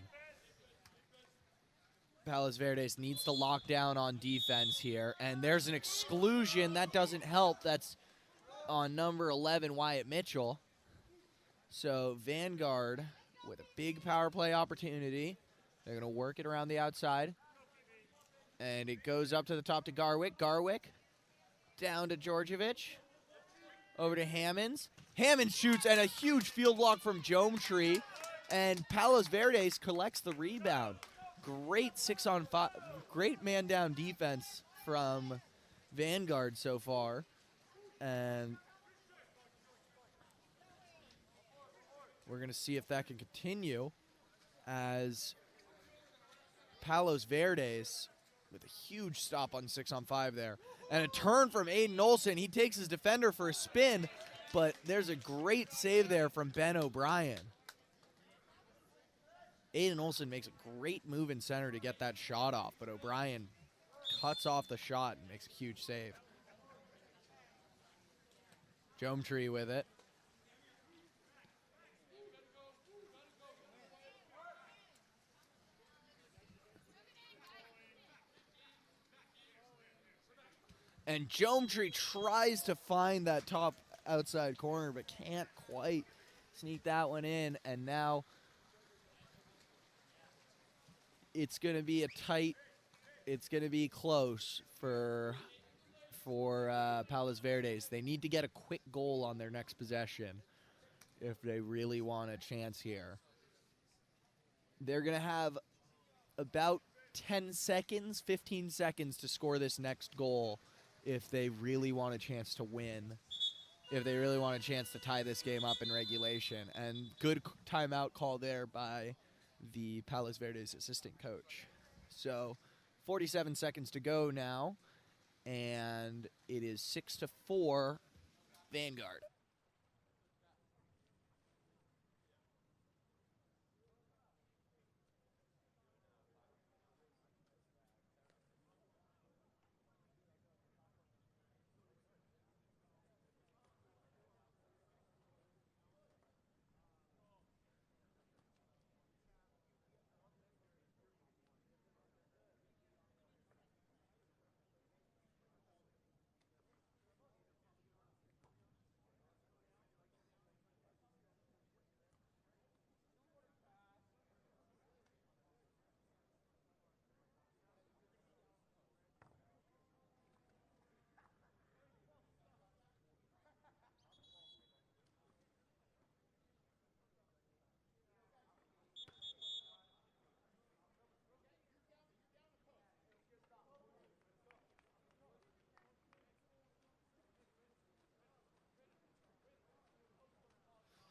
Palos Verdes needs to lock down on defense here, and there's an exclusion. That doesn't help. That's on number 11, Wyatt Mitchell. So Vanguard with a big power play opportunity. They're going to work it around the outside. And it goes up to the top to Garwick. Garwick down to Georgievich. Over to Hammonds. Hammonds shoots, and a huge field block from Jometree. And Palos Verdes collects the rebound. Great 6-on-5, great man-down defense from Vanguard so far. And we're going to see if that can continue as Palos Verdes with a huge stop on 6-on-5 there. And a turn from Aiden Olson. He takes his defender for a spin, but there's a great save there from Ben O'Brien. Aiden Olson makes a great move in center to get that shot off, but O'Brien cuts off the shot and makes a huge save. Jometree with it. And Jometree tries to find that top outside corner, but can't quite sneak that one in. And now it's going to be a tight, it's going to be close for Palos Verdes. They need to get a quick goal on their next possession if they really want a chance here. They're going to have about 10 seconds, 15 seconds to score this next goal if they really want a chance to win, if they really want a chance to tie this game up in regulation. And good timeout call there by the Palos Verdes assistant coach. So 47 seconds to go now, and it is 6-4 Vanguard.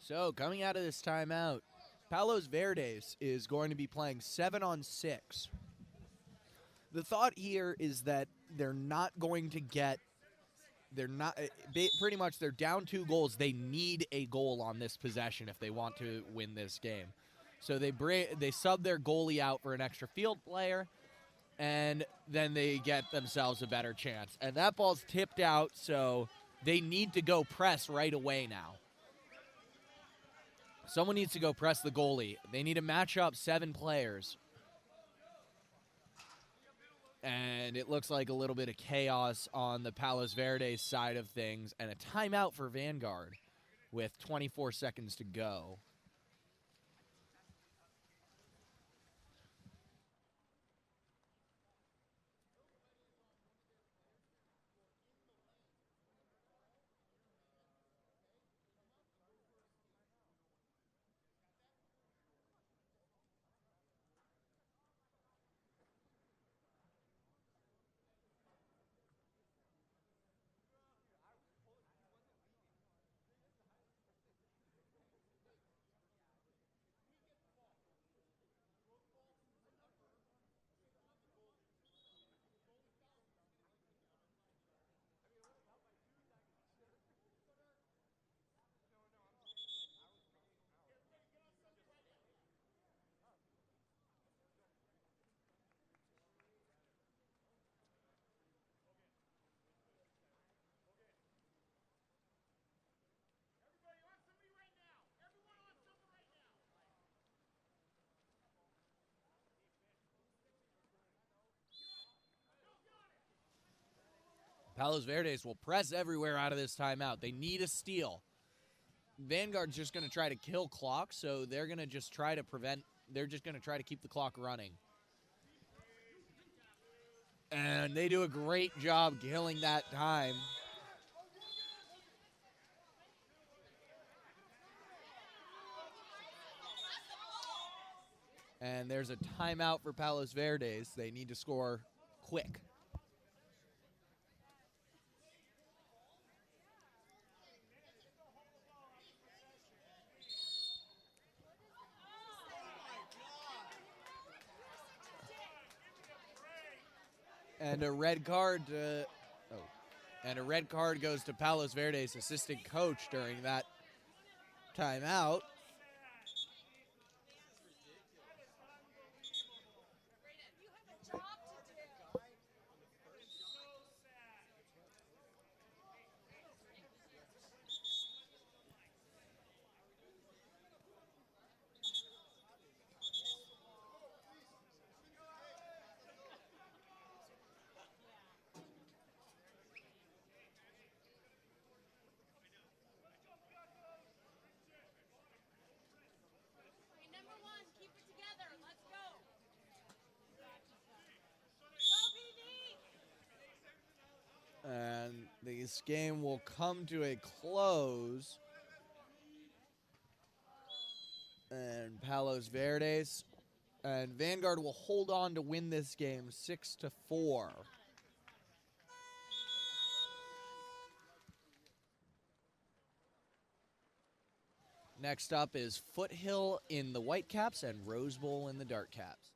So, coming out of this timeout, Palos Verdes is going to be playing 7-on-6. The thought here is that they're not going to get. They're not. Pretty much, they're down 2 goals. They need a goal on this possession if they want to win this game. So they sub their goalie out for an extra field player, and then they get themselves a better chance. And that ball's tipped out, so they need to go press right away now. Someone needs to go press the goalie. They need to match up 7 players. And it looks like a little bit of chaos on the Palos Verdes side of things, and a timeout for Vanguard with 24 seconds to go. Palos Verdes will press everywhere out of this timeout. They need a steal. Vanguard's just going to try to kill clock, so they're going to just try to prevent. They're just going to try to keep the clock running. And they do a great job killing that time. And there's a timeout for Palos Verdes. They need to score quick. And a red card. And a red card goes to Palos Verdes' assistant coach during that timeout. And this game will come to a close. And Palos Verdes and Vanguard will hold on to win this game 6-4. Next up is Foothill in the Whitecaps and Rose Bowl in the Dark Caps.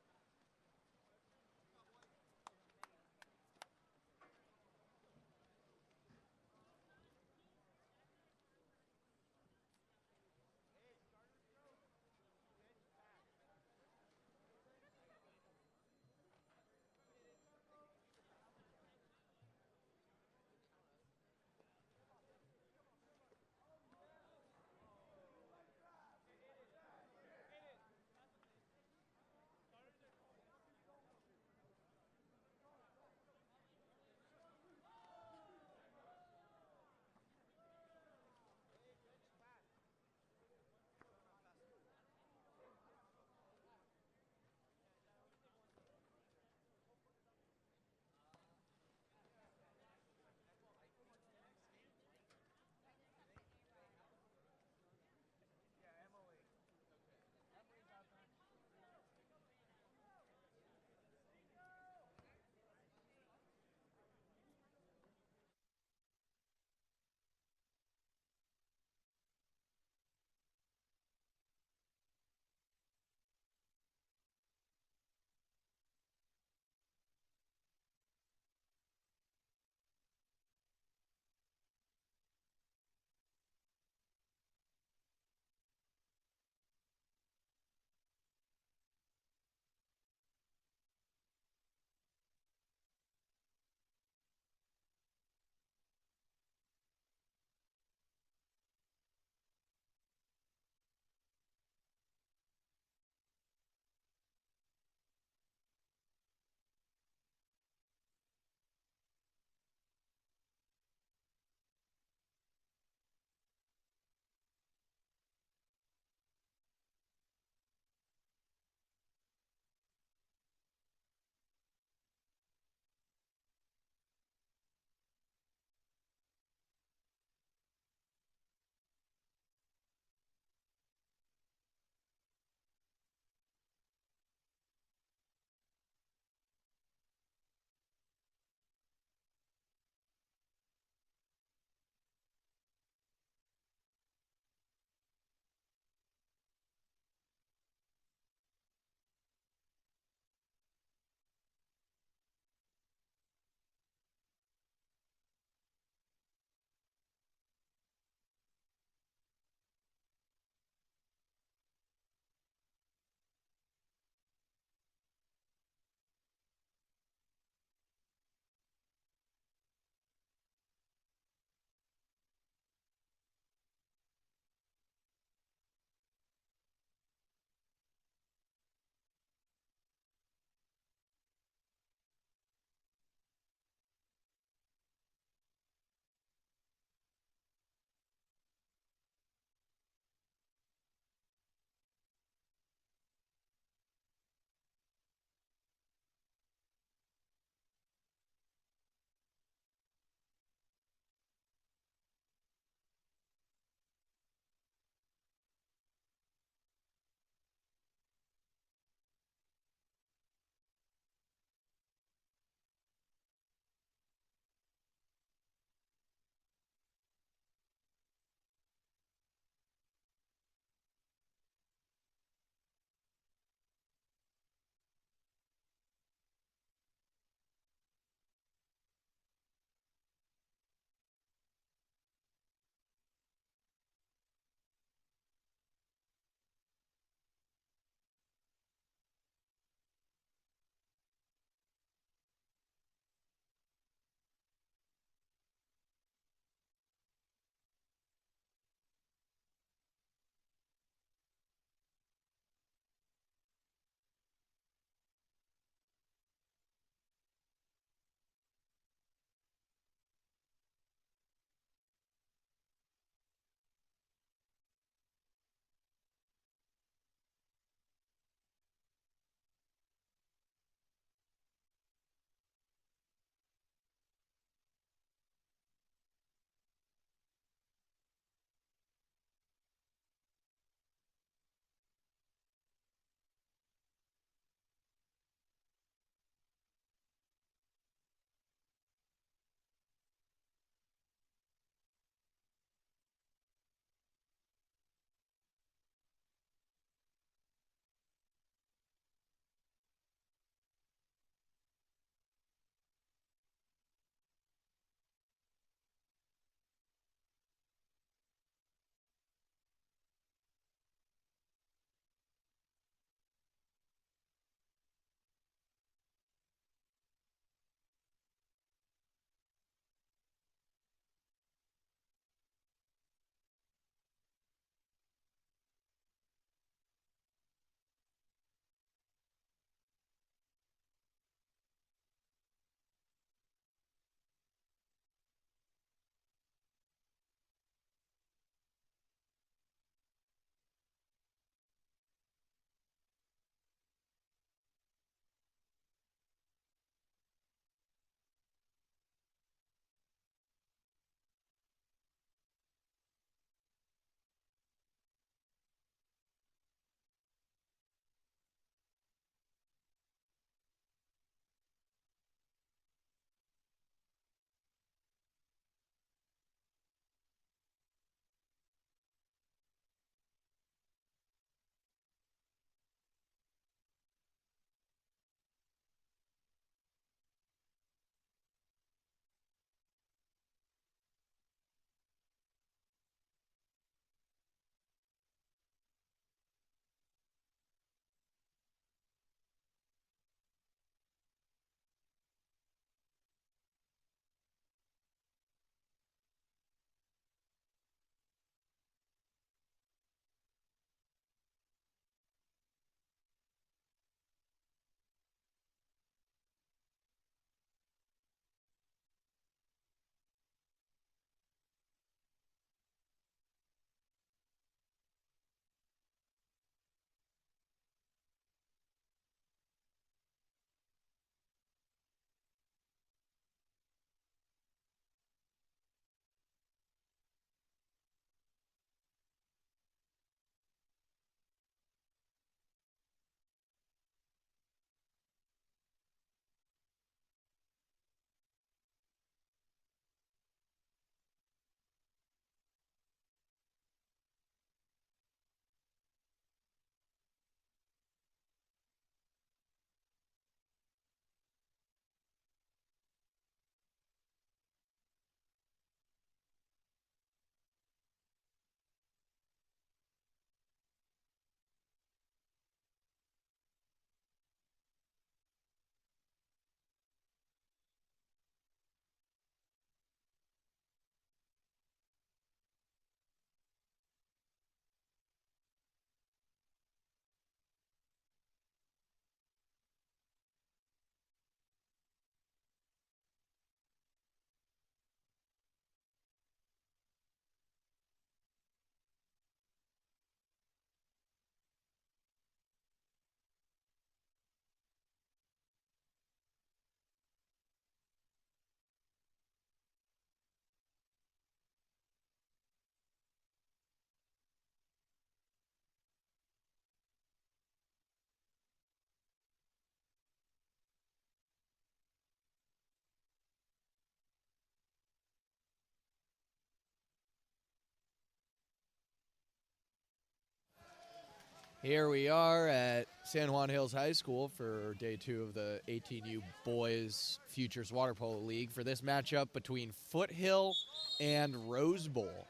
Here we are at San Juan Hills High School for day 2 of the 18U Boys Futures Water Polo League for this matchup between Foothill and Rose Bowl.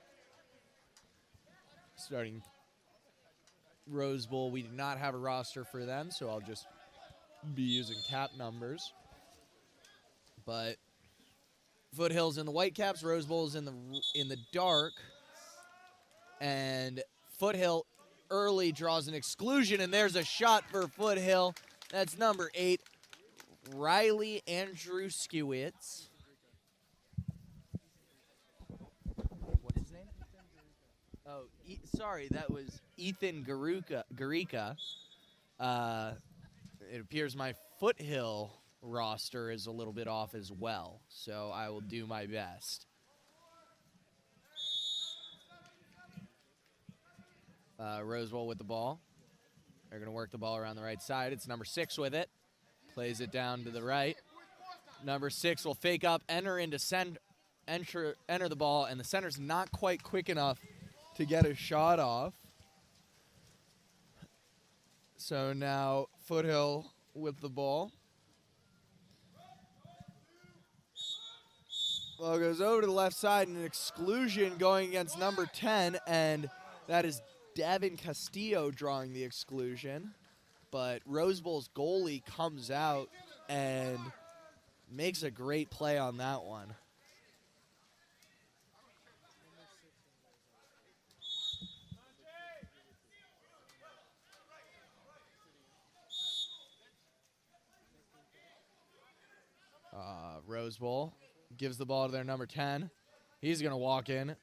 Starting Rose Bowl, we do not have a roster for them, so I'll just be using cap numbers. But Foothill's in the white caps, Rose Bowl's in the dark, and Foothill early draws an exclusion, and there's a shot for Foothill. That's number 8, Riley Andruskiewicz. What's his name? Oh, sorry, that was Ethan Garika. It appears my Foothill roster is a little bit off as well, so I will do my best. Rose Bowl with the ball. They're going to work the ball around the right side. It's number 6 with it. Plays it down to the right. Number 6 will fake up, enter the ball, and the center's not quite quick enough to get a shot off. So now Foothill with the ball. Ball goes over to the left side, and an exclusion going against number 10, and that is Davin Castillo drawing the exclusion. But Rose Bowl's goalie comes out and makes a great play on that one. Rose Bowl gives the ball to their number 10. He's going to walk in.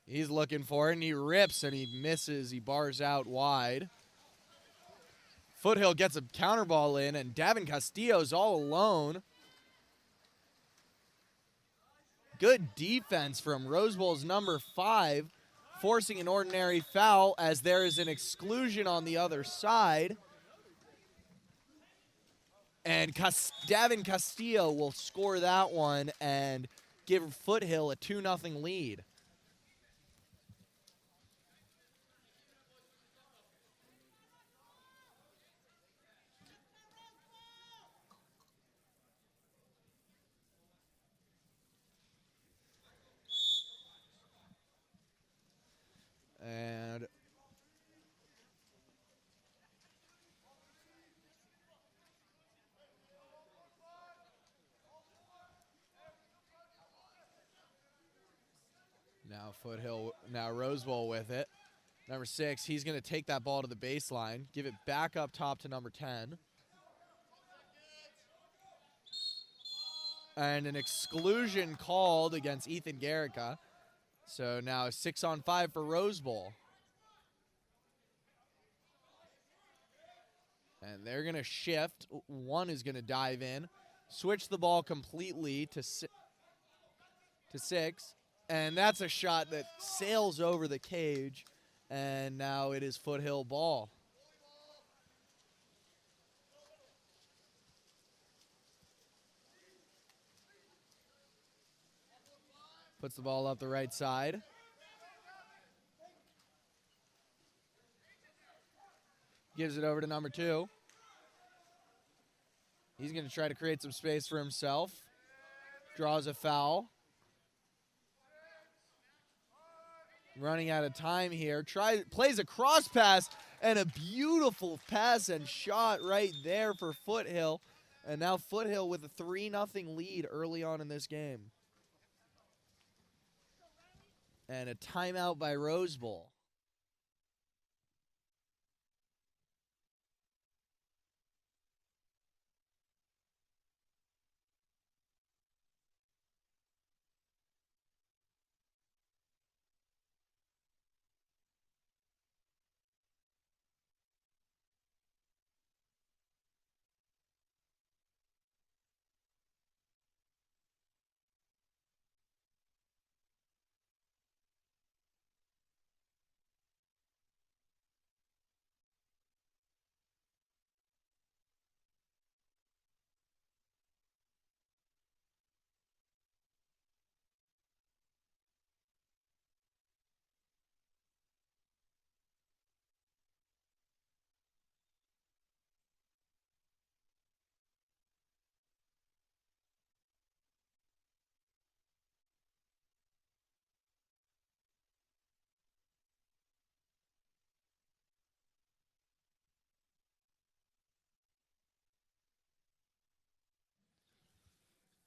He's looking for it, and he rips, and he misses. He bars out wide. Foothill gets a counter ball in, and Davin Castillo's all alone. Good defense from Rose Bowl's number 5, forcing an ordinary foul as there is an exclusion on the other side. And Davin Castillo will score that one and give Foothill a 2-0 lead. And now Rose Bowl with it. Number 6, he's going to take that ball to the baseline, give it back up top to number 10. And an exclusion called against Ethan Garrica. So now 6-on-5 for Rose Bowl. And they're going to shift. One is going to dive in, switch the ball completely to 6. And that's a shot that sails over the cage. And now it is Foothill ball. Puts the ball up the right side. Gives it over to number 2. He's going to try to create some space for himself. Draws a foul. Running out of time here. Plays a cross pass, and a beautiful pass and shot right there for Foothill. And now Foothill with a 3-0 lead early on in this game. And a timeout by Rose Bowl.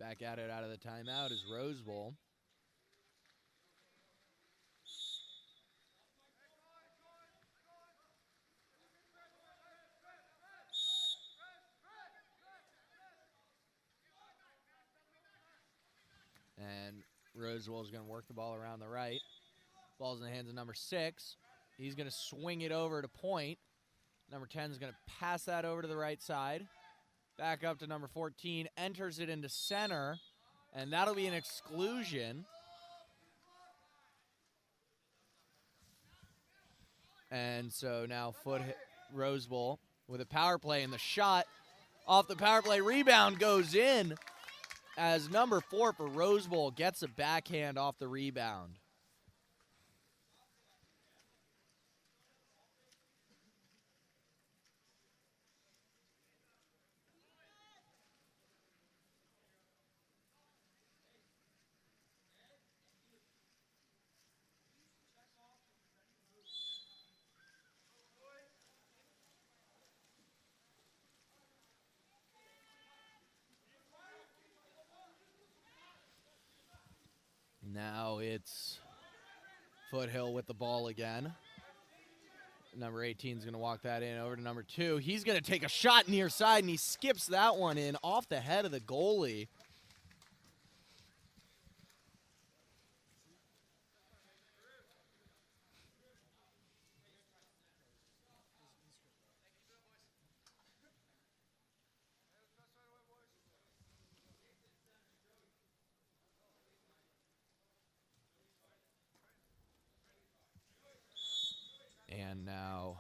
Back at it out of the timeout is Rose Bowl. And Rosewell is going to work the ball around the right. Ball's in the hands of number 6. He's going to swing it over to point. Number 10 is going to pass that over to the right side. Back up to number 14. Enters it into center. And that'll be an exclusion. And so now Rosewell with a power play, and the shot off the power play rebound goes in as number 4 for Rose Bowl gets a backhand off the rebound. Now it's Foothill with the ball again. Number 18 is going to walk that in over to number 2. He's going to take a shot near side, and he skips that one in off the head of the goalie. And now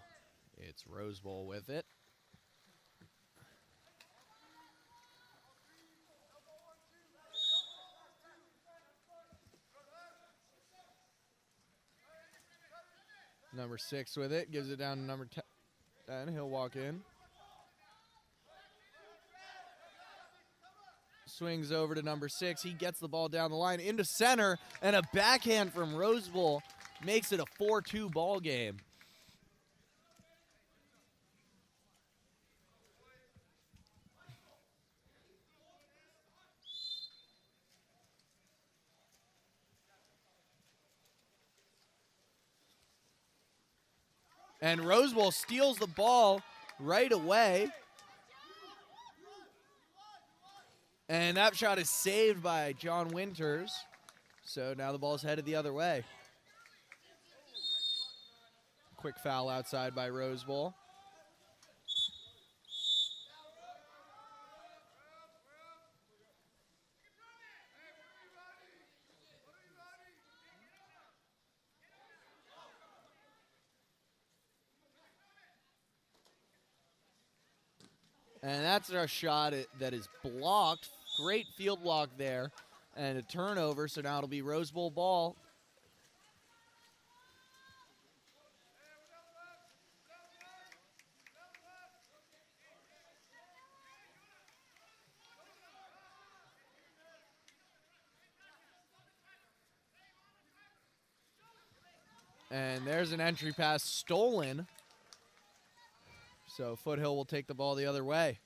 it's Rose Bowl with it. Number 6 with it, gives it down to number 10. He'll walk in. Swings over to number 6. He gets the ball down the line into center, and a backhand from Rose Bowl makes it a 4-2 ball game. And Rose Bowl steals the ball right away. And that shot is saved by John Winters. So now the ball's headed the other way. Quick foul outside by Rose Bowl. And that's a shot that is blocked. Great field block there. And a turnover, so now it'll be Rose Bowl ball. And there's an entry pass stolen. So Foothill will take the ball the other way.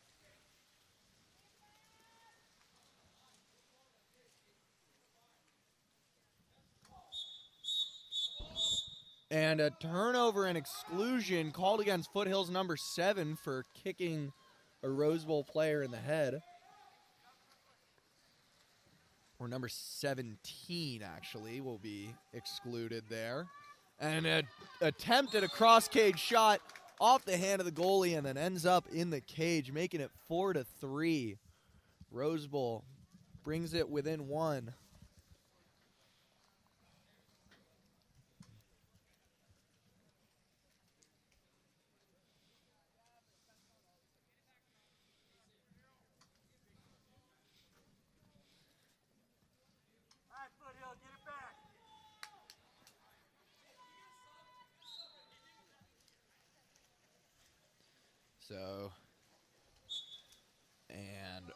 And a turnover and exclusion called against Foothill's number 7 for kicking a Rose Bowl player in the head. Or number 17, actually, will be excluded there. And an attempt at a cross-cage shot off the hand of the goalie and then ends up in the cage, making it 4-3. Rose Bowl brings it within 1. All right, Foothill, get it back. So, and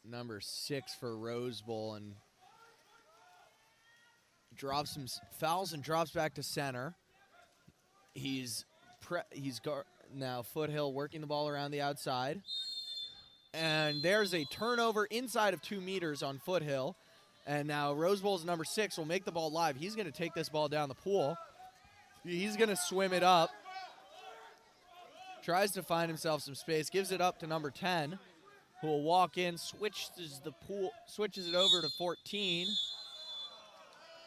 number 6 for Rose Bowl, and drops some fouls and drops back to center. He's now Foothill working the ball around the outside. And there's a turnover inside of 2 meters on Foothill. And now Rose Bowl's number 6 will make the ball live. He's going to take this ball down the pool. He's going to swim it up. Tries to find himself some space. Gives it up to number 10, who will walk in, switches it over to 14.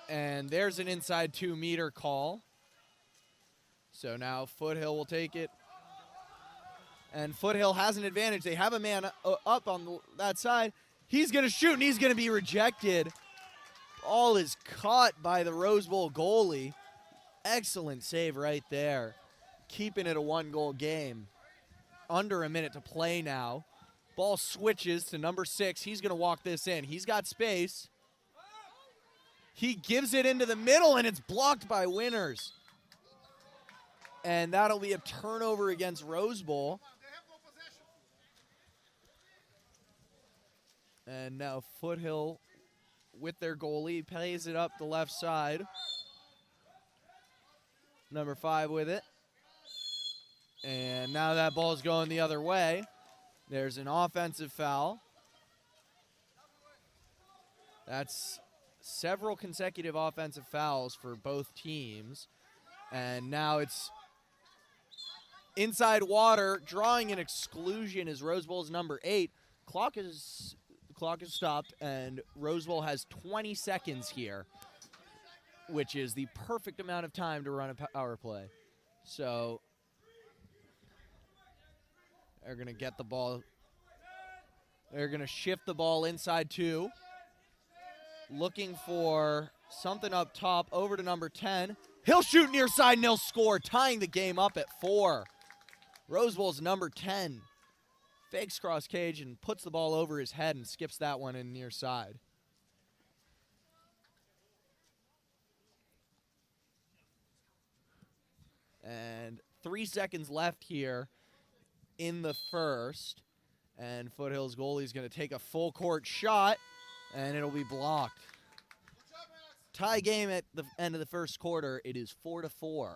And there's an inside 2 meter call. So now Foothill will take it. And Foothill has an advantage. They have a man up on that side. He's going to shoot, and he's going to be rejected. Ball is caught by the Rose Bowl goalie. Excellent save right there. Keeping it a 1-goal game. Under a minute to play now. Ball switches to number 6. He's going to walk this in. He's got space. He gives it into the middle, and it's blocked by Winners. And that'll be a turnover against Rose Bowl. And now Foothill with their goalie plays it up the left side. Number 5 with it. And now that ball's going the other way. There's an offensive foul. That's several consecutive offensive fouls for both teams. And now it's inside water. Drawing an exclusion is Rose Bowl's number 8. The clock is stopped, and Rose Bowl has 20 seconds here, which is the perfect amount of time to run a power play. So they're going to get the ball. They're going to shift the ball inside 2. Looking for something up top, over to number 10. He'll shoot near side, and he'll score, tying the game up at 4. Rose Bowl's number 10 fakes cross cage and puts the ball over his head and skips that one in near side. And 3 seconds left here in the first. And Foothill's goalie is going to take a full court shot, and it'll be blocked. Tie game at the end of the first quarter. It is 4-4.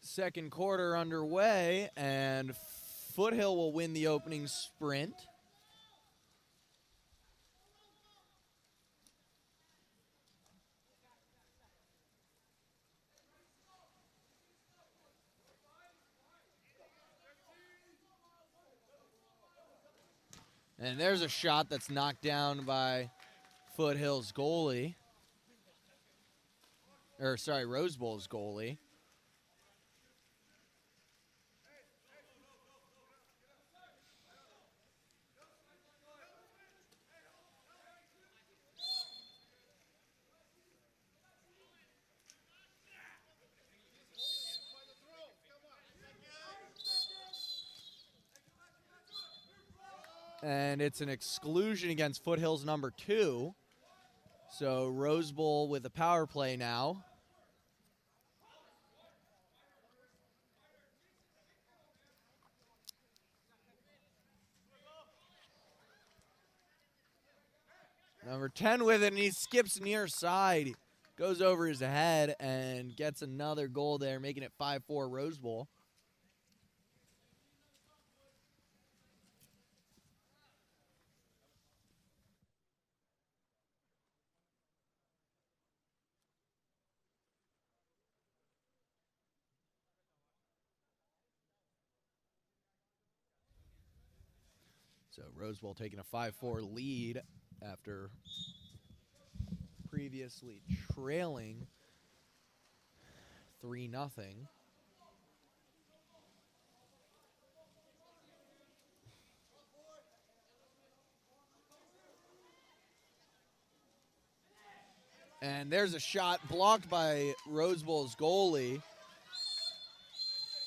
Second quarter underway, and Foothill will win the opening sprint. And there's a shot that's knocked down by Foothill's goalie. Or, sorry, Rose Bowl's goalie. And it's an exclusion against Foothill's number 2. So Rose Bowl with a power play now. Number 10 with it, and he skips near side. Goes over his head and gets another goal there, making it 5-4 Rose Bowl. So Rose Bowl taking a 5-4 lead after previously trailing 3-0. And there's a shot blocked by Rose Bowl's goalie.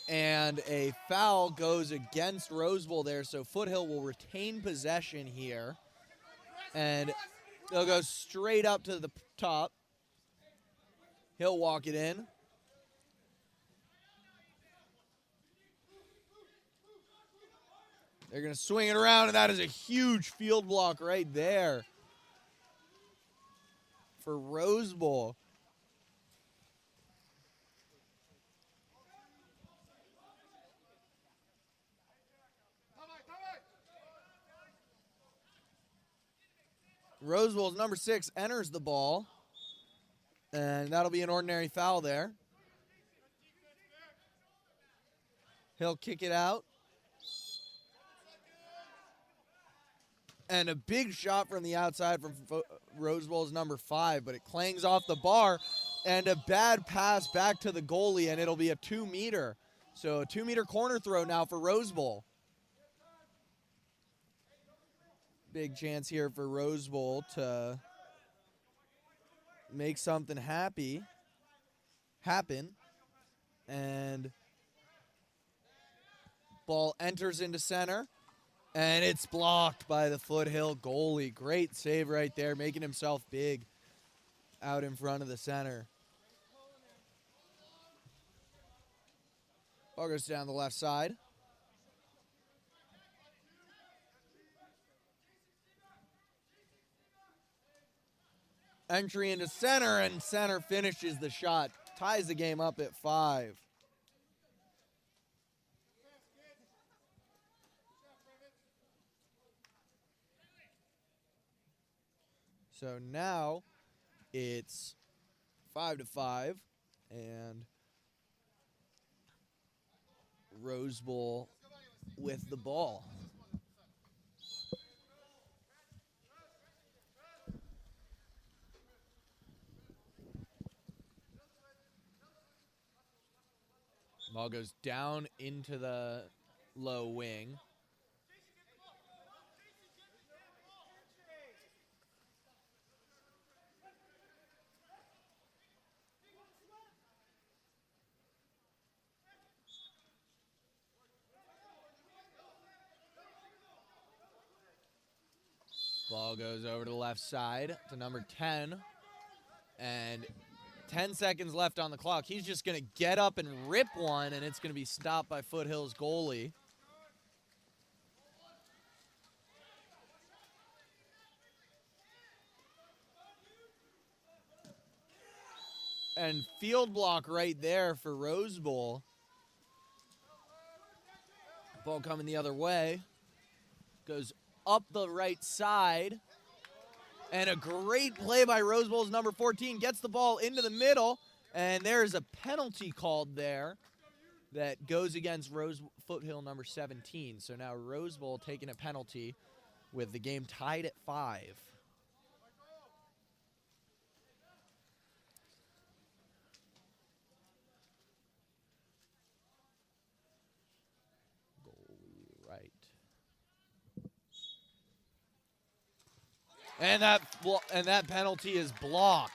And a foul goes against Rose Bowl there, so Foothill will retain possession here. And they'll go straight up to the top. He'll walk it in. They're going to swing it around, and that is a huge field block right there for Rose Bowl. Rose Bowl's number 6 enters the ball, and that'll be an ordinary foul there. He'll kick it out. And a big shot from the outside from Rose Bowl's number 5, but it clangs off the bar, and a bad pass back to the goalie, and it'll be a 2-meter. So a 2-meter corner throw now for Rose Bowl. Big chance here for Rose Bowl to make something happen. And ball enters into center. And it's blocked by the Foothill goalie. Great save right there, making himself big out in front of the center. Ball goes down the left side. Entry into center, and center finishes the shot. Ties the game up at 5. So now it's 5-5, and Rose Bowl with the ball. Ball goes down into the low wing. Ball goes over to the left side to number 10. And 10 seconds left on the clock. He's just going to get up and rip one, and it's going to be stopped by Foothill's goalie. And field block right there for Rose Bowl. Ball coming the other way. Goes up the right side. And a great play by Rose Bowl's number 14. Gets the ball into the middle. And there's a penalty called there that goes against Foothill number 17. So now Rose Bowl taking a penalty with the game tied at 5. Goalie right. And that penalty is blocked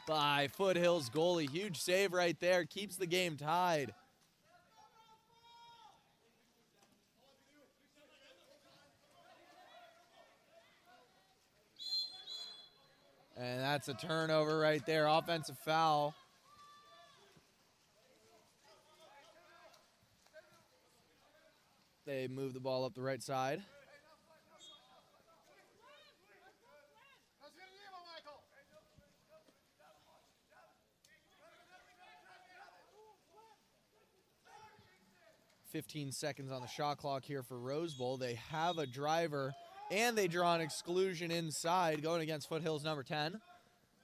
by Foothill's goalie. Huge save right there. Keeps the game tied. And that's a turnover right there. Offensive foul. They move the ball up the right side. "15 seconds on the shot clock here for Rose Bowl. They have a driver, and they draw an exclusion inside going against Foothill's number 10.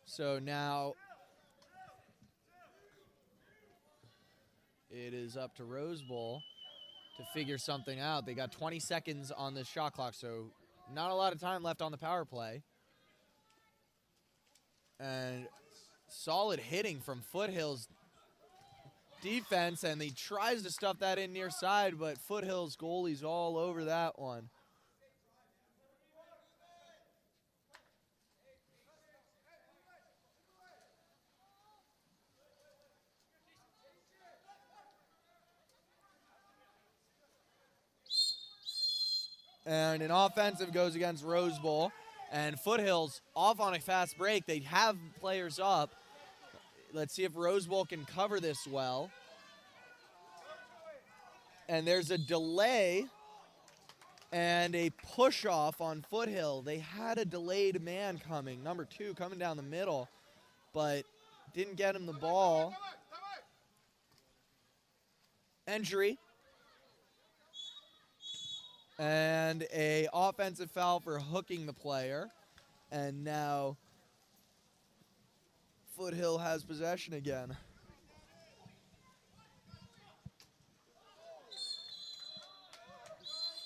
So now it is up to Rose Bowl to figure something out. They got 20 seconds on this shot clock, so not a lot of time left on the power play. And solid hitting from Foothill's defense, and he tries to stuff that in near side, but Foothill's goalie's all over that one. And an offensive goes against Rose Bowl, and Foothill's off on a fast break. They have players up. Let's see if Rose Bowl can cover this well. And there's a delay and a push-off on Foothill. They had a delayed man coming, number 2, coming down the middle, but didn't get him the ball. Entry. And a offensive foul for hooking the player. And now Foothill has possession again.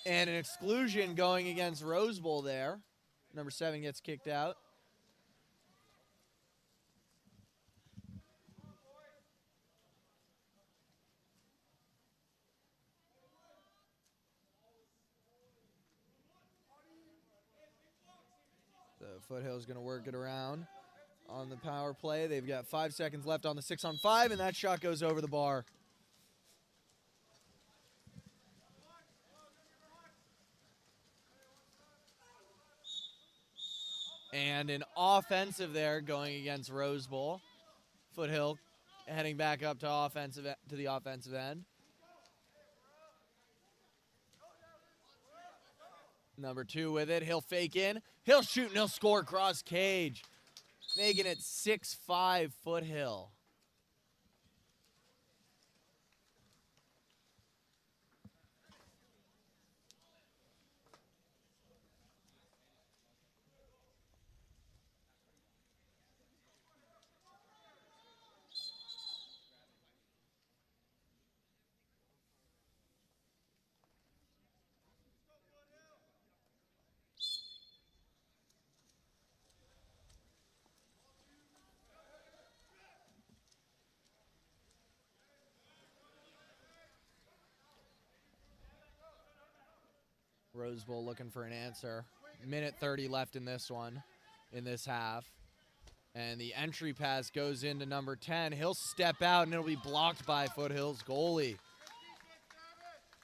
And an exclusion going against Rose Bowl there. Number 7 gets kicked out. So Foothill's going to work it around on the power play. They've got 5 seconds left on the 6-on-5, and that shot goes over the bar. And an offensive there going against Rose Bowl. Foothill heading back up to the offensive end. Number 2 with it. He'll fake in. He'll shoot and he'll score across cage. Making it 6-5 Foothill. Rose Bowl looking for an answer. Minute 30 left in this one, in this half. And the entry pass goes into number 10. He'll step out, and it'll be blocked by Foothill's goalie.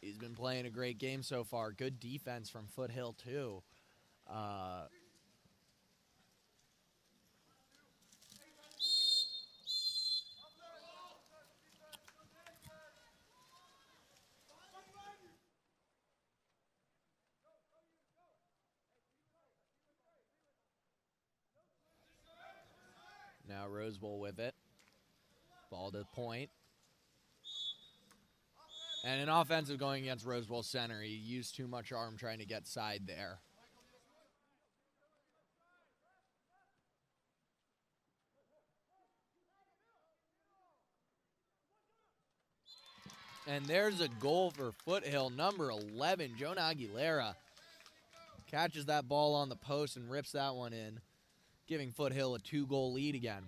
He's been playing a great game so far. Good defense from Foothill, too. Now Rose Bowl with it. Ball to point. And an offensive going against Rose Bowl center. He used too much arm trying to get side there. And there's a goal for Foothill, number 11, Jonah Aguilera. catches that ball on the post and rips that one in, giving Foothill a 2-goal lead again.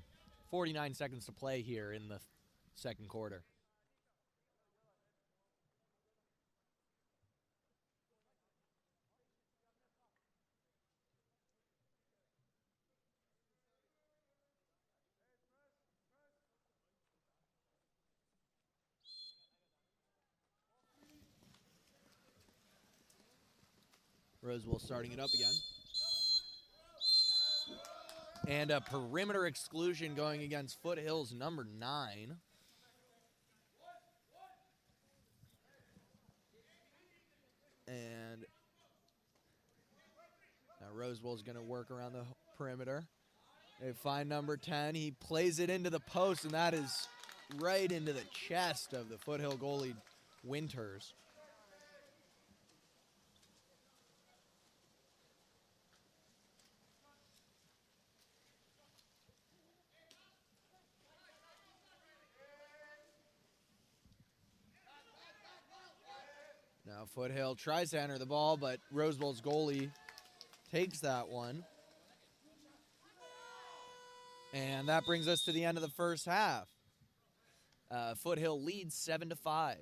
49 seconds to play here in the second quarter. Rosewell starting it up again. And a perimeter exclusion going against Foothill's number 9. And now Rosewell's going to work around the perimeter. They find number 10. He plays it into the post, and that is right into the chest of the Foothill goalie, Winters. Now Foothill tries to enter the ball, but Rosewell's goalie takes that one. And that brings us to the end of the first half. Foothill leads 7-5.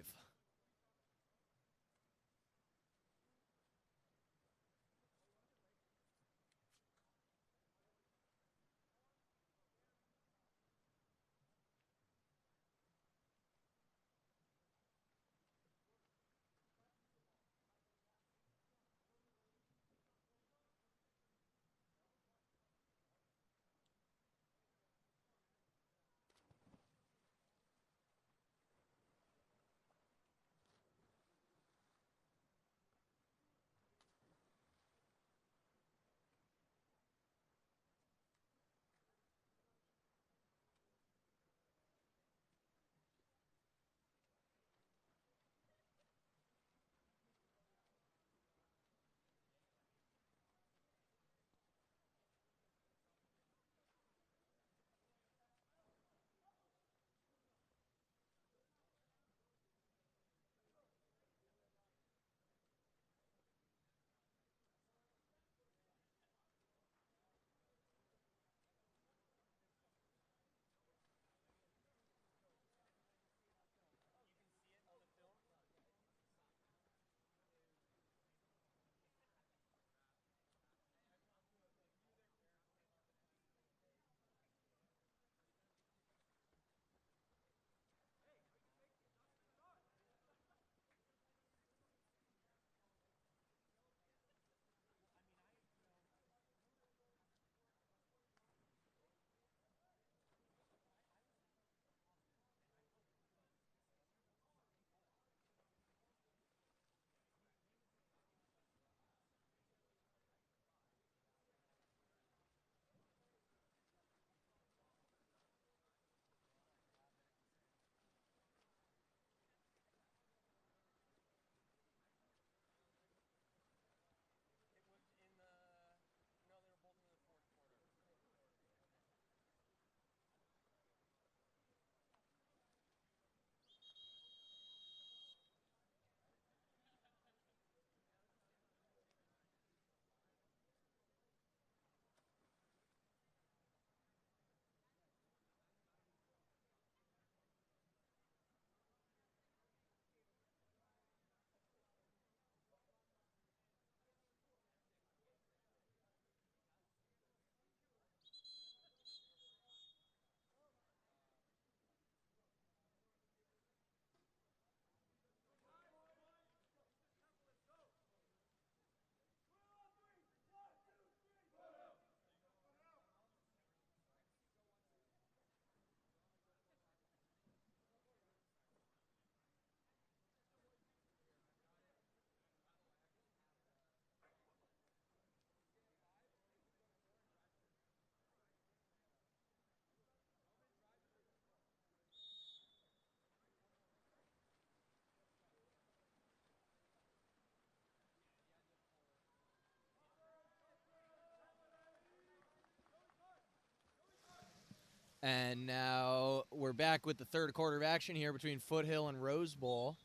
And now we're back with the third quarter of action here between Foothill and Rose Bowl.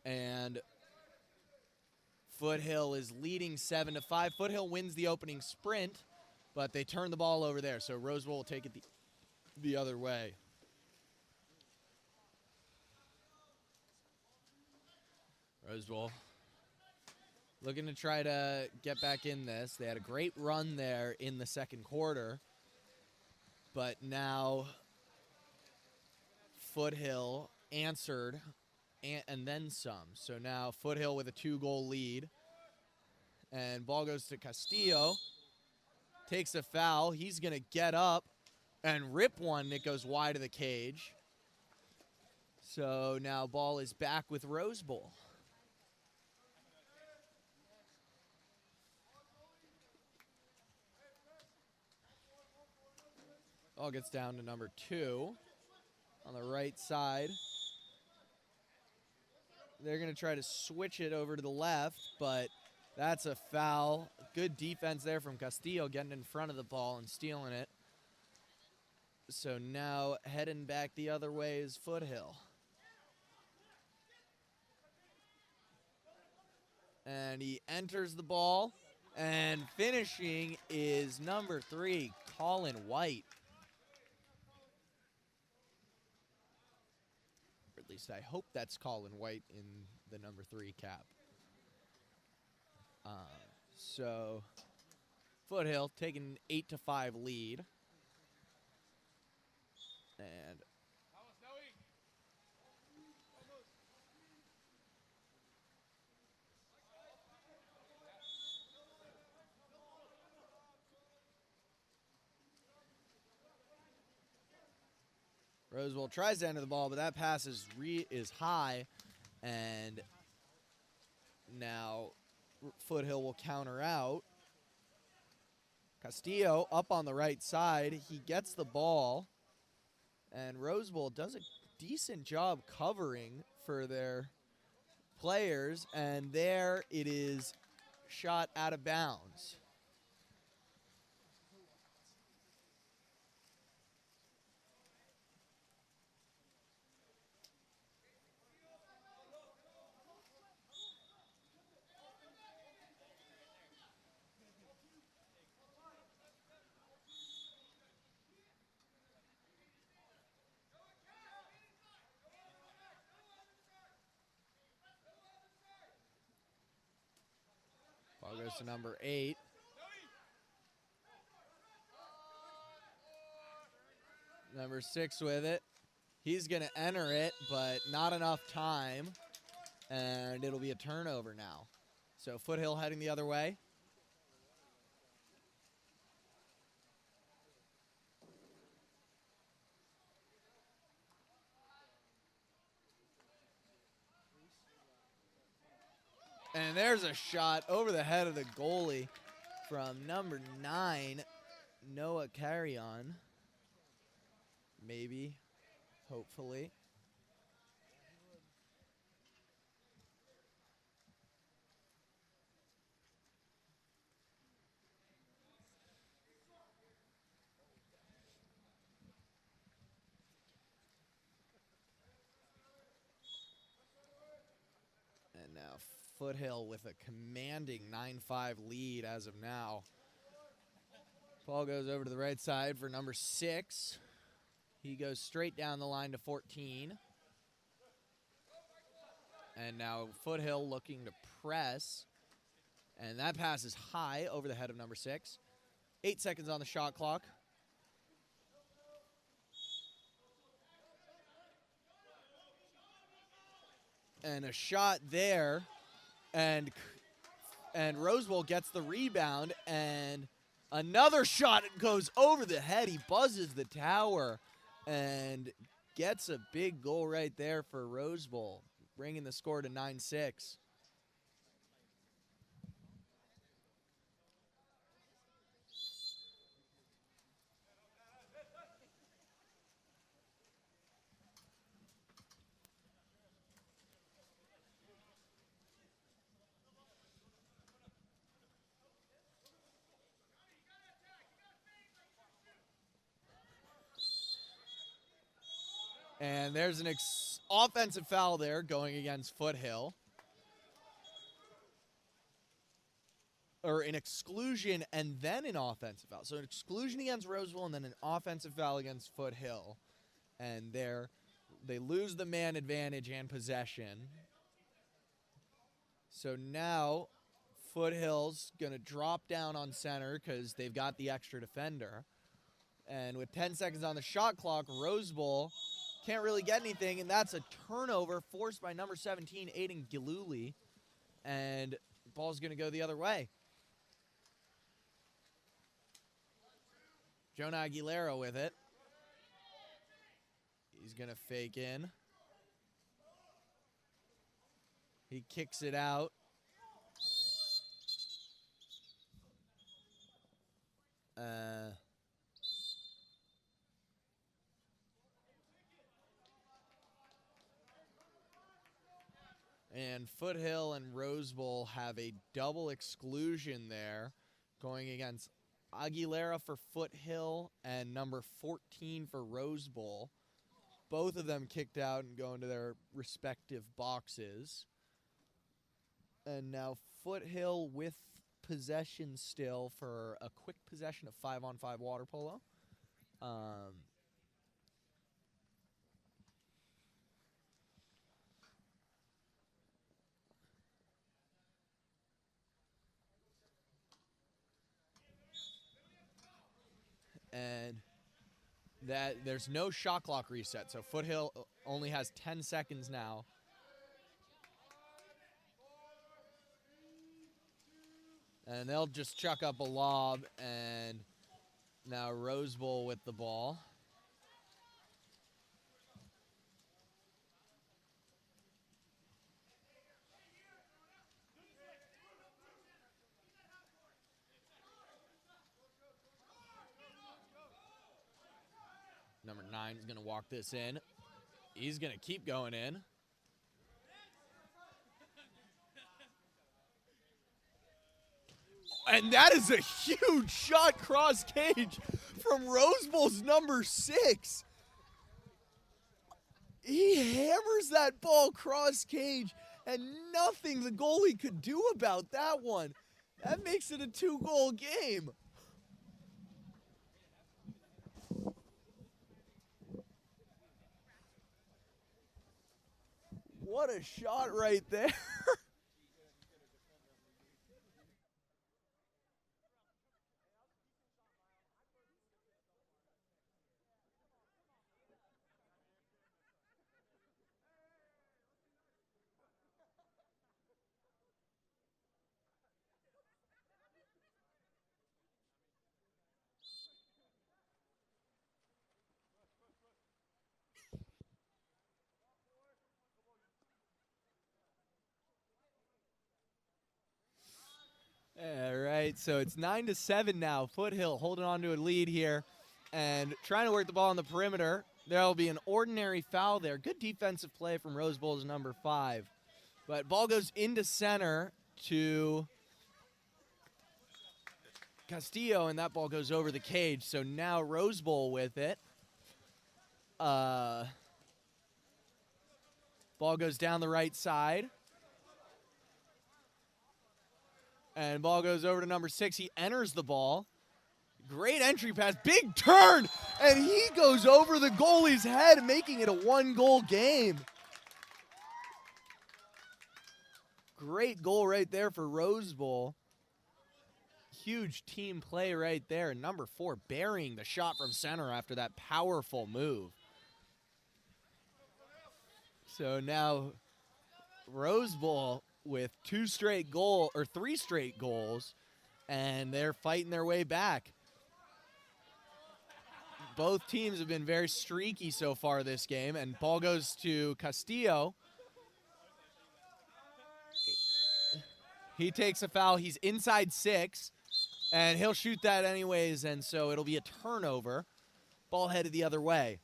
And Foothill is leading 7-5. Foothill wins the opening sprint, but they turn the ball over there, so Roseville will take it the other way. Roseville looking to try to get back in this. They had a great run there in the second quarter, but now Foothill answered and then some. So now Foothill with a 2-goal lead. And ball goes to Castillo. Takes a foul. He's going to get up and rip one that goes wide of the cage. So now ball is back with Rose Bowl. Ball gets down to number 2 on the right side. They're going to try to switch it over to the left, but that's a foul. Good defense there from Castillo, getting in front of the ball and stealing it. So now heading back the other way is Foothill. And he enters the ball, and finishing is number 3, Colin White. Or at least I hope that's Colin White in the number 3 cap. So Foothill taking an 8-5 lead. And Roseville tries to enter the ball, but that pass is high, and now Foothill will counter out. Castillo up on the right side. He gets the ball, and Roseville does a decent job covering for their players, and there it is, shot out of bounds. Ball goes to number 8. Number 6 with it. He's going to enter it, but not enough time, and it'll be a turnover now. So Foothill heading the other way. And there's a shot over the head of the goalie from number 9, Noah Carrion. Maybe, hopefully. And now Foothill with a commanding 9-5 lead as of now. Ball goes over to the right side for number 6. He goes straight down the line to 14. And now Foothill looking to press. And that pass is high over the head of number 6. 8 seconds on the shot clock. And a shot there. And Roseville gets the rebound. And another shot goes over the head. He buzzes the tower and gets a big goal right there for Roseville, bringing the score to 9-6. And there's an offensive foul there going against Foothill. or an exclusion and then an offensive foul. So an exclusion against Roseville and then an offensive foul against Foothill. And they lose the man advantage and possession. So now Foothill's going to drop down on center because they've got the extra defender. And with 10 seconds on the shot clock, Roseville can't really get anything, and that's a turnover forced by number 17, Aiden Giluli. And ball's going to go the other way. Jonah Aguilera with it. He's going to fake in. He kicks it out. And Foothill and Roseville have a double exclusion there going against Aguilera for Foothill and number 14 for Roseville. Both of them kicked out and go into their respective boxes. And now Foothill with possession still for a quick possession of 5-on-5 water polo. And that there's no shot clock reset, so Foothill only has 10 seconds now. And they'll just chuck up a lob, and now Roseville with the ball. Number 9 is going to walk this in. He's going to keep going in. And that is a huge shot cross cage from Roseville's number 6. He hammers that ball cross cage, and nothing the goalie could do about that one. That makes it a 2-goal game. What a shot right there. All right, so it's 9-7 now. Foothill holding on to a lead here and trying to work the ball on the perimeter. There'll be an ordinary foul there. Good defensive play from Roseville's number 5. But ball goes into center to Castillo, and that ball goes over the cage. So now Roseville with it. Ball goes down the right side. And ball goes over to number 6. He enters the ball. Great entry pass. Big turn. And he goes over the goalie's head, making it a 1-goal game. Great goal right there for Roseville. Huge team play right there. Number 4 burying the shot from center after that powerful move. So now Roseville with 3 straight goals, and they're fighting their way back. Both teams have been very streaky so far this game, and ball goes to Castillo. He takes a foul. He's inside 6, and he'll shoot that anyways, and so it'll be a turnover. Ball headed the other way.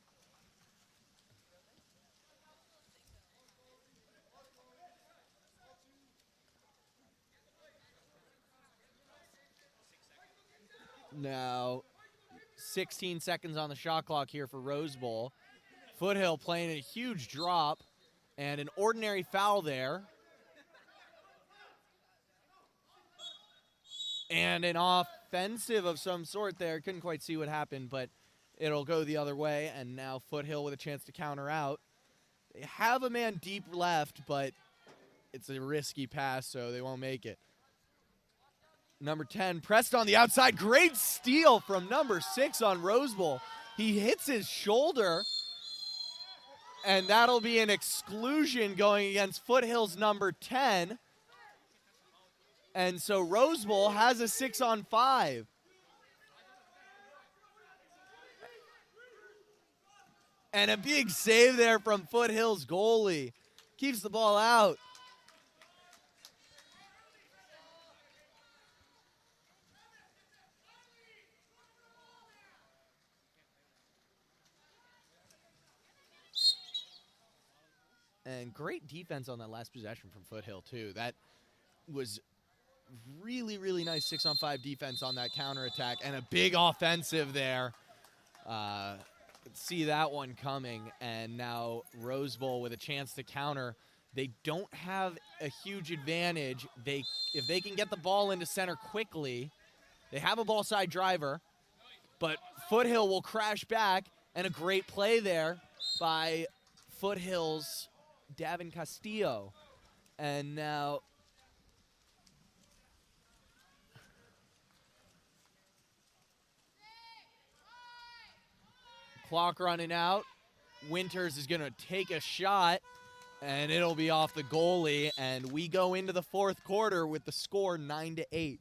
Now, 16 seconds on the shot clock here for Roseville. Foothill playing a huge drop and an ordinary foul there. And an offensive of some sort there. Couldn't quite see what happened, but it'll go the other way. And now Foothill with a chance to counter out. They have a man deep left, but it's a risky pass, so they won't make it. Number 10 pressed on the outside. Great steal from number 6 on Rose Bowl. He hits his shoulder, and that'll be an exclusion going against Foothill's number 10. And so Rose Bowl has a 6-on-5. And a big save there from Foothill's goalie. Keeps the ball out. And great defense on that last possession from Foothill, too. That was really, really nice 6-on-5 defense on that counterattack, and a big offensive there. See that one coming, and now Rose Bowl with a chance to counter. They don't have a huge advantage. If they can get the ball into center quickly, they have a ball side driver, but Foothill will crash back, and a great play there by Foothill's Davin Castillo. And now clock running out. Winters is going to take a shot, and it'll be off the goalie. And we go into the fourth quarter with the score 9-8.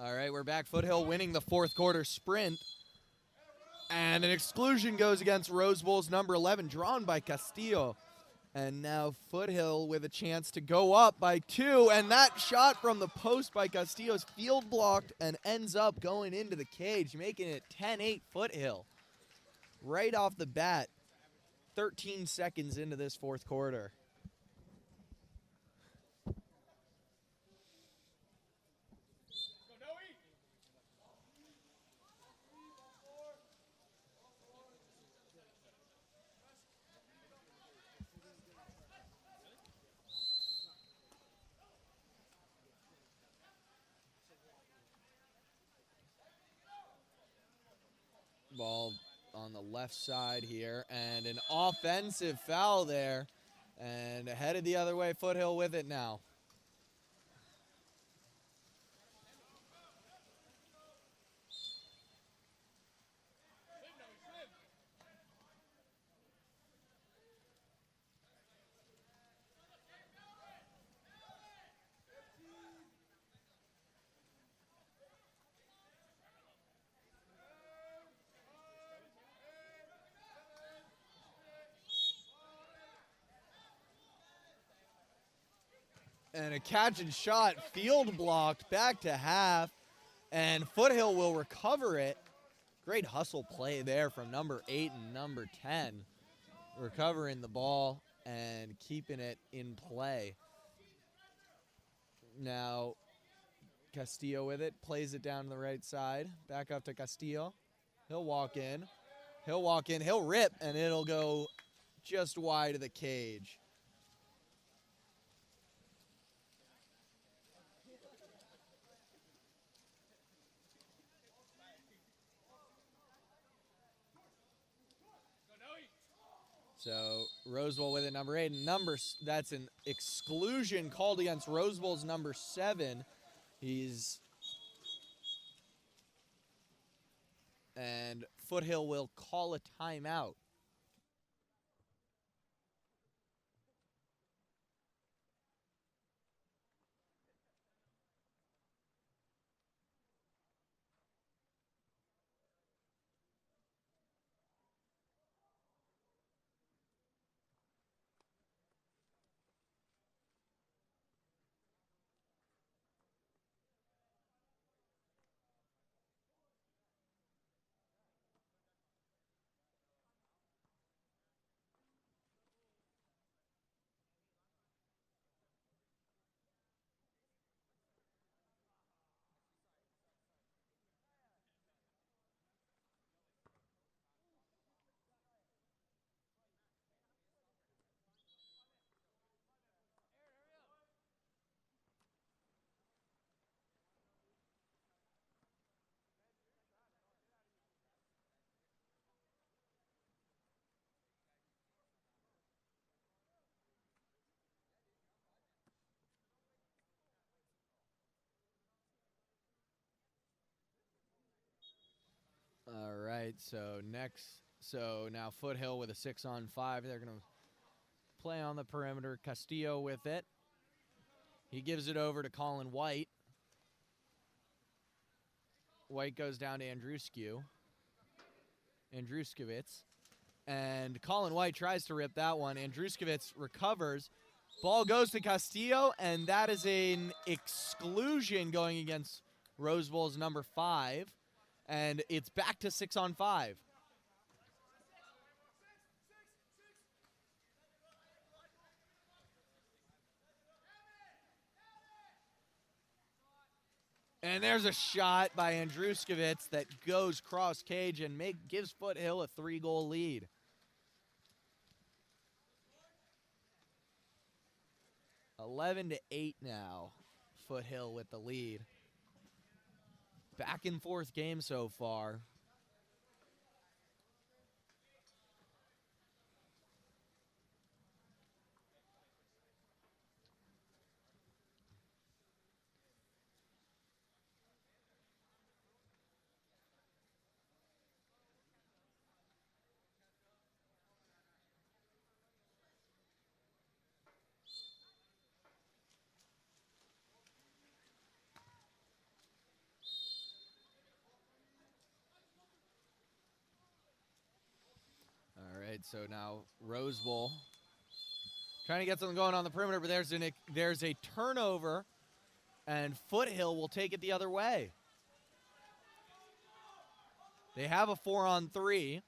All right, we're back. Foothill winning the fourth quarter sprint. And an exclusion goes against Rose Bowl's number 11, drawn by Castillo. And now Foothill with a chance to go up by 2, and that shot from the post by Castillo is field blocked and ends up going into the cage, making it 10-8 Foothill. Right off the bat, 13 seconds into this fourth quarter. Ball on the left side here, and an offensive foul there, and headed the other way, Foothill with it now. And a catch and shot, field blocked, back to half, and Foothill will recover it. Great hustle play there from number 8 and number 10. Recovering the ball and keeping it in play. Now, Castillo with it, plays it down to the right side. Back up to Castillo. He'll walk in. He'll rip, and it'll go just wide of the cage. So Rosewell with it, number 8. That's an exclusion called against Rosewell's number 7. And Foothill will call a timeout. All right, so now Foothill with a 6-on-5. They're going to play on the perimeter. Castillo with it. He gives it over to Colin White. White goes down to Andruskowitz. And Colin White tries to rip that one. Andruskowitz recovers. Ball goes to Castillo, and that is an exclusion going against Rosewell's number 5. And it's back to 6-on-5. And there's a shot by Andruskowitz that goes cross cage and gives Foothill a 3-goal lead. (11-8) now. Foothill with the lead. Back and forth game so far. All right, so now Rosewell Trying to get something going on the perimeter, but there's a turnover, and Foothill will take it the other way. They have a 4-on-3.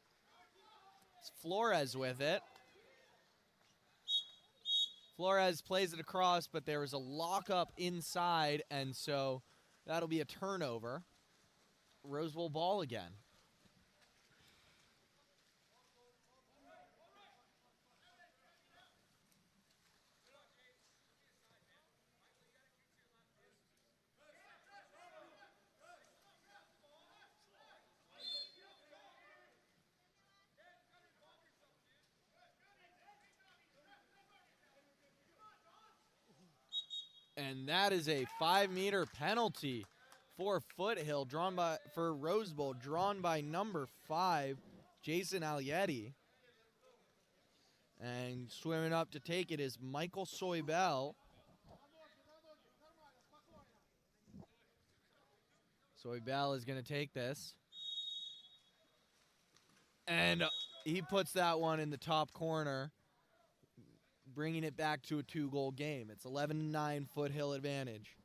It's Flores with it. Flores plays it across, but there is a lockup inside, and so that'll be a turnover. Rose Bowl ball again. And that is a 5-meter penalty for Foothill, for Rose Bowl, drawn by number 5, Jason Alietti. And swimming up to take it is Michael Soybell. Soybell is going to take this. And he puts that one in the top corner, bringing it back to a 2-goal game. It's 11-9 Foothill advantage.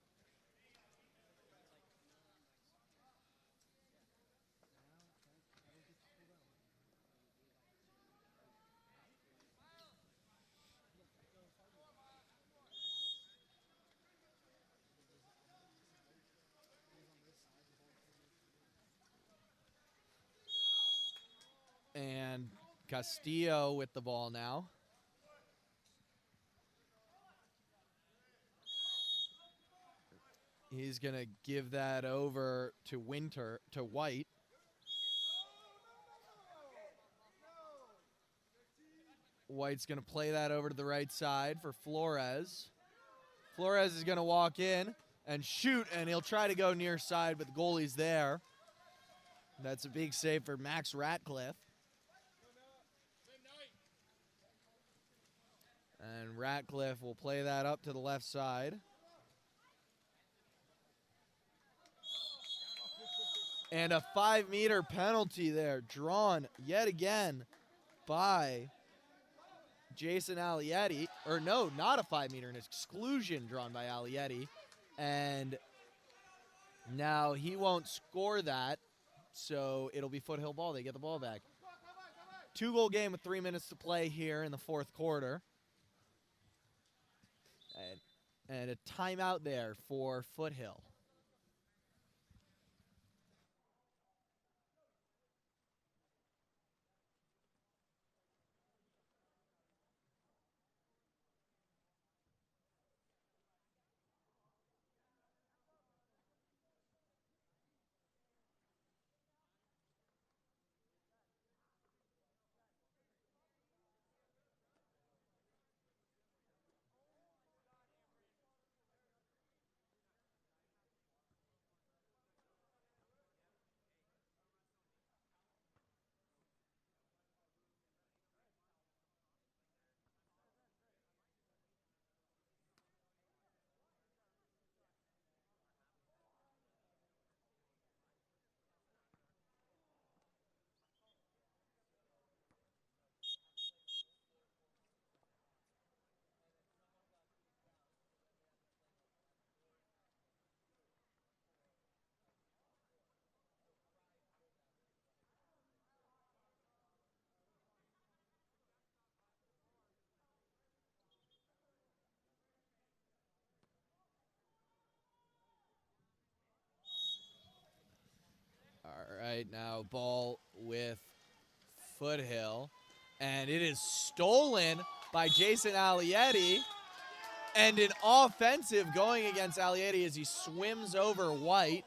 And Castillo with the ball now. He's going to give that over to White. White's going to play that over to the right side for Flores. Flores is going to walk in and shoot, and he'll try to go near side, but the goalie's there. That's a big save for Max Ratcliffe. And Ratcliffe will play that up to the left side. And a 5-meter penalty there, drawn yet again by Jason Alietti. Or no, not a 5-meter, an exclusion drawn by Alietti. And now he won't score that, so it'll be Foothill ball. They get the ball back. 2-goal game with 3 minutes to play here in the fourth quarter. And a timeout there for Foothill. All right, now ball with Foothill. And it is stolen by Jason Alietti. And an offensive going against Alietti as he swims over White.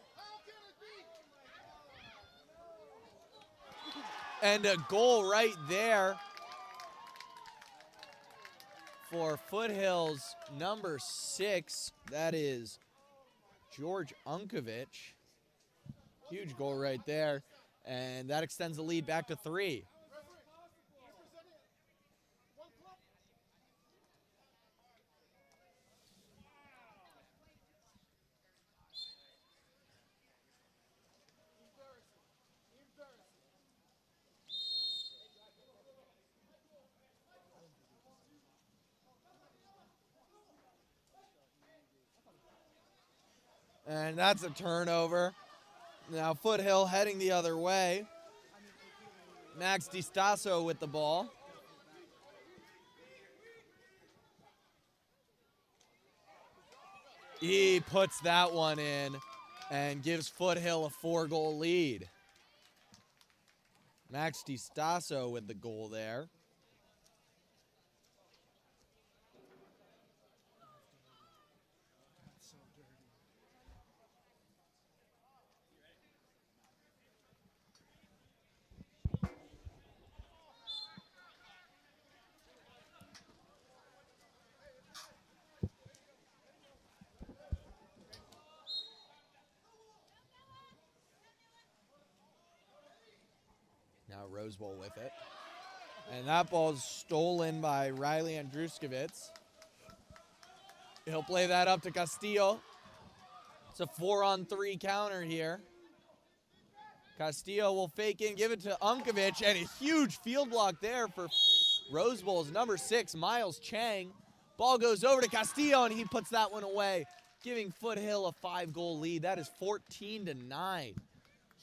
And a goal right there for Foothill's number 6. That is George Unkovic. Huge goal right there. And that extends the lead back to 3. And that's a turnover. Now Foothill heading the other way. Max DiStasso with the ball. He puts that one in and gives Foothill a 4-goal lead. Max DiStasso with the goal there. Now Rose Bowl with it. And that ball's stolen by Riley Andruskevitz. He'll play that up to Castillo. It's a 4-on-3 counter here. Castillo will fake in, give it to Unkovic, and a huge field block there for Rose Bowl's number 6, Miles Chang. Ball goes over to Castillo, and he puts that one away, giving Foothill a 5-goal lead. That is 14-9.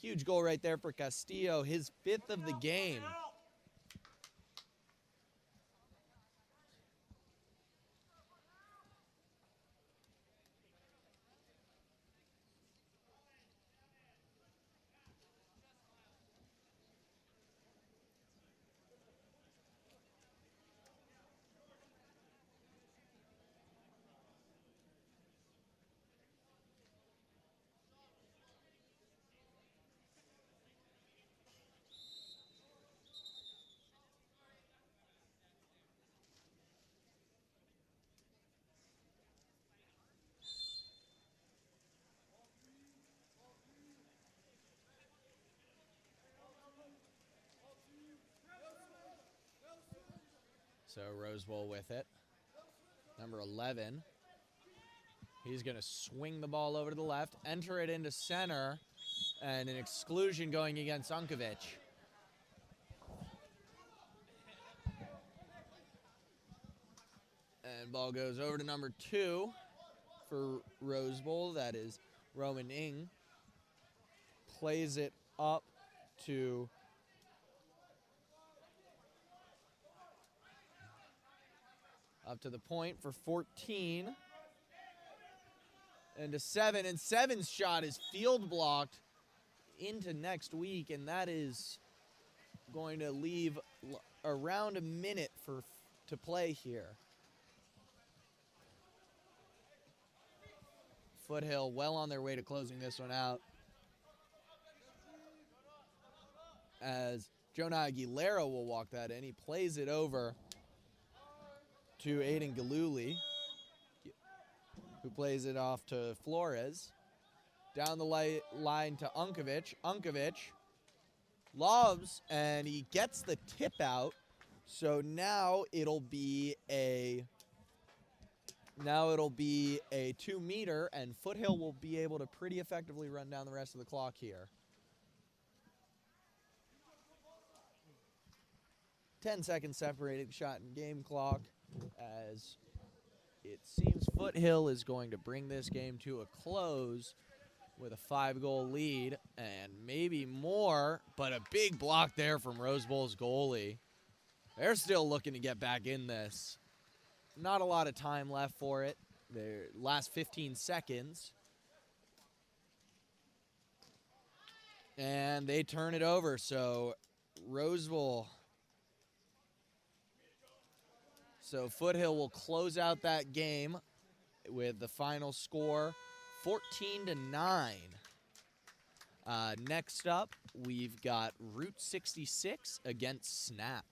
Huge goal right there for Castillo, his 5th of the game. So Rose Bowl with it. Number 11. He's going to swing the ball over to the left, enter it into center, and an exclusion going against Unkovic. And ball goes over to number 2 for Rose Bowl. That is Roman Ing. Plays it up to the point for 14. And to 7. And 7's shot is field blocked into next week. And that is going to leave around a minute to play here. Foothill well on their way to closing this one out, as Jonah Aguilera will walk that in. He plays it over to Aiden Galuli, who plays it off to Flores. Down the line to Unkovic. Unkovic lobs, and he gets the tip out. So now it'll be a 2-meter, and Foothill will be able to pretty effectively run down the rest of the clock here. 10 seconds separating shot and game clock, as it seems Foothill is going to bring this game to a close with a 5-goal lead and maybe more, but a big block there from Rose Bowl's goalie. They're still looking to get back in this. Not a lot of time left for it. Their last 15 seconds. And they turn it over, so Roseville. So Foothill will close out that game with the final score 14-9. Next up, we've got Route 66 against Snap.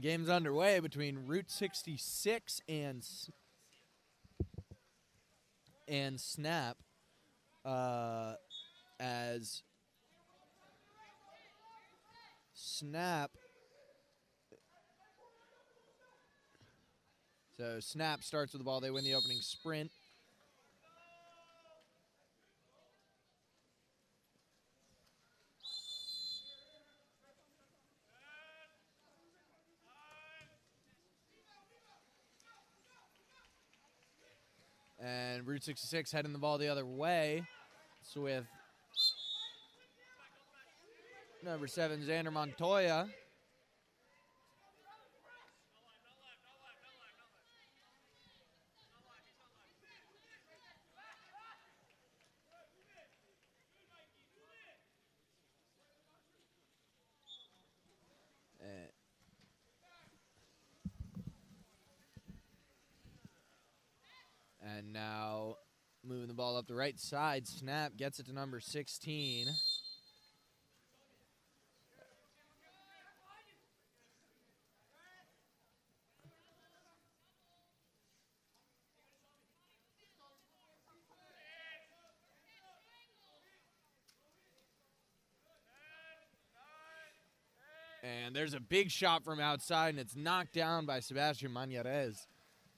Game's underway between Route 66 and Snap, as Snap. So Snap starts with the ball. They win the opening sprint. And Route 66 heading the ball the other way. So with number 7, Xander Montoya. And now moving the ball up the right side. Snap gets it to number 16. And there's a big shot from outside, and it's knocked down by Sebastian Mañarez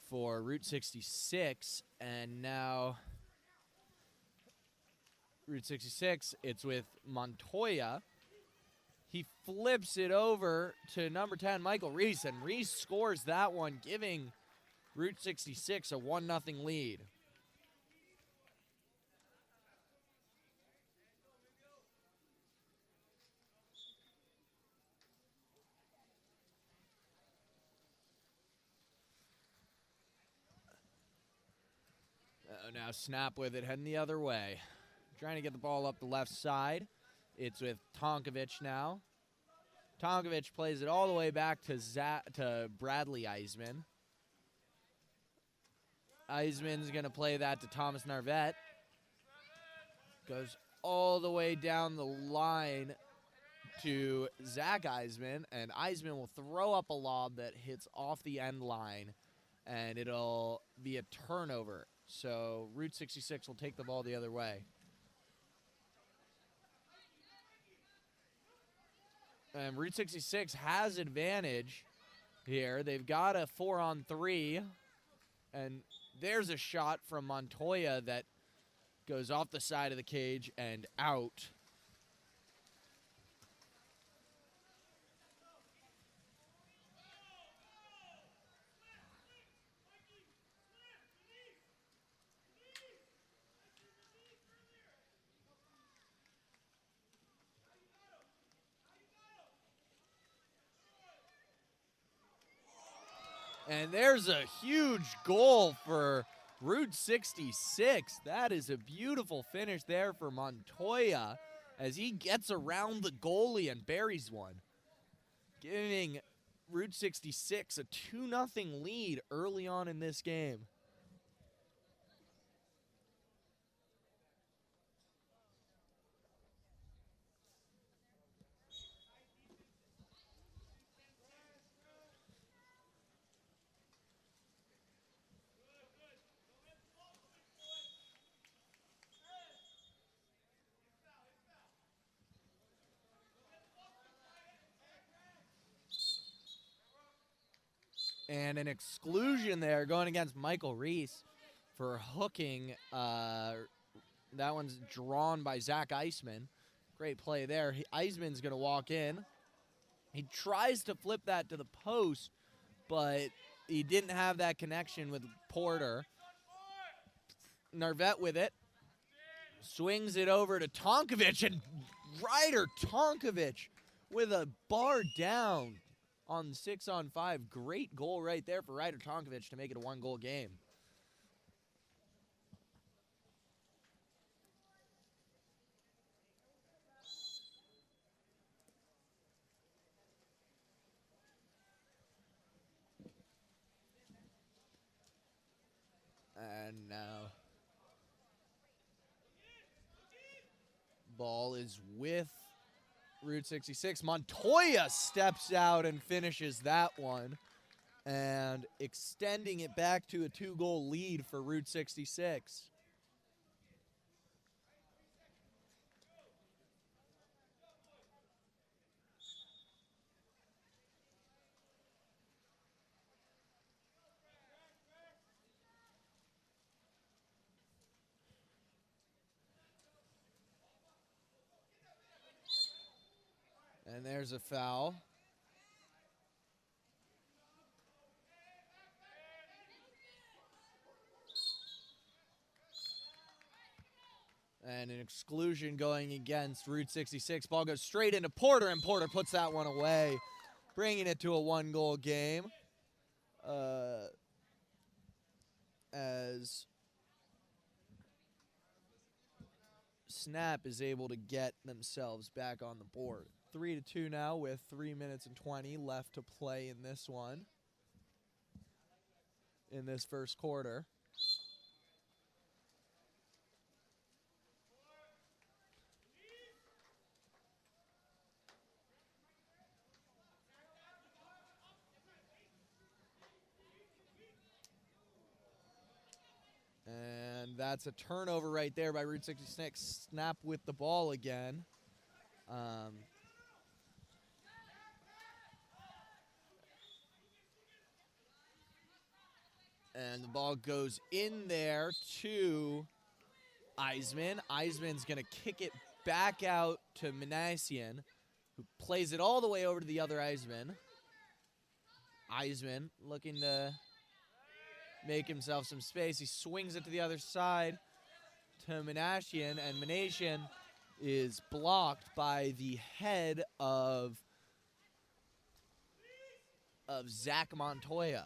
for Route 66. And now Route 66, it's with Montoya. He flips it over to number 10, Michael Reese, and Reese scores that one, giving Route 66 a 1-0 lead. Now Snap with it, heading the other way. Trying to get the ball up the left side. It's with Tonkovic now. Tonkovic plays it all the way back to Bradley Eisman. Eisman's going to play that to Thomas Narvette. Goes all the way down the line to Zach Eisman, and Eisman will throw up a lob that hits off the end line, and it'll be a turnover. So Route 66 will take the ball the other way. And Route 66 has advantage here. They've got a 4-on-3, and there's a shot from Montoya that goes off the side of the cage and out. And there's a huge goal for Route 66. That is a beautiful finish there for Montoya as he gets around the goalie and buries one, giving Route 66 a 2-0 lead early on in this game. And an exclusion there going against Michael Reese for hooking. That one's drawn by Zach Eisman. Great play there. Eisman's going to walk in. He tries to flip that to the post, but he didn't have that connection with Porter. Narvette with it. Swings it over to Tonkovic, and Ryder Tonkovic with a bar down on 6-on-5. Great goal right there for Ryder Tonkovic to make it a 1-goal game. And now ball is with Route 66. Montoya steps out and finishes that one, and extending it back to a 2-goal lead for Route 66. And there's a foul. And an exclusion going against Route 66. Ball goes straight into Porter, and Porter puts that one away, bringing it to a 1-goal game. As Snap is able to get themselves back on the board. 3-2 now with 3 minutes and 20 left to play in this one, in this first quarter. And that's a turnover right there by Route 66. Snap with the ball again. And the ball goes in there to Eisman. Eisman's going to kick it back out to Manassian, who plays it all the way over to the other Eisman. Eisman looking to make himself some space. He swings it to the other side to Manassian, and Manassian is blocked by the head of Zach Montoya.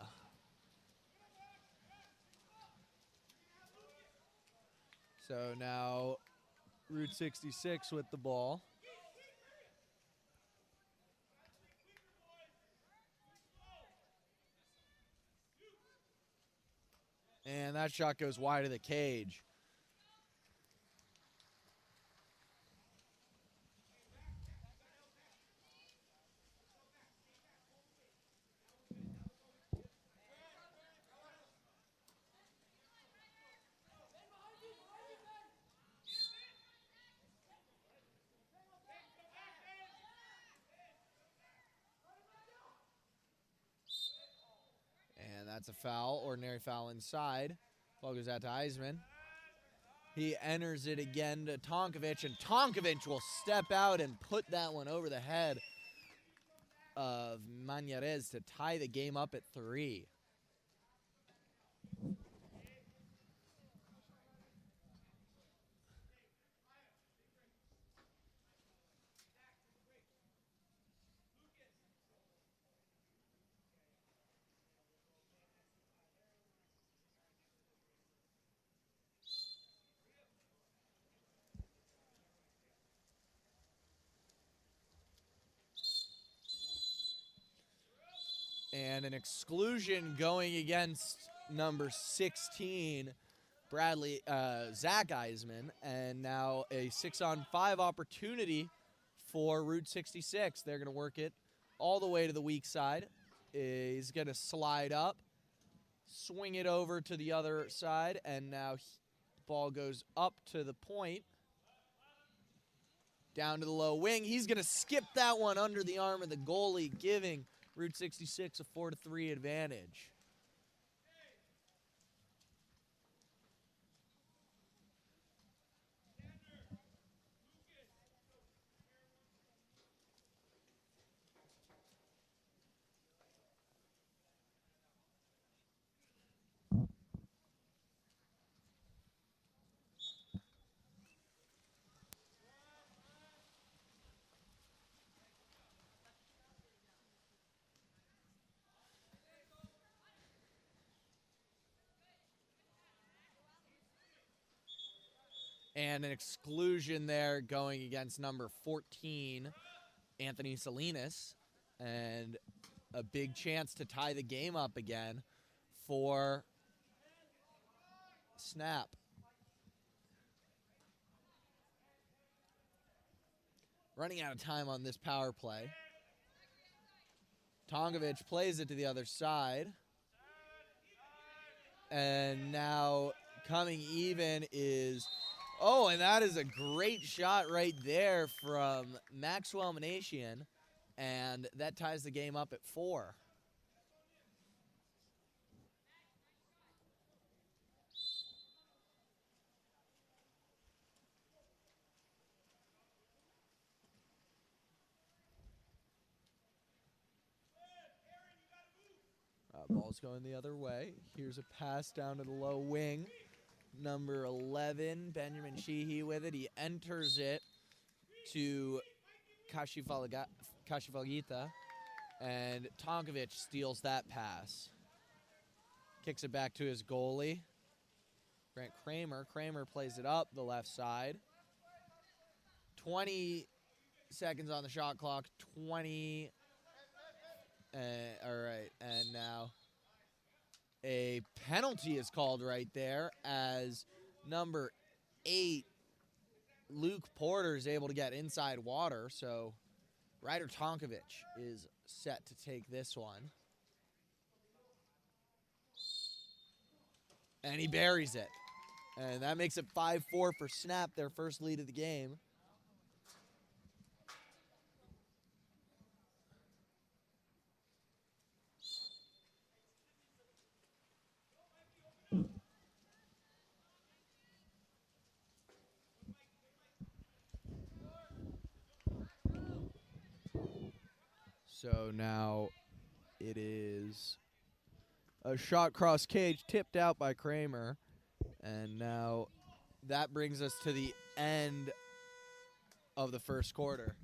So now Route 66 with the ball. And that shot goes wide of the cage. And that's a foul, ordinary foul inside. Ball goes out to Eisman. He enters it again to Tonkovic, and Tonkovic will step out and put that one over the head of Mañarez to tie the game up at 3. And an exclusion going against number 16, Zach Eisman. And now a 6-on-5 opportunity for Route 66. They're going to work it all the way to the weak side. He's going to slide up, swing it over to the other side, and now the ball goes up to the point. Down to the low wing. He's going to skip that one under the arm of the goalie, giving Route 66 a 4-3 advantage. And an exclusion there going against number 14, Anthony Salinas. And a big chance to tie the game up again for Snap. running out of time on this power play. Tonkovic plays it to the other side. And now coming even is... Oh, and that is a great shot right there from Maxwell Manasian. And that ties the game up at 4. Ball's going the other way. Here's a pass down to the low wing. Number 11, Benjamin Sheehy with it. He enters it to Kashifalgita, and Tonkovic steals that pass. Kicks it back to his goalie, Grant Kramer. Kramer plays it up the left side. 20 seconds on the shot clock. 20. All right, and now a penalty is called right there as number 8, Luke Porter, is able to get inside water. So Ryder Tonkovic is set to take this one. And he buries it. And that makes it 5-4 for Snap, their first lead of the game. So now it is a shot cross cage tipped out by Kramer. And now that brings us to the end of the first quarter.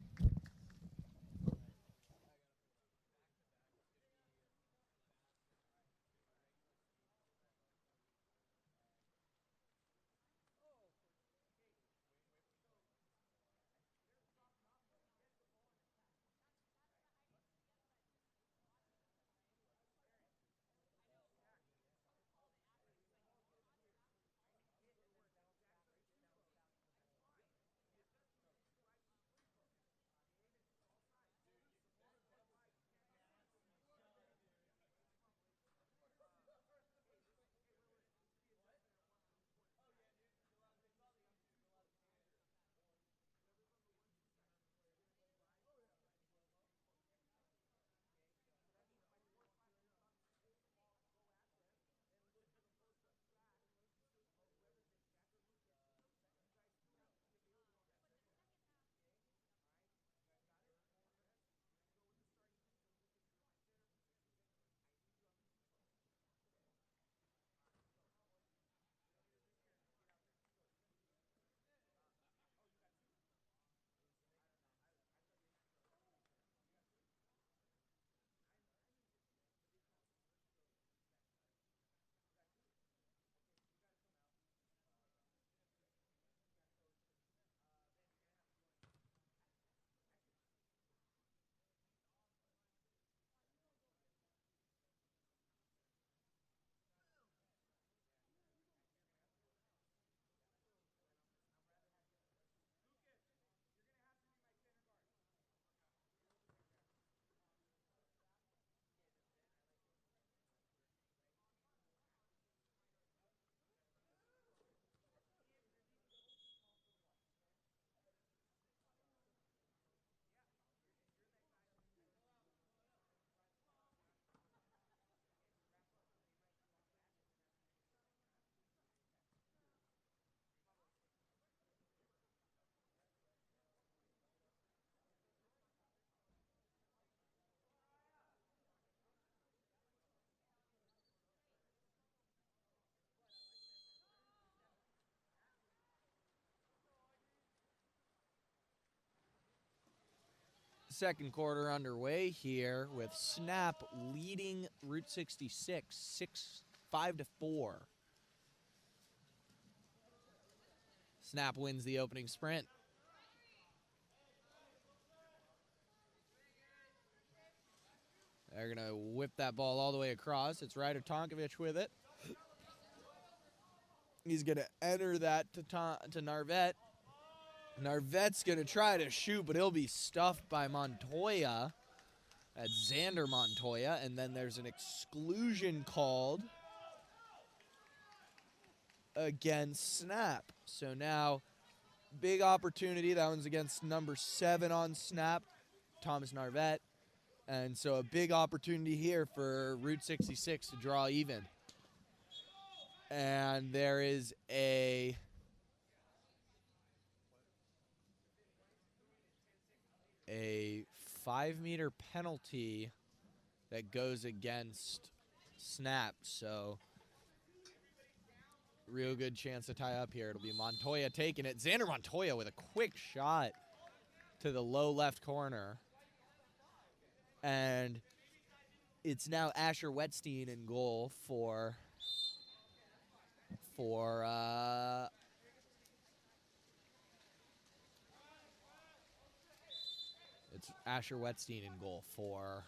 Second quarter underway here with Snap leading Route 66 5-4. Snap wins the opening sprint. They're going to whip that ball all the way across. It's Ryder Tonkovic with it. He's going to enter that to Narvette. Narvette's going to try to shoot, but he'll be stuffed by Montoya. That's Xander Montoya, and then there's an exclusion called against Snap. So now, big opportunity. That one's against number 7 on Snap, Thomas Narvette. And so a big opportunity here for Route 66 to draw even. And there is a a 5-meter penalty that goes against Snap. So real good chance to tie up here. It'll be Montoya taking it. Xander Montoya with a quick shot to the low left corner. And it's now Asher Wetstein in goal for it's Asher Wetstein in goal for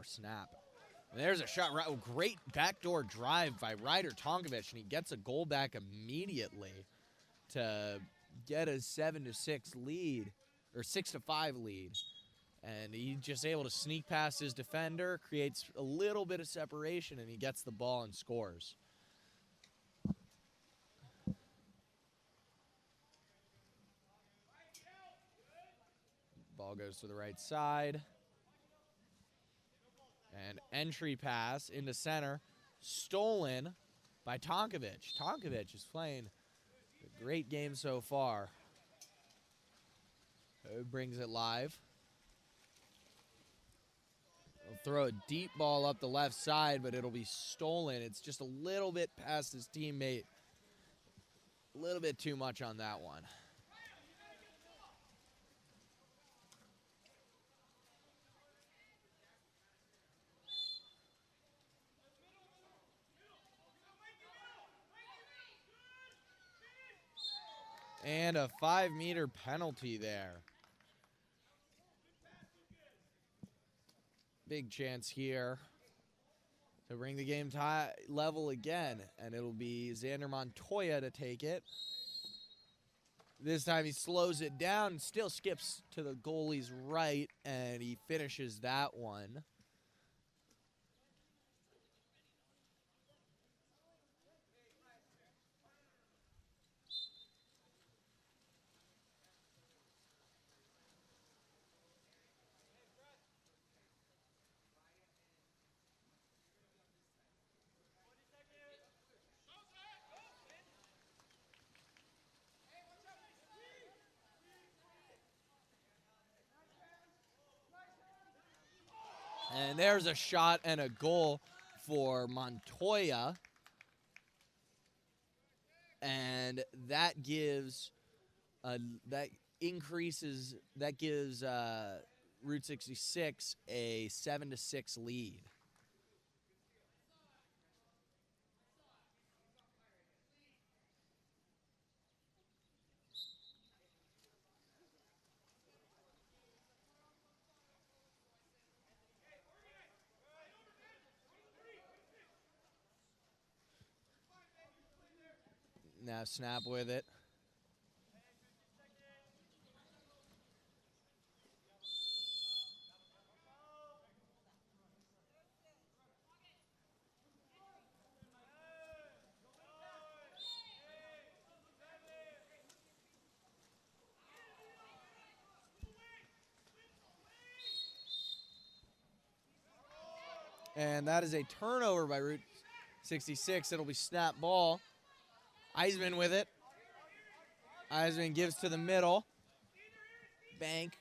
Snap. And there's a shot, great backdoor drive by Ryder Tonkovich, and he gets a goal back immediately to get a 7-6 lead, or 6-5 lead. And he's just able to sneak past his defender, creates a little bit of separation, and he gets the ball and scores. Ball goes to the right side. And entry pass into center, stolen by Tonkovich. Tonkovich is playing a great game so far. Brings it live. He'll throw a deep ball up the left side, but it'll be stolen. It's just a little bit past his teammate. A little bit too much on that one. And a 5-meter penalty there. Big chance here to bring the game tie level again. And it'll be Xander Montoya to take it. This time he slows it down, still skips to the goalie's right, and he finishes that one. And there's a shot and a goal for Montoya. And that gives Route 66 a 7-6 lead. Now Snap with it. And that is a turnover by Route 66. It'll be Snap ball. Eisman with it. Eisman gives to the middle. Bank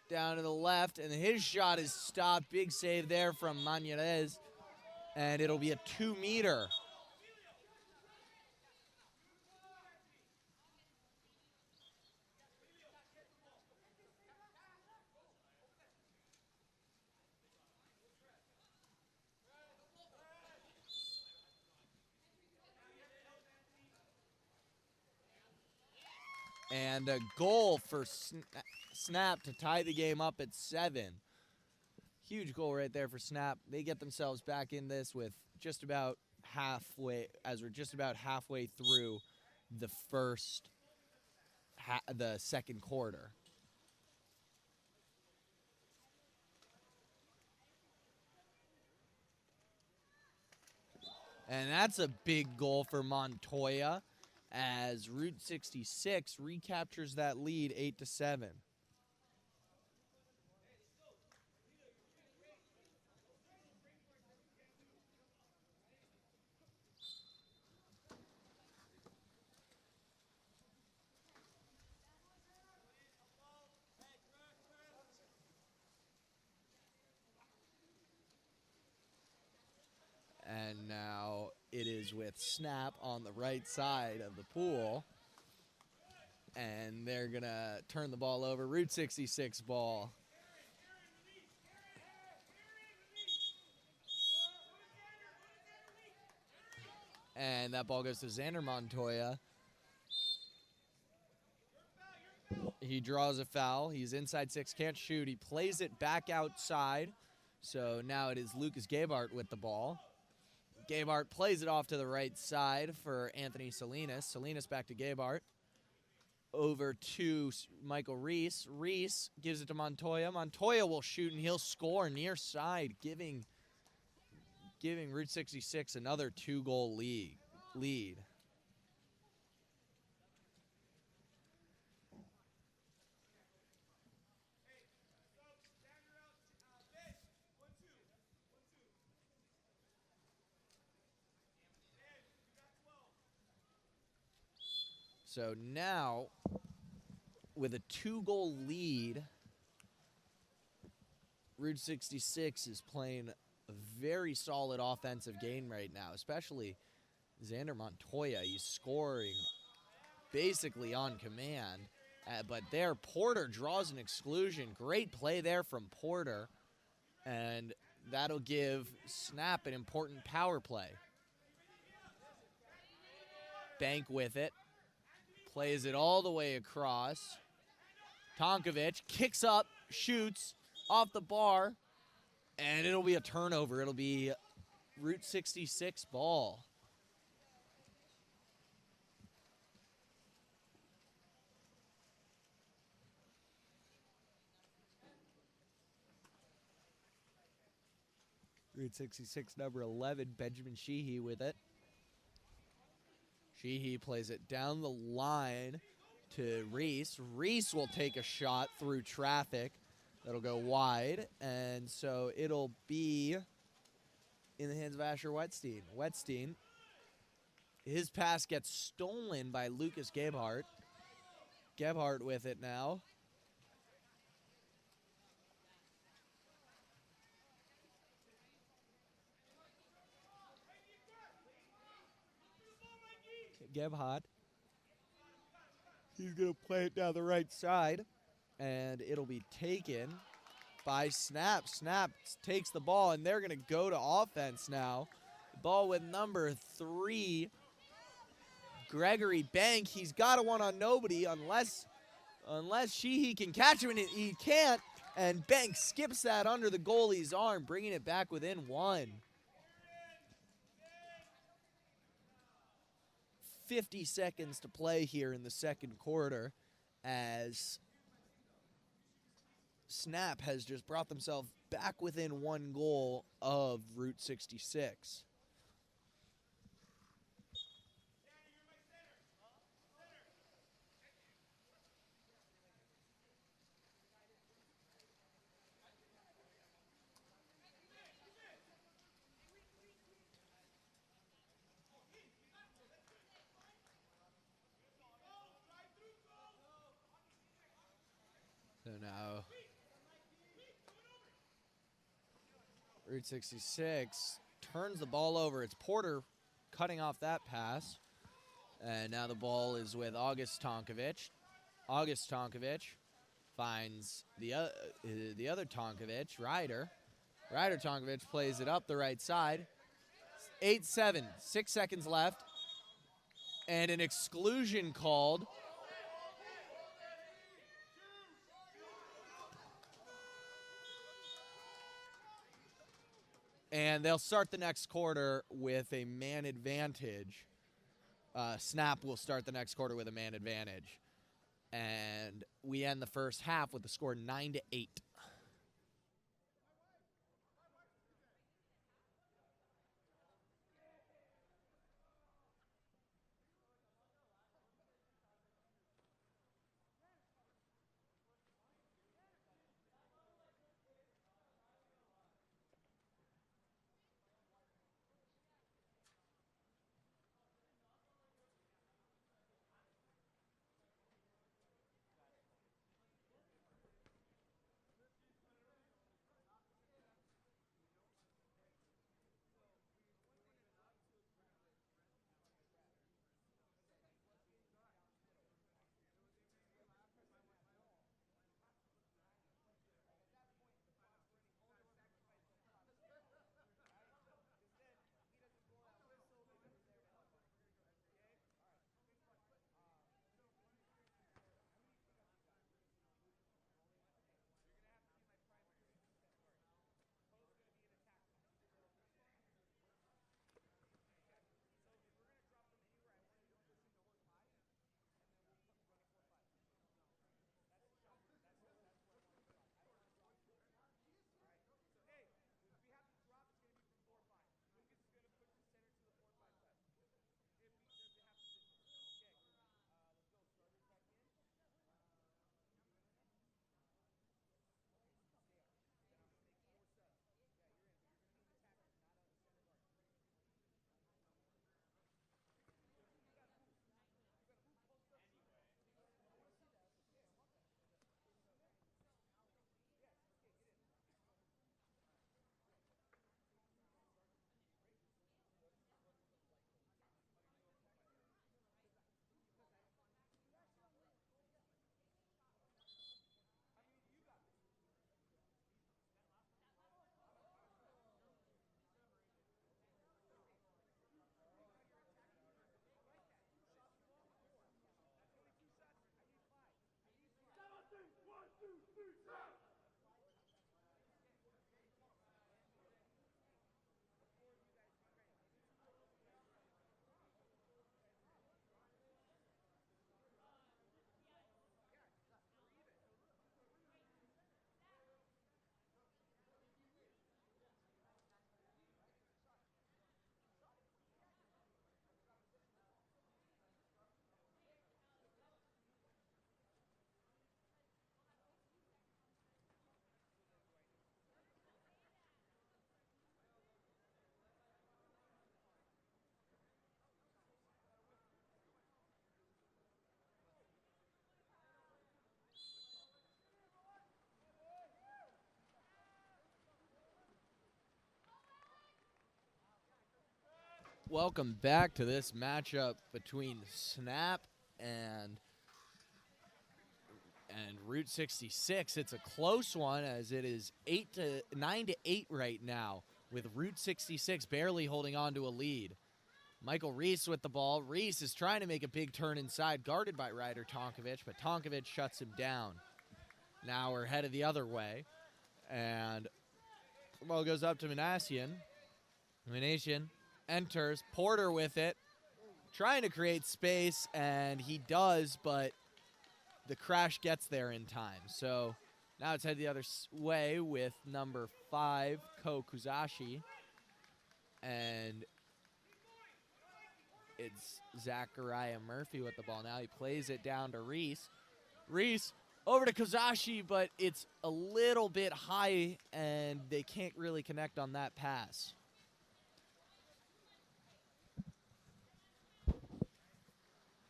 down to the left, and his shot is stopped. Big save there from Mañarez, and it'll be a 2-meter. And a goal for Snap to tie the game up at 7. Huge goal right there for Snap. They get themselves back in this with just about we're just about halfway through the the second quarter. And that's a big goal for Montoya as Route 66 recaptures that lead 8-7. And now it is with Snap on the right side of the pool. And they're going to turn the ball over. Route 66 ball. And that ball goes to Xander Montoya. He draws a foul. He's inside 6, can't shoot. He plays it back outside. So now it is Lucas Gabart with the ball. Gabart plays it off to the right side for Anthony Salinas. Salinas back to Gabart. Over to Michael Reese. Reese gives it to Montoya. Montoya will shoot and he'll score near side, giving Route 66 another 2-goal lead. So now, with a 2-goal lead, Route 66 is playing a very solid offensive game right now, especially Xander Montoya. He's scoring basically on command. But there, Porter draws an exclusion. Great play there from Porter. And that'll give Snap an important power play. Bank with it. Plays it all the way across. Tonkovic kicks up, shoots off the bar, and it'll be a turnover. It'll be Route 66 ball. Route 66, number 11, Benjamin Sheehy with it. Sheehy plays it down the line to Reese. Reese will take a shot through traffic. That'll go wide, and so it'll be in the hands of Asher Wetstein. Wetstein, his pass gets stolen by Lucas Gebhardt. Gebhardt with it now. Gebhardt. He's going to play it down the right side, and it'll be taken by Snap. Snap takes the ball, and they're going to go to offense now. Ball with number 3, Gregory Bank. He's got a one on nobody unless Sheehy can catch him, and he can't. And Bank skips that under the goalie's arm, bringing it back within 1. 50 seconds to play here in the second quarter as Snap has just brought themselves back within 1 goal of Route 66. So now Route 66 turns the ball over. It's Porter cutting off that pass. And now the ball is with August Tonkovic. August Tonkovic finds the other Tonkovic, Ryder. Ryder Tonkovic plays it up the right side. 8-7, 6 seconds left. And an exclusion called. And they'll start the next quarter with a man advantage. Snap will start the next quarter with a man advantage. And we end the first half with the score 9-8. Welcome back to this matchup between Snap and Route 66. It's a close one as it is 9-8 right now, with Route 66 barely holding on to a lead. Michael Reese with the ball. Reese is trying to make a big turn inside, guarded by Ryder Tonkovic, but Tonkovic shuts him down. Now we're headed the other way, and the ball goes up to Manasian. Manasian enters, Porter with it, trying to create space, and he does, but the crash gets there in time. So now it's headed the other way with number 5, Ko Kuzashi, and it's Zachariah Murphy with the ball now. He plays it down to Reese. Reese over to Kuzashi, but it's a little bit high, and they can't really connect on that pass.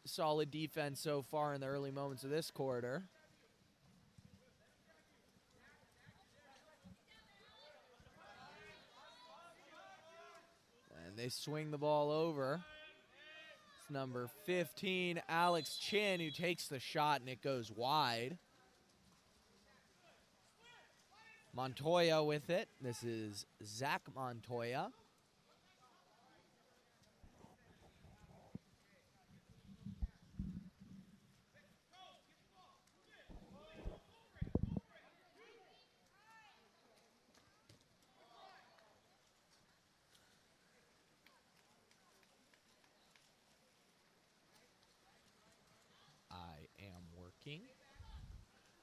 Solid defense so far in the early moments of this quarter. And they swing the ball over. It's number 15, Alex Chin, who takes the shot, and it goes wide. Montoya with it. This is Zach Montoya. blocking.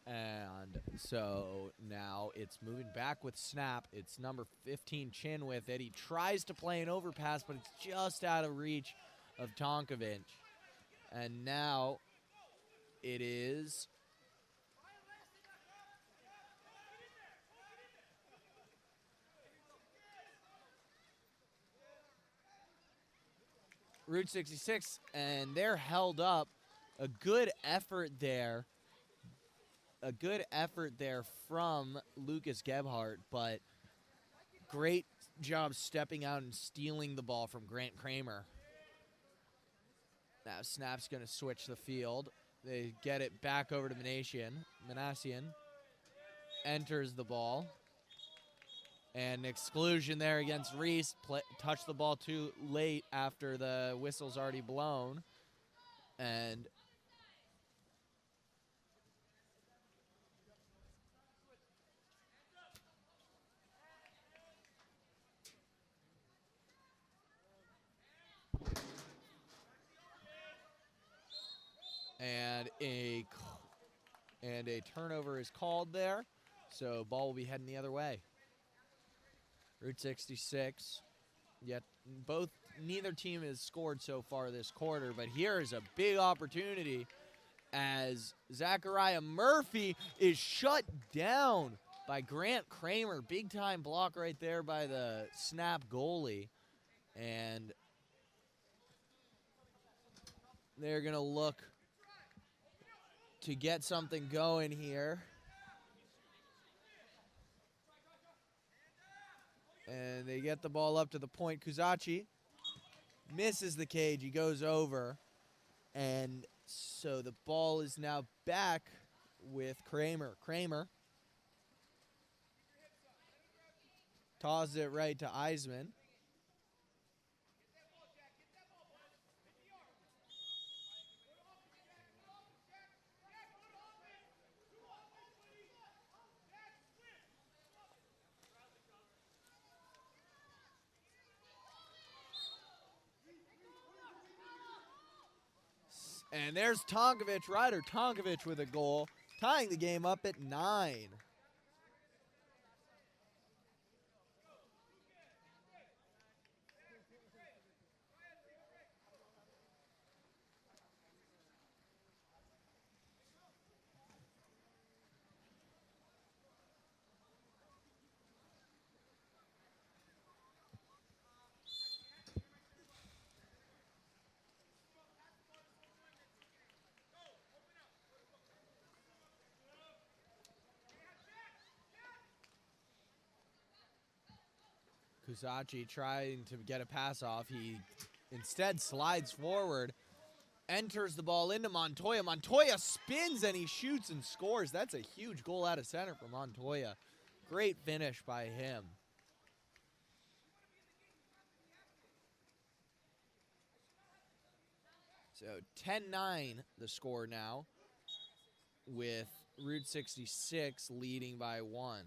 And so now it's moving back with snap. It's number 15, Chin, with it. He tries to play an overpass, but it's just out of reach of Tonkovic. And now it is Route 66, and they're held up. A good effort there. A good effort there from Lucas Gebhardt, but great job stepping out and stealing the ball from Grant Kramer. Now Snap's going to switch the field. They get it back over to Manassian enters the ball. And an exclusion there against Reese. Touched the ball too late after the whistle's already blown. And a turnover is called there. So ball will be heading the other way. Route 66. Yet neither team has scored so far this quarter, but here is a big opportunity as Zachariah Murphy is shut down by Grant Kramer. Big time block right there by the Snap goalie. And they're going to look to get something going here. And they get the ball up to the point. Kuzachi misses the cage. He goes over. And so the ball is now back with Kramer. Kramer tosses it right to Eisman. And there's Tonkovic, Ryder Tonkovic with a goal, tying the game up at 9. Kuzachi trying to get a pass off. He instead slides forward, enters the ball into Montoya. Montoya spins and he shoots and scores. That's a huge goal out of center for Montoya. Great finish by him. So 10-9 the score now, with Route 66 leading by 1.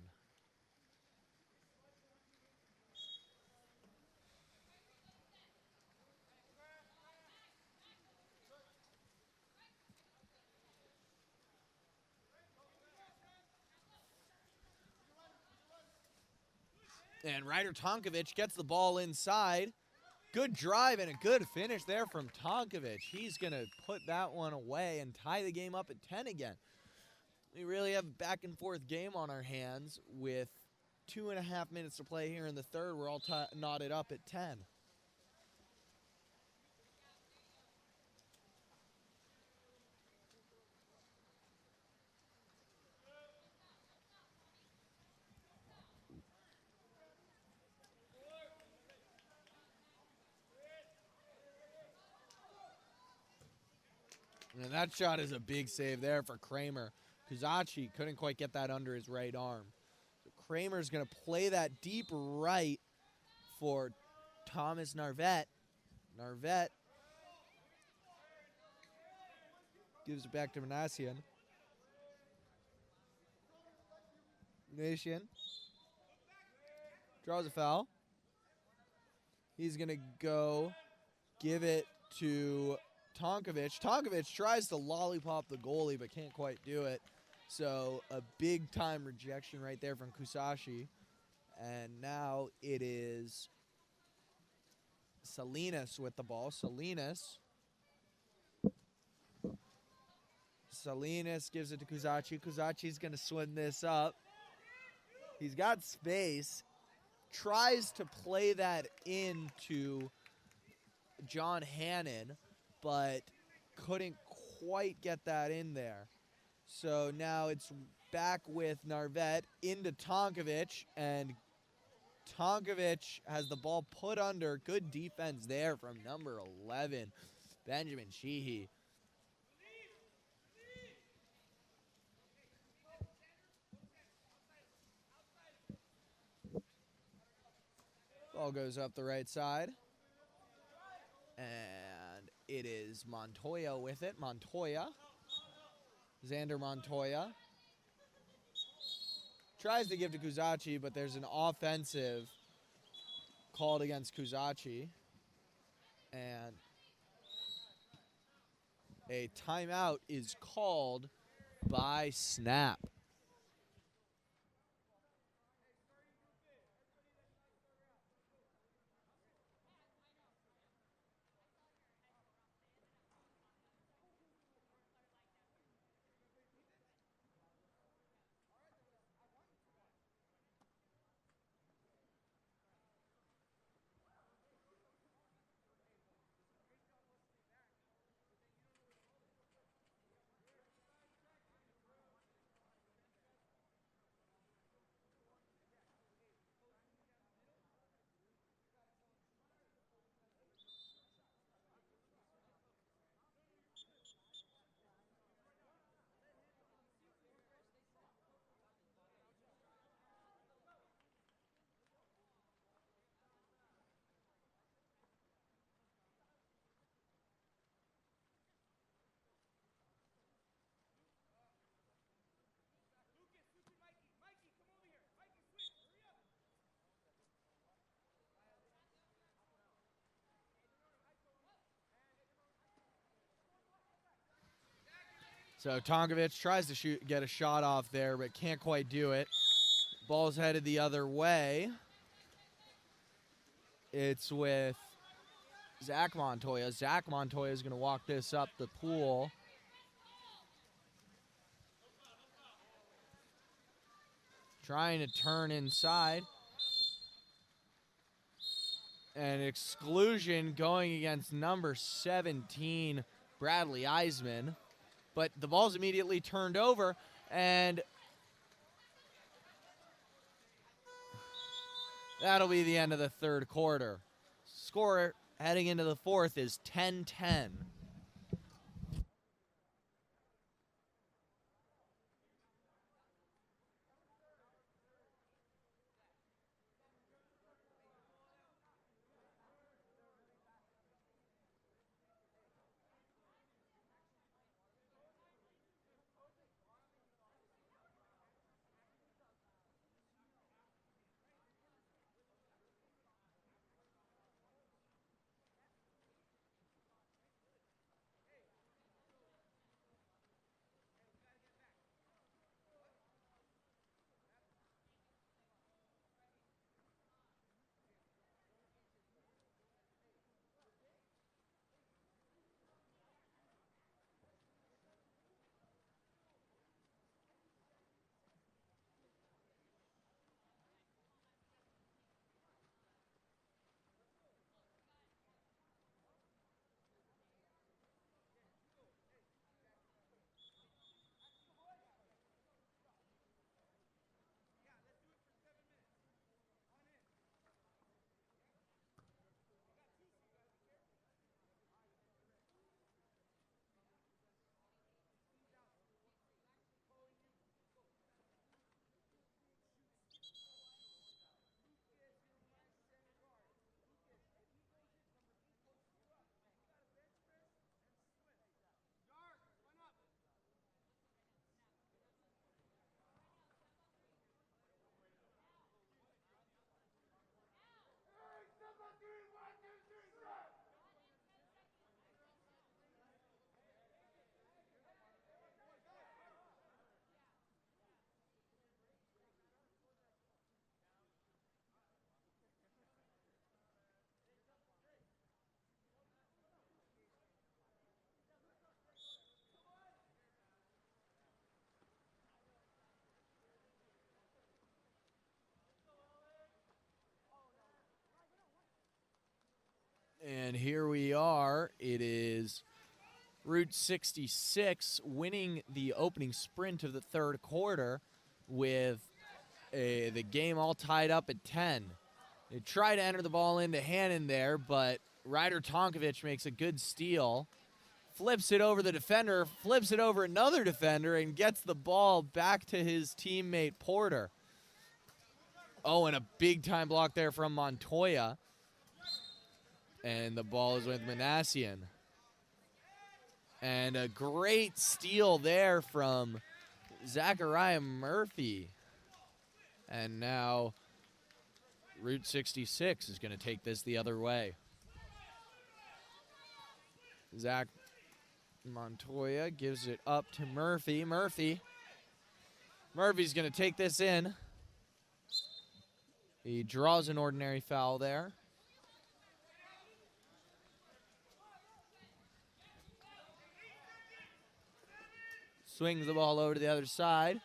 And Ryder Tonkovic gets the ball inside. Good drive and a good finish there from Tonkovic. He's going to put that one away and tie the game up at 10 again. We really have a back and forth game on our hands with 2.5 minutes to play here in the third. We're all knotted up at 10. And that shot is a big save there for Kramer. Kuzachi couldn't quite get that under his right arm. So Kramer's going to play that deep right for Thomas Narvet. Narvet gives it back to Manassian. Nation draws a foul. He's going to go give it to Tonkovic. Tonkovic tries to lollipop the goalie but can't quite do it. So a big-time rejection right there from Kusashi. And now it is Salinas with the ball. Salinas gives it to Kusachi. Kusachi's going to swing this up. He's got space. Tries to play that into John Hannon, but couldn't quite get that in there. So now it's back with Narvet into Tonkovic, and Tonkovic has the ball put under. Good defense there from number 11, Benjamin Sheehy. Ball goes up the right side. And it is Montoya with it. Xander Montoya. Tries to give to Kusachi, but there's an offensive called against Kusachi. And a timeout is called by Snap. So Tonkovic tries to get a shot off there, but can't quite do it. Ball's headed the other way. It's with Zach Montoya. Zach Montoya is going to walk this up the pool. Trying to turn inside. And exclusion going against number 17, Bradley Eisman. But the ball's immediately turned over, and that'll be the end of the third quarter. Score heading into the fourth is 10-10. And here we are. It is Route 66 winning the opening sprint of the third quarter with the game all tied up at 10. They try to enter the ball into Hannon there, but Ryder Tonkovic makes a good steal. Flips it over the defender, flips it over another defender, and gets the ball back to his teammate Porter. Oh, and a big-time block there from Montoya. And the ball is with Manassian. And a great steal there from Zachariah Murphy. And now Route 66 is going to take this the other way. Zach Montoya gives it up to Murphy. Murphy's going to take this in. He draws an ordinary foul there. Swings the ball over to the other side.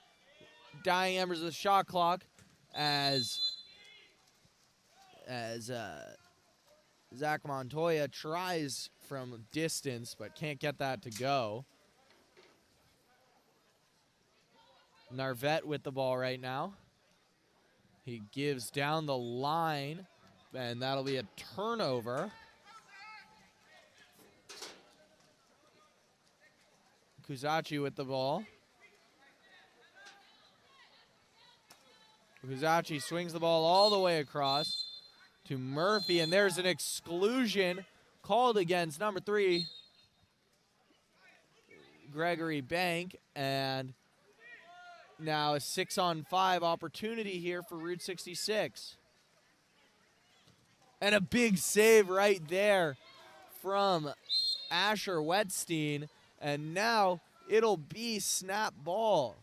Dying embers of the shot clock as Zach Montoya tries from distance but can't get that to go. Narvette with the ball right now. He gives down the line, and that'll be a turnover. Kuzachi with the ball. Kuzachi swings the ball all the way across to Murphy, and there's an exclusion called against number 3, Gregory Bank, and now a 6-on-5 opportunity here for Route 66. And a big save right there from Asher Wetstein, and now it'll be snap ball.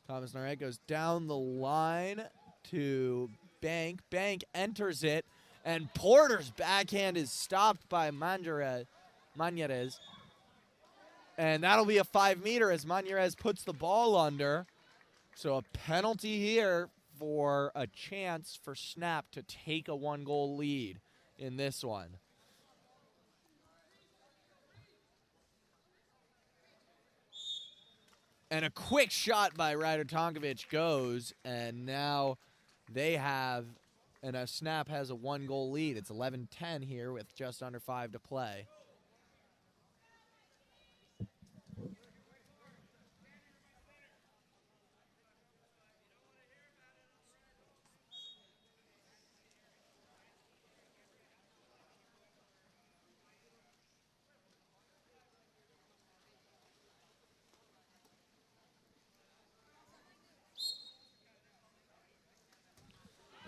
Thomas Narette goes down the line to Bank. Bank enters it, and Porter's backhand is stopped by Mañarez. And that'll be a 5-meter as Mañarez puts the ball under. So a penalty here for a chance for Snap to take a 1-goal lead in this one. And a quick shot by Ryder Tonkovic goes, and now they have, and a Snap has a 1-goal lead. It's 11-10 here with just under 5 to play.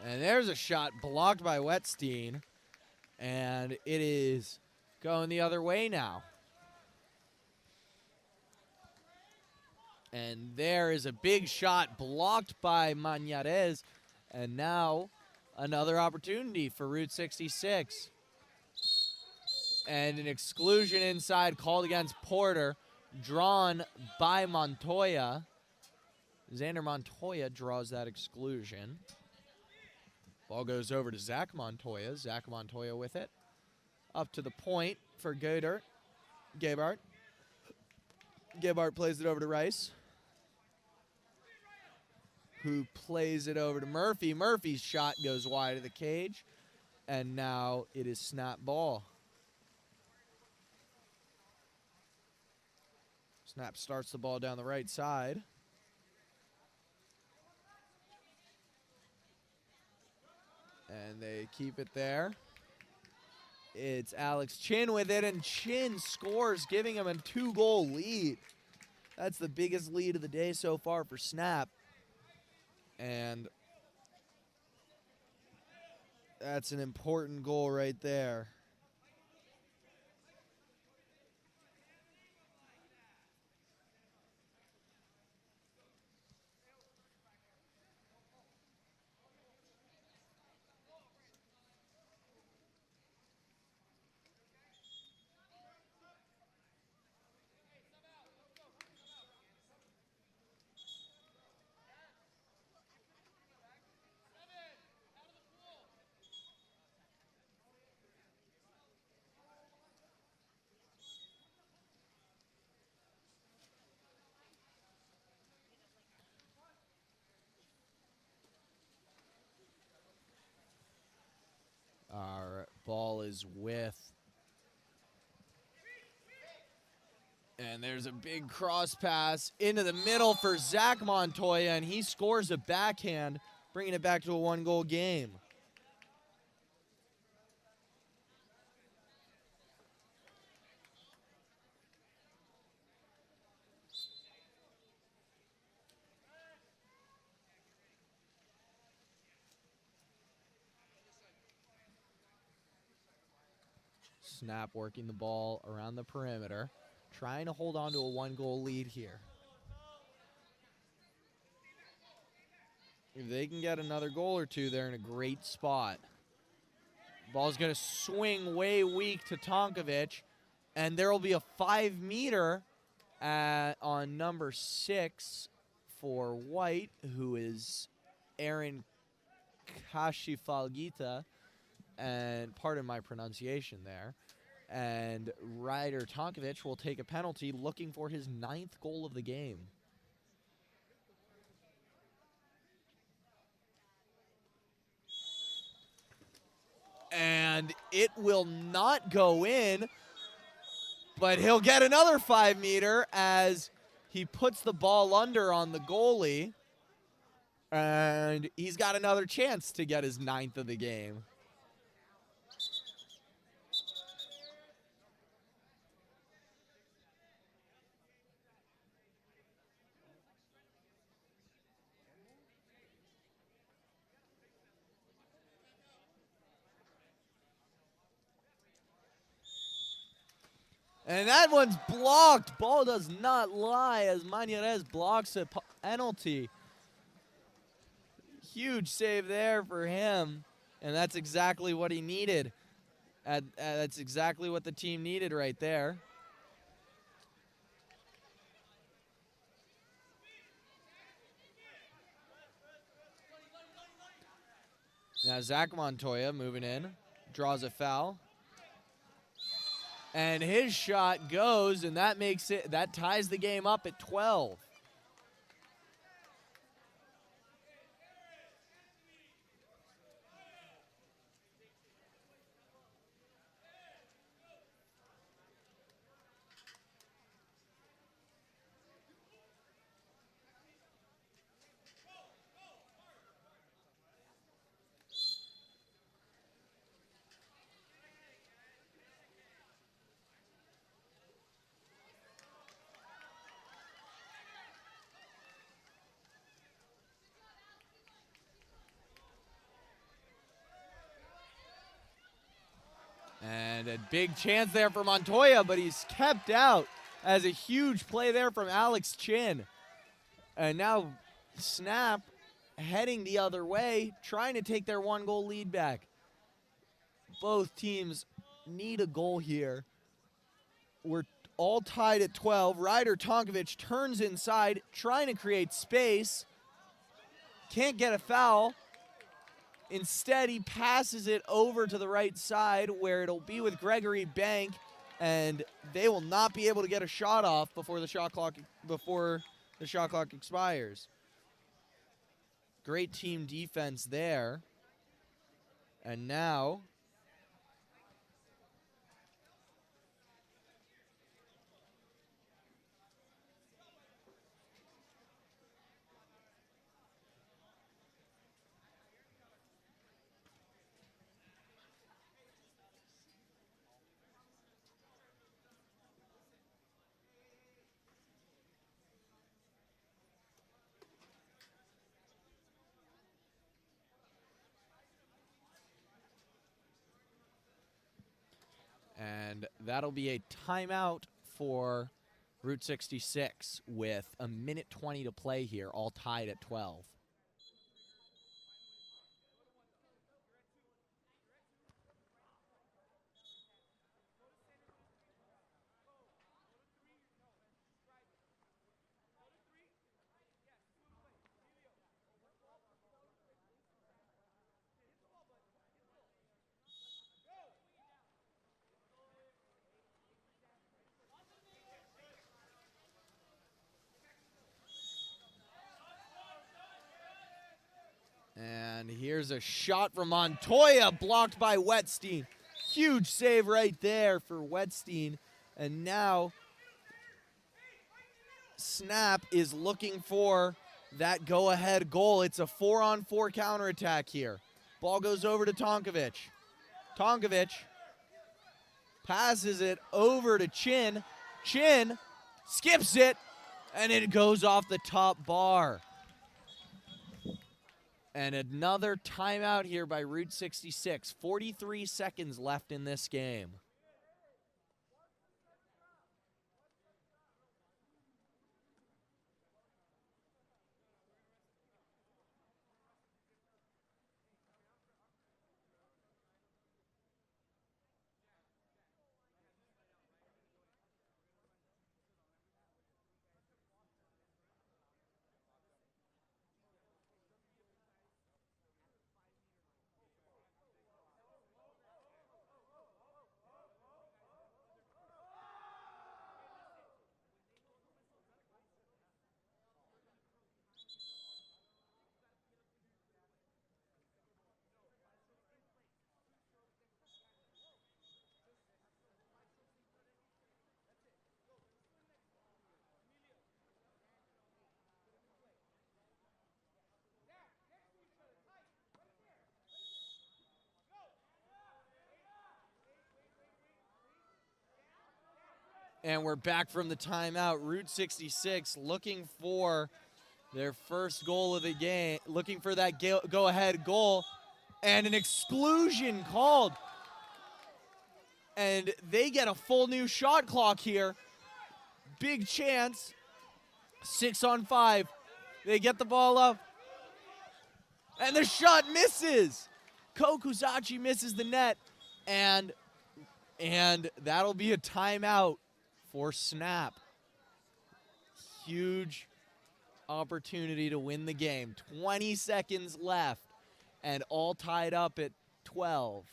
And there's a shot blocked by Wetstein, and it is going the other way now. And there is a big shot blocked by Mañarez, and now another opportunity for Route 66. And an exclusion inside called against Porter, drawn by Montoya. Xander Montoya draws that exclusion. Ball goes over to Zach Montoya. Zach Montoya with it. Up to the point for Gebhardt. Gebhardt plays it over to Rice, who plays it over to Murphy. Murphy's shot goes wide of the cage, and now it is snap ball. Snap starts the ball down the right side. And they keep it there. It's Alex Chin with it, and Chin scores, giving him a 2-goal lead. That's the biggest lead of the day so far for Snap. And that's an important goal right there. is with. And there's a big cross pass into the middle for Zach Montoya, and he scores a backhand, bringing it back to a one-goal game. Snap working the ball around the perimeter, trying to hold on to a one-goal lead here. If they can get another goal or two, they're in a great spot. Ball's going to swing way weak to Tonkovic, and there will be a 5-meter on number 6 for White, who is Aaron Kashifalgita, and pardon my pronunciation there. And Ryder Tonkovic will take a penalty, looking for his 9th goal of the game. And it will not go in, but he'll get another 5-meter as he puts the ball under on the goalie. And he's got another chance to get his 9th of the game. And that one's blocked. Ball does not lie as Mañarez blocks a penalty. Huge save there for him. And that's exactly what he needed. That's exactly what the team needed right there. Now Zach Montoya moving in, draws a foul. And his shot goes, and that ties the game up at 12. And a big chance there for Montoya, but he's kept out as a huge play there from Alex Chin. And now Snap heading the other way, trying to take their 1-goal lead back. Both teams need a goal here. We're all tied at 12. Ryder Tonkovic turns inside, trying to create space. Can't get a foul. Instead, he passes it over to the right side where it'll be with Gregory Bank, and they will not be able to get a shot off before the shot clock expires. Great team defense there. And now and that'll be a timeout for Route 66 with 1:20 to play here, all tied at 12. And here's a shot from Montoya, blocked by Wetstein. Huge save right there for Wetstein. And now Snap is looking for that go-ahead goal. It's a 4-on-4 counterattack here. Ball goes over to Tonkovic. Tonkovic passes it over to Chin. Chin skips it, and it goes off the top bar. And another timeout here by Route 66. 43 seconds left in this game. And we're back from the timeout. Route 66 looking for their first goal of the game, looking for that go-ahead goal, and an exclusion called. And they get a full new shot clock here. Big chance. 6-on-5. They get the ball up. And the shot misses. Kokuzachi misses the net. And that'll be a timeout for Snap. Huge opportunity to win the game. 20 seconds left and all tied up at 12.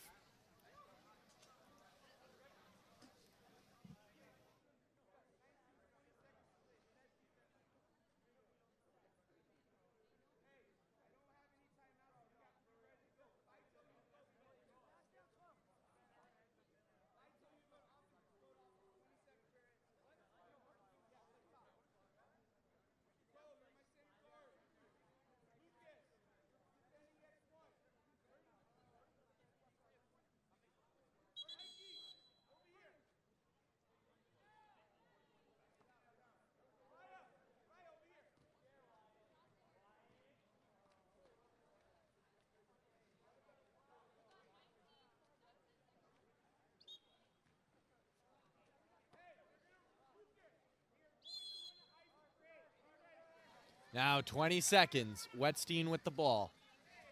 Now 20 seconds. Wetstein with the ball.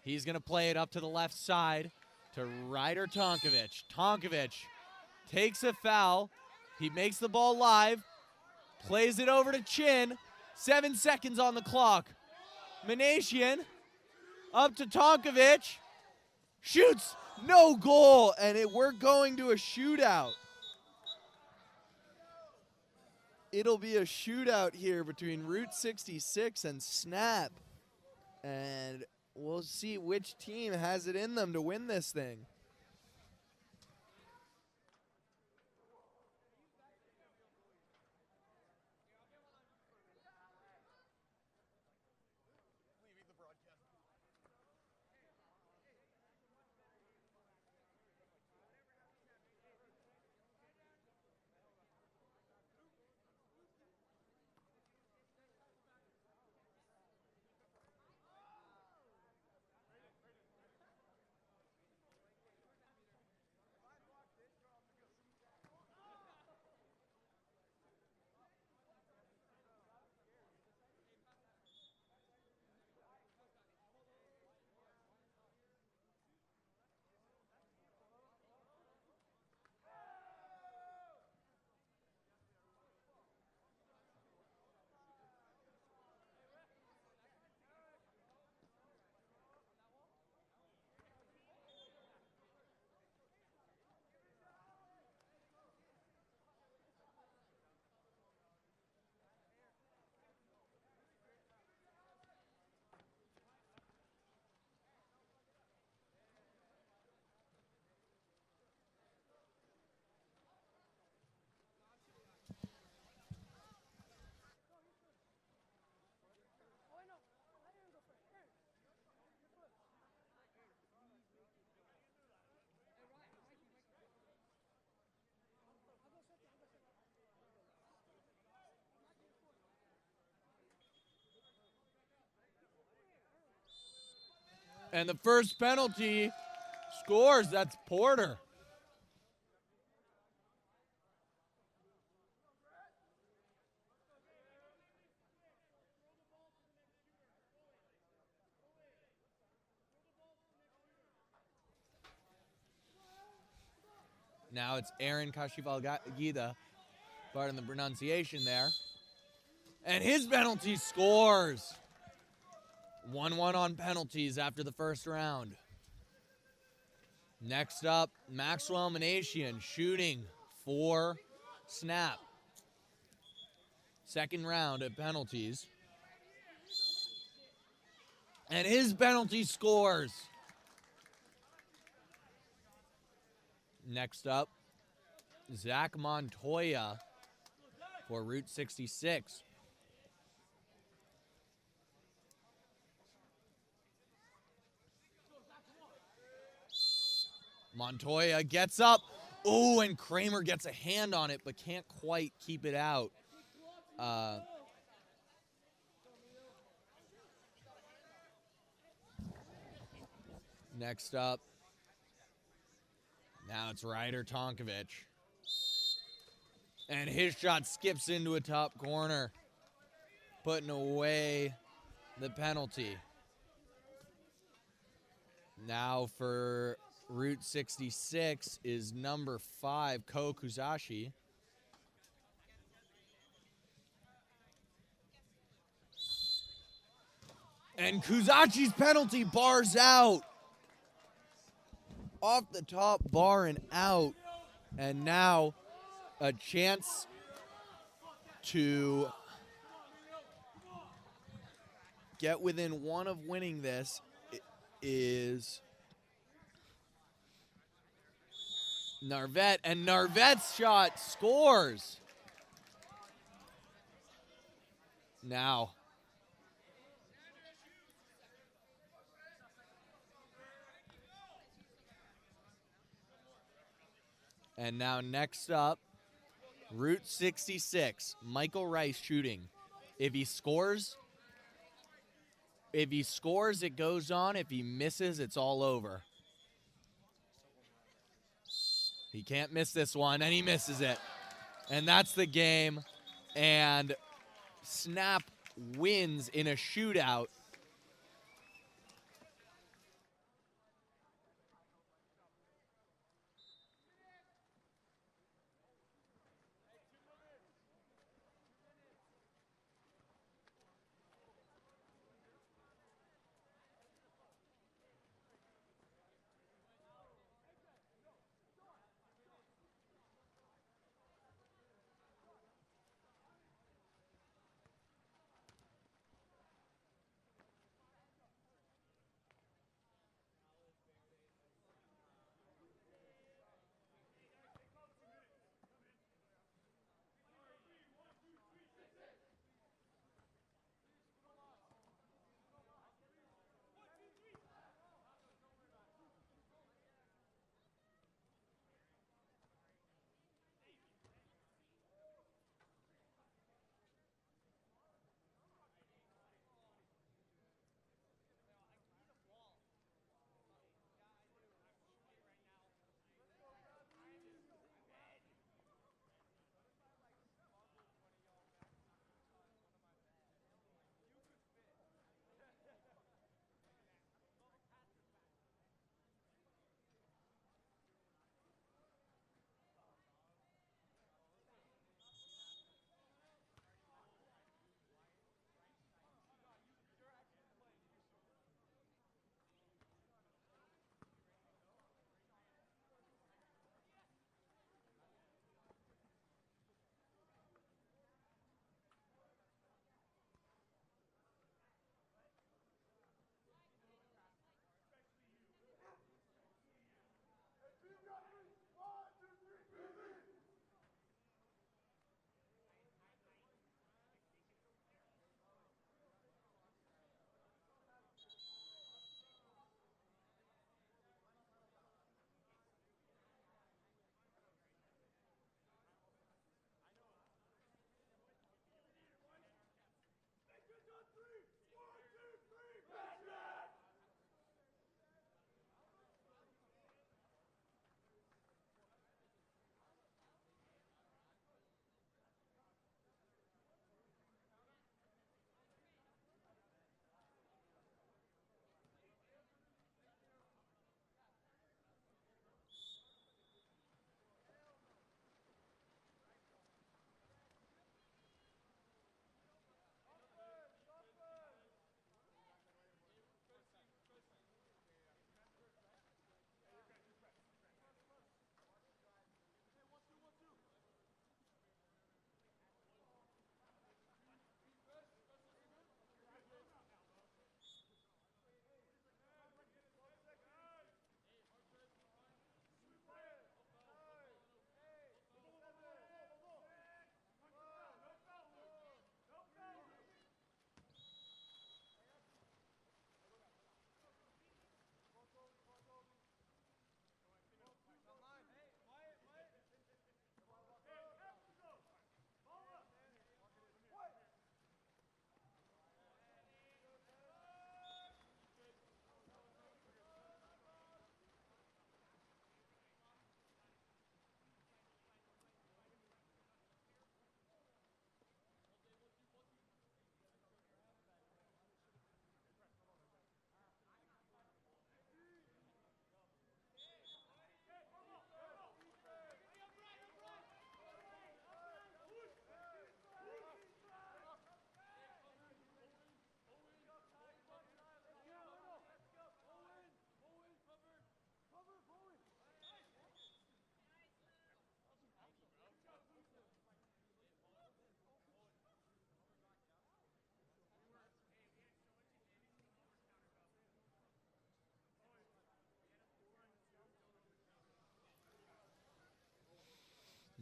He's going to play it up to the left side to Ryder Tonkovic. Tonkovic takes a foul. He makes the ball live. Plays it over to Chin. 7 seconds on the clock. Manasian up to Tonkovic. Shoots. No goal. And we're going to a shootout. It'll be a shootout here between Route 66 and Snap. And we'll see which team has it in them to win this thing. And the first penalty scores. That's Porter. Now it's Aaron Kashivalgida. Pardon the pronunciation there. And his penalty scores. 1-1 on penalties after the first round. Next up, Maxwell Manasian shooting for Snap. Second round at penalties. And his penalty scores. Next up, Zach Montoya for Route 66. Montoya gets up. Oh, and Kramer gets a hand on it, but can't quite keep it out. Next up, now it's Ryder Tonkovic. And his shot skips into a top corner, putting away the penalty. Now for Route 66 is number 5, Ko Kuzashi. And Kuzashi's penalty bars out. Off the top bar and out. And now a chance to get within one of winning this is Narvet. And Narvet's shot scores. Now and now next up, Route 66, Michael Rice shooting. If he scores, it goes on. If he misses, it's all over. He can't miss this one, and he misses it. And that's the game. And Snap wins in a shootout.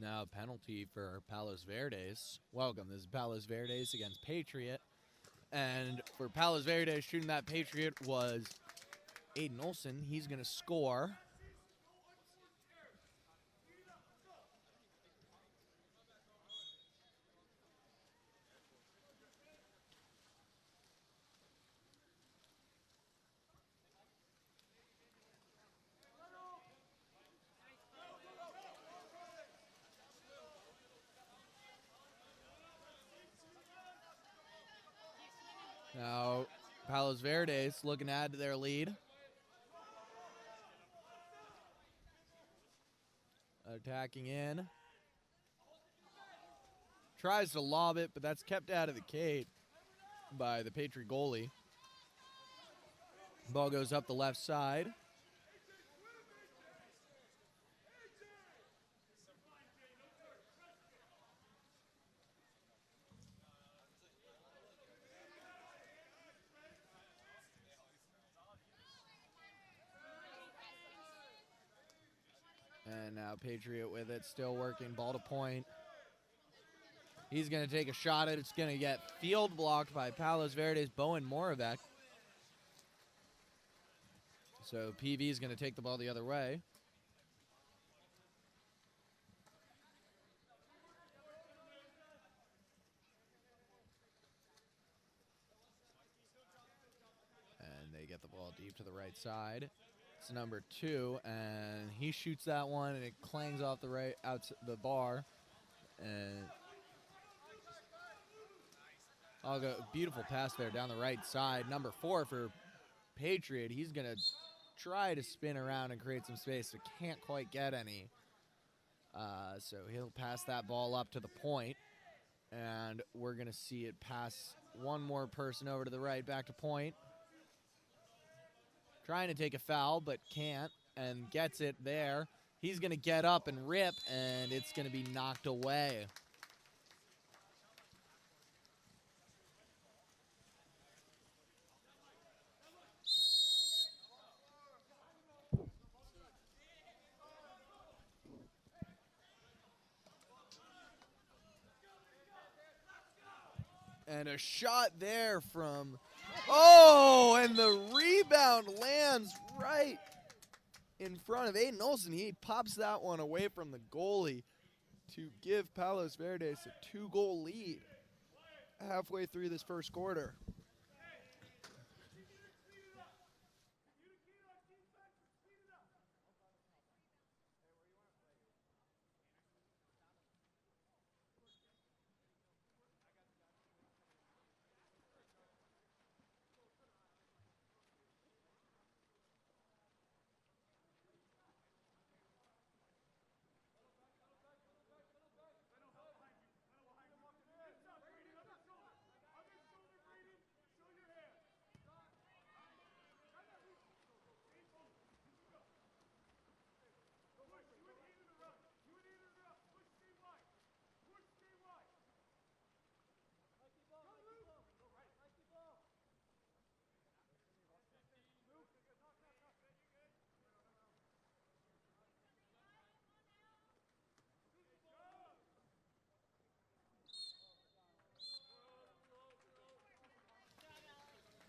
Now a penalty for Palos Verdes. Welcome, this is Palos Verdes against Patriot. And for Palos Verdes, shooting that Patriot was Aiden Olson. He's going to score. Now, Palos Verdes looking to add to their lead. Attacking in. Tries to lob it, but that's kept out of the cage by the Patriot goalie. Ball goes up the left side. And now Patriot with it, still working, ball to point. He's going to take a shot at it. It's going to get field blocked by Palos Verdes' Bowen Moravec. So PV is going to take the ball the other way. And they get the ball deep to the right side. It's number 2, and he shoots that one, and it clangs off the right out the bar. And I'll go beautiful pass there down the right side. Number 4 for Patriot. He's going to try to spin around and create some space, but can't quite get any. So he'll pass that ball up to the point, and we're going to see it pass one more person over to the right, back to point. Trying to take a foul, but can't, and gets it there. He's going to get up and rip, and it's going to be knocked away. And a shot there from, oh, and the rebound lands right in front of Aiden Olson. He pops that one away from the goalie to give Palos Verdes a 2-goal lead halfway through this first quarter.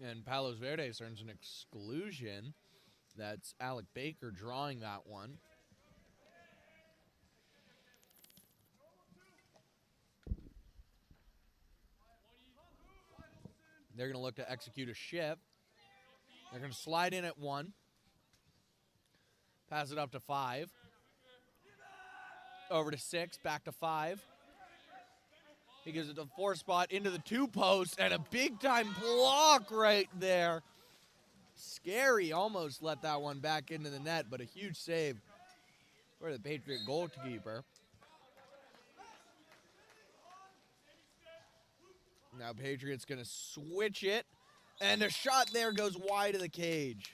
And Palos Verdes earns an exclusion. That's Alec Baker drawing that one. They're going to look to execute a shift. They're going to slide in at 1. Pass it up to 5. Over to 6, back to 5. He gives it the 4 spot into the 2 post, and a big-time block right there. Scary, almost let that one back into the net, but a huge save for the Patriot goalkeeper. Now Patriot's going to switch it, and a shot there goes wide of the cage.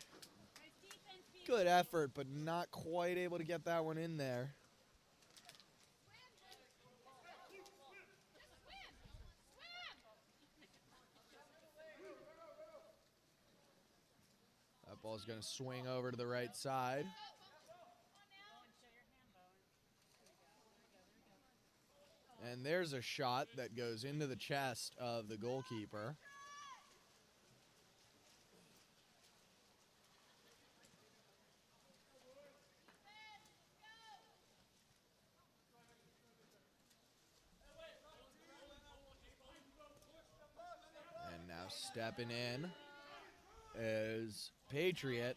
Good effort, but not quite able to get that one in there. That ball's going to swing over to the right side. And there's a shot that goes into the chest of the goalkeeper. And now stepping in is Patriot.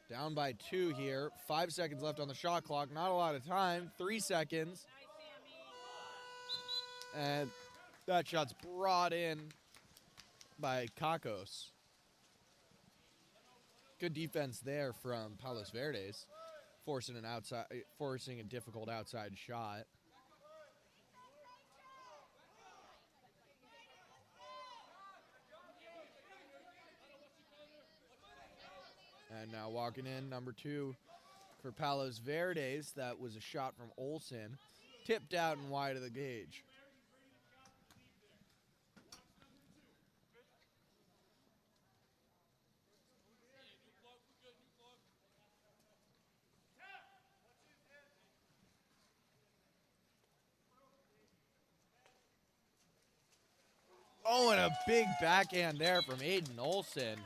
Down by 2 here. 5 seconds left on the shot clock. Not a lot of time. 3 seconds. And that shot's brought in by Kakos. Good defense there from Palos Verdes, forcing a difficult outside shot. And now walking in, number 2 for Palos Verdes. That was a shot from Olsen. Tipped out and wide of the gauge. Oh, and a big backhand there from Aiden Olsen.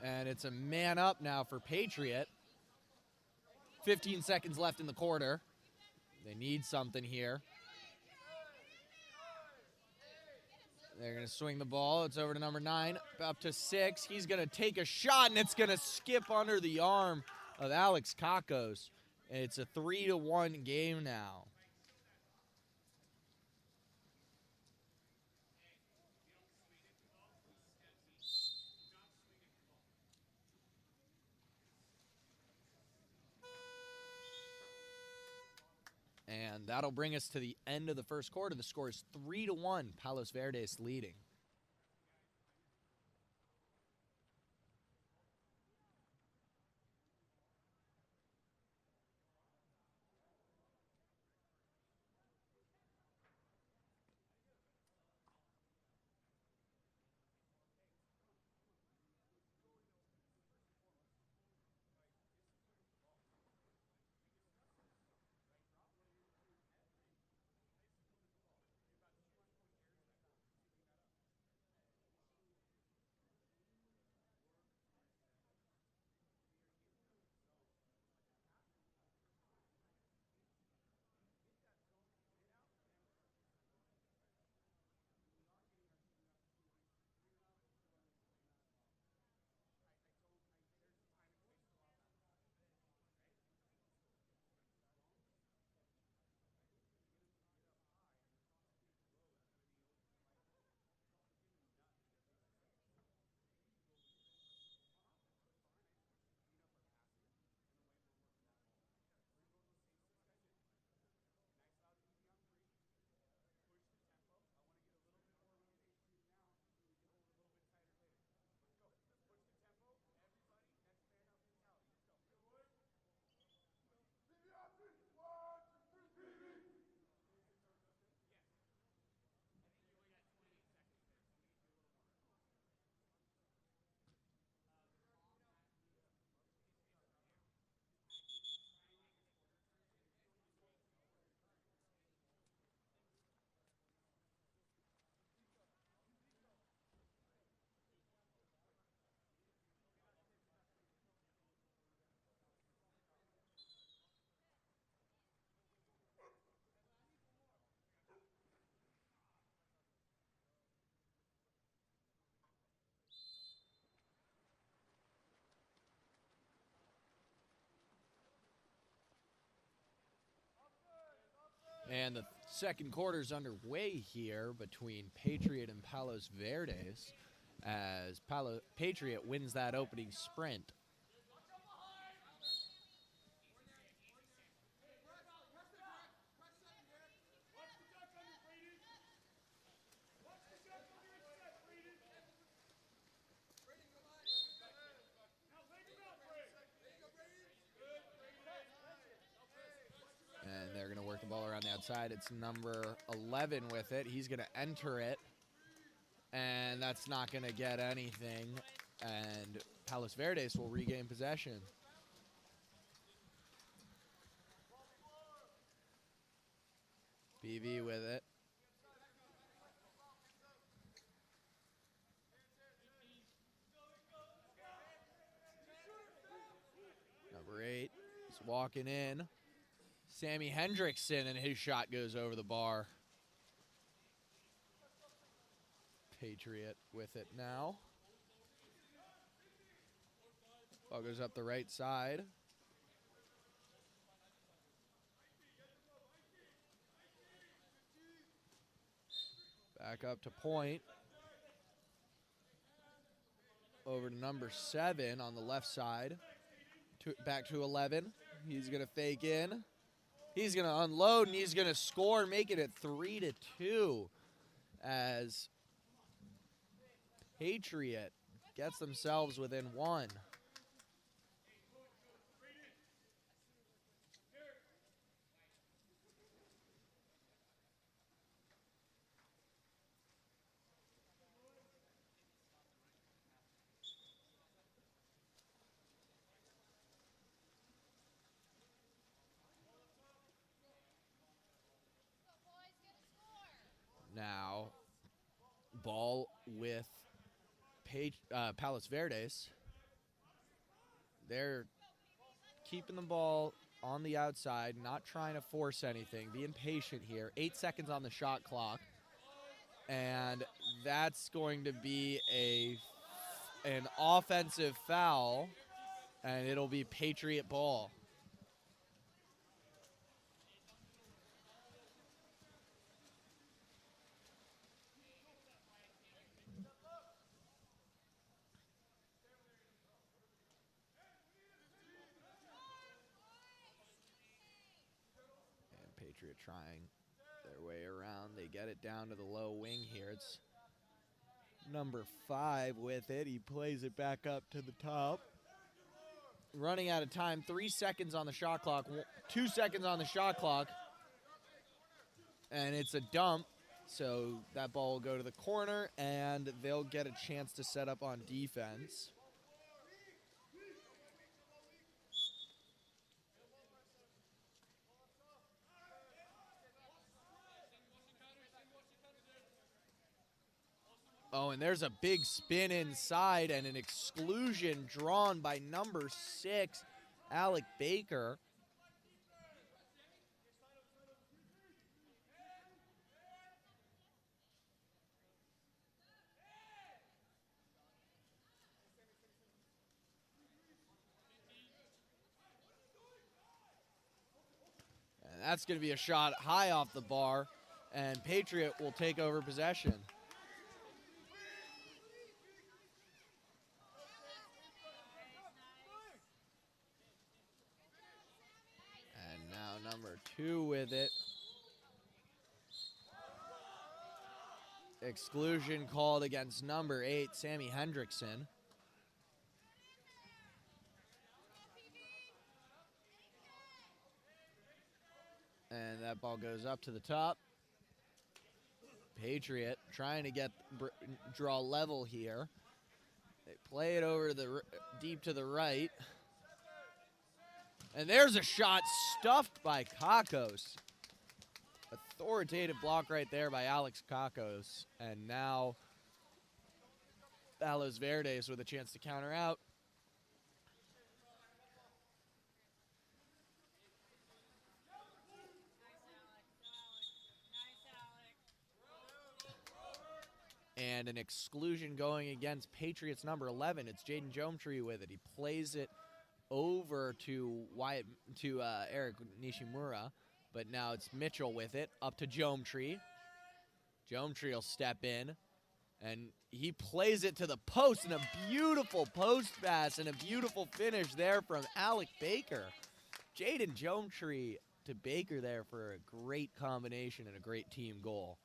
And it's a man up now for Patriot. 15 seconds left in the quarter. They need something here. They're going to swing the ball. It's over to number 9, up to 6. He's going to take a shot, and it's going to skip under the arm of Alex Kakos. And it's a 3-1 game now. And that'll bring us to the end of the first quarter. The score is 3-1, Palos Verdes leading. And the second quarter's underway here between Patriot and Palos Verdes as Patriot wins that opening sprint. the ball around the outside. It's number 11 with it. He's going to enter it, and that's not going to get anything, and Palos Verdes will regain possession. BV with it. Number 8 is walking in. Sammy Hendrickson, and his shot goes over the bar. Patriot with it now. Ball goes up the right side. Back up to point. Over to number 7 on the left side. Back to 11. He's going to fake in. He's going to unload, and he's going to score and make it at 3-2 as Patriot gets themselves within 1. Now, ball with Palos Verdes. They're keeping the ball on the outside, not trying to force anything, being patient here. 8 seconds on the shot clock. And that's going to be an offensive foul, and it'll be Patriot ball. Patriot trying their way around. They get it down to the low wing here. It's number 5 with it. He plays it back up to the top. Running out of time. 3 seconds on the shot clock. 2 seconds on the shot clock. And it's a dump. So that ball will go to the corner, and they'll get a chance to set up on defense. Oh, and there's a big spin inside and an exclusion drawn by number 6, Alec Baker. And that's going to be a shot high off the bar, and Patriot will take over possession. Number 2 with it. Exclusion called against number 8, Sammy Hendrickson. And that ball goes up to the top. Patriot trying to draw level here. They play it over to the deep to the right. And there's a shot stuffed by Kakos. Authoritative block right there by Alex Kakos. And now Palos Verdes with a chance to counter out. And an exclusion going against Patriots number 11. It's Jaden Jometree with it. He plays it over to Eric Nishimura, but now it's Mitchell with it, up to Jometree. Jometree will step in, and he plays it to the post, and a beautiful post pass and a beautiful finish there from Alec Baker. Jaden Jometree to Baker there for a great combination and a great team goal.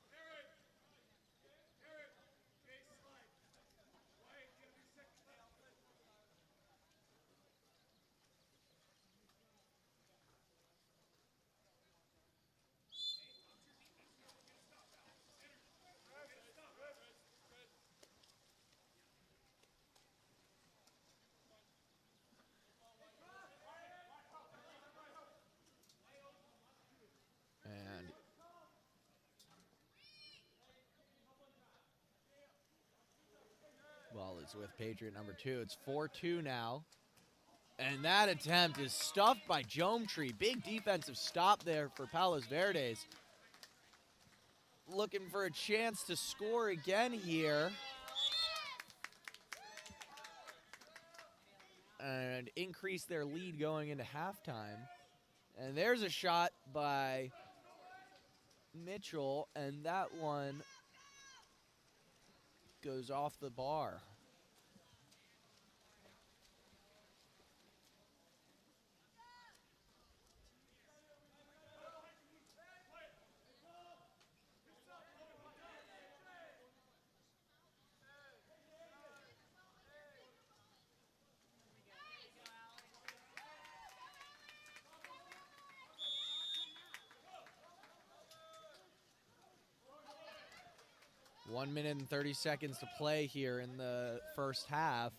is with Patriot number 2. It's 4-2 now. And that attempt is stuffed by Jometree. Big defensive stop there for Palos Verdes. Looking for a chance to score again here. And increase their lead going into halftime. And there's a shot by Mitchell, and that one goes off the bar. One minute and 30 seconds to play here in the first half.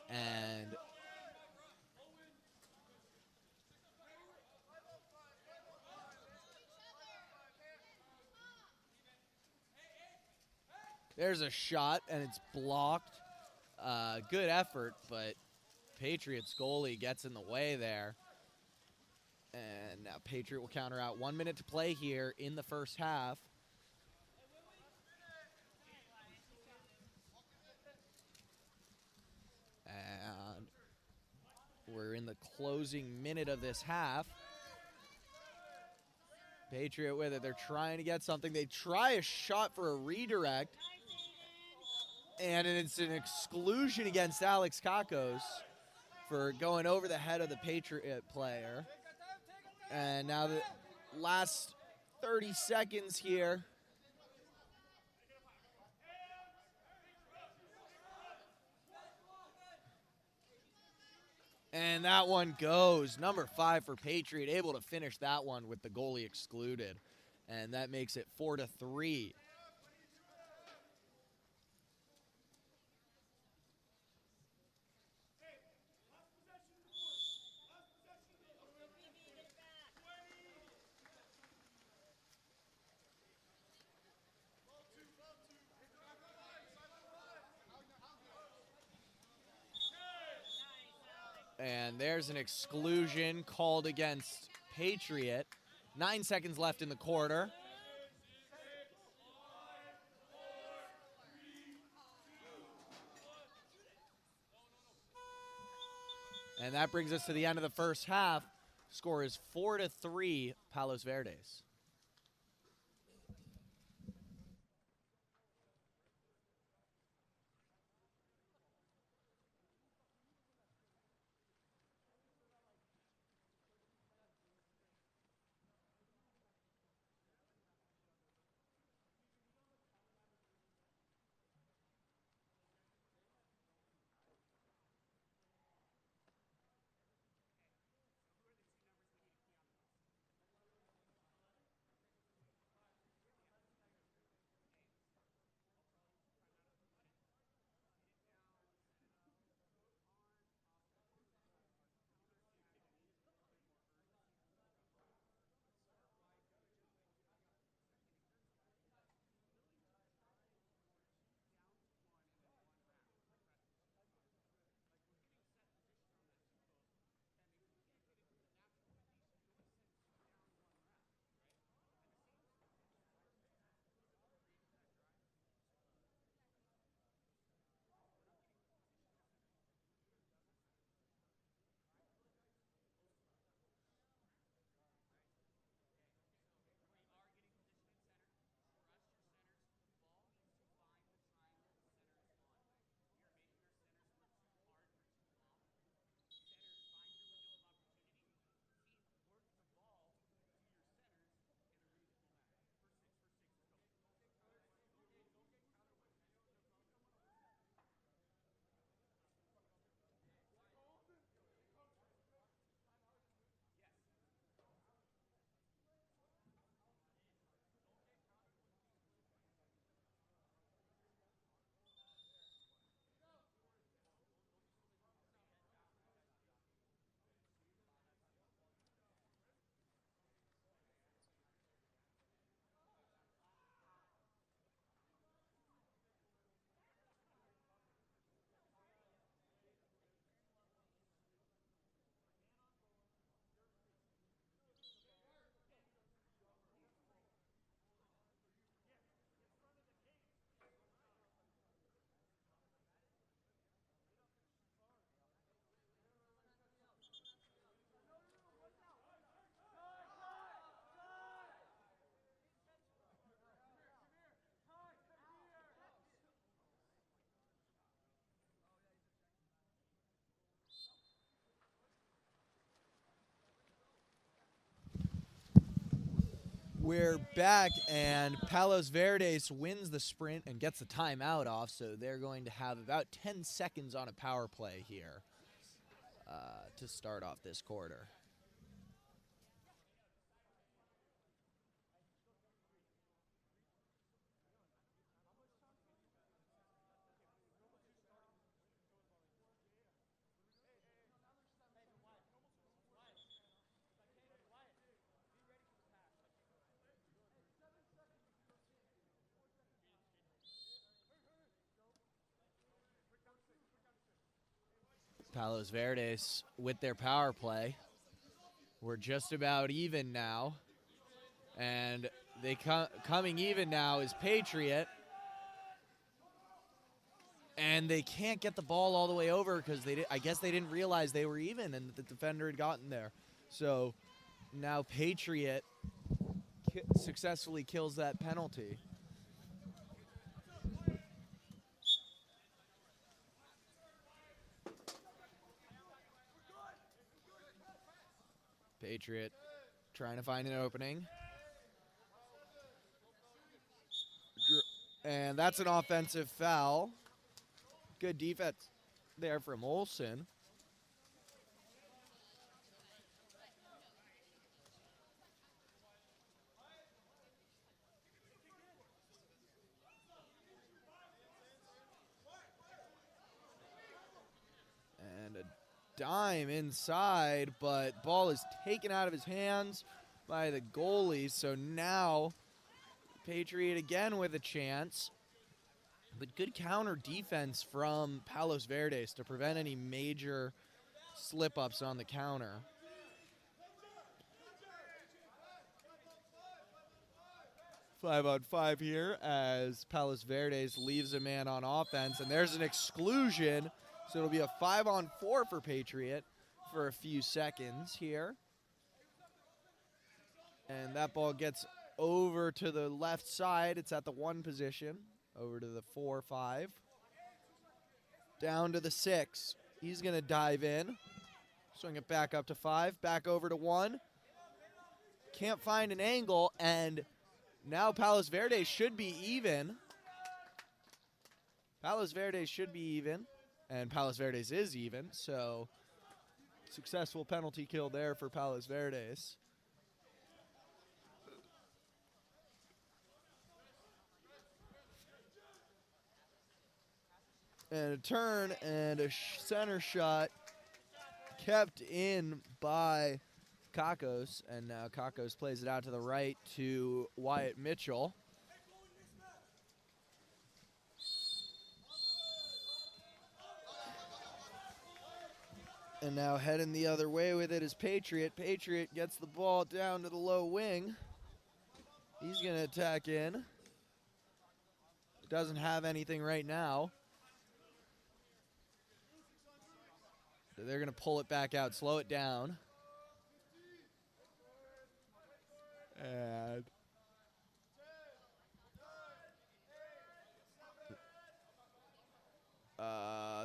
And there's a shot, and it's blocked. Good effort, but Patriots goalie gets in the way there. And now Patriot will counter out. 1 minute to play here in the first half. And we're in the closing minute of this half. Patriot with it. They're trying to get something. They try a shot for a redirect. And it's an exclusion against Alex Kakos for going over the head of the Patriot player. And now the last 30 seconds here. And that one goes. Number 5 for Patriot, able to finish that one with the goalie excluded. And that makes it 4-3. And there's an exclusion called against Patriot. 9 seconds left in the quarter. And that brings us to the end of the first half. Score is 4-3 Palos Verdes. We're back, and Palos Verdes wins the sprint and gets the timeout off, so they're going to have about 10 seconds on a power play here to start off this quarter. Palos Verdes with their power play. We're just about even now. And they coming even now is Patriot. And they can't get the ball all the way over because I guess they didn't realize they were even and the defender had gotten there. So now Patriot successfully kills that penalty. Patriot trying to find an opening. And that's an offensive foul. Good defense there from Olsen. And a dime inside, but ball is taken out of his hands by the goalie. So now Patriot again with a chance. But good counter defense from Palos Verdes to prevent any major slip-ups on the counter. 5-on-5 here as Palos Verdes leaves a man on offense, and there's an exclusion, so it'll be a 5-on-4 for Patriot for a few seconds here. And that ball gets over to the left side. It's at the 1 position. Over to the 4-5. Down to the 6. He's going to dive in. Swing it back up to 5. Back over to 1. Can't find an angle, and now Palos Verdes should be even. Palos Verdes should be even, and Palos Verdes is even, so successful penalty kill there for Palos Verdes. And a turn and a center shot kept in by Kakos. And now Kakos plays it out to the right to Wyatt Mitchell. And now heading the other way with it is Patriot. Patriot gets the ball down to the low wing. He's going to attack in. Doesn't have anything right now. So they're going to pull it back out, slow it down. And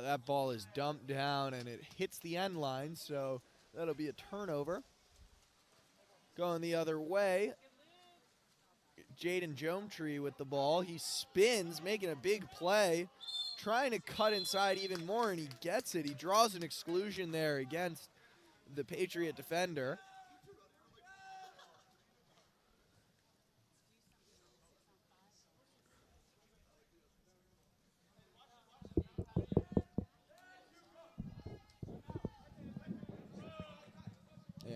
that ball is dumped down and it hits the end line, so that'll be a turnover. Going the other way, Jaden Jometree with the ball. He spins, making a big play, trying to cut inside even more, and he gets it. He draws an exclusion there against the Patriot defender.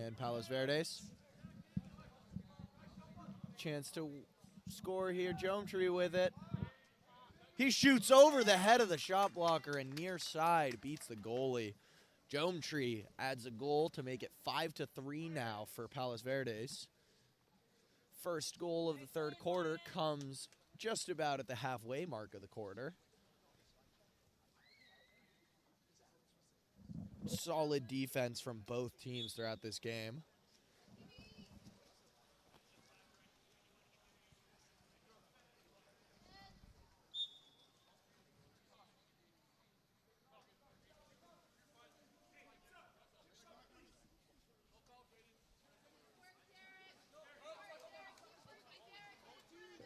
And Palos Verdes. Chance to score here. Jometree with it. He shoots over the head of the shot blocker and near side beats the goalie. Jometree adds a goal to make it 5-3 now for Palos Verdes. First goal of the third quarter comes just about at the halfway mark of the quarter. Solid defense from both teams throughout this game.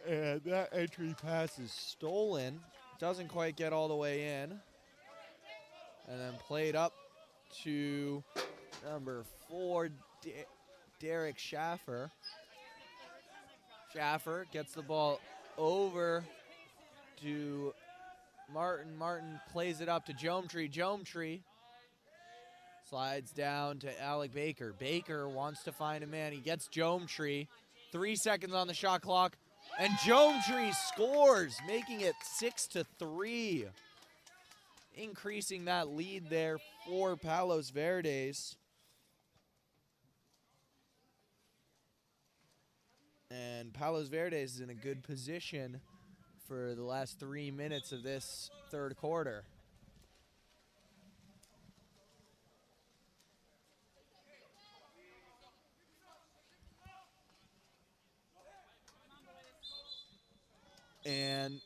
And that entry pass is stolen. Doesn't quite get all the way in. And then played up to number 4, Derek Schaffer. Schaffer gets the ball over to Martin. Martin plays it up to Jometree. Jometree slides down to Alec Baker. Baker wants to find a man. He gets Jometree. 3 seconds on the shot clock. And Jometree scores, making it 6-3. Increasing that lead there for Palos Verdes. And Palos Verdes is in a good position for the last 3 minutes of this third quarter. And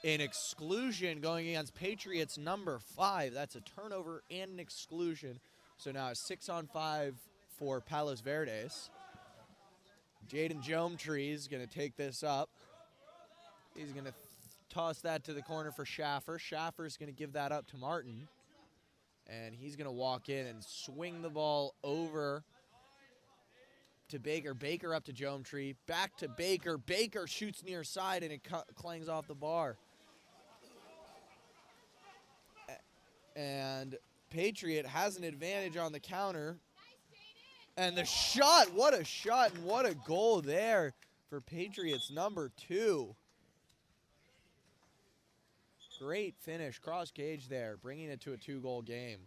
an exclusion going against Patriots number 5. That's a turnover and an exclusion. So now a 6-on-5 for Palos Verdes. Jaden Jometree is going to take this up. He's going to toss that to the corner for Schaffer. Schaffer's going to give that up to Martin. And he's going to walk in and swing the ball over to Baker. Baker up to Jometree. Back to Baker. Baker shoots near side and it clangs off the bar. And Patriot has an advantage on the counter. And the shot, what a shot and what a goal there for Patriots number 2. Great finish, cross cage there, bringing it to a 2-goal game.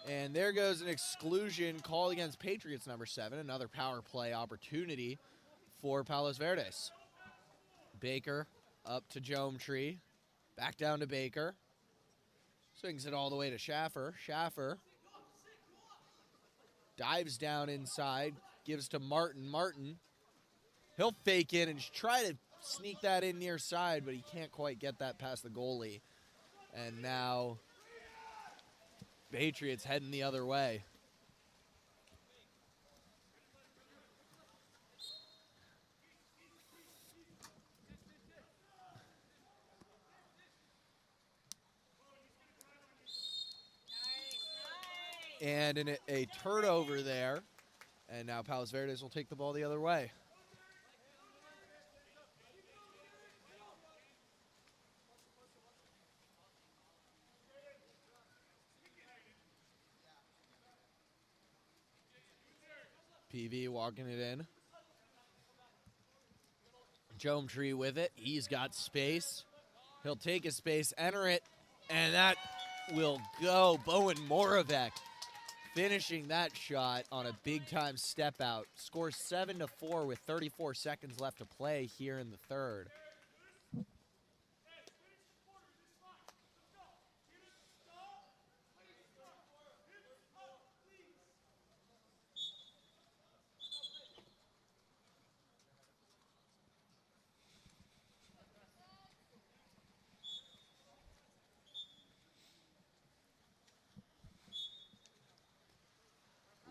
And there goes an exclusion called against Patriots number 7. Another power play opportunity for Palos Verdes. Baker up to Jometree. Back down to Baker. Swings it all the way to Schaffer. Schaffer dives down inside. Gives to Martin. Martin, he'll fake in and try to sneak that in near side, but he can't quite get that past the goalie. And now Patriots heading the other way. And a turnover there. And now Palos Verdes will take the ball the other way. PV walking it in. Jometree with it. He's got space. He'll take his space, enter it, and that will go. Bowen Moravec finishing that shot on a big-time step out. Scores 7-4 with 34 seconds left to play here in the third.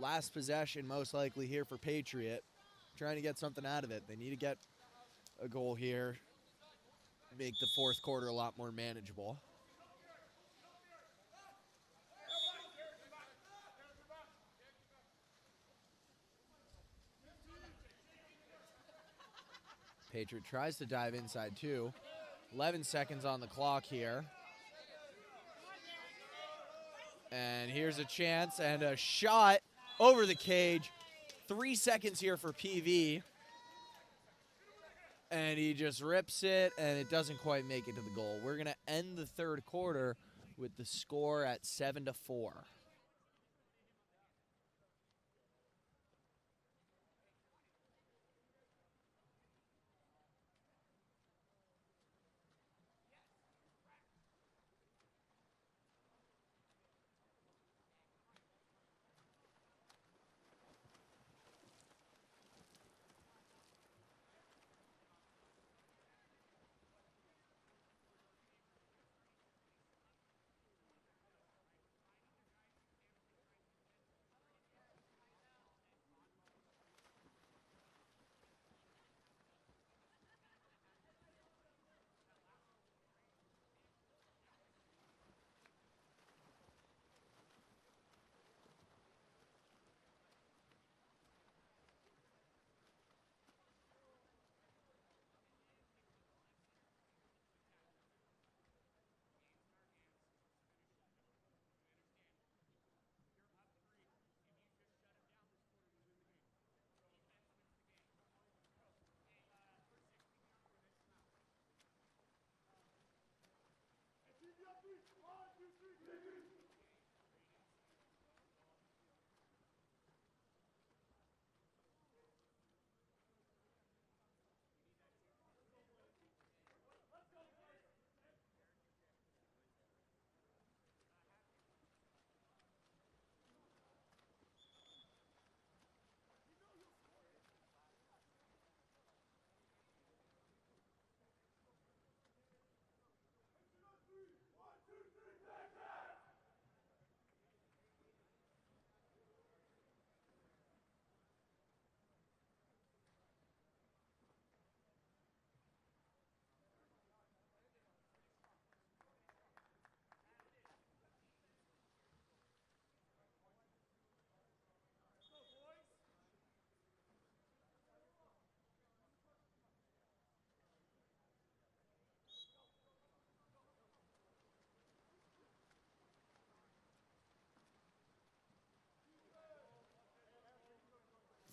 Last possession most likely here for Patriot. Trying to get something out of it. They need to get a goal here. Make the fourth quarter a lot more manageable. Patriot tries to dive inside too. 11 seconds on the clock here. And here's a chance and a shot over the cage. 3 seconds here for PV. And he just rips it, and it doesn't quite make it to the goal. We're going to end the third quarter with the score at 7-4.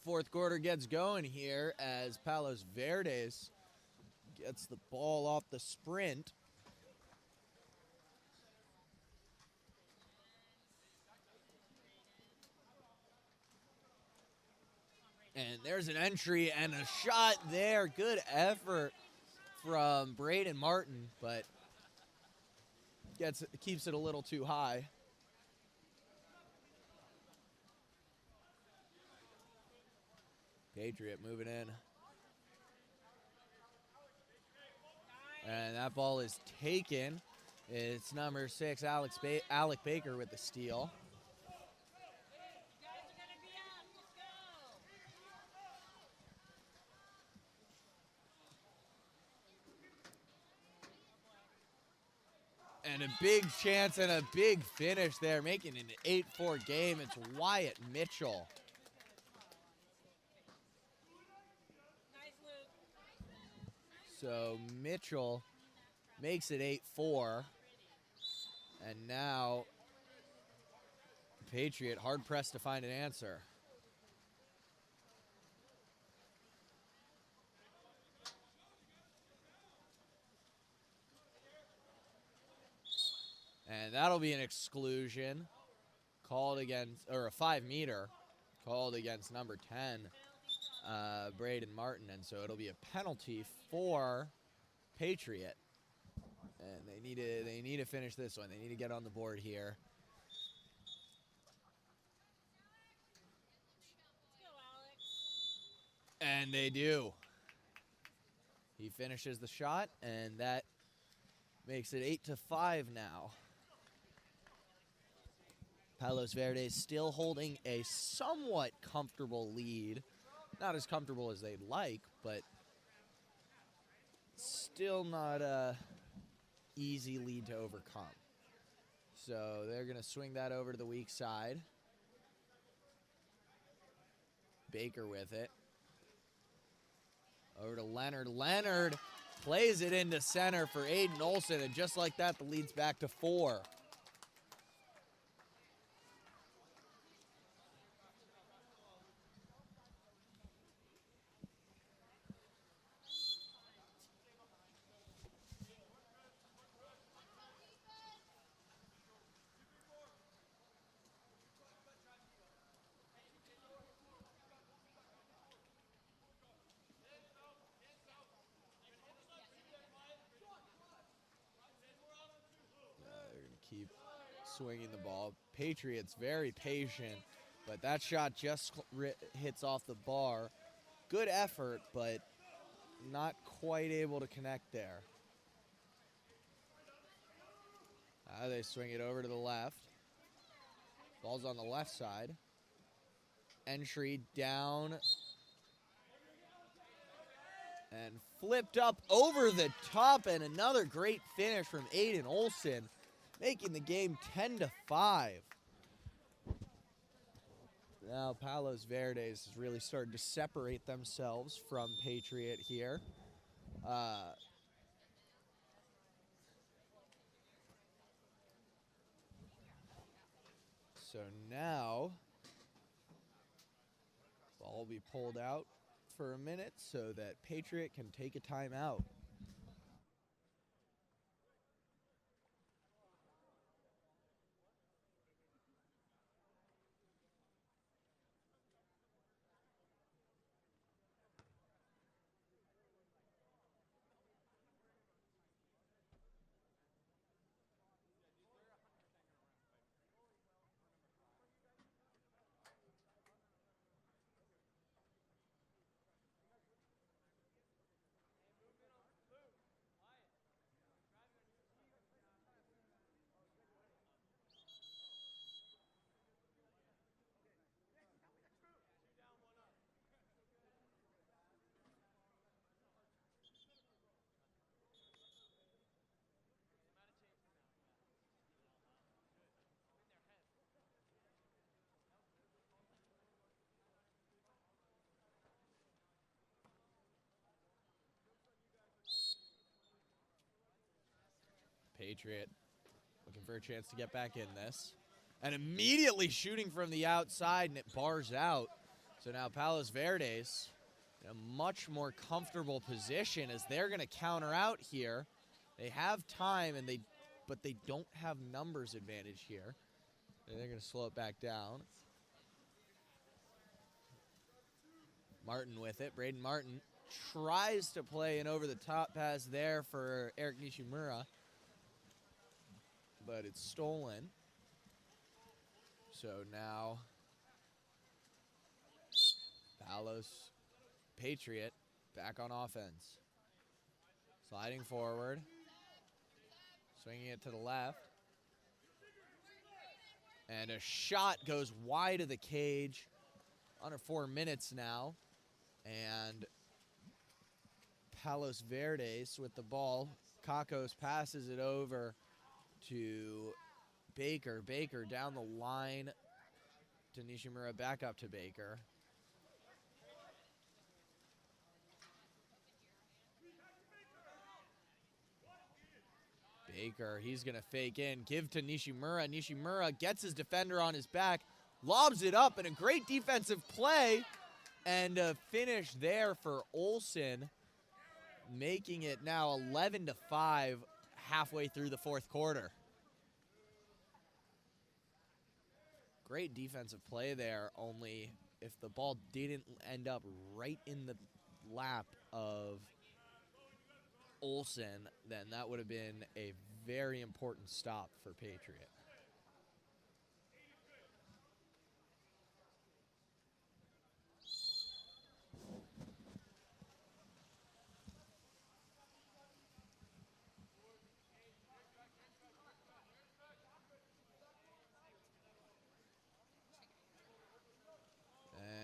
fourth quarter gets going here as Palos Verdes gets the ball off the sprint. And there's an entry and a shot there. Good effort from Braden Martin, but keeps it a little too high. Patriot moving in. And that ball is taken. It's number 6, Alec Baker with the steal. And a big chance and a big finish there, making it an 8-4 game. It's Wyatt Mitchell. So Mitchell makes it 8-4. And now Patriot hard-pressed to find an answer. And that'll be an exclusion called against, or a 5-meter called against number 10, Braden Martin. And so it'll be a penalty for Patriot. And they need to finish this one. They need to get on the board here. And they do. He finishes the shot, and that makes it 8-5 now. Palos Verdes still holding a somewhat comfortable lead. Not as comfortable as they'd like, but still not a easy lead to overcome. So they're going to swing that over to the weak side. Baker with it. Over to Leonard. Leonard plays it into center for Aiden Olson, and just like that, the lead's back to 4. Keep swinging the ball. Patriots very patient, but that shot just hits off the bar. Good effort, but not quite able to connect there. They swing it over to the left. Ball's on the left side. Entry down. And flipped up over the top, and another great finish from Aiden Olson, making the game 10-5. Now Palos Verdes has really started to separate themselves from Patriot here. So now, ball will be pulled out for a minute so that Patriot can take a timeout. Patriot looking for a chance to get back in this. And immediately shooting from the outside, and it bars out. So now Palos Verdes in a much more comfortable position as they're going to counter out here. They have time, but they don't have numbers advantage here. They're going to slow it back down. Martin with it. Braden Martin tries to play an over-the-top pass there for Eric Nishimura, but it's stolen. So now Palos Patriot back on offense. Sliding forward. Swinging it to the left. And a shot goes wide of the cage. Under 4 minutes now. And Palos Verdes with the ball. Kakos passes it over to Baker. Baker down the line to Nishimura. Back up to Baker. Baker, he's going to fake in. Give to Nishimura. Nishimura gets his defender on his back. Lobs it up, and a great defensive play. And a finish there for Olsen, making it now 11-5 halfway through the fourth quarter. Great defensive play there, only if the ball didn't end up right in the lap of Olsen, then that would have been a very important stop for Patriot.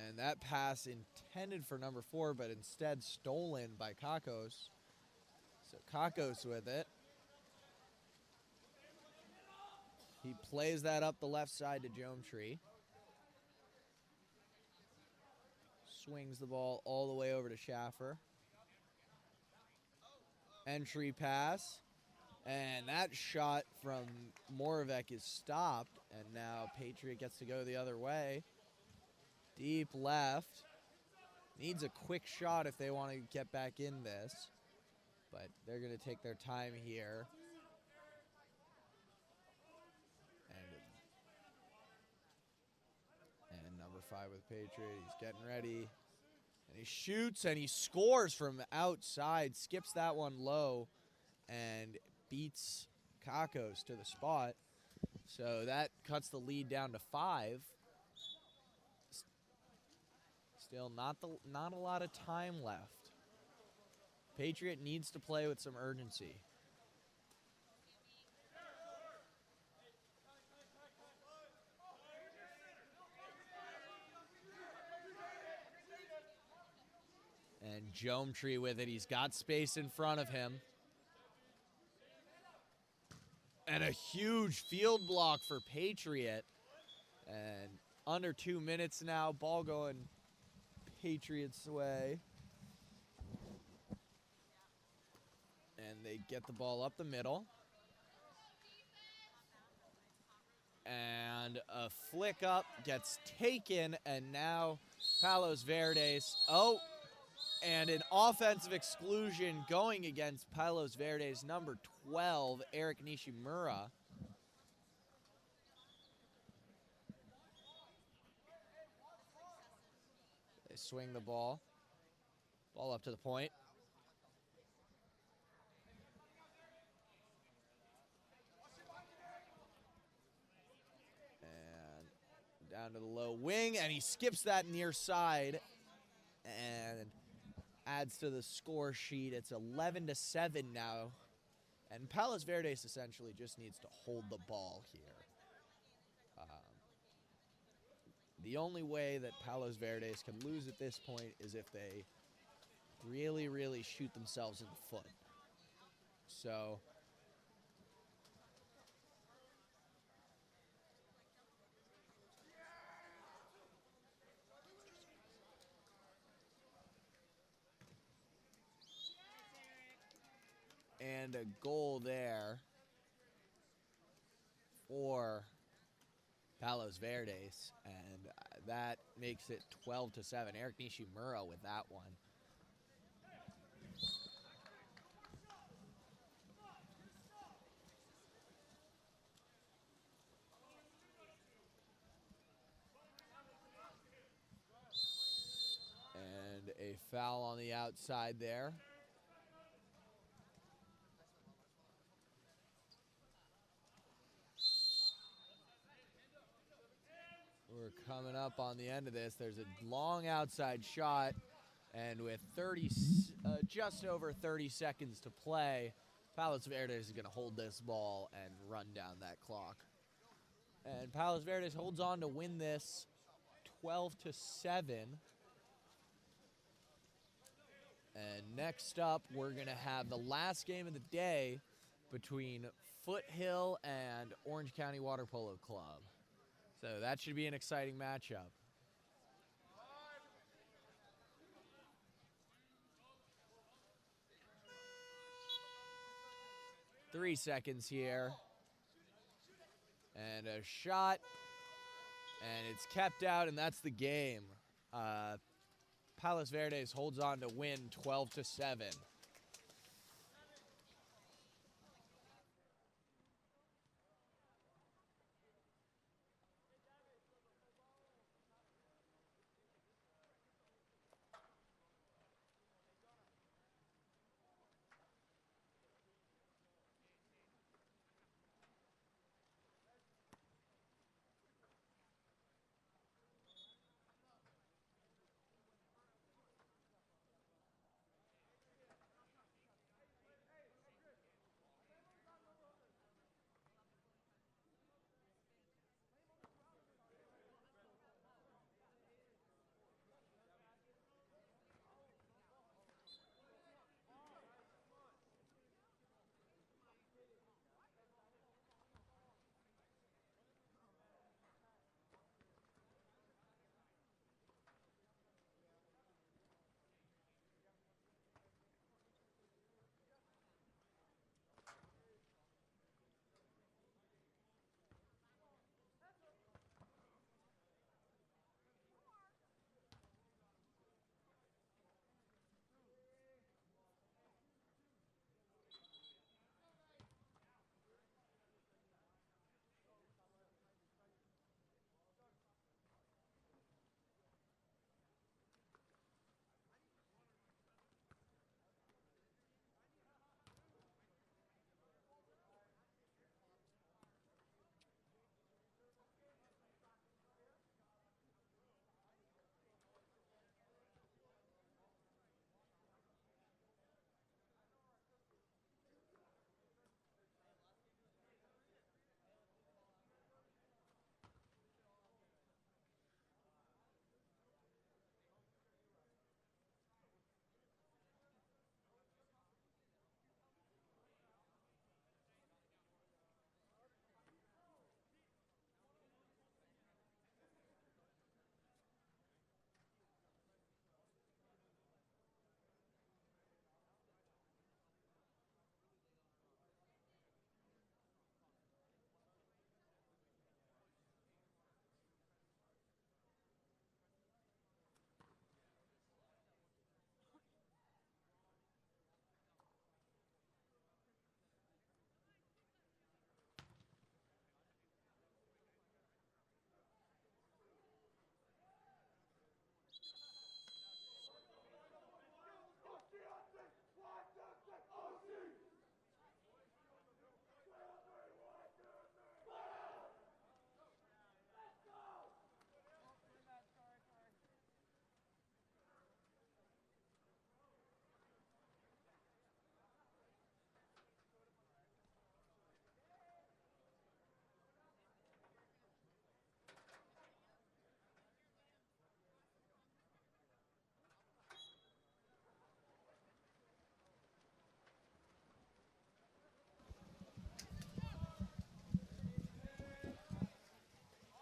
And that pass intended for number 4, but instead stolen by Kakos. So Kakos with it. He plays that up the left side to Jometree. Swings the ball all the way over to Schaffer. Entry pass. And that shot from Moravec is stopped. And now Patriot gets to go the other way. Deep left. Needs a quick shot if they want to get back in this. But they're going to take their time here. And number 5 with Patriot. He's getting ready. And he shoots and he scores from outside. Skips that one low and beats Kakos to the spot. So that cuts the lead down to 5. Still not a lot of time left. Patriot needs to play with some urgency. And Jometree with it. He's got space in front of him. And a huge field block for Patriot. And under 2 minutes now. Ball going Patriots' way. And they get the ball up the middle. And a flick up gets taken. And now Palos Verdes. Oh, and an offensive exclusion going against Palos Verdes, number 12, Eric Nishimura. They swing the ball. Ball up to the point. And down to the low wing, and he skips that near side and adds to the score sheet. It's 11-7 now. And Palos Verdes essentially just needs to hold the ball here. The only way that Palos Verdes can lose at this point is if they really, really shoot themselves in the foot. So and a goal there for Palos Verdes, and that makes it 12-7. Eric Nishimura with that one. And a foul on the outside there. We're coming up on the end of this. There's a long outside shot, and with just over 30 seconds to play, Palos Verdes is going to hold this ball and run down that clock. And Palos Verdes holds on to win this 12-7. And next up, we're going to have the last game of the day between Foothill and Orange County Water Polo Club. So that should be an exciting matchup. 3 seconds here. And a shot. And it's kept out, and that's the game. Palos Verdes holds on to win 12-7.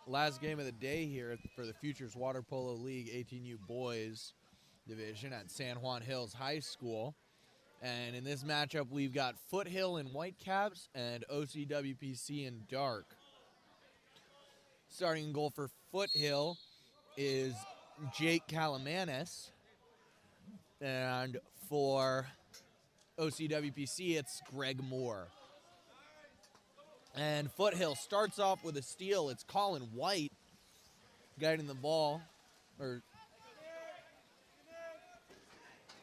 Last game of the day here for the Futures Water Polo League 18U Boys Division at San Juan Hills High School. And in this matchup, we've got Foothill in white caps and OCWPC in dark. Starting goal for Foothill is Jake Kalamanis. And for OCWPC, it's Greg Moore. And Foothill starts off with a steal. It's Colin White guiding the ball.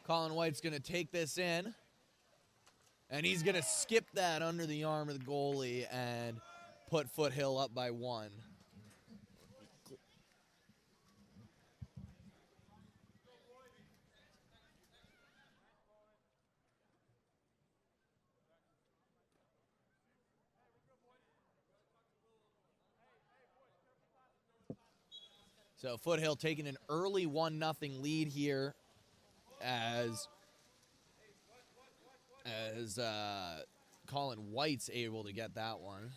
Colin White's going to take this in. And he's going to skip that under the arm of the goalie and put Foothill up by 1. So Foothill taking an early 1-0 lead here as Colin White's able to get that one.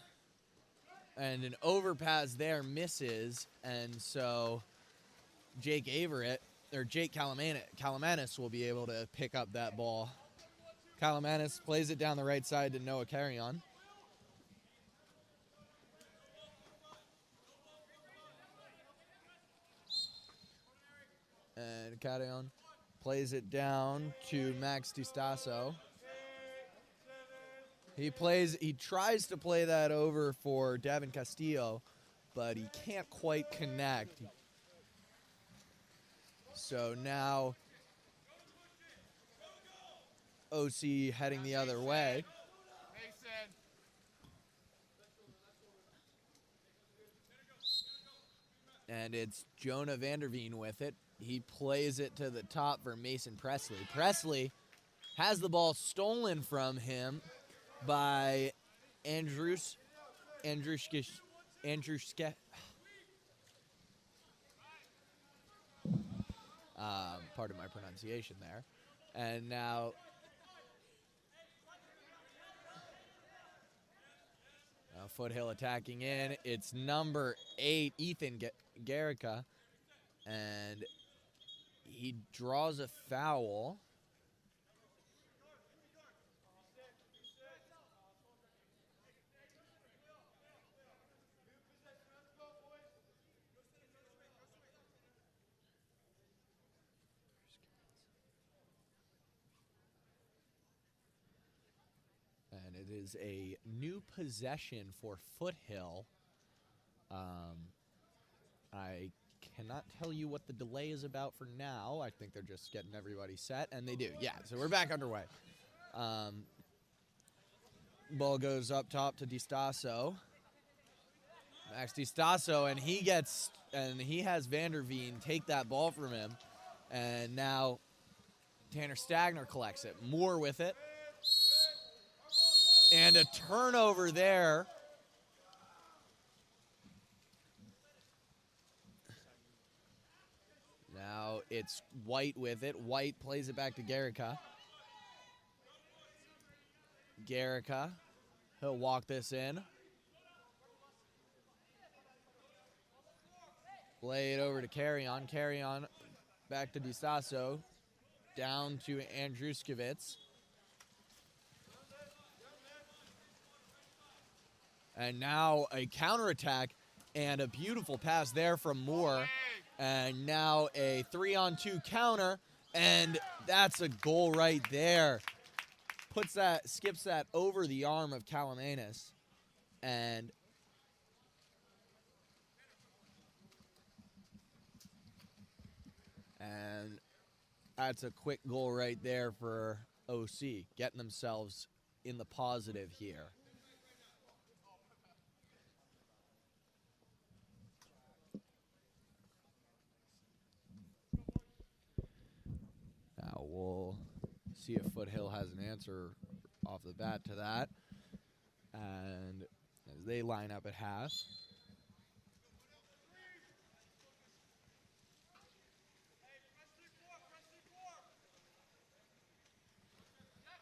And an overpass there misses, and so Jake Kalamanis will be able to pick up that ball. Kalamanis plays it down the right side to Noah Carrion. And Carrion plays it down to Max DiStasso. He tries to play that over for Davin Castillo, but he can't quite connect. So now OC heading the other way. And it's Jonah Vanderveen with it. He plays it to the top for Mason Presley. Presley has the ball stolen from him by Andruske. Pardon my pronunciation there. And now Foothill attacking in. It's number 8, Ethan Garrica, and he draws a foul. And it is a new possession for Foothill. I cannot tell you what the delay is about for now. I think they're just getting everybody set, and they do. Yeah, so we're back underway. Ball goes up top to DiStasso. Max DiStasso, and he has Vanderveen take that ball from him. And now Tanner Stagner collects it. Moore with it. And a turnover there. Now it's White with it. White plays it back to Garrica. Garrica, he'll walk this in. Play it over to Carrion. Carrion back to DiStasso. Down to Andruskevitz. And now a counterattack and a beautiful pass there from Moore. And now a 3-on-2 counter, and that's a goal right there. Skips that over the arm of Kalamanis. And that's a quick goal right there for OC, getting themselves in the positive here. Now we'll see if Foothill has an answer off the bat to that. And as they line up at half.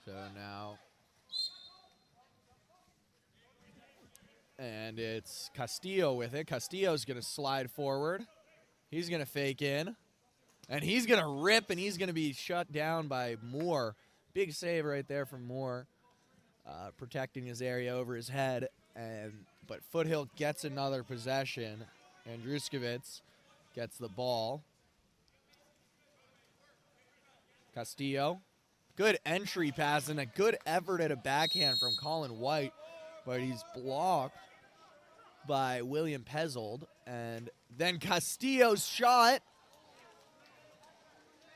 So now, and it's Castillo with it. Castillo's going to slide forward. He's going to fake in. And he's going to rip, and he's going to be shut down by Moore. Big save right there from Moore, protecting his area over his head. But Foothill gets another possession. Andruskevitz gets the ball. Castillo. Good entry pass and a good effort at a backhand from Colin White, but he's blocked by William Pezzold. And then Castillo's shot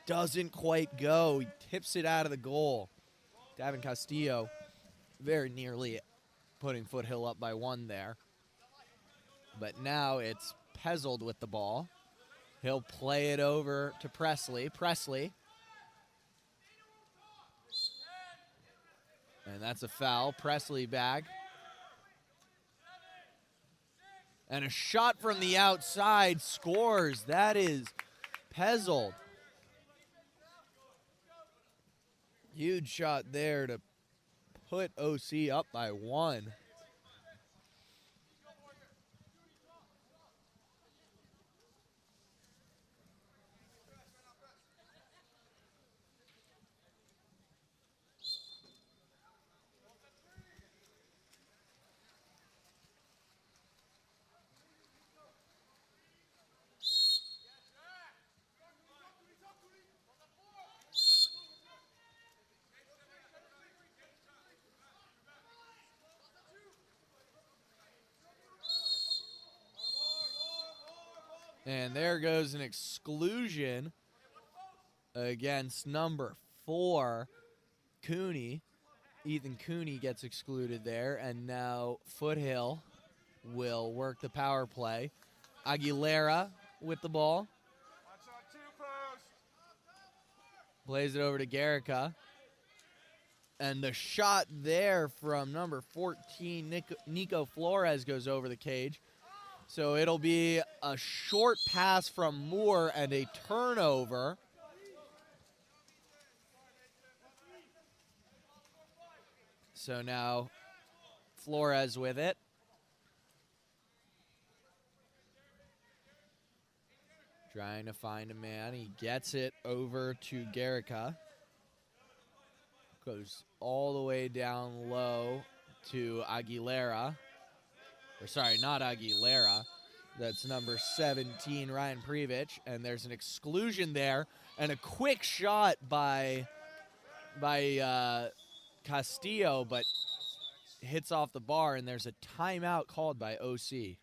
doesn't quite go. He tips it out of the goal. Davin Castillo very nearly putting Foothill up by 1 there. But now it's Pezzold with the ball. He'll play it over to Presley. Presley. And that's a foul. Presley back. And a shot from the outside scores. That is Pezzold. Huge shot there to put OC up by 1. And there goes an exclusion against number 4, Cooney. Ethan Cooney gets excluded there, and now Foothill will work the power play. Aguilera with the ball. Plays it over to Garrica. And the shot there from number 14, Nico Flores, goes over the cage. So it'll be a short pass from Moore and a turnover. So now Flores with it. Trying to find a man. He gets it over to Garrica. Goes all the way down low to Aguilera. Or sorry, not Aguilera. That's number 17, Ryan Previch. And there's an exclusion there. And a quick shot by Castillo, but hits off the bar. And there's a timeout called by OC.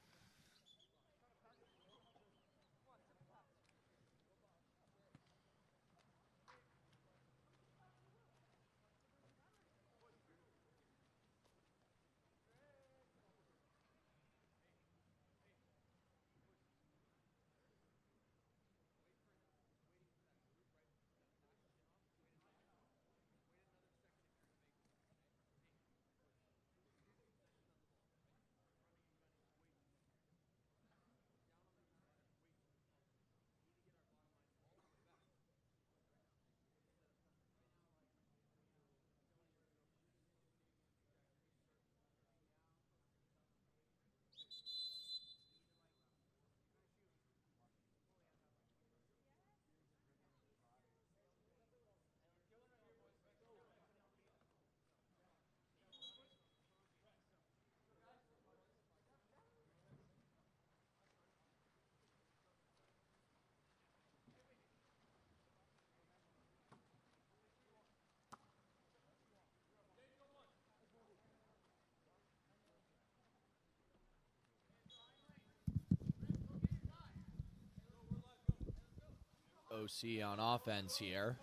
OC on offense here.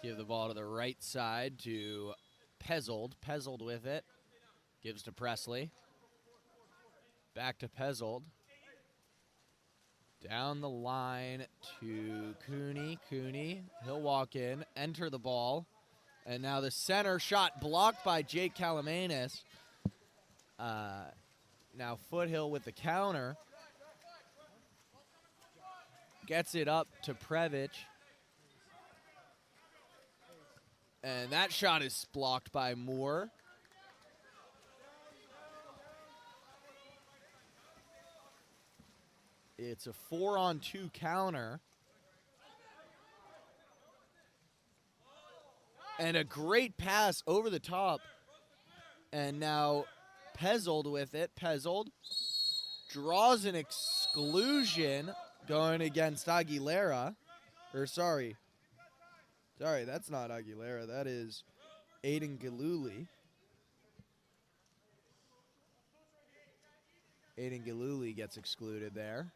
Give the ball to the right side to Pezzold. Pezzold with it. Gives to Presley. Back to Pezzold. Down the line to Cooney. Cooney, he'll walk in, enter the ball. And now the center shot blocked by Jake Kalamanis. Now Foothill with the counter. Gets it up to Previch. And that shot is blocked by Moore. It's a 4-on-2 counter. And a great pass over the top. And now Pezzold with it. Pezzold draws an exclusion going against Aguilera. Or sorry, that's not Aguilera. That is Aiden Galuli. Aiden Galuli gets excluded there.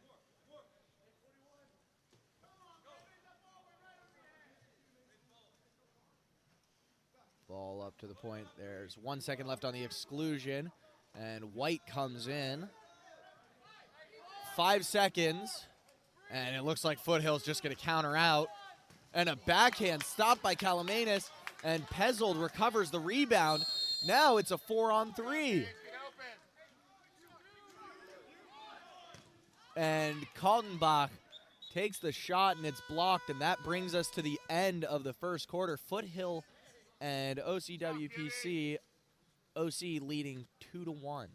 Ball up to the point. There's 1 second left on the exclusion, and White comes in. 5 seconds, and it looks like Foothill's just going to counter out. And a backhand stopped by Calamanis, and Pezzold recovers the rebound. Now it's a 4-on-3. And Kaltenbach takes the shot, and it's blocked, and that brings us to the end of the first quarter. Foothill and OCWPC, OC leading 2-1.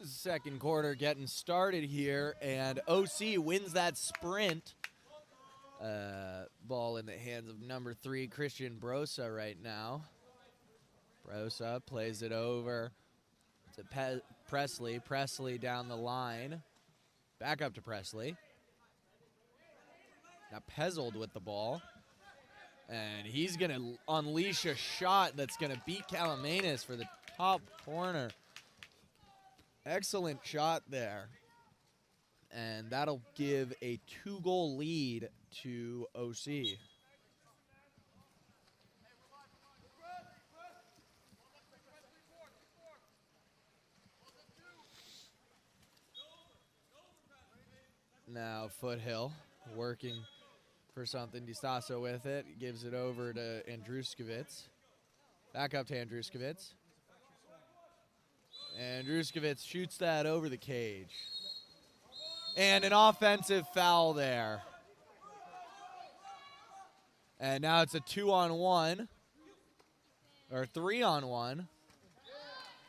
Second quarter getting started here, and OC wins that sprint. Ball in the hands of number 3, Christian Brosa right now. Brosa plays it over to Presley. Presley down the line. Back up to Presley. Now Pezzold with the ball. And he's going to unleash a shot that's going to beat Calamanis for the top corner. Excellent shot there. And that'll give a 2-goal lead to OC. Now Foothill working for something. DiStasso with it. Gives it over to Andruskevitz. Back up to Andruskevitz. And Andruskevitz shoots that over the cage. And an offensive foul there. And now it's a 2-on-1. Or 3-on-1.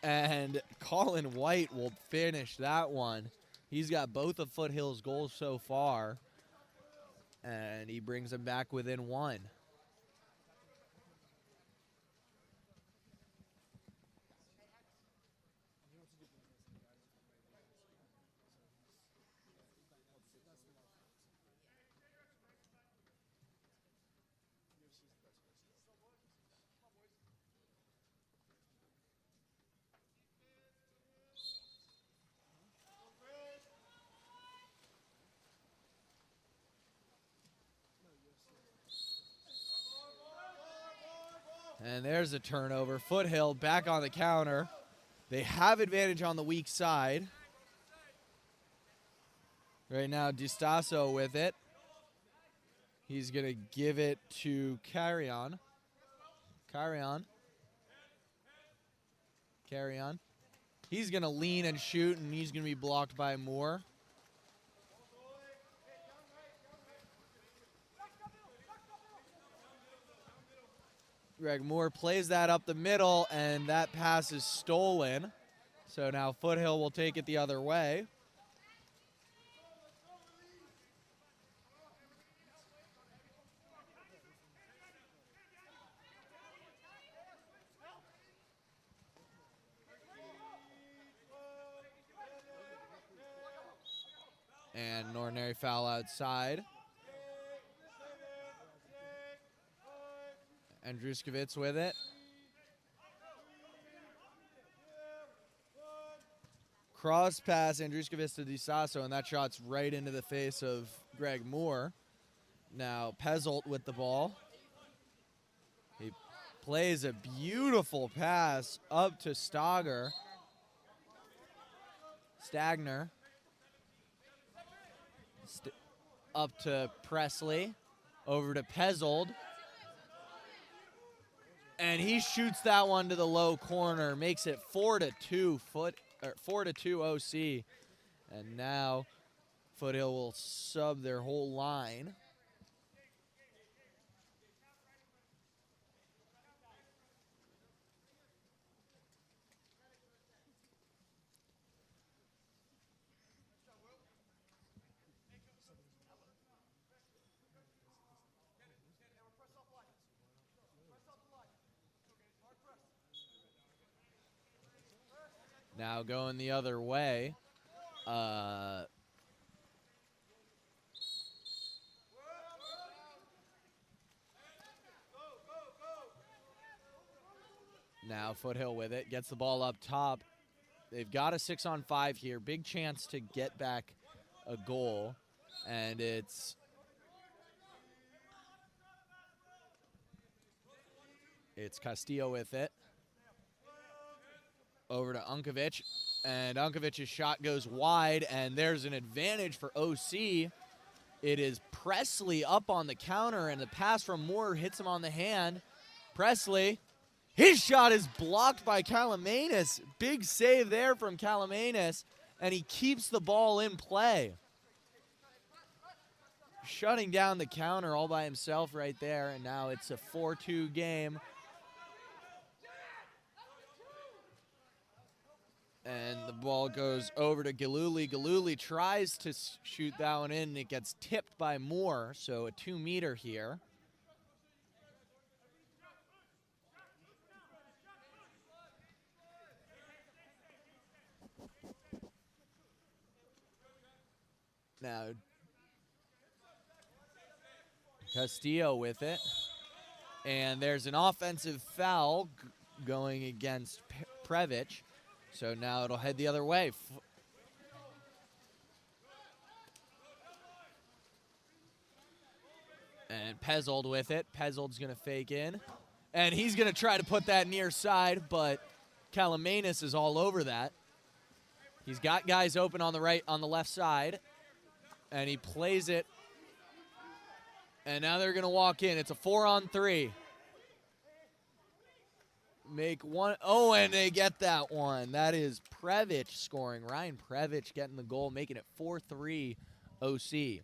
And Colin White will finish that one. He's got both of Foothill's goals so far. And he brings them back within 1. And there's a turnover. Foothill back on the counter. They have advantage on the weak side. Right now, DiStasso with it. He's going to give it to Carry On. Carry On. Carry On. He's going to lean and shoot, and he's going to be blocked by Moore. Greg Moore plays that up the middle, and that pass is stolen. So now Foothill will take it the other way. And an ordinary foul outside. Andruskevitz with it. Cross pass, Andruskevitz to DiSasso, and that shot's right into the face of Greg Moore. Now Pezzolt with the ball. He plays a beautiful pass up to Stagner. Up to Presley. Over to Pezzold. And he shoots that one to the low corner. Makes it 4-2 OC. And now Foothill will sub their whole line. Now going the other way. Now Foothill with it. Gets the ball up top. They've got a 6-on-5 here. Big chance to get back a goal. And it's Castillo with it. Over to Unkovic, and Unkovic's shot goes wide, and there's an advantage for OC. It is Presley up on the counter, and the pass from Moore hits him on the hand. Presley, his shot is blocked by Kalamanis. Big save there from Kalamanis, and he keeps the ball in play. Shutting down the counter all by himself right there, and now it's a 4-2 game. And the ball goes over to Galuli. Galuli tries to shoot that one in, and it gets tipped by Moore, so a 2-meter here. Now, Castillo with it. And there's an offensive foul going against Previch. So now it'll head the other way. And Pezzold with it. Pezzold's going to fake in. And he's going to try to put that near side, but Kalamanis is all over that. He's got guys open on the left side. And he plays it. And now they're going to walk in. It's a 4-on-3. Make one. Oh, and they get that one. That is Previch scoring. Ryan Previch getting the goal, making it 4-3 OC.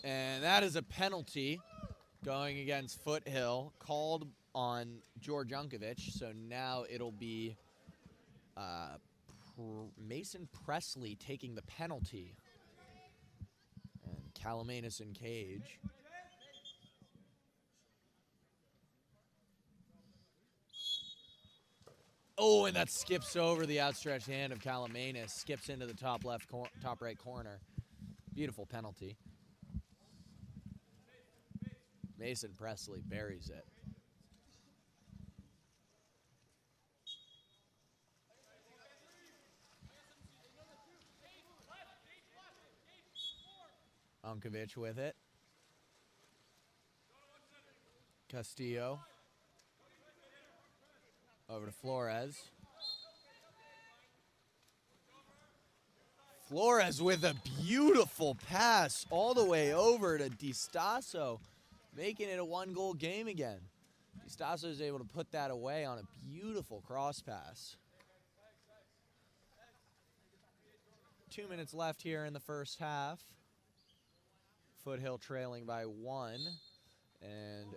And that is a penalty going against Foothill, called on George Unkovic. So now it'll be Mason Presley taking the penalty. And Kalamanis in cage. Oh, and that skips over the outstretched hand of Calamanis. Skips into the top right corner. Beautiful penalty. Mason Presley buries it. Unkovic with it. Castillo. Over to Flores. Flores with a beautiful pass all the way over to DiStasso, making it a one-goal game again. DiStasso is able to put that away on a beautiful cross pass. 2 minutes left here in the first half. Foothill trailing by 1. And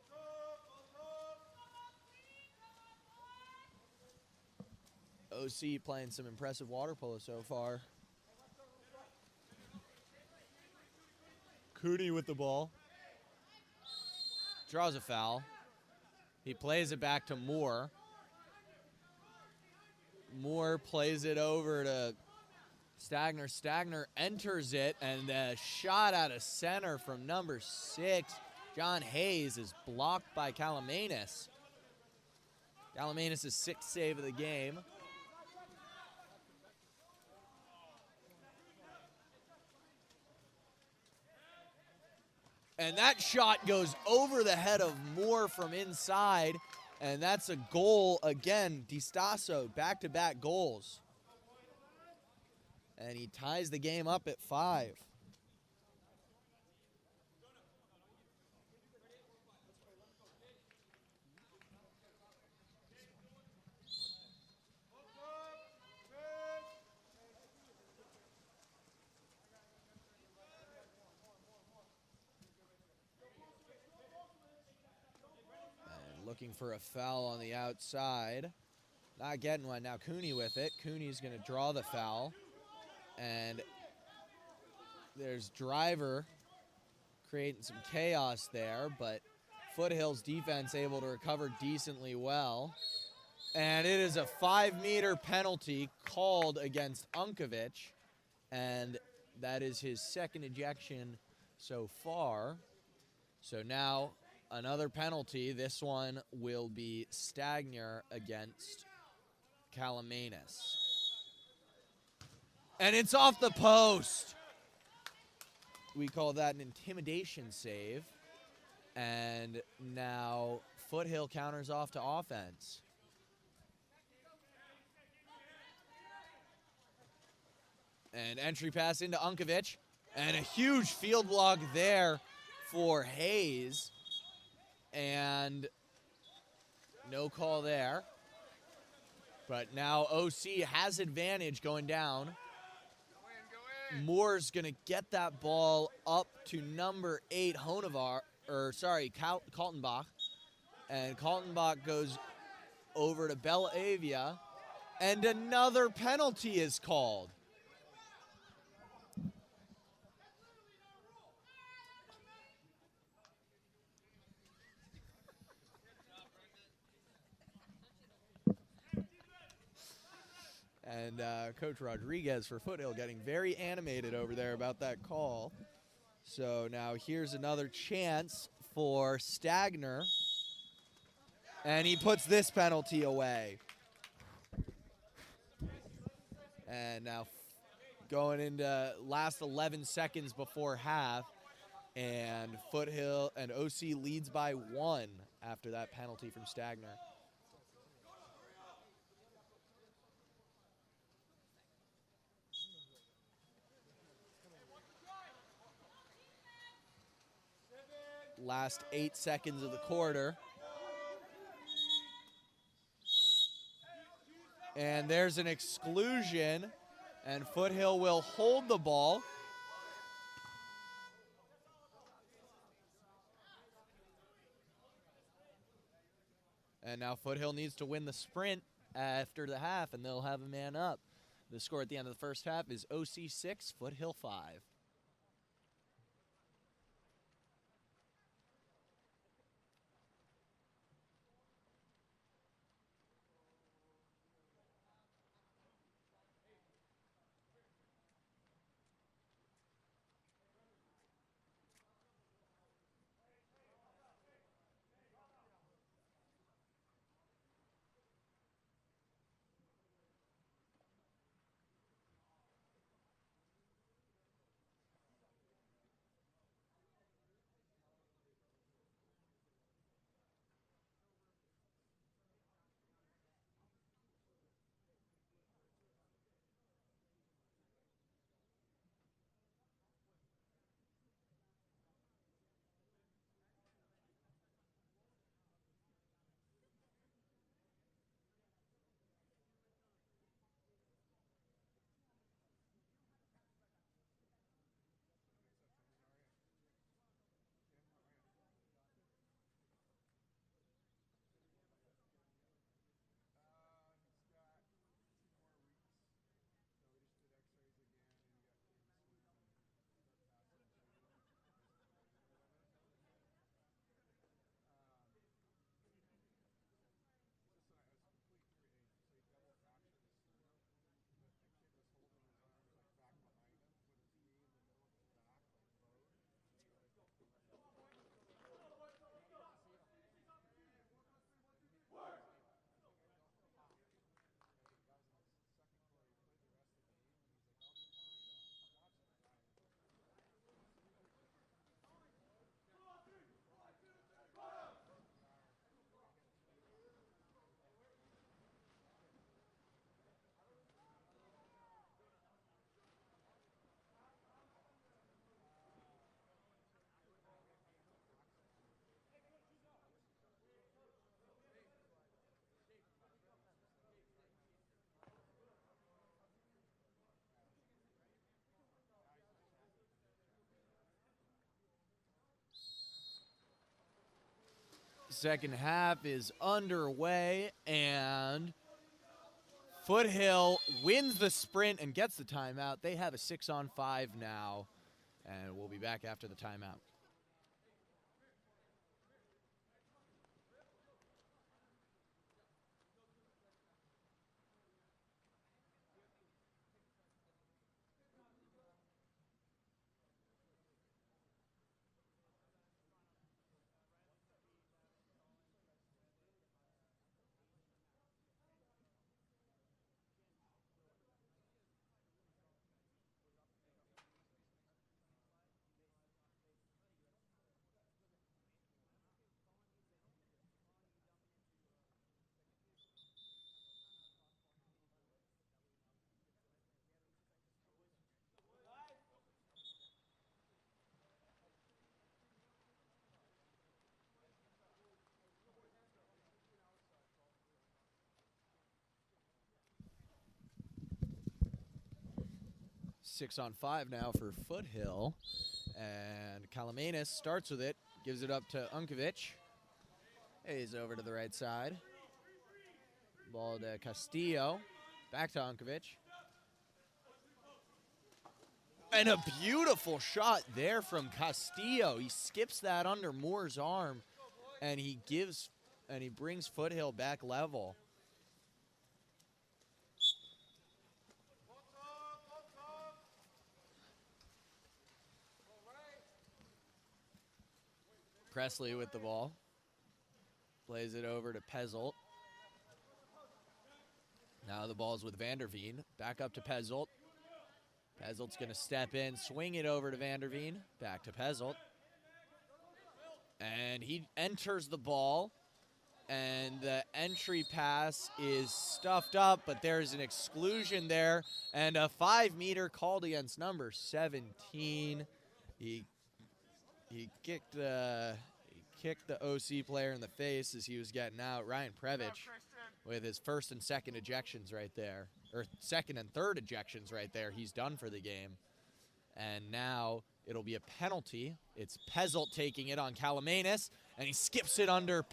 OC playing some impressive water polo so far. Cooney with the ball. Draws a foul. He plays it back to Moore. Moore plays it over to Stagner. Stagner enters it, and a shot out of center from number 6, John Hayes, is blocked by Calamanis. Calamanis' 6th save of the game. And that shot goes over the head of Moore from inside, and that's a goal again. DiStasso, back-to-back goals. And he ties the game up at 5. Looking for a foul on the outside. Not getting one. Now Cooney with it. Cooney's going to draw the foul. And there's Driver creating some chaos there, but Foothill's defense able to recover decently well. And it is a 5-meter penalty called against Unkovic. And that is his 2nd ejection so far. So now another penalty. This one will be Stagner against Calamanis. And it's off the post. We call that an intimidation save. And now Foothill counters off to offense. And entry pass into Unkovic. And a huge field block there for Hayes. And no call there. But now OC has advantage going down. Go in. Moore's going to get that ball up to number 8, Kaltenbach. And Kaltenbach goes over to Bellavia. And another penalty is called. And Coach Rodriguez for Foothill getting very animated over there about that call. So now here's another chance for Stagner. And he puts this penalty away. And now going into last 11 seconds before half. And Foothill and OC leads by 1 after that penalty from Stagner. Last 8 seconds of the quarter. And there's an exclusion, and Foothill will hold the ball. And now Foothill needs to win the sprint after the half, and they'll have a man up. The score at the end of the first half is OC 6, Foothill 5. Second half is underway, and Foothill wins the sprint and gets the timeout. They have a 6-on-5 now, and we'll be back after the timeout. Six on 5 now for Foothill, and Kalamanis starts with it, gives it up to Unkovic. He's over to the right side. Ball to Castillo, back to Unkovic. And a beautiful shot there from Castillo. He skips that under Moore's arm, and he brings Foothill back level. Presley with the ball. Plays it over to Pezzolt. Now the ball's with Vanderveen. Back up to Pezzolt. Pezzolt's going to step in, swing it over to Vanderveen. Back to Pezzolt. And he enters the ball. And the entry pass is stuffed up, but there's an exclusion there. And a 5-meter called against number 17. He kicked the OC player in the face as he was getting out. Ryan Previch with his first and second ejections right there, or second and third ejections right there. He's done for the game. And now it'll be a penalty. It's Pezzolt taking it on Kalamanis, and he skips it under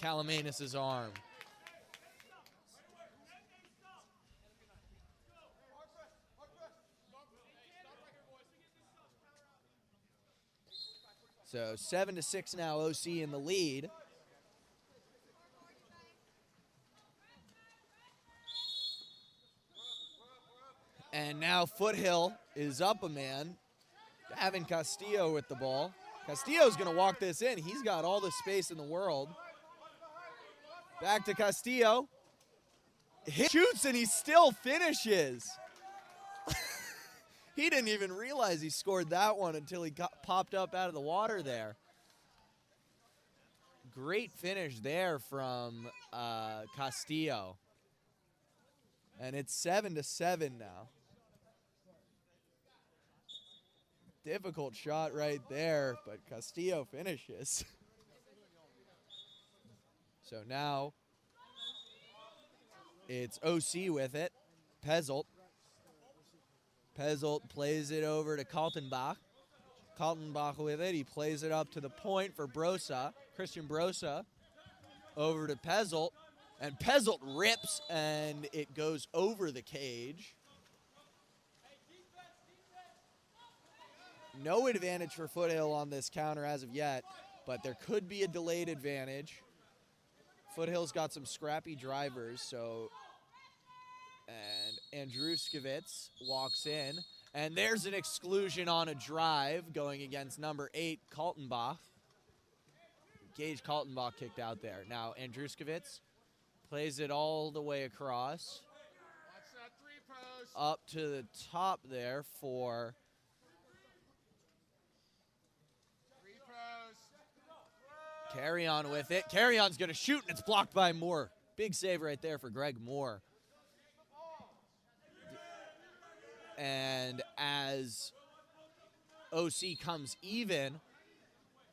Kalamanis' arm. So 7-6 now, OC in the lead. And now Foothill is up a man. Gavin Castillo with the ball. Castillo's going to walk this in. He's got all the space in the world. Back to Castillo. He shoots and he still finishes. He didn't even realize he scored that one until he popped up out of the water there. Great finish there from Castillo. And it's 7-7 now. Difficult shot right there, but Castillo finishes. So now it's OC with it. Pezzolt. Pezzolt plays it over to Kaltenbach. Kaltenbach with it. He plays it up to the point for Brosa. Christian Brosa over to Pezzolt. And Pezzolt rips, and it goes over the cage. No advantage for Foothill on this counter as of yet, but there could be a delayed advantage. Foothill's got some scrappy drivers, so... And Andruskevitz walks in, and there's an exclusion on a drive going against number 8, Kaltenbach. Gage Kaltenbach kicked out there. Now Andruskevitz plays it all the way across. Up to the top there for... Carry on with it. Carry on's going to shoot, and it's blocked by Moore. Big save right there for Greg Moore. And as OC comes even,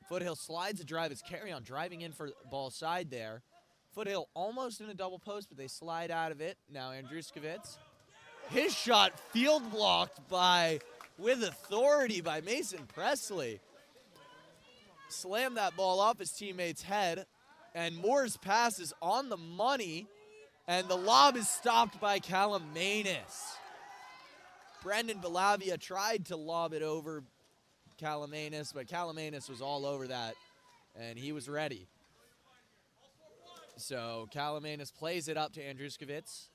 Foothill slides a drive. It's Carry on driving in for ball side there. Foothill almost in a double post, but they slide out of it. Now Andruskevitz. His shot field blocked with authority by Mason Presley. Slammed that ball off his teammate's head, And Moore's pass is on the money, and the lob is stopped by Calamanis. Brendan Bellavia tried to lob it over Calamanis, but Calamanis was all over that, and he was ready. So Calamanis plays it up to Andruskevitz.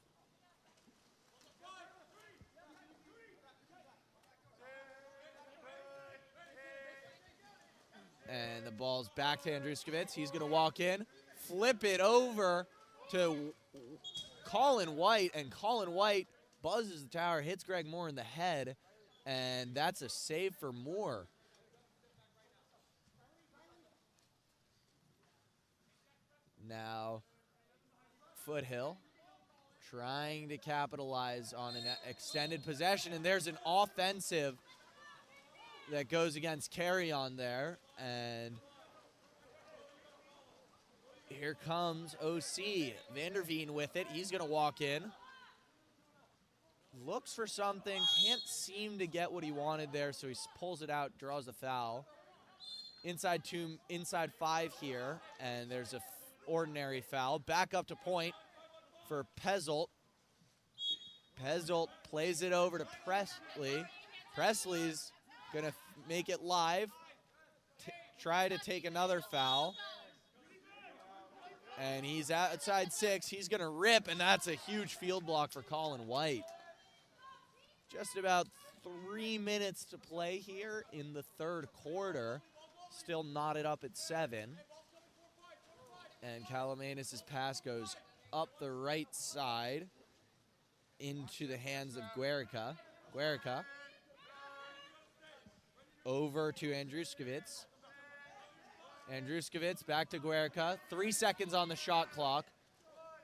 And the ball's back to Andruskevitz. He's going to walk in, flip it over to Colin White, and Colin White buzzes the tower, hits Greg Moore in the head, and that's a save for Moore. Now, Foothill trying to capitalize on an extended possession, and there's an offensive that goes against Carry On there, and here comes OC. Vanderveen with it. He's going to walk in. Looks for something. Can't seem to get what he wanted there, so he pulls it out, draws the foul. Inside 5 here, and there's a ordinary foul. Back up to point for Pezzolt. Pezzolt plays it over to Presley. Presley's going to make it live. Try to take another foul. And he's outside 6. He's going to rip, and that's a huge field block for Colin White. Just about 3 minutes to play here in the third quarter. Still knotted up at 7. And Calamanis' pass goes up the right side into the hands of Guerrica. Guerrica over to Andruskevitz. Andruskevitz back to Guerrica. 3 seconds on the shot clock.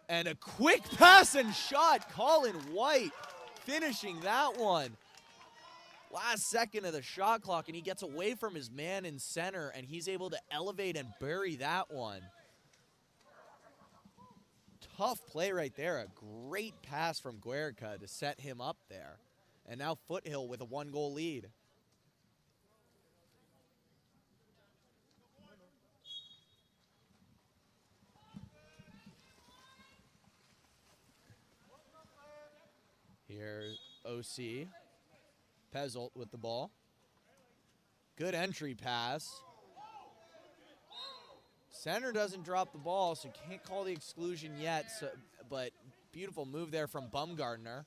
And a quick pass and shot. Colin White finishing that one. Last second of the shot clock, and he gets away from his man in center, and he's able to elevate and bury that one. Tough play right there. A great pass from Guerrica to set him up there. And now Foothill with a 1-goal lead. Here's OC. Pezzolt with the ball. Good entry pass. Center doesn't drop the ball, so can't call the exclusion yet, but beautiful move there from Bumgardner.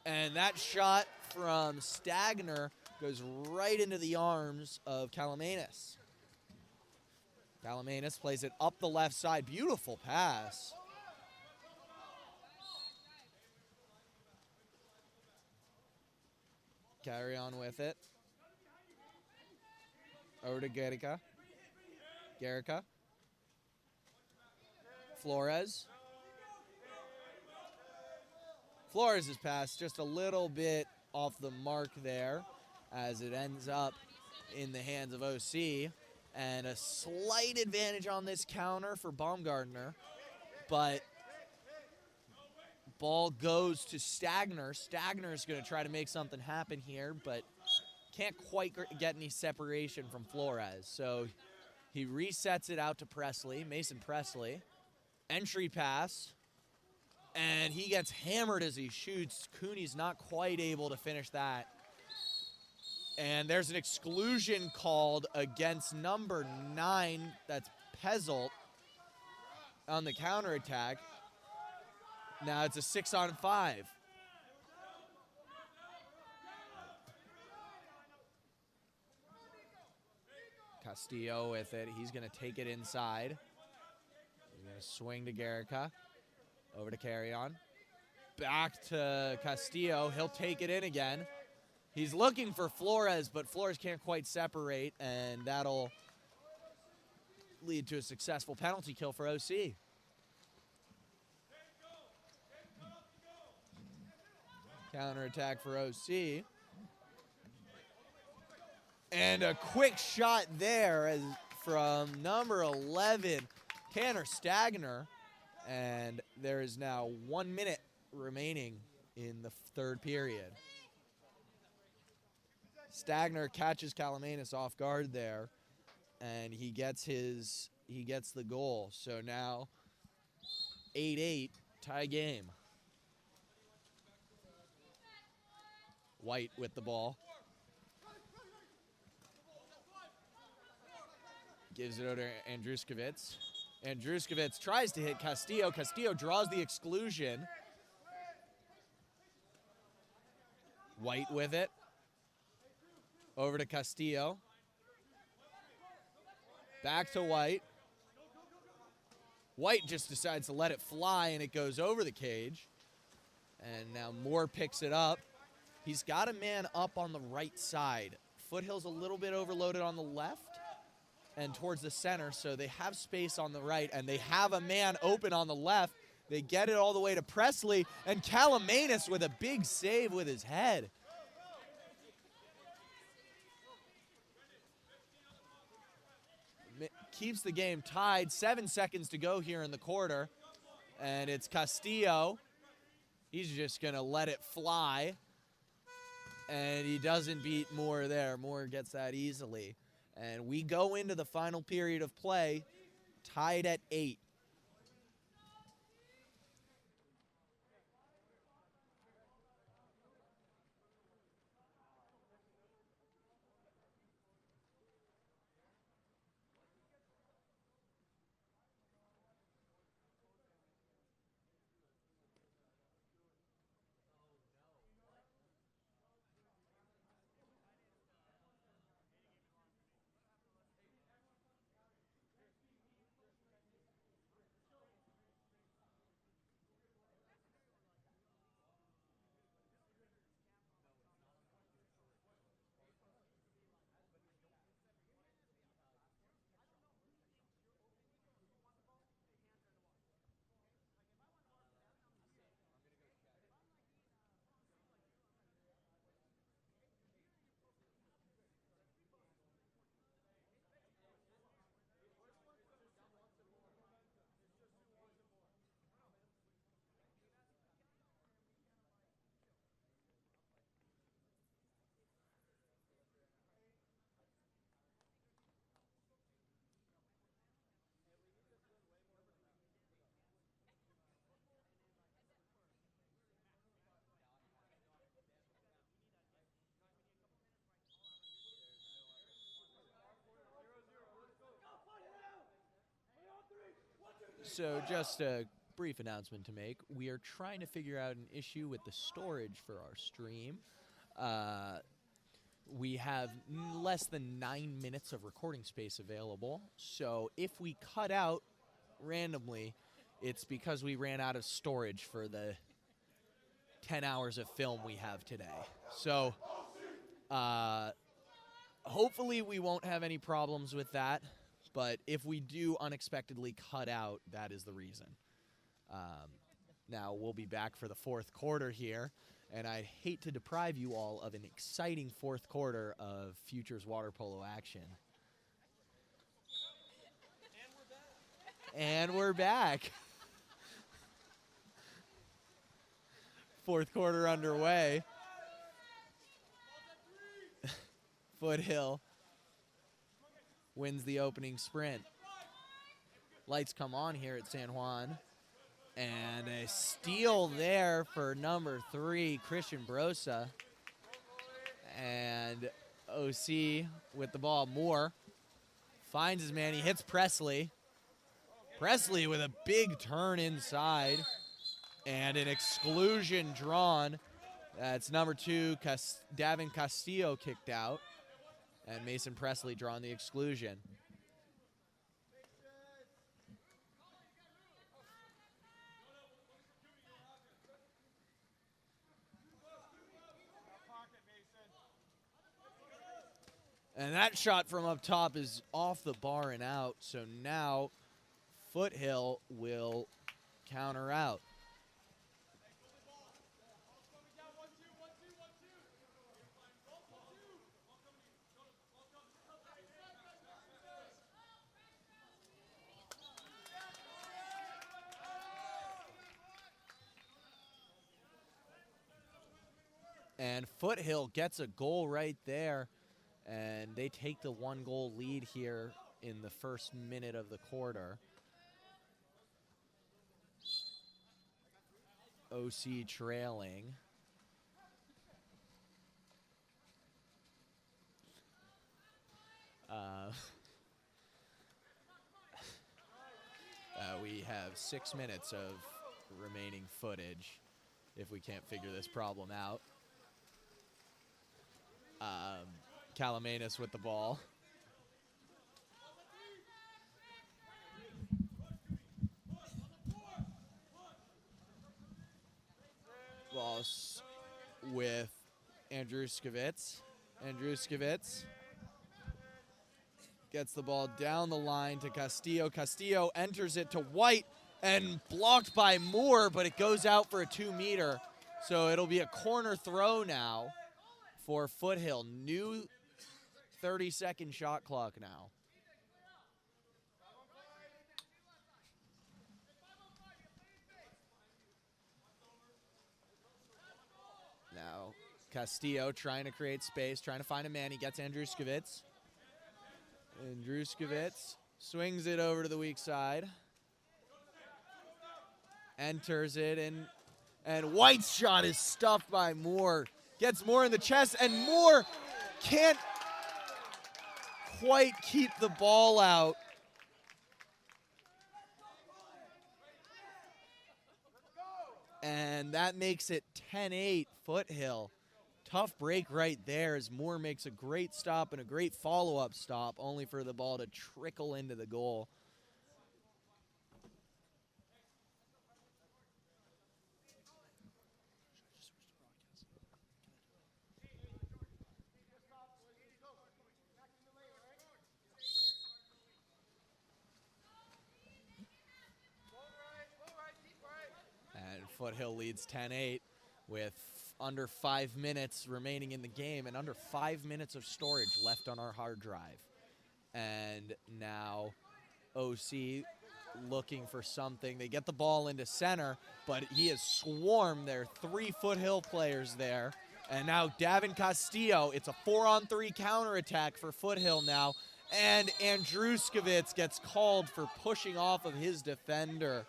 And that shot from Stagner goes right into the arms of Calamanis. Calamanis plays it up the left side. Beautiful pass. Carry on with it. Over to Guerrica. Guerrica. Flores. Flores' pass just a little bit off the mark there as it ends up in the hands of OC. And a slight advantage on this counter for Baumgartner. But ball goes to Stagner. Stagner's going to try to make something happen here, but can't quite get any separation from Flores. So he resets it out to Presley, Mason Presley. Entry pass. And he gets hammered as he shoots. Cooney's not quite able to finish that. And there's an exclusion called against number 9. That's Pezzolt on the counterattack. Now it's a 6-on-5. Castillo with it. He's going to take it inside. He's going to swing to Guerrica. Over to Carry On. Back to Castillo. He'll take it in again. He's looking for Flores, but Flores can't quite separate, and that'll lead to a successful penalty kill for OC. Counterattack for OC. And a quick shot there from number 11, Tanner Stagner. And there is now 1 minute remaining in the third period. Stagner catches Calamanis off guard there, and he gets he gets the goal. So now 8-8, tie game. White with the ball. Gives it over to Andruskevitz. Andruskevitz tries to hit Castillo. Castillo draws the exclusion. White with it. Over to Castillo. Back to White. White just decides to let it fly, and it goes over the cage. And now Moore picks it up. He's got a man up on the right side. Foothill's a little bit overloaded on the left and towards the center, so they have space on the right, and they have a man open on the left. They get it all the way to Presley, and Kalamanis with a big save with his head. Keeps the game tied. 7 seconds to go here in the quarter, and it's Castillo. He's just going to let it fly, and he doesn't beat Moore there. Moore gets that easily. And we go into the final period of play, tied at 8. So just a brief announcement to make. We are trying to figure out an issue with the storage for our stream. We have less than 9 minutes of recording space available. So if we cut out randomly, it's because we ran out of storage for the 10 hours of film we have today. So hopefully we won't have any problems with that. But if we do unexpectedly cut out, that is the reason. Now we'll be back for the fourth quarter here. And I'd hate to deprive you all of an exciting fourth quarter of Futures water polo action. And we're back. Fourth quarter underway. Foothill wins the opening sprint. Lights come on here at San Juan. And a steal there for number 3, Christian Brosa. And OC with the ball. Moore finds his man. He hits Presley. Presley with a big turn inside. And an exclusion drawn. That's number 2, Davin Castillo kicked out. And Mason Presley drawing the exclusion. And that shot from up top is off the bar and out. So now Foothill will counter out. And Foothill gets a goal right there. And they take the 1-goal lead here in the first minute of the quarter. OC trailing. We have 6 minutes of remaining footage if we can't figure this problem out. Kalamanis with the ball. Ball with Andruskevitz. Andruskevitz gets the ball down the line to Castillo. Castillo enters it to White and blocked by Moore, but it goes out for a 2-meter. So it'll be a corner throw now for Foothill. New 30-second shot clock now. Now Castillo trying to create space, trying to find a man. He gets Andruskevitz. Andruskevitz swings it over to the weak side. Enters it, and White's shot is stuffed by Moore. Gets Moore in the chest, and Moore can't quite keep the ball out. And that makes it 10-8 Foothill. Tough break right there as Moore makes a great stop and a great follow-up stop, only for the ball to trickle into the goal. And Foothill leads 10-8 with under 5 minutes remaining in the game and under 5 minutes of storage left on our hard drive. And now OC looking for something. They get the ball into center, but he has swarmed their 3 Foothill players there. And now Davin Castillo, it's a 4-on-3 counterattack for Foothill now. And Andruskevitz gets called for pushing off of his defender.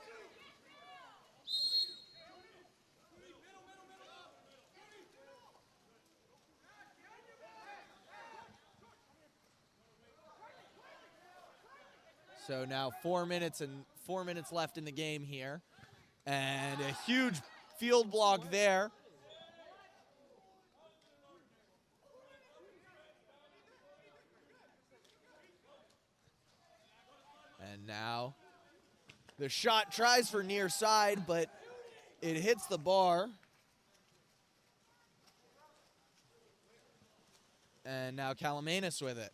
So now 4 minutes left in the game here. And a huge field block there. And now the shot tries for near side, but it hits the bar. And now Kalamanis with it.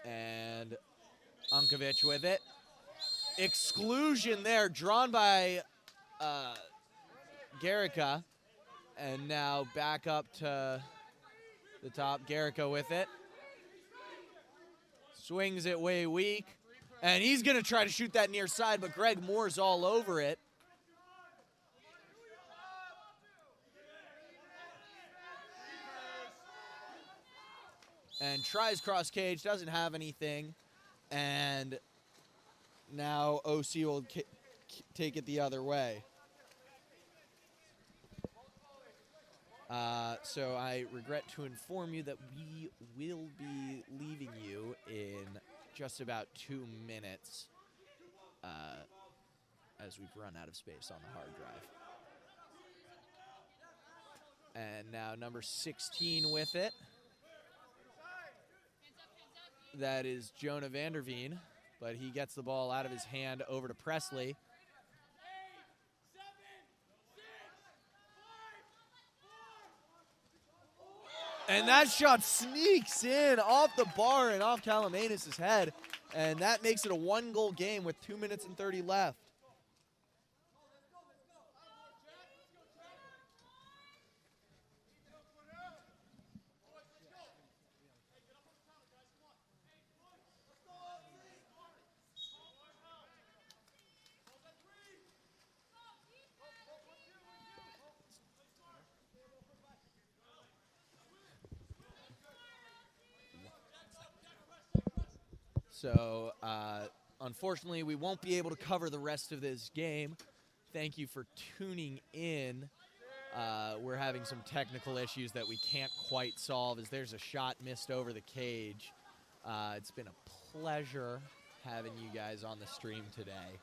And Unkovic with it. Exclusion there, drawn by Garrica. And now back up to the top. Garrica with it. Swings it way weak. And he's going to try to shoot that near side, but Greg Moore's all over it. And tries cross cage, doesn't have anything. And now OC will take it the other way. So I regret to inform you that we will be leaving you in just about 2 minutes as we've run out of space on the hard drive. And now number 16 with it. That is Jonah Vanderveen, but he gets the ball out of his hand over to Presley. And that shot sneaks in off the bar and off Kalamanis' head. And that makes it a 1-goal game with 2 minutes and 30 left. So, unfortunately, we won't be able to cover the rest of this game. Thank you for tuning in. We're having some technical issues that we can't quite solve as there's a shot missed over the cage. It's been a pleasure having you guys on the stream today.